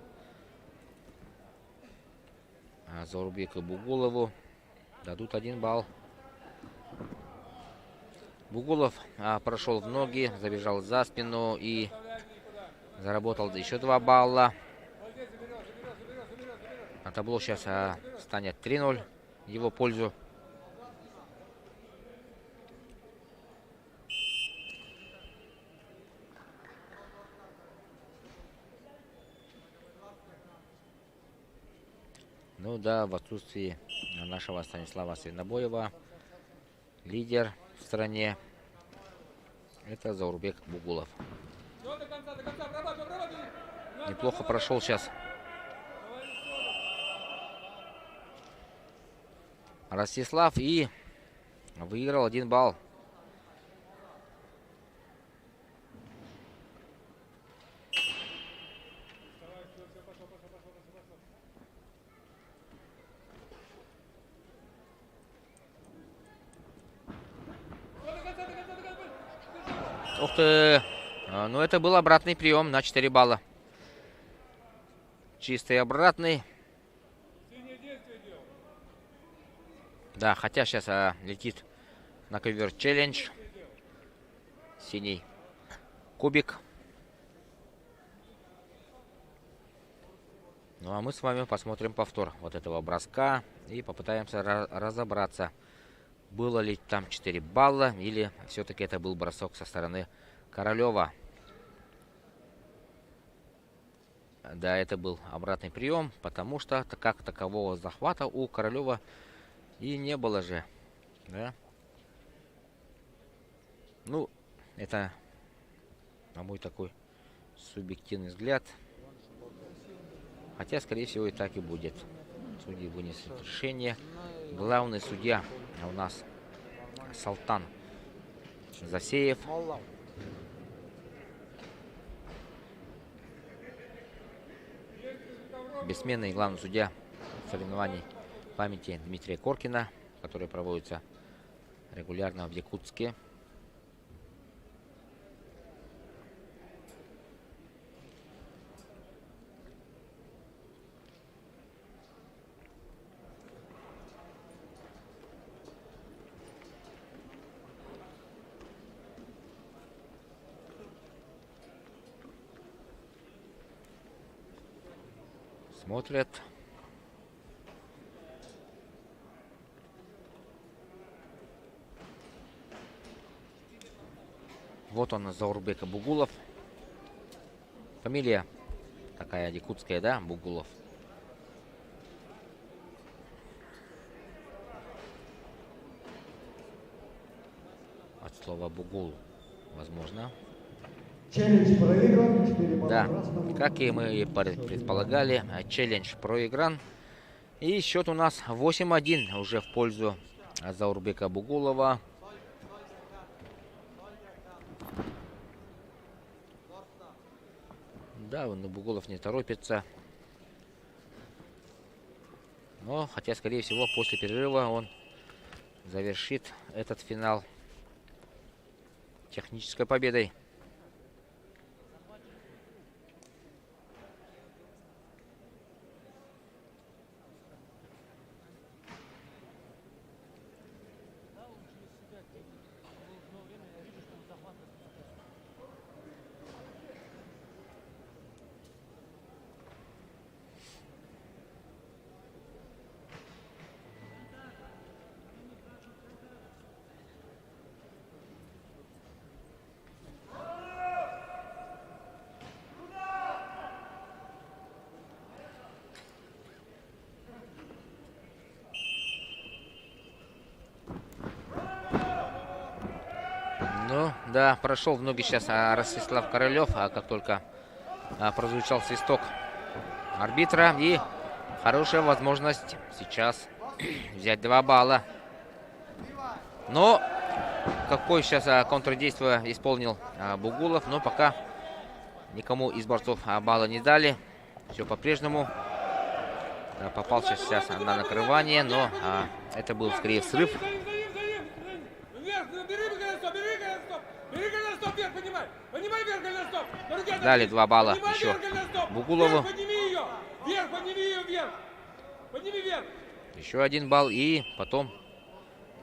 Заурбеку Бугулову дадут 1 балл. Бугулов прошел в ноги, забежал за спину и заработал еще 2 балла. На табло сейчас станет 3-0 в его пользу. Ну да, в отсутствии нашего Станислава Свинобоева лидер в стране это Заурбек Бугулов. Все, до конца, обрабатывай. Неплохо прошел сейчас Ростислав и выиграл 1 балл. Ух ты! Ну это был обратный прием на 4 балла. Чистый обратный. Да, хотя сейчас летит на ковер челлендж. Синий кубик. Ну а мы с вами посмотрим повтор вот этого броска и попытаемся разобраться, было ли там 4 балла или все-таки это был бросок со стороны Королева. Да, это был обратный прием, потому что как такового захвата у Королева и не было же. Да? Ну, это на мой такой субъективный взгляд. Хотя, скорее всего, и так и будет. Судьи вынесут решение. Главный судья у нас Салтан Засеев. Бессменный главный судья соревнований памяти Дмитрия Коркина, которые проводятся регулярно в Якутске. Смотрят. Вот он, Заурбек Бугулов. Фамилия такая якутская, да, Бугулов. От слова Бугул, возможно. Челлендж проигран. 4 балла Да, красному. как и мы предполагали, челлендж проигран. И счет у нас 8-1 уже в пользу Заурбека Бугулова. Да, Бугулов не торопится. Но, хотя, скорее всего, после перерыва он завершит этот финал технической победой. Да, прошел в ноги сейчас Ростислав Королев, как только прозвучал свисток арбитра. И хорошая возможность сейчас взять 2 балла. Но какое сейчас контрдействие исполнил Бугулов, но пока никому из борцов балла не дали. Все по-прежнему. Попался сейчас на накрывание, но это был скорее срыв. Дали 2 балла еще Бугулову. Еще 1 балл, и потом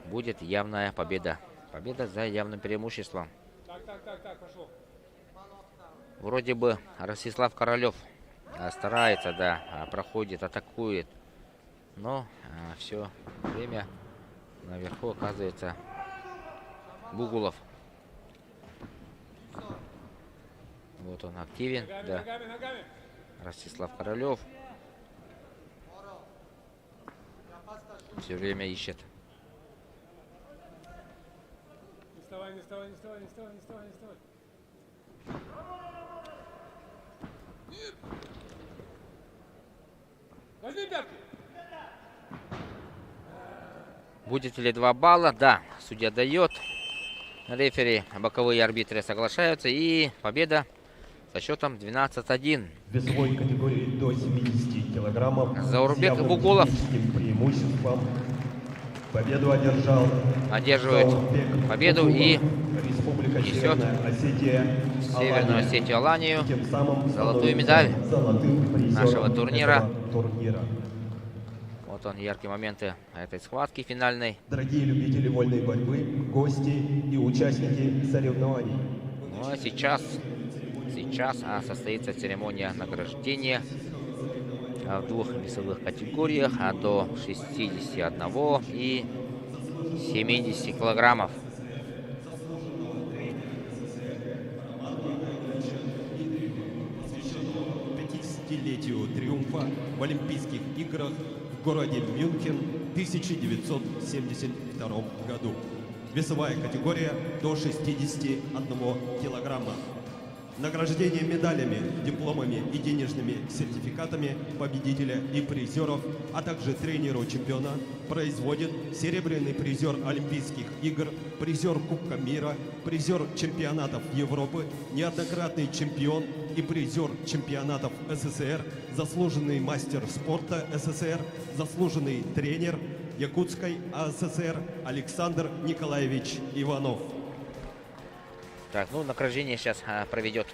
будет явная победа. Победа за явным преимуществом. Вроде бы Ростислав Королев старается, да, проходит, атакует. Но все время наверху оказывается Бугулов. Вот он активен, да. Ростислав Королев все время ищет. Не вставай, не вставай, не вставай, не вставай, не вставай, не вставай. Возьми пятки. Будет ли 2 балла? Да, судья дает. Рефери, боковые арбитры соглашаются. И победа со счетом 12-1. В весовой категории до 70 килограммов Заурбек с явным Бугулов физическим преимуществом победу одерживает победу и Республика несет Северная Осетия, Северную Осетию Аланию тем самым золотую становится медаль золотым призером нашего турнира. этого турнира. Вот он, яркие моменты этой схватки финальной. Дорогие любители вольной борьбы, гости и участники соревнований. Ну а сейчас состоится церемония награждения в 2 весовых категориях, до 61 и 70 килограммов. Летию триумфа в Олимпийских играх в городе Мюнхен в 1972 году. Весовая категория до 61 килограмма. Награждение медалями, дипломами и денежными сертификатами победителя и призеров, а также тренеру чемпиона производит серебряный призер Олимпийских игр, призер Кубка мира, призер чемпионатов Европы, неоднократный чемпион и призер чемпионатов СССР, заслуженный мастер спорта СССР, заслуженный тренер Якутской АССР Александр Николаевич Иванов. Так, ну награждение сейчас проведет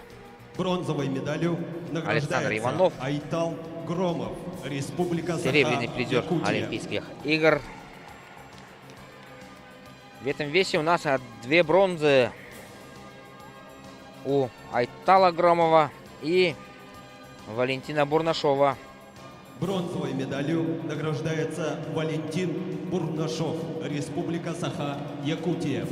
Бронзовой медалью Александр награждается Иванов, Айтал Громов, Республика серебряный Саха, призер Якутия. Олимпийских игр. В этом весе у нас 2 бронзы у Айтала Громова и Валентина Бурнашова. Бронзовой медалью награждается Валентин Бурнашов, Республика Саха, Якутия.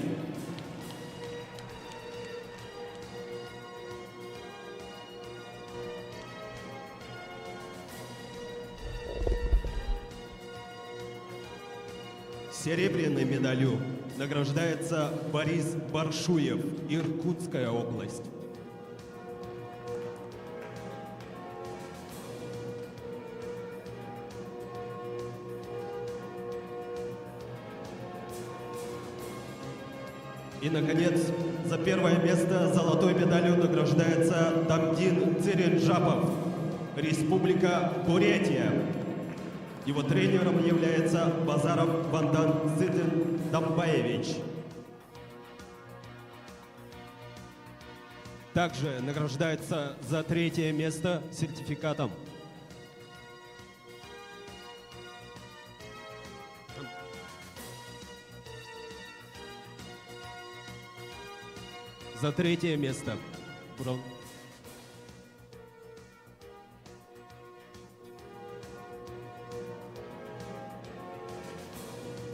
Серебряной медалью награждается Борис Баршуев, Иркутская область. И, наконец, за первое место золотой медалью награждается Дамдин Циринджапов, Республика Бурятия. Его тренером является Базаров Вандан Сытин Дамбаевич. Также награждается за 3-е место сертификатом. За 3-е место.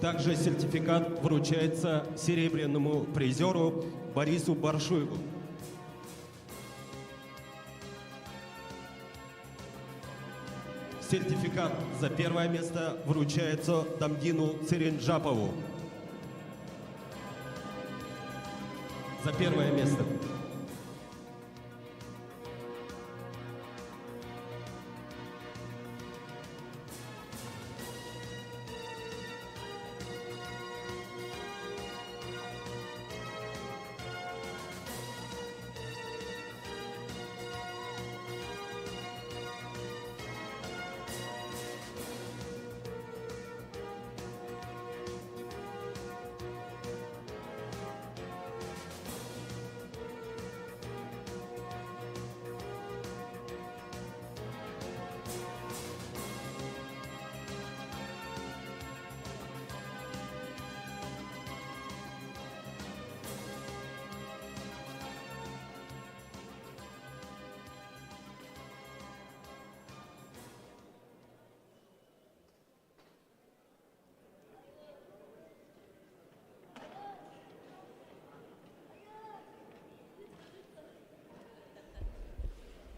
Также сертификат вручается серебряному призеру Борису Баршуеву. Сертификат за 1-е место вручается Дамдину Циринджапову. за первое место.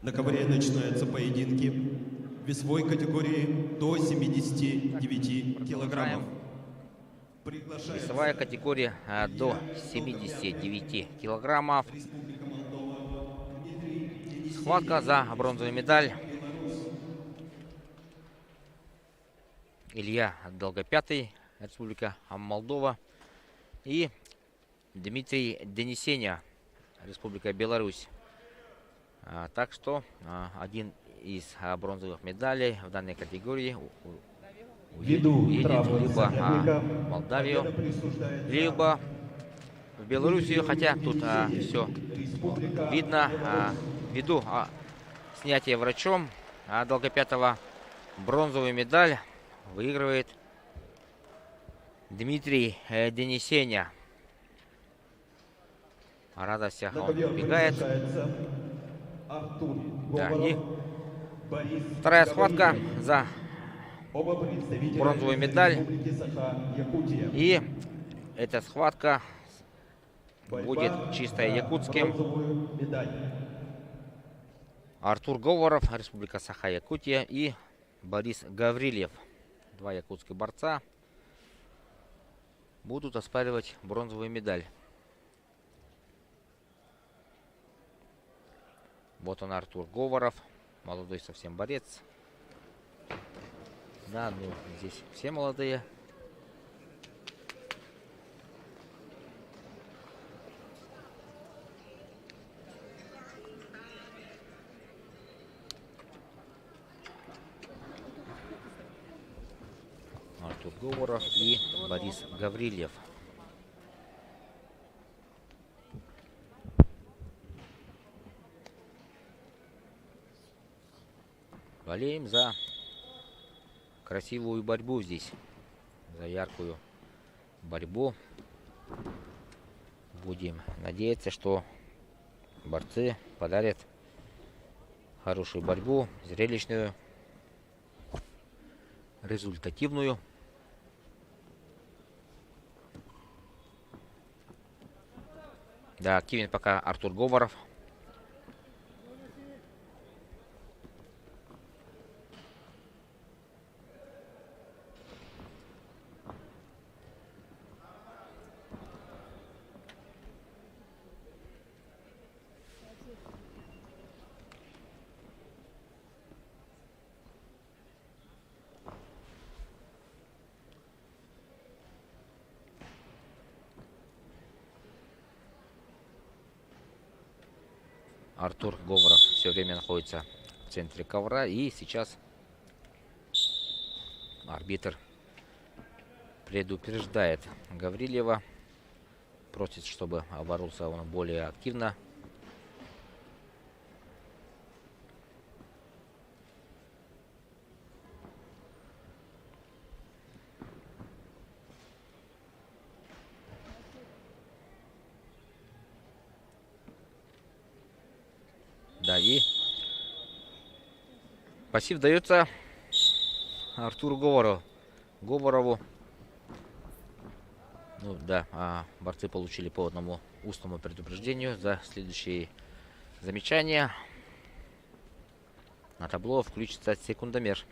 На ковре начинаются поединки в весовой категории до 79 килограммов. Приглашается Весовая категория до 79 килограммов. Республика Молдова, Дмитрий Денисеев. Схватка за бронзовую медаль. Илья Долгопятый, Республика Молдова. И Дмитрий Денисеня, Республика Беларусь. Так что один из бронзовых медалей в данной категории Ввиду уедет травмы либо соперника, в Молдавию, победа присуждается либо в Белоруссию, хотя тут Денисеев, все Республика видно. Беларусь. Ввиду снятия врачом Долгопятого бронзовую медаль выигрывает Дмитрий Денисеня. В радостях На он ковер убегает. приглашается Артур Да, Говоров, и Борис вторая схватка Гаврилов. за Оба представителя бронзовую из медаль. Республики Саха-Якутия. И эта схватка Борьба будет чисто за якутским. бронзовую медаль. Артур Говоров, Республика Саха-Якутия, и Борис Гаврилев. Два якутских борца будут оспаривать бронзовую медаль. Вот он, Артур Говоров, молодой совсем борец. Да, ну здесь все молодые. Артур Говоров и Борис Гаврилев. Болеем за красивую борьбу здесь, за яркую борьбу. Будем надеяться, что борцы подарят хорошую борьбу, зрелищную, результативную. Да, активен пока Артур Говоров. Артур Говоров все время находится в центре ковра. И сейчас арбитр предупреждает Гаврилева. Просит, чтобы боролся он более активно. Да, и пассив дается Артуру Говорову. Ну да, борцы получили по одному устному предупреждению за следующие замечания. На табло включится секундомер.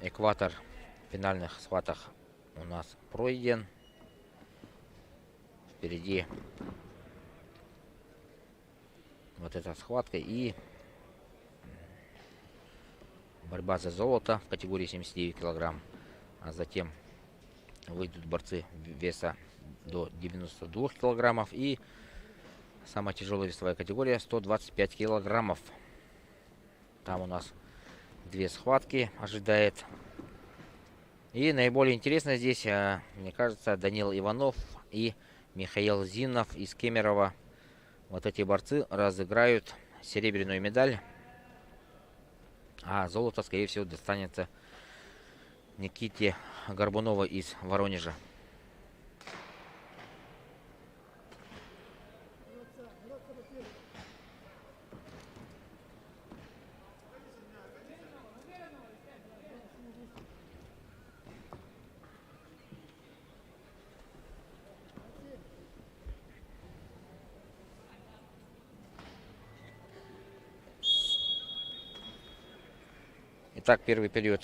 экватор в финальных схватах у нас пройден. Впереди вот эта схватка и борьба за золото в категории 79 килограмм. А затем выйдут борцы веса до 92 килограммов и самая тяжелая весовая категория 125 килограммов. Там у нас две схватки ожидает. И наиболее интересно здесь, мне кажется, Данил Иванов и Михаил Зинов из Кемерово. Вот эти борцы разыграют серебряную медаль. А золото, скорее всего, достанется Никите Горбунову из Воронежа. Итак, первый период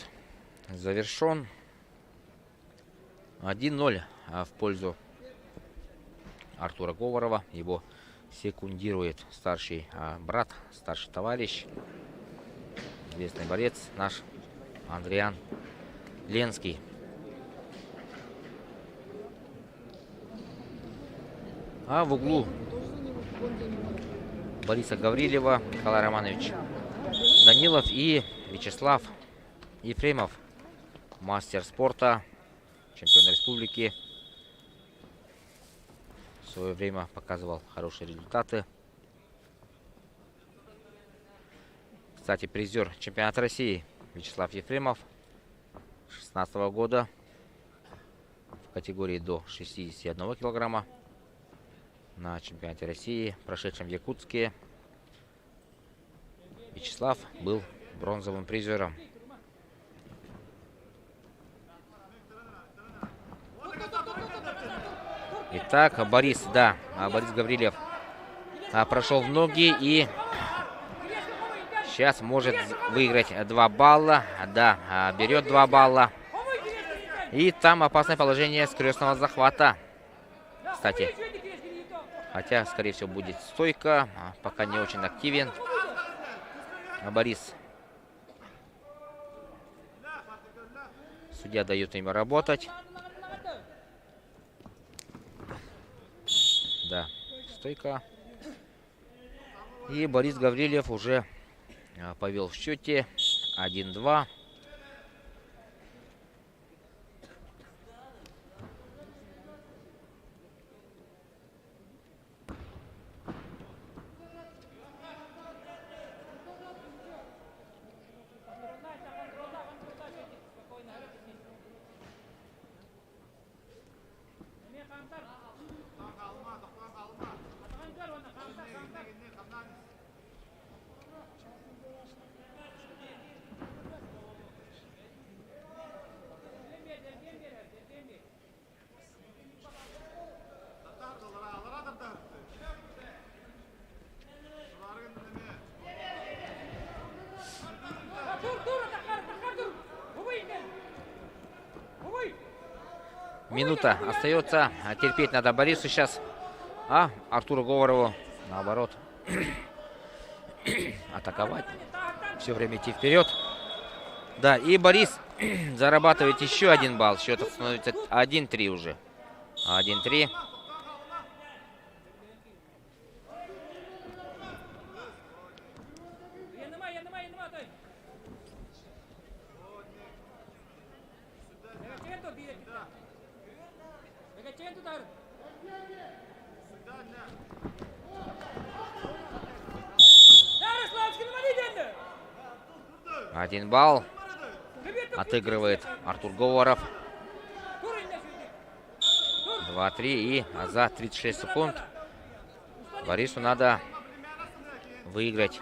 завершен. 1-0 в пользу Артура Говорова. Его секундирует старший брат, старший товарищ, известный борец наш Андриан Ленский. А в углу Бориса Гаврилева Николай Романович Данилов и Вячеслав Ефремов, мастер спорта, чемпион республики. В свое время показывал хорошие результаты. Кстати, призер чемпионата России Вячеслав Ефремов 2016 года в категории до 61 килограмма на чемпионате России, прошедшем в Якутске. Вячеслав был бронзовым призером. Итак, Борис Гаврилев прошел в ноги и сейчас может выиграть 2 балла. Да, берет 2 балла. И там опасное положение скрестного захвата. Кстати, хотя, скорее всего, будет стойка. Пока не очень активен Борис. Судья дает им работать. Да, стойка. И Борис Гаврилев уже повел в счете 1-2. Минута остается. Терпеть надо Борису сейчас. А Артуру Говорову, наоборот, атаковать. Все время идти вперед. Да, и Борис зарабатывает еще 1 балл. Счет становится 1-3 уже. 1-3. Один балл отыгрывает Артур Говоров. 2-3. И за 36 секунд Борису надо выиграть.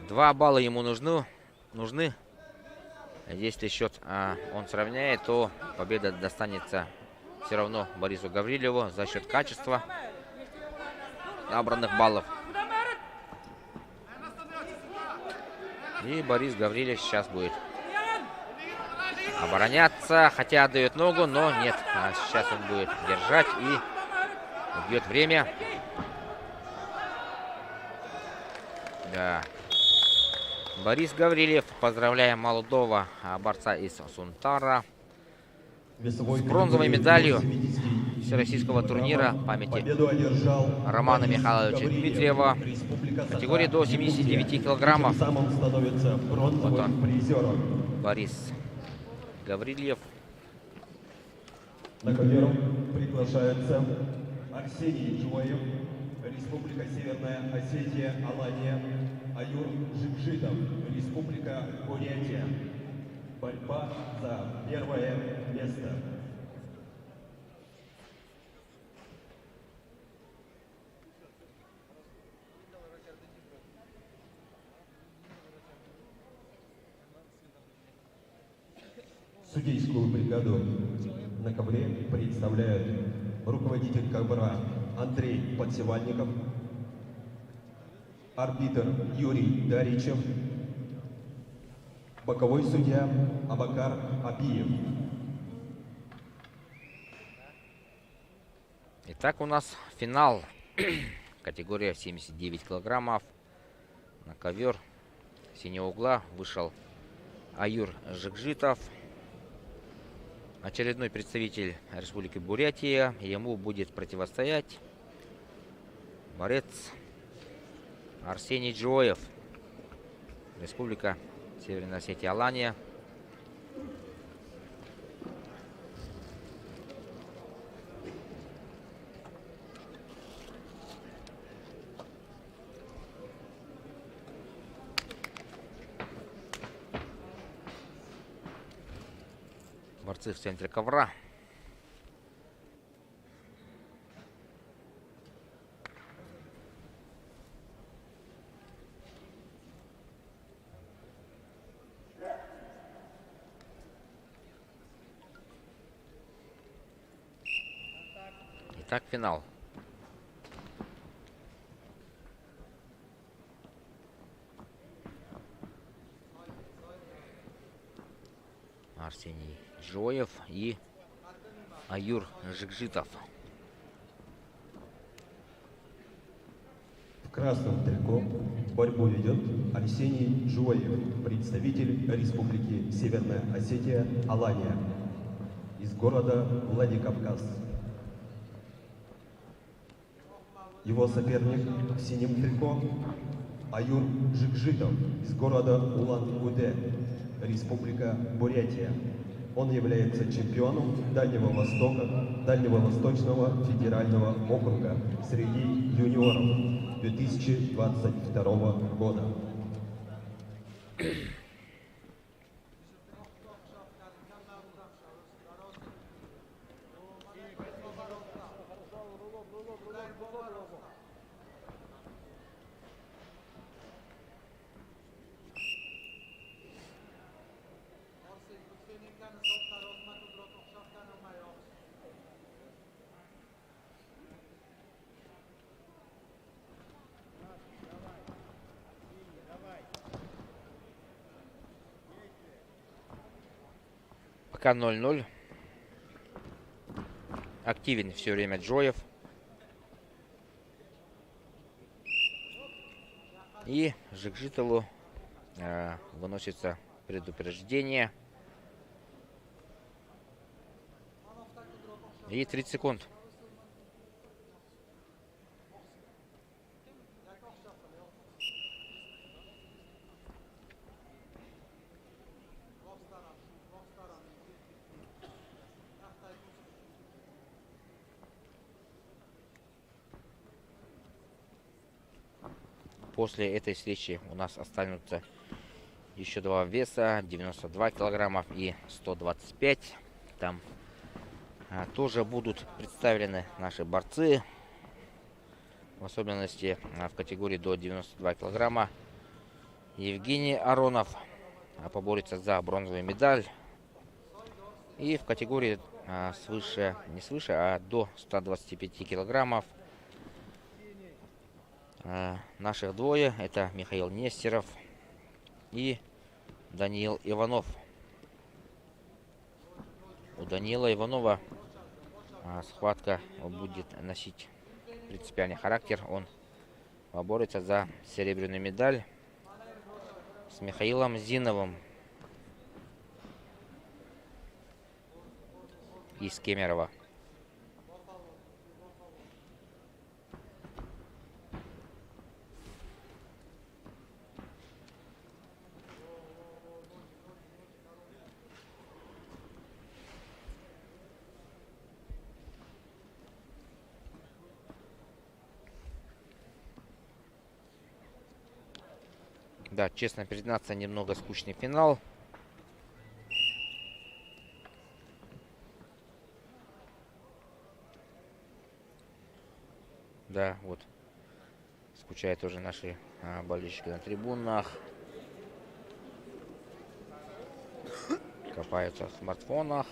2 балла ему нужны. Если счет он сравняет, то победа достанется все равно Борису Гаврилеву за счет качества набранных баллов. И Борис Гаврилев сейчас будет обороняться, хотя отдает ногу, но нет. Сейчас он будет держать и убьет время. Да. Борис Гаврилев, поздравляем молодого борца из Сунтара с бронзовой медалью всероссийского турнира памяти Победу одержал Романа Борис Михайловича Гаврилев, Дмитриева Республика в категории до 79 Саха-Якутия. килограммов. Тем самым становится бронзовым Вот он. призером. Борис Гаврилев. На ковер приглашается Арсений Джуаев, Республика Северная Осетия, Алания, Аюр Жикжитов, Республика Бурятия. Борьба за первое место. Судейскую бригаду на ковре представляют руководитель ковра Андрей Подсевальников, арбитр Юрий Даричев, боковой судья Абакар Абиев. Итак, у нас финал. Категория 79 килограммов. На ковер синего угла вышел Аюр Жикжитов, очередной представитель Республики Бурятия. Ему будет противостоять борец Арсений Джоев, Республика Северная Осетия, Алания. Борцы в центре ковра. Итак, финал. Арсений Джоев и Аюр Жикжитов. В красном трико борьбу ведет Арсений Джуаев, представитель Республики Северная Осетия, Алания, из города Владикавказ. Его соперник в синем трико Аюр Жикжитов из города Улан-Удэ, Республика Бурятия. Он является чемпионом Дальнего Востока, Дальневосточного федерального округа среди юниоров 2022 года. Пока 0-0. Активен все время Джоев. И Жикжитову выносится предупреждение. И 30 секунд. После этой встречи у нас останутся еще два веса, 92 килограммов и 125. Там тоже будут представлены наши борцы, в особенности в категории до 92 килограмма. Евгений Аронов поборется за бронзовую медаль. И в категории свыше, не свыше, а до 125 килограммов наших двое. Это Михаил Нестеров и Даниил Иванов. У Даниила Иванова схватка будет носить принципиальный характер. Он поборется за серебряную медаль с Михаилом Зиновым из Кемерово. Да, честно признаться, немного скучный финал. Да, вот. Скучают уже наши болельщики на трибунах. Копаются в смартфонах.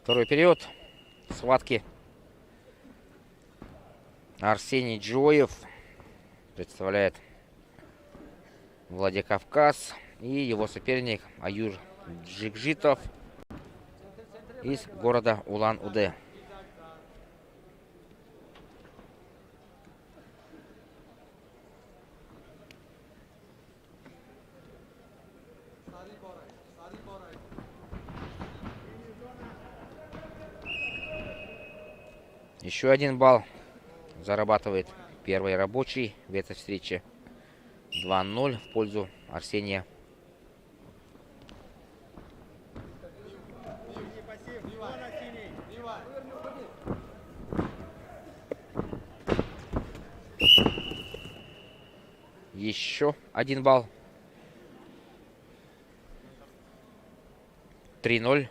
Второй период схватки. Арсений Джоев представляет Владикавказ. И его соперник Аюр Джигжитов из города Улан-Удэ. Еще один балл зарабатывает первый рабочий в этой встрече. 2-0 в пользу Арсения. Еще один балл. 3-0.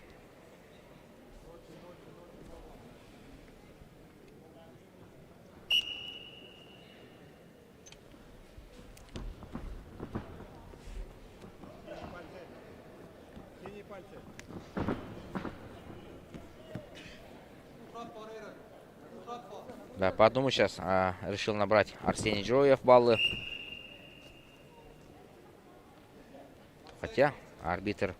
Да, по одному сейчас решил набрать Арсений Джоев баллы. Хотя арбитр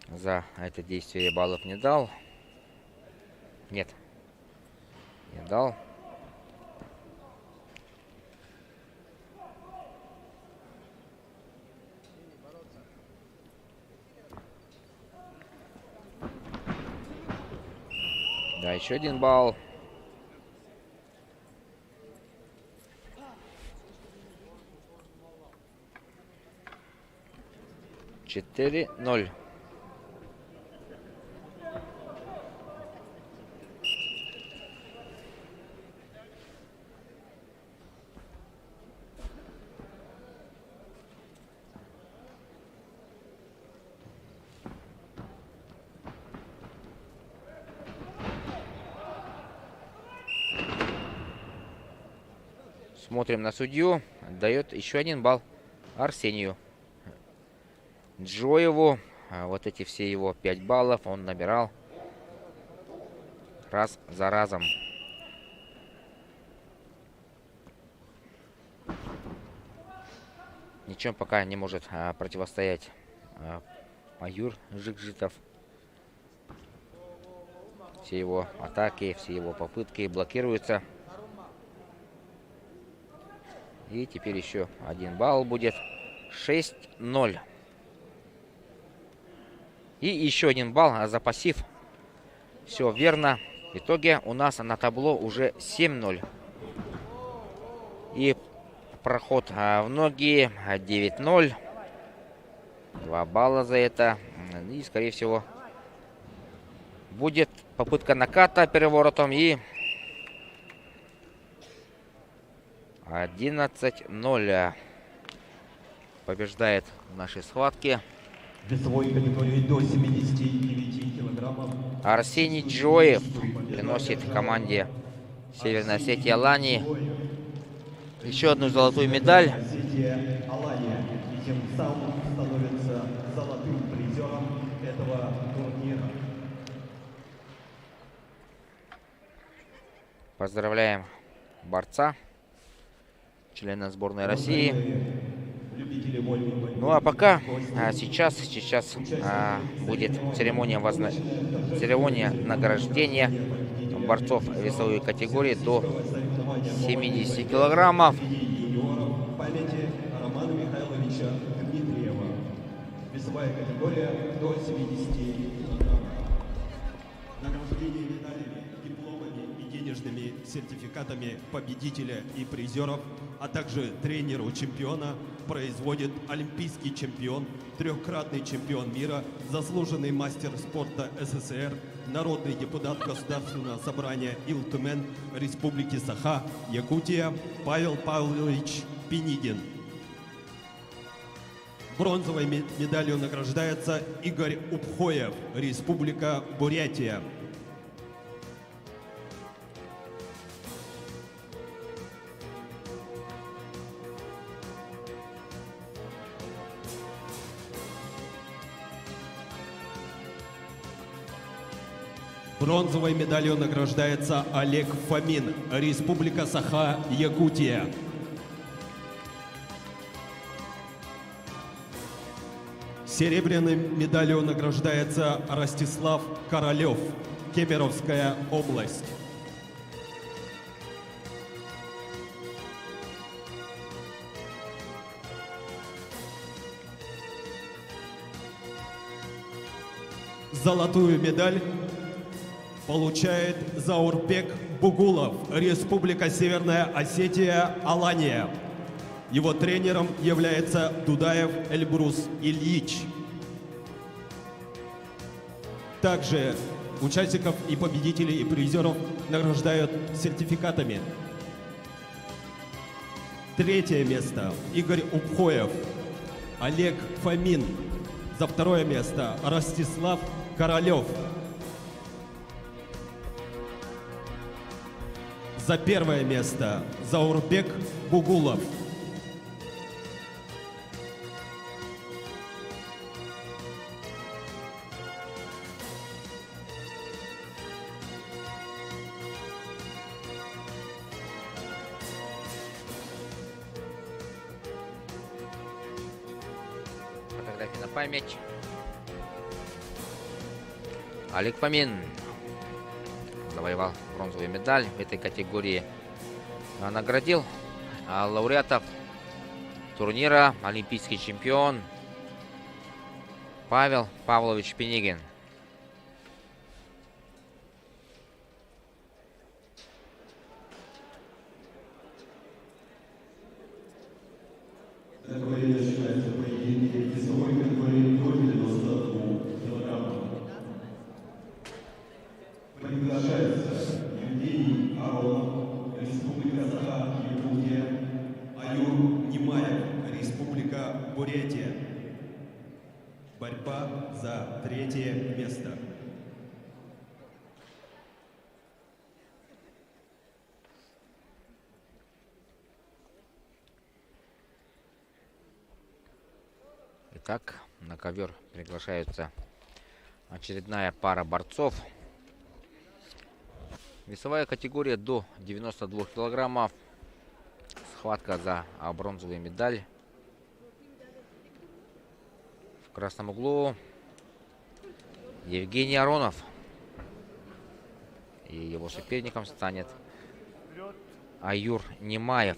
за это действие баллов не дал. Нет, не дал. Да, еще один балл. Четыре 0. Смотрим на судью. Дает еще один балл Арсению Джоеву. Вот эти все его 5 баллов он набирал раз за разом. Ничем пока не может противостоять Аюр Жикжитов. Все его атаки, все его попытки блокируются. И теперь еще один балл будет. 6-0. И еще один балл за пассив. Все верно. В итоге у нас на табло уже 7-0. И проход в ноги 9-0. 2 балла за это. И, скорее всего, будет попытка наката переворотом. И 11-0. побеждает в нашей схватке. Весовой категории до 79 килограммов. Арсений Джоев приносит команде Северной Осетии Алании еще одну золотую медаль. Осетия Алания. И тем самым становится золотым призером этого турнира. Поздравляем борца, члена сборной России. Любители вольной борьбы. Ну а пока, сейчас будет церемония награждения борцов весовой категории до 70 килограммов. Юниоров в памяти Романа Михайловича Дмитриева. Весовая категория до 70 килограммов. Награждение медалями, дипломами и денежными сертификатами победителя и призеров, а также тренеру чемпиона производит олимпийский чемпион, трехкратный чемпион мира, заслуженный мастер спорта СССР, народный депутат Государственного собрания Ил-Тумен Республики Саха, Якутия Павел Павлович Пинигин. Бронзовой медалью награждается Игорь Упхоев, Республика Бурятия. Бронзовой медалью награждается Олег Фомин, Республика Саха, Якутия. Серебряной медалью награждается Ростислав Королев, Кемеровская область. Золотую медаль получает Заурбек Бугулов, Республика Северная Осетия, Алания. Его тренером является Дудаев Эльбрус Ильич. Также участников и победителей и призеров награждают сертификатами. Третье место Игорь Упхоев, Олег Фомин. За второе место Ростислав Королев. За первое место Заурбек Бугулов. Фотография на память. Олег Фомин завоевал бронзовую медаль в этой категории. Наградил лауреатов турнира олимпийский чемпион Павел Павлович Пинигин. Такое начинается поединок весовой категории до 92 килограммов. Приглашается Евгений Аронов, Республика Саха, Якутия. Аюр Немаев, Республика Бурятия. Борьба за третье место. Итак, на ковер приглашается очередная пара борцов. Весовая категория до 92 килограммов. Схватка за бронзовую медаль. В красном углу Евгений Аронов. И его соперником станет Аюр Немаев.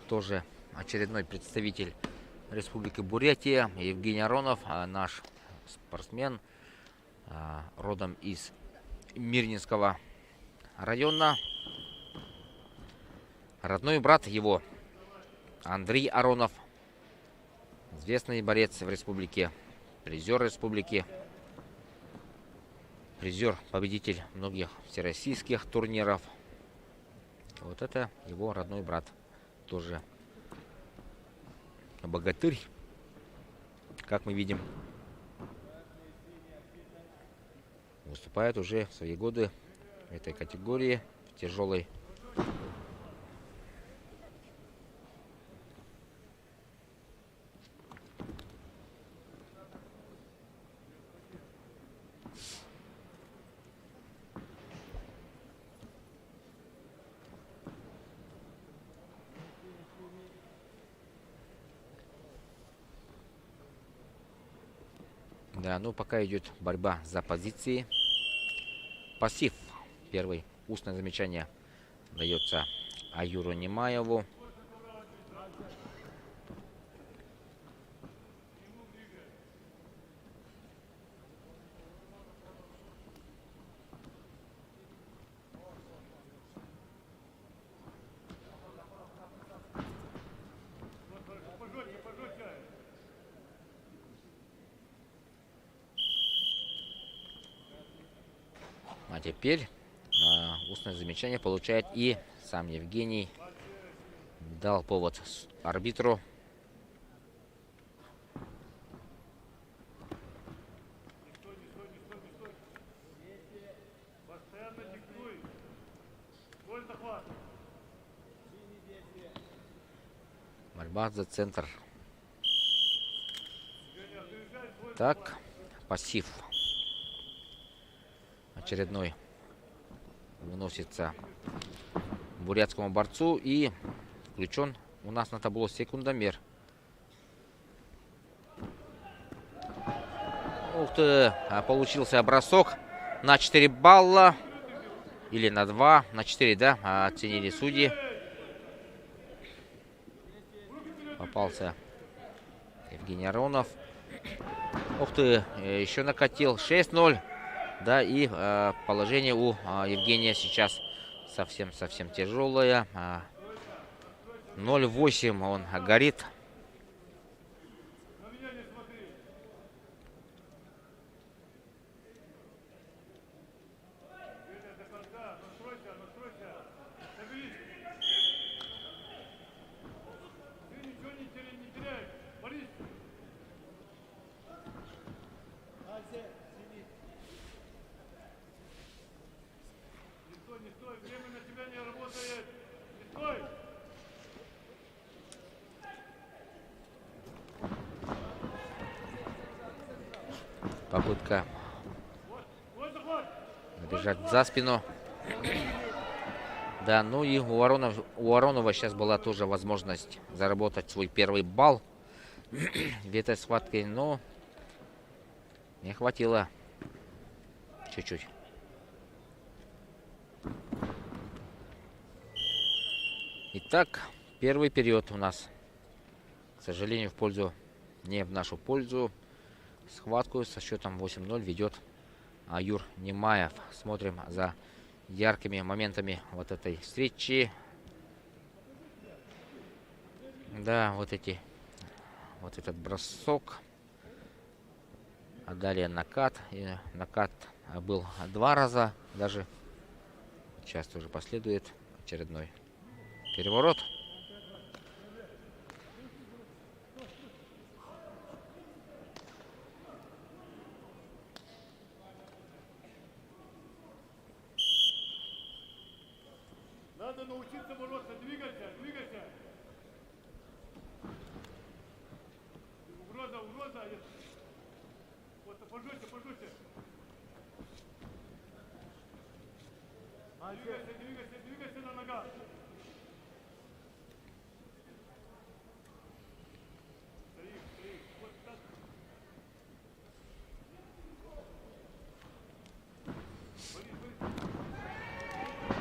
Тоже очередной представитель Республики Бурятия. Евгений Аронов, наш спортсмен, родом из Мирнинского района. Родной брат его Андрей Аронов, известный борец в республике, призер республики, призер, победитель многих всероссийских турниров. Вот это его родной брат, тоже богатырь как мы видим, выступает уже в свои годы в этой категории, в тяжелой. Да, ну пока идет борьба за позиции. Пассив. Первый. Устное замечание дается Аюру Немаеву. А теперь устное замечание получает и сам Евгений. Дал повод арбитру. Борьба за центр. Так, пассив. Очередной выносится бурятскому борцу и включен у нас на табло секундомер. Ух ты, получился бросок на 4 балла или на 2, на 4, да, оценили судьи. Попался Евгений Аронов. Ух ты, еще накатил 6-0. Да, и положение у Евгения сейчас совсем тяжелое. 0-8 он горит. Попытка набежать за спину. Да, ну и у Аронова сейчас была тоже возможность заработать свой первый балл в этой схватке, но не хватило чуть-чуть. Итак, первый период у нас, к сожалению, не в нашу пользу. Схватку со счетом 8-0 ведет Аюр Немаев. Смотрим за яркими моментами вот этой встречи. Да, вот этот бросок. А далее накат. И накат был 2 раза даже. Сейчас тоже последует очередной переворот. Надо научиться бороться, двигайся. Угроза. Вот, пожуйте. Двигайся на ногах. Стои. Вот так.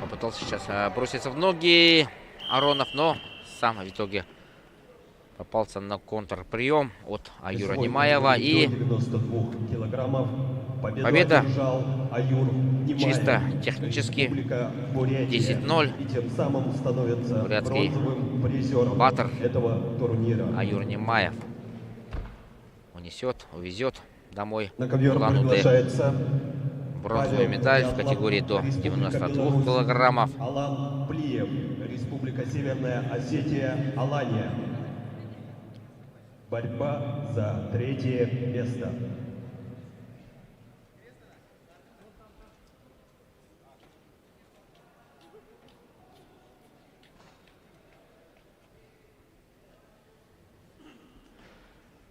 Попытался сейчас броситься в ноги Аронов, но сам в итоге попался на контрприем от Аюра Немаева. И 92 килограммов. победа одержал Аюр Немаев. чисто технически. Республика Бурятия. 10-0. И тем самым становится Бурятский бронзовым призером баттер этого турнира. Аюр Немаев увезет домой На ковер Улан-Удэ приглашается бронзовую медаль в категории до 92 килограммов. Алан Плиев, Республика Северная Осетия, Алания. Борьба за третье место.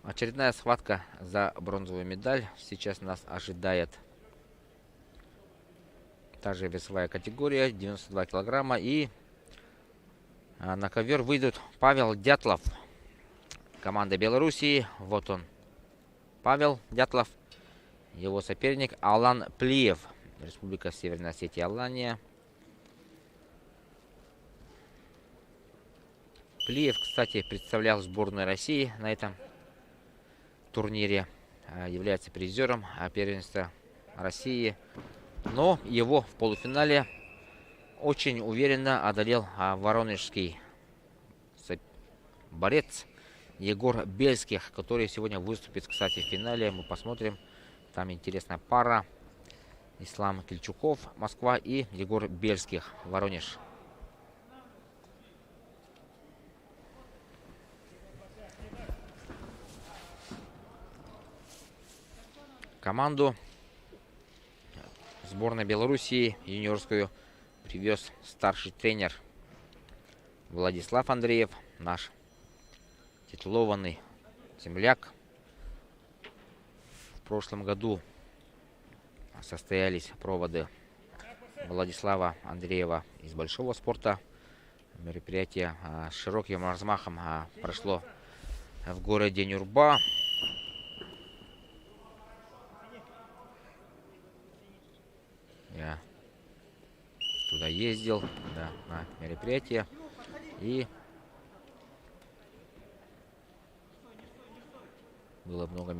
Очередная схватка за бронзовую медаль. Сейчас нас ожидает та же весовая категория, 92 килограмма. И на ковер выйдут Павел Дятлов, команда Белоруссии. Вот он, Павел Дятлов. Его соперник Алан Плиев, Республика Северная Осетия, Алания. Плиев, кстати, представлял сборную России на этом турнире, является призером первенства России. Но его в полуфинале очень уверенно одолел воронежский борец Егор Бельских, который сегодня выступит, кстати, в финале. Мы посмотрим. Там интересная пара. Ислам Кильчуков, Москва, и Егор Бельских, Воронеж. Команду сборной Белоруссии юниорскую привез старший тренер Владислав Андреев, наш титулованный земляк. В прошлом году состоялись проводы Владислава Андреева из большого спорта. Мероприятие с широким размахом прошло в городе Нюрба. Я туда ездил, да, на мероприятие, и было много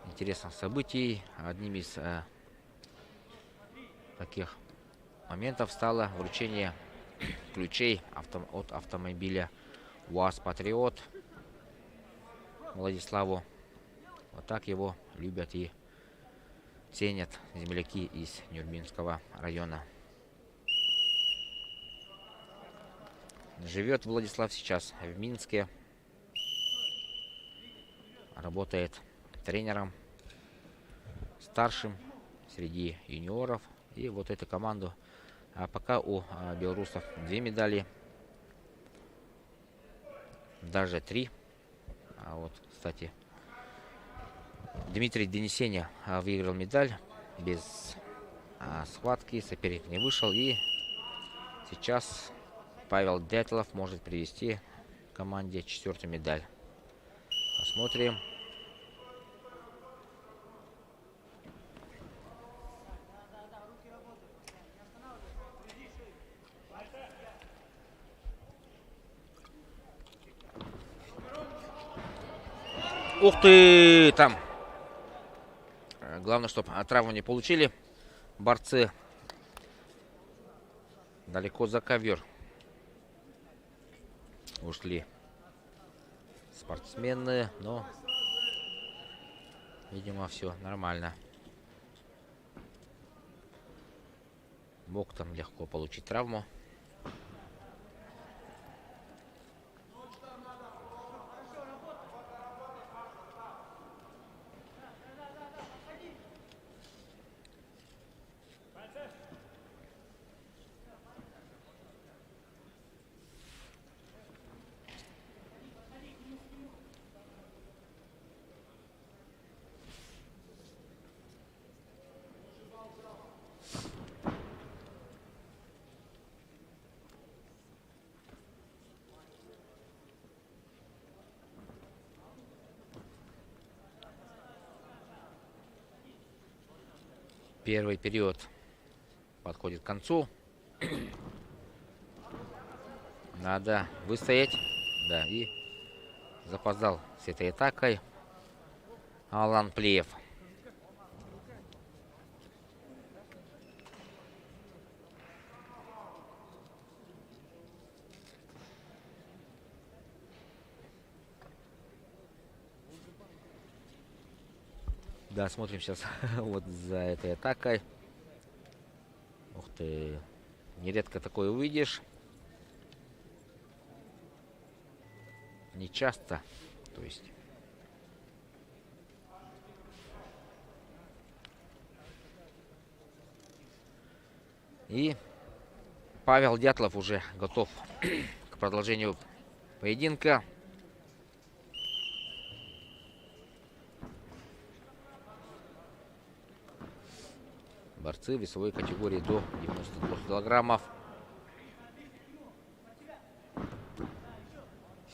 интересных событий. Одним из таких моментов стало вручение ключей от автомобиля УАЗ Патриот Владиславу. Вот так его любят и ценят земляки из Нюрбинского района. Живет Владислав сейчас в Минске. Работает тренером старшим среди юниоров. И вот эту команду. А пока у белорусов 2 медали. Даже 3. А вот, кстати, Дмитрий Денисеня выиграл медаль без схватки. Соперник не вышел. И сейчас Павел Дятлов может привести команде 4-ю медаль. Посмотрим. Ух ты! Там. Главное, чтобы травму не получили борцы. Далеко за ковер ушли спортсмены, но, видимо, все нормально. Мог там легко получить травму. Первый период подходит к концу. Надо выстоять. Да, и запоздал с этой атакой Алан Плиев. Да, смотрим сейчас вот за этой атакой. Ух ты. Нередко такое увидишь. Не часто То есть. И Павел Дятлов уже готов к продолжению поединка. Борцы весовой категории до 92 килограммов.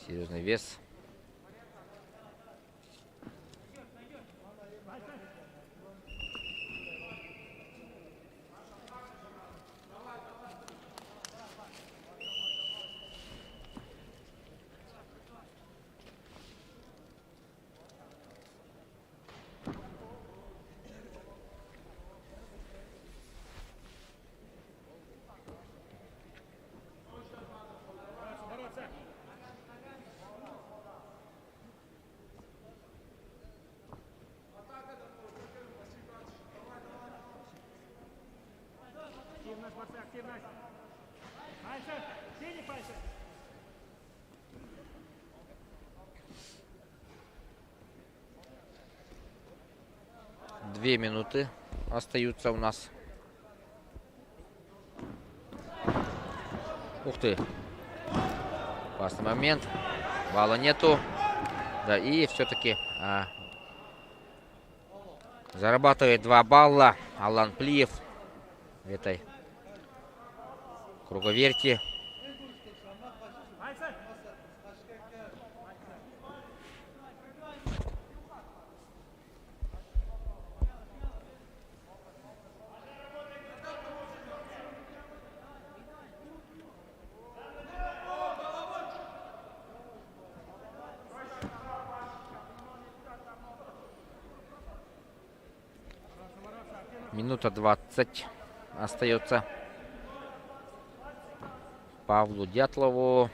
Серьезный вес. Активность, борцы, активность. Пальцы, синий пальцы. Две минуты остаются у нас. Ух ты. Опасный момент. Балла нету. Да, и все-таки зарабатывает 2 балла Алан Плиев в этой круговерти. Минута 20 остается Павлу Дятлову.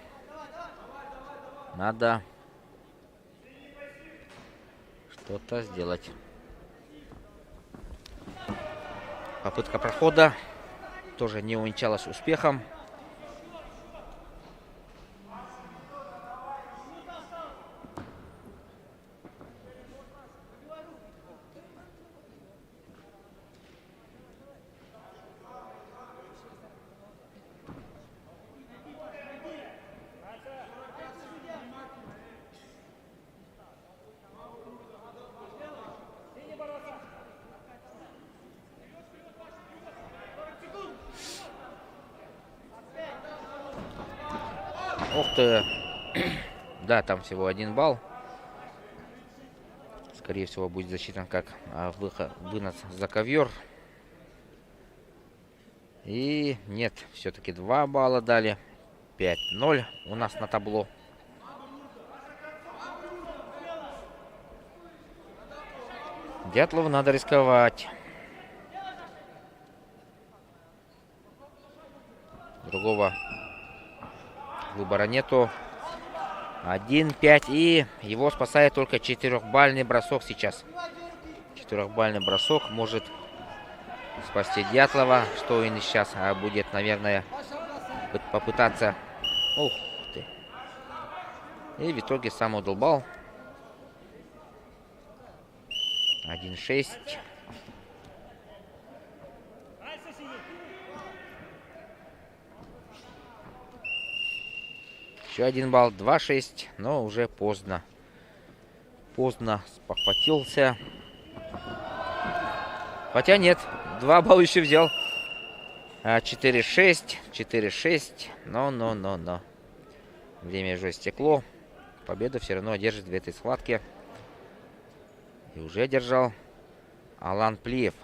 Надо что-то сделать. Попытка прохода тоже не увенчалась успехом. Ух ты. Да, там всего 1 балл. Скорее всего, будет засчитан как вынос за ковер. И нет, все-таки 2 балла дали. 5-0 у нас на табло. Дятлову надо рисковать. Другого выбора нету. 1-5. И его спасает только 4-бальный бросок сейчас. 4-бальный бросок может спасти Дятлова. Что он сейчас будет, наверное, попытаться. Ух ты. И в итоге сам удолбал. 1-6. Еще 1 балл. 2-6. Но уже поздно. Поздно спохватился. Хотя нет. 2 балла еще взял. 4-6. 4-6. Но. Время уже истекло. Победу все равно одержит в этой схватке. И уже одержал Алан Плиев.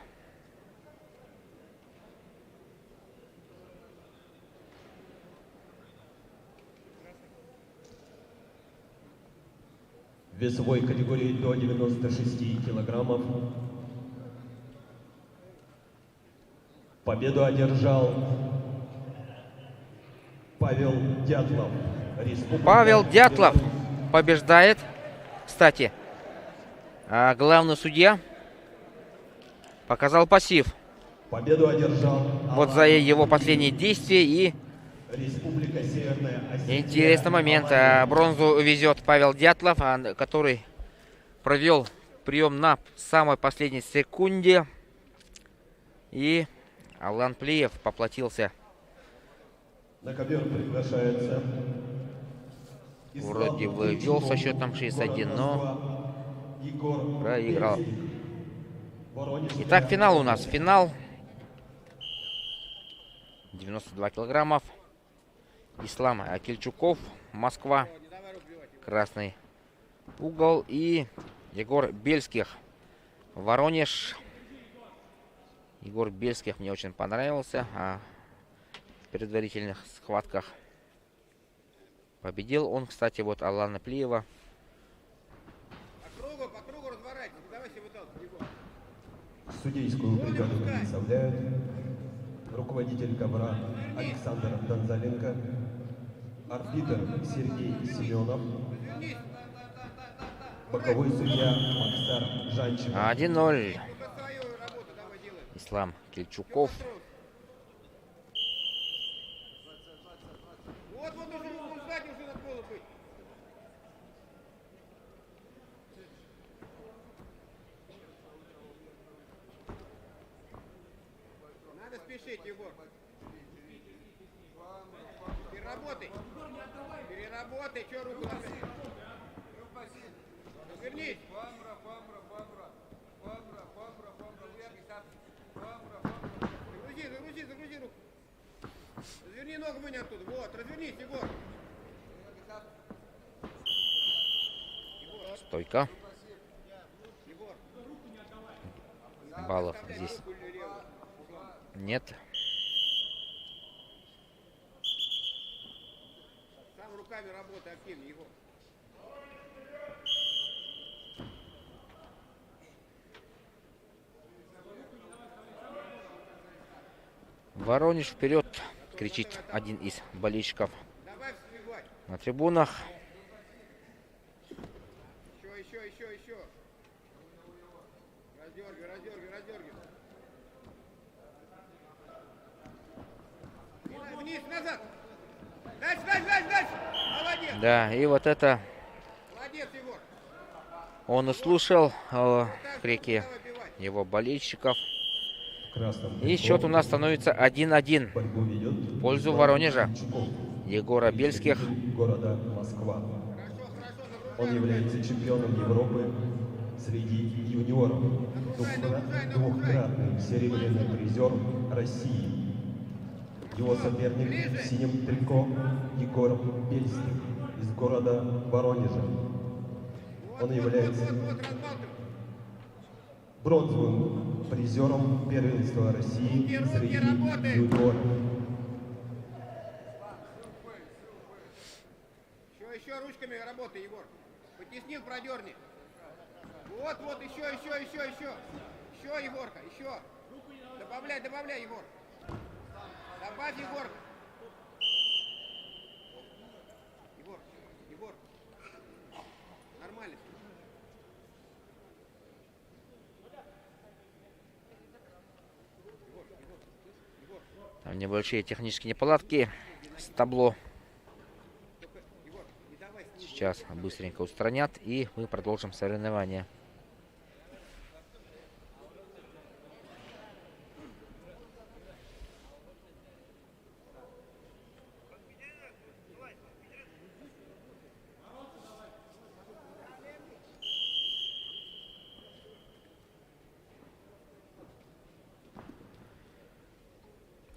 В весовой категории до 96 килограммов победу одержал Павел Дятлов. Павел Дятлов побеждает. Кстати, главный судья показал пассив. Победу одержал Вот за его последние действия и Республика Северная Осетия. Интересный момент. Бронзу везет Павел Дятлов, который провел прием на самой последней секунде. И Алан Плиев поплатился. На ковер приглашается. Вроде бы вел со счетом 6-1, но проиграл. Итак, финал у нас. Финал. 92 килограммов. Ислам Акильчуков, Москва. Красный угол. И Егор Бельских, Воронеж. Егор Бельских мне очень понравился. В предварительных схватках победил он, кстати, вот Алана Плиева. По кругу разворачивайся, давайте выталкивай его. Судейскую бригаду представляют руководитель ковра Александр Донзаленко, арбитр Сергей Семенов, боковой судья Максар Жанчев. 1-0. Ну-ка свою работу давай делай. Ислам Кильчуков. Вот уже сзади уже надо было быть. Надо спешить, Егор. Переработай. Переработай, что руку надо? Развернись. Загрузи руку. Разверни ногу вынь оттуда. Вот, развернись, Егор. Стойка. Егор. Баллов здесь нет. Сам руками работай активно, Егор. Воронеж вперед, кричит один из болельщиков Давай сбивать. на трибунах. Еще. Раздергивай. Вниз, назад. Дальше. Молодец. Да, и вот это Молодец, Егор. он услышал крики его болельщиков. И счет у нас становится 1-1 в пользу Воронежа. Егора Бельских. Города Москва. Он является чемпионом Европы среди юниоров, двухкратный серебряный призер России. Его соперник в синем трико Егор Бельских из города Воронежа. Он является бронзовым призером первенства России среди юниоров. Еще ручками работай, Егор. Потеснил, продерни. Вот, еще. Еще, Егорка, еще. Добавляй, Егор. Добавь, Егор. Егор. Нормально. Там небольшие технические неполадки с табло. Сейчас быстренько устранят, и мы продолжим соревнования.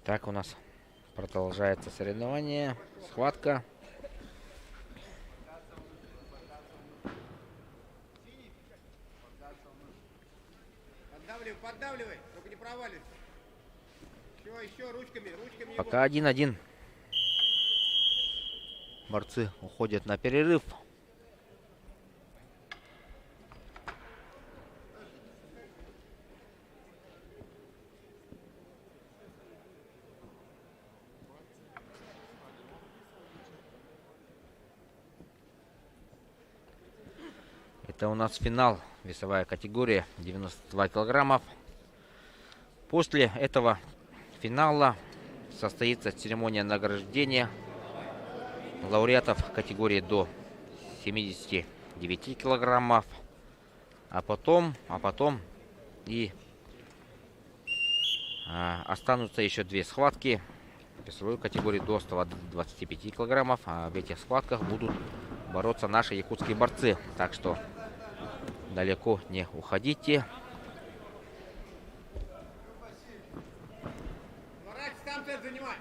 Так, у нас продолжается соревнование, схватка. Поддавливай, только не проваливайся. Еще, ручками. Пока 1-1. Борцы уходят на перерыв. Это у нас финал, весовая категория 92 килограммов. После этого финала состоится церемония награждения лауреатов категории до 79 килограммов. А потом и останутся еще две схватки в весовой категории до 125 килограммов. А в этих схватках будут бороться наши якутские борцы. Так что далеко не уходите. Сам цель занимай.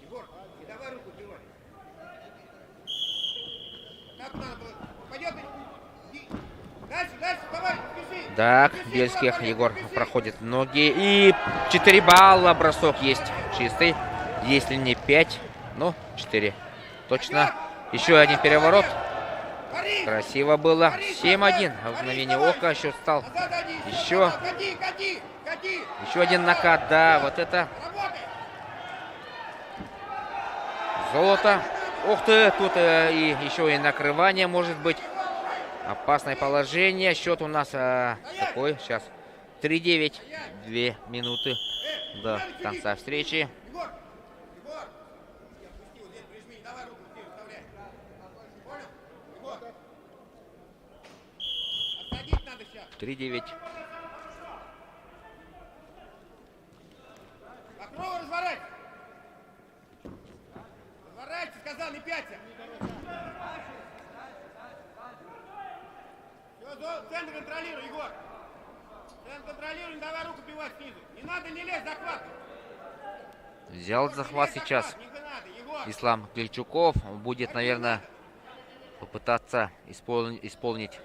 Егор, и давай руку убивай. Так надо было. Пойдет. Дальше, давай, бежи. Так, Бежи, Бельских туда, Егор бежи. проходит ноги. И 4 балла. Бросок есть чистый. Если не 5, ну 4. Точно. Еще один переворот. Гори. Красиво было. Гори, 7-1. В гори, мгновение давай. ока счет стал. Назад один. Еще. Назад. Кати. Еще один накат. Да, вот это Работай. золото. Ух ты, тут и еще и накрывание может быть. Опасное положение. Счет у нас такой. Сейчас 3-9. 2 минуты до конца встречи. Егор. Я пустил, здесь прижми. Давай руку здесь вставляй. Понял? Егор. Отсадить надо сейчас. 3-9. Покрова разворачивай. Разворачивай, сказал, не пяться. Все, центр контролируй, Егор. Центр контролируй, не давай руку бивать снизу. Не надо, не лезь, захват. Взял захват сейчас Ислам Клельчуков. Будет, наверное, попытаться исполнить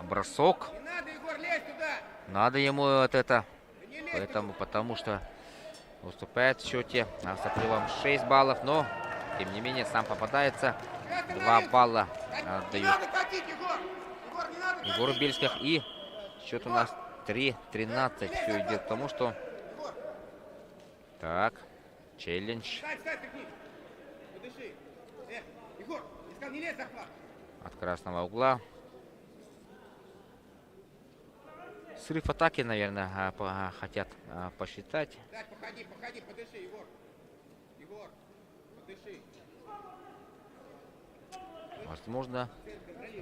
бросок. Не надо, Егор, лезь туда. Надо ему вот это. Да не лезь Поэтому, потому что уступает в счете с отрывом 6 баллов. Но, тем не менее, сам попадается. 2 балла Не отдают надо катить, Егор. Егор, не надо Егору катить. Бельских. И счет у нас 3-13. Все идет к тому, что... Егор, Так, челлендж встань, тряхни. Подыши. Егор, я сказал, не лезь, захват. от красного угла. Срыв атаки, наверное, хотят посчитать. Дать, походи, подыши, Егор. Егор, подыши. Возможно,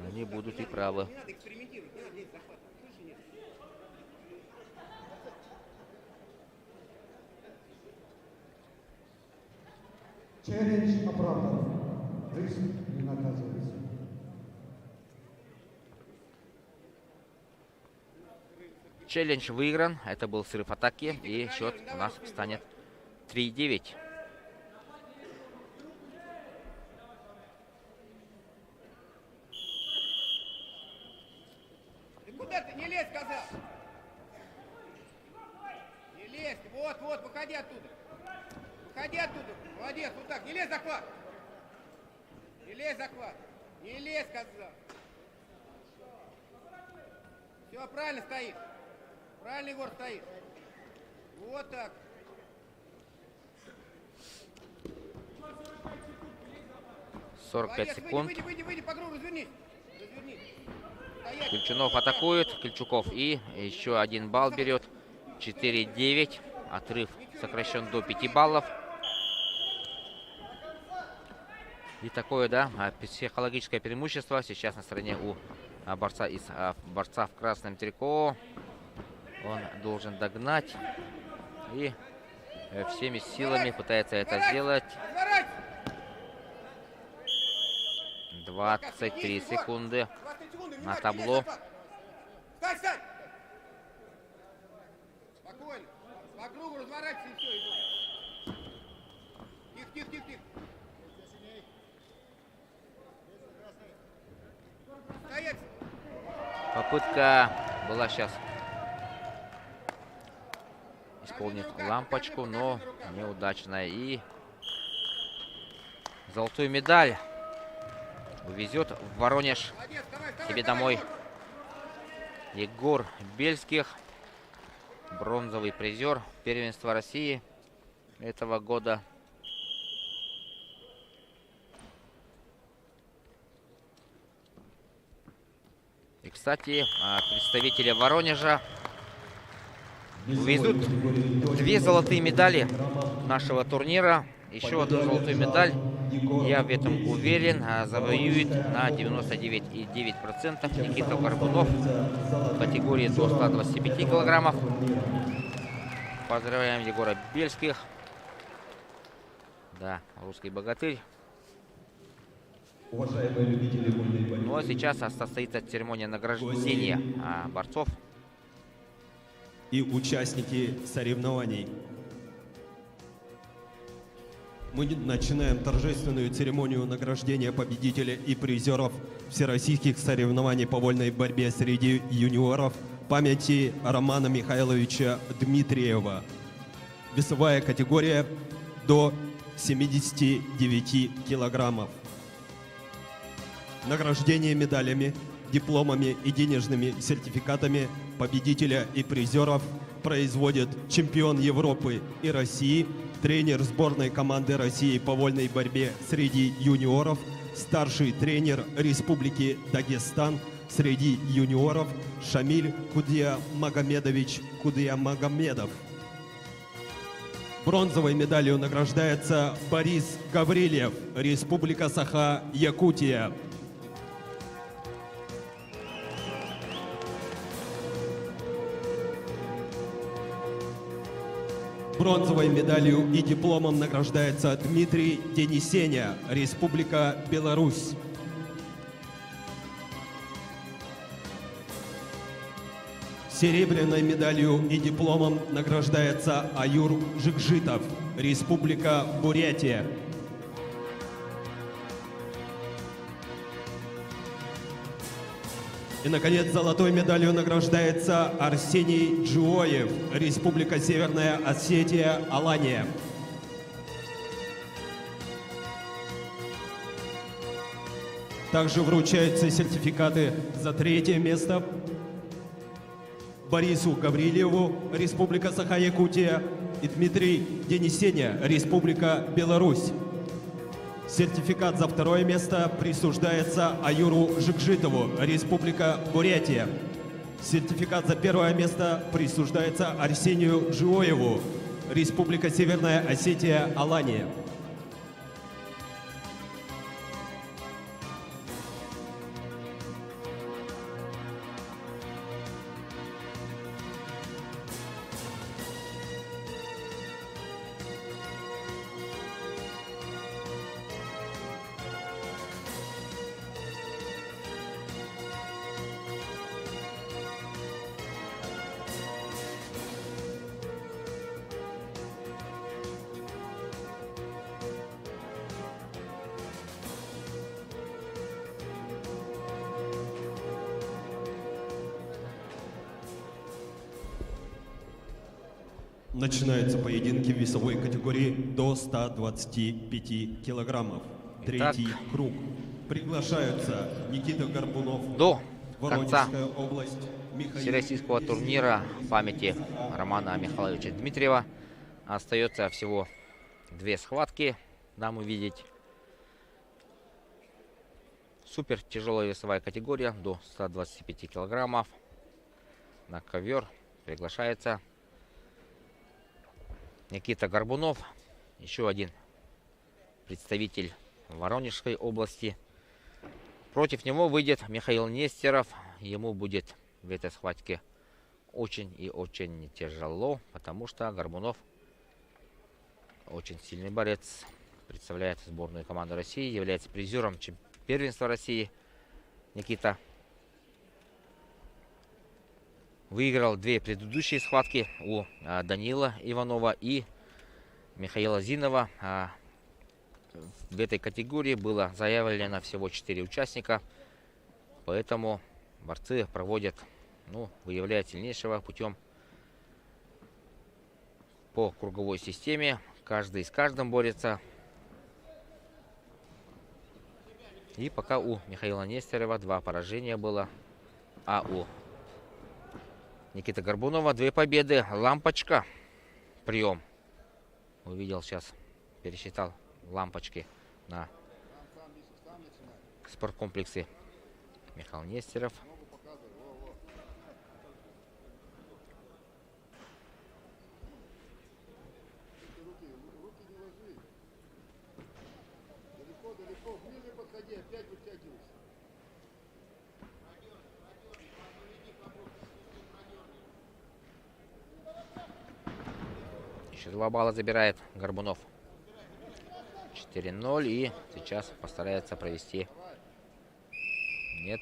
они будут и правы. Не надо экспериментировать, не надо лезть, захват. Слышишь, нет? Челлендж оправдан. Риск не наказывается. Челлендж выигран. Это был срыв атаки. И счет у нас станет 3-9. Ты куда ты? Не лезь, сказал. Не лезь. Вот, выходи оттуда. Выходи оттуда. Молодец, вот так. Не лезь, захват. Не лезь, захват. Не лезь, сказал. Все, правильно стоишь. Правильно, Егор, стоишь. Вот так. — 45 секунд. Выйди, по кругу, развернись. Стоять. Кельчунов атакует. Кельчуков и еще 1 балл берет. 4-9. Отрыв сокращен до 5 баллов. И такое, да, психологическое преимущество сейчас на стороне у борца в красном трико. Он должен догнать. И всеми силами пытается это сделать. 23 секунды на табло. Встань! Спокойно. По кругу разворачивайся и все, Егор. Тихо. Стоять! Попытка была сейчас исполнить лампочку, но неудачная. И золотую медаль увезет в Воронеж себе домой Егор Бельских, бронзовый призер первенства России этого года. И, к Кстати, представители Воронежа увезут 2 золотые медали нашего турнира. Еще одну золотую медаль, я в этом уверен, завоюет на 99,9% Никита Горбунов в категории до 125 килограммов. Поздравляем Егора Бельских. Да, русский богатырь. Уважаемые любители вольной борьбы. Ну а сейчас состоится церемония награждения борцов. И участники соревнований. Мы начинаем торжественную церемонию награждения победителей и призеров всероссийских соревнований по вольной борьбе среди юниоров памяти Романа Михайловича Дмитриева. Весовая категория до 79 килограммов. Награждение медалями, дипломами и денежными сертификатами победителя и призеров производит чемпион Европы и России, тренер сборной команды России по вольной борьбе среди юниоров, старший тренер Республики Дагестан среди юниоров Шамиль Кудиамагомедович Кудиамагомедов. Бронзовой медалью награждается Борис Гаврилев, Республика Саха-Якутия. Бронзовой медалью и дипломом награждается Дмитрий Денисеня, Республика Беларусь. Серебряной медалью и дипломом награждается Аюр Жикжитов, Республика Бурятия. И, наконец, золотой медалью награждается Арсений Джуоев, Республика Северная Осетия, Алания. Также вручаются сертификаты за 3-е место Борису Гаврилеву, Республика Саха-Якутия, и Дмитрий Денисеня, Республика Беларусь. Сертификат за 2-е место присуждается Аюру Жикжитову, Республика Бурятия. Сертификат за 1-е место присуждается Арсению Джуоеву, Республика Северная Осетия, Алания. Начинаются поединки в весовой категории до 125 килограммов. Третий круг. Приглашаются Никита Горбунов, До конца Воронежская область, Михаил всероссийского турнира памяти Романа Михайловича Дмитриева остается всего 2 схватки нам увидеть. Супер тяжелая весовая категория до 125 килограммов. На ковер приглашается Никита Горбунов, еще один представитель Воронежской области. Против него выйдет Михаил Нестеров. Ему будет в этой схватке очень и очень тяжело, потому что Горбунов очень сильный борец, представляет сборную команду России, является призером первенства России. Никита выиграл 2 предыдущие схватки у Данила Иванова и Михаила Зинова. В этой категории было заявлено всего 4 участника, поэтому борцы проводят, выявляют сильнейшего путем по круговой системе. Каждый с каждым борется. И пока у Михаила Нестерова 2 поражения было, а у Никиты Горбунова 2 победы. Лампочка. Прием. Увидел сейчас, пересчитал лампочки на спорткомплексе. Михаил Нестеров. Еще 2 балла забирает Горбунов. 4-0. И сейчас постарается провести. Нет.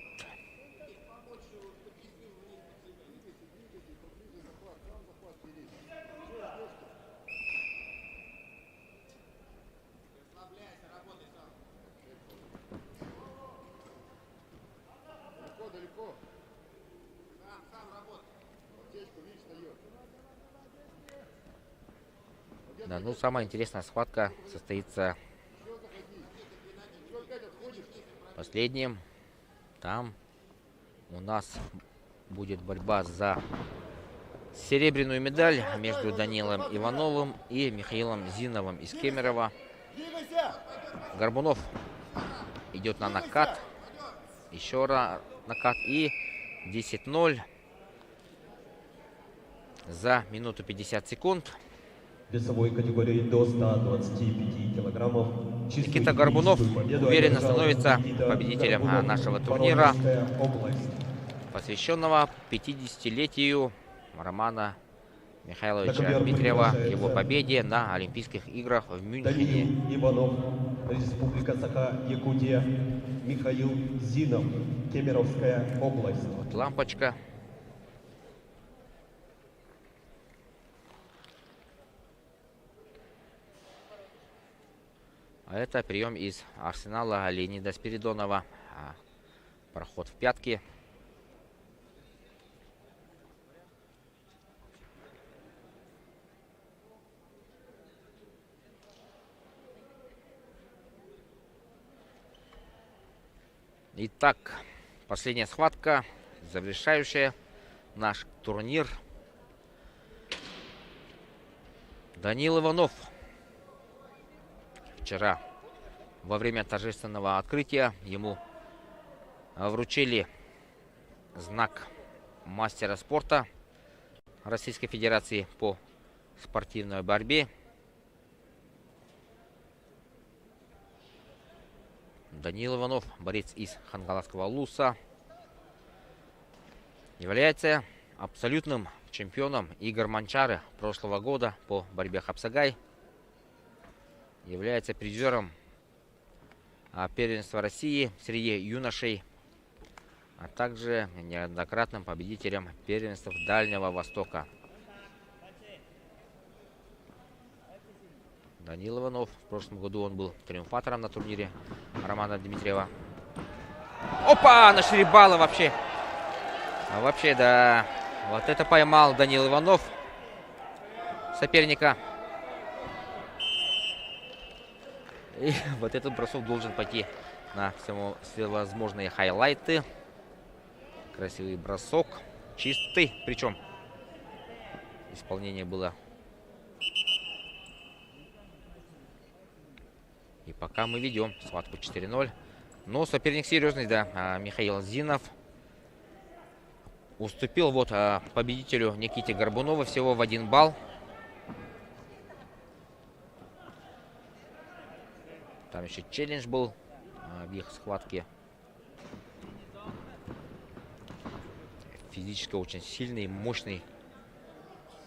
Да, ну самая интересная схватка состоится последним. Там у нас будет борьба за серебряную медаль между Данилом Ивановым и Михаилом Зиновым из Кемерово. Горбунов идет на накат. Еще раз накат. И 10-0 за минуту 50 секунд. Весовой категории до 125 килограммов. Никита Горбунов уверенно становится победителем нашего турнира, посвященного 50-летию Романа Михайловича Дмитриева, его победе на Олимпийских играх в Мюнхене. Даниил Иванов, Республика Саха-Якутия. Михаил Зинов, Кемеровская область. Вот лампочка. А это прием из арсенала Леонида Спиридонова. Проход в пятки. Итак, последняя схватка, завершающая наш турнир. Данил Иванов. Вчера во время торжественного открытия ему вручили знак мастера спорта Российской Федерации по спортивной борьбе. Данил Иванов, борец из Хангаласского Луса, является абсолютным чемпионом игр Манчары прошлого года по борьбе Хапсагай. Является призером первенства России среди юношей, а также неоднократным победителем первенств Дальнего Востока. Данил Иванов. В прошлом году он был триумфатором на турнире Романа Дмитриева. Опа! Нашеребало вообще. Вообще, да. Вот это поймал Данил Иванов соперника. И вот этот бросок должен пойти на всевозможные хайлайты. Красивый бросок. Чистый. Причем исполнение было. И пока мы ведем схватку 4-0. Но соперник серьезный, да. Михаил Зинов уступил вот победителю Никите Горбунову всего в 1 балл. Там еще челлендж был в их схватке. Физически очень сильный, мощный,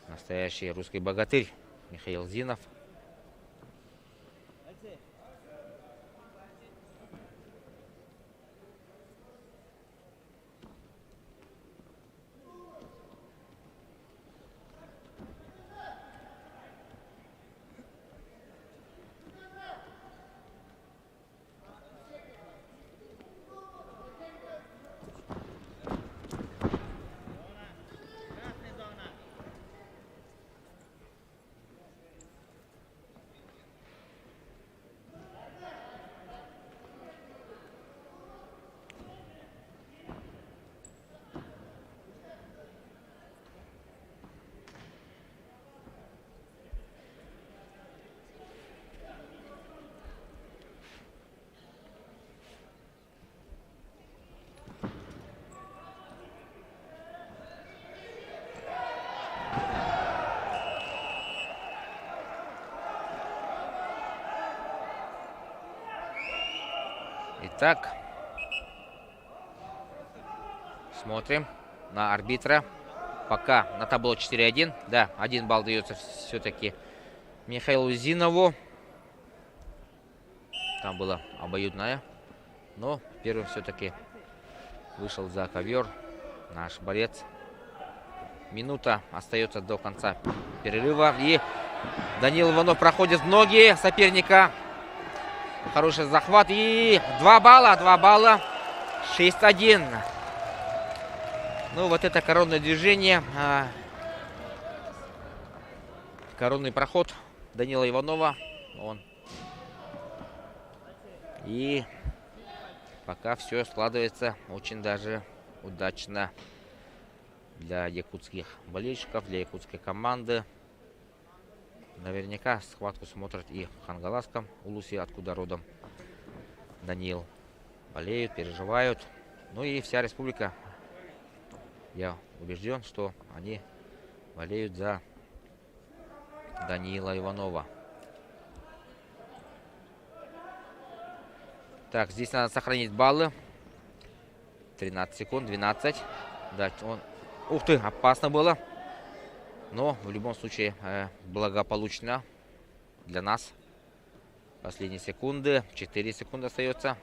настоящий русский богатырь Михаил Зинов. Итак, смотрим на арбитра. Пока на табло 4-1. Да, 1 балл дается все-таки Михаилу Зинову. Там было обоюдное. Но первым все-таки вышел за ковер наш борец. Минута остается до конца перерыва. И Данил Иванов проходит в ноги соперника. Хороший захват. И 2 балла, 2 балла. 6-1. Ну, вот это коронное движение. Коронный проход Данила Иванова. И пока все складывается очень даже удачно для якутских болельщиков, для якутской команды. Наверняка схватку смотрят и в Хангаласском улусе, откуда родом Данил. Болеют, переживают. Ну и вся республика, я убежден, что они болеют за Данила Иванова. Так, здесь надо сохранить баллы. 13 секунд, 12. Да, ух ты, опасно было. Но в любом случае благополучно для нас. Последние секунды. 4 секунды остается.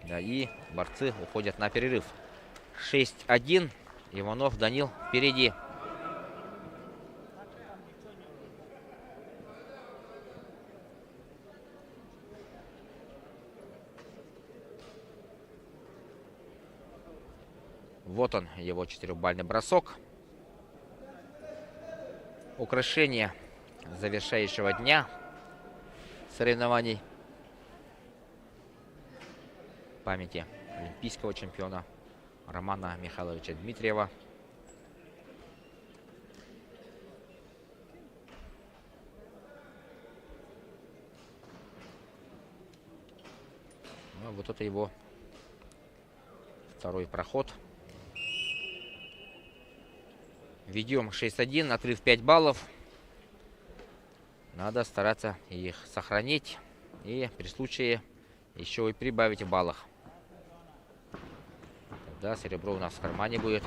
Да, и борцы уходят на перерыв. 6-1. Иванов, Данил впереди. Вот он, его 4-бальный бросок. Украшение завершающего дня соревнований памяти олимпийского чемпиона Романа Михайловича Дмитриева. Ну, вот это его второй проход. Ведем 6-1, отрыв 5 баллов. Надо стараться их сохранить и при случае еще и прибавить в баллах. Тогда серебро у нас в кармане будет.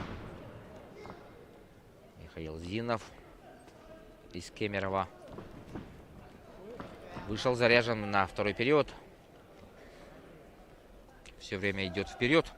Михаил Зинов из Кемерово. Вышел заряжен на второй период. Все время идет вперед.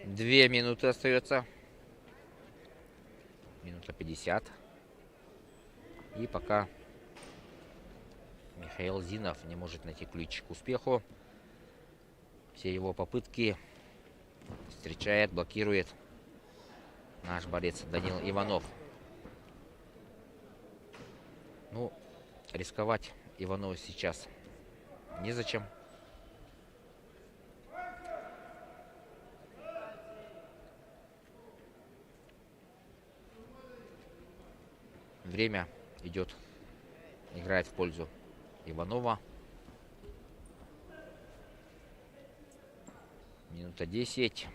Две минуты остается. Минута 50. И пока Михаил Зинов не может найти ключ к успеху. Все его попытки встречает, блокирует наш борец Данил Иванов. Ну, рисковать Иванову сейчас незачем. Время идет, играет в пользу Иванова. Минута 10.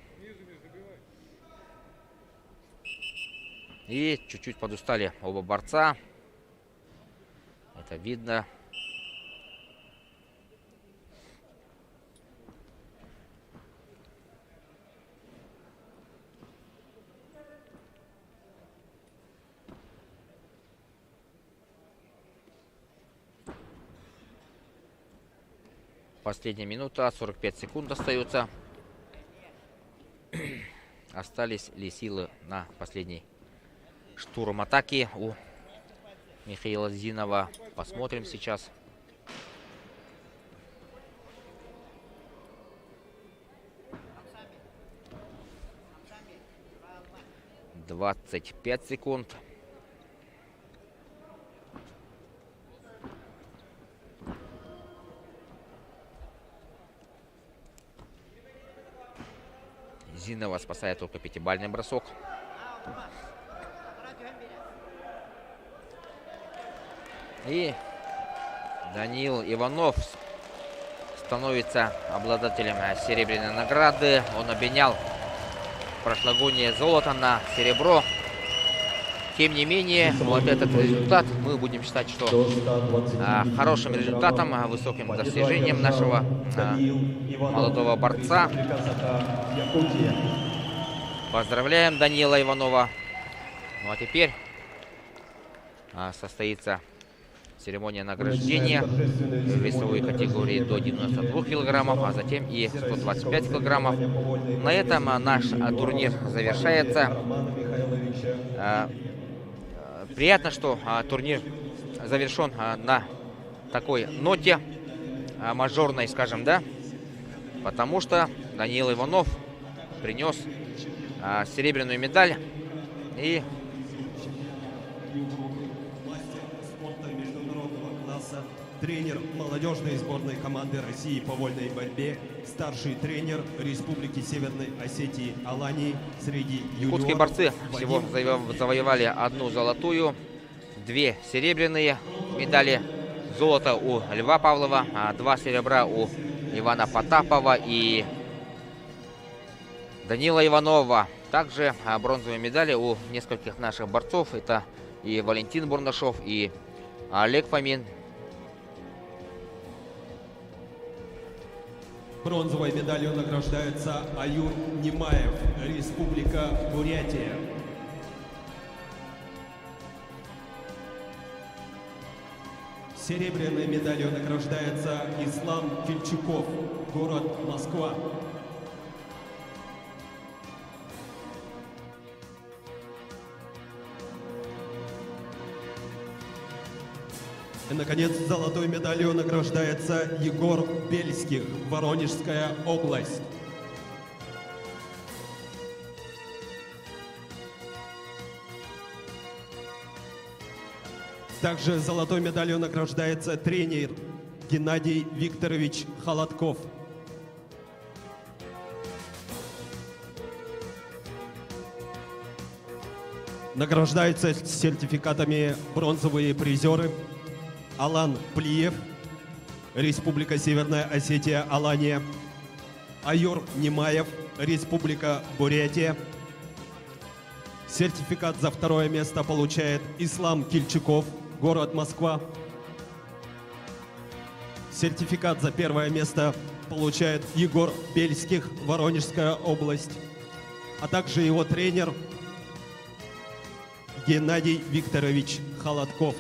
И чуть-чуть подустали оба борца. Это видно. Последняя минута, 45 секунд остается. Остались ли силы на последний штурм атаки у Михаила Зинова? Посмотрим сейчас. — 25 секунд. Зинова спасает только пятибалльный бросок. И Даниил Иванов становится обладателем серебряной награды. Он обменял прошлогоднее золото на серебро. Тем не менее, вот этот результат мы будем считать, что хорошим результатом, высоким достижением нашего молодого борца. Поздравляем Даниила Иванова. Ну а теперь состоится церемония награждения в весовой категории до 92 килограммов, а затем и 125 килограммов. На этом наш турнир завершается. Приятно, что турнир завершен на такой ноте мажорной, скажем, да, потому что Даниил Иванов принес серебряную медаль и тренер молодежной сборной команды России по вольной борьбе, старший тренер Республики Северной Осетии Алании среди якутские юниоров борцы всего завоевали 1 золотую, 2 серебряные медали. Золото у Льва Павлова, 2 серебра у Ивана Потапова и Данила Иванова. Также бронзовые медали у нескольких наших борцов. Это и Валентин Бурнашов, и Олег Фомин. Бронзовой медалью награждается Аюр Немаев, Республика Бурятия. Серебряной медалью награждается Ислам Кильчуков, город Москва. И, наконец, золотой медалью награждается Егор Бельских, Воронежская область. Также золотой медалью награждается тренер Геннадий Викторович Холодков. Награждаются сертификатами бронзовые призеры Алан Плиев, Республика Северная Осетия Алания, Аюр Немаев, Республика Бурятия. Сертификат за 2 место получает Ислам Кильчуков, город Москва. Сертификат за 1 место получает Егор Бельских, Воронежская область, а также его тренер Геннадий Викторович Холодков.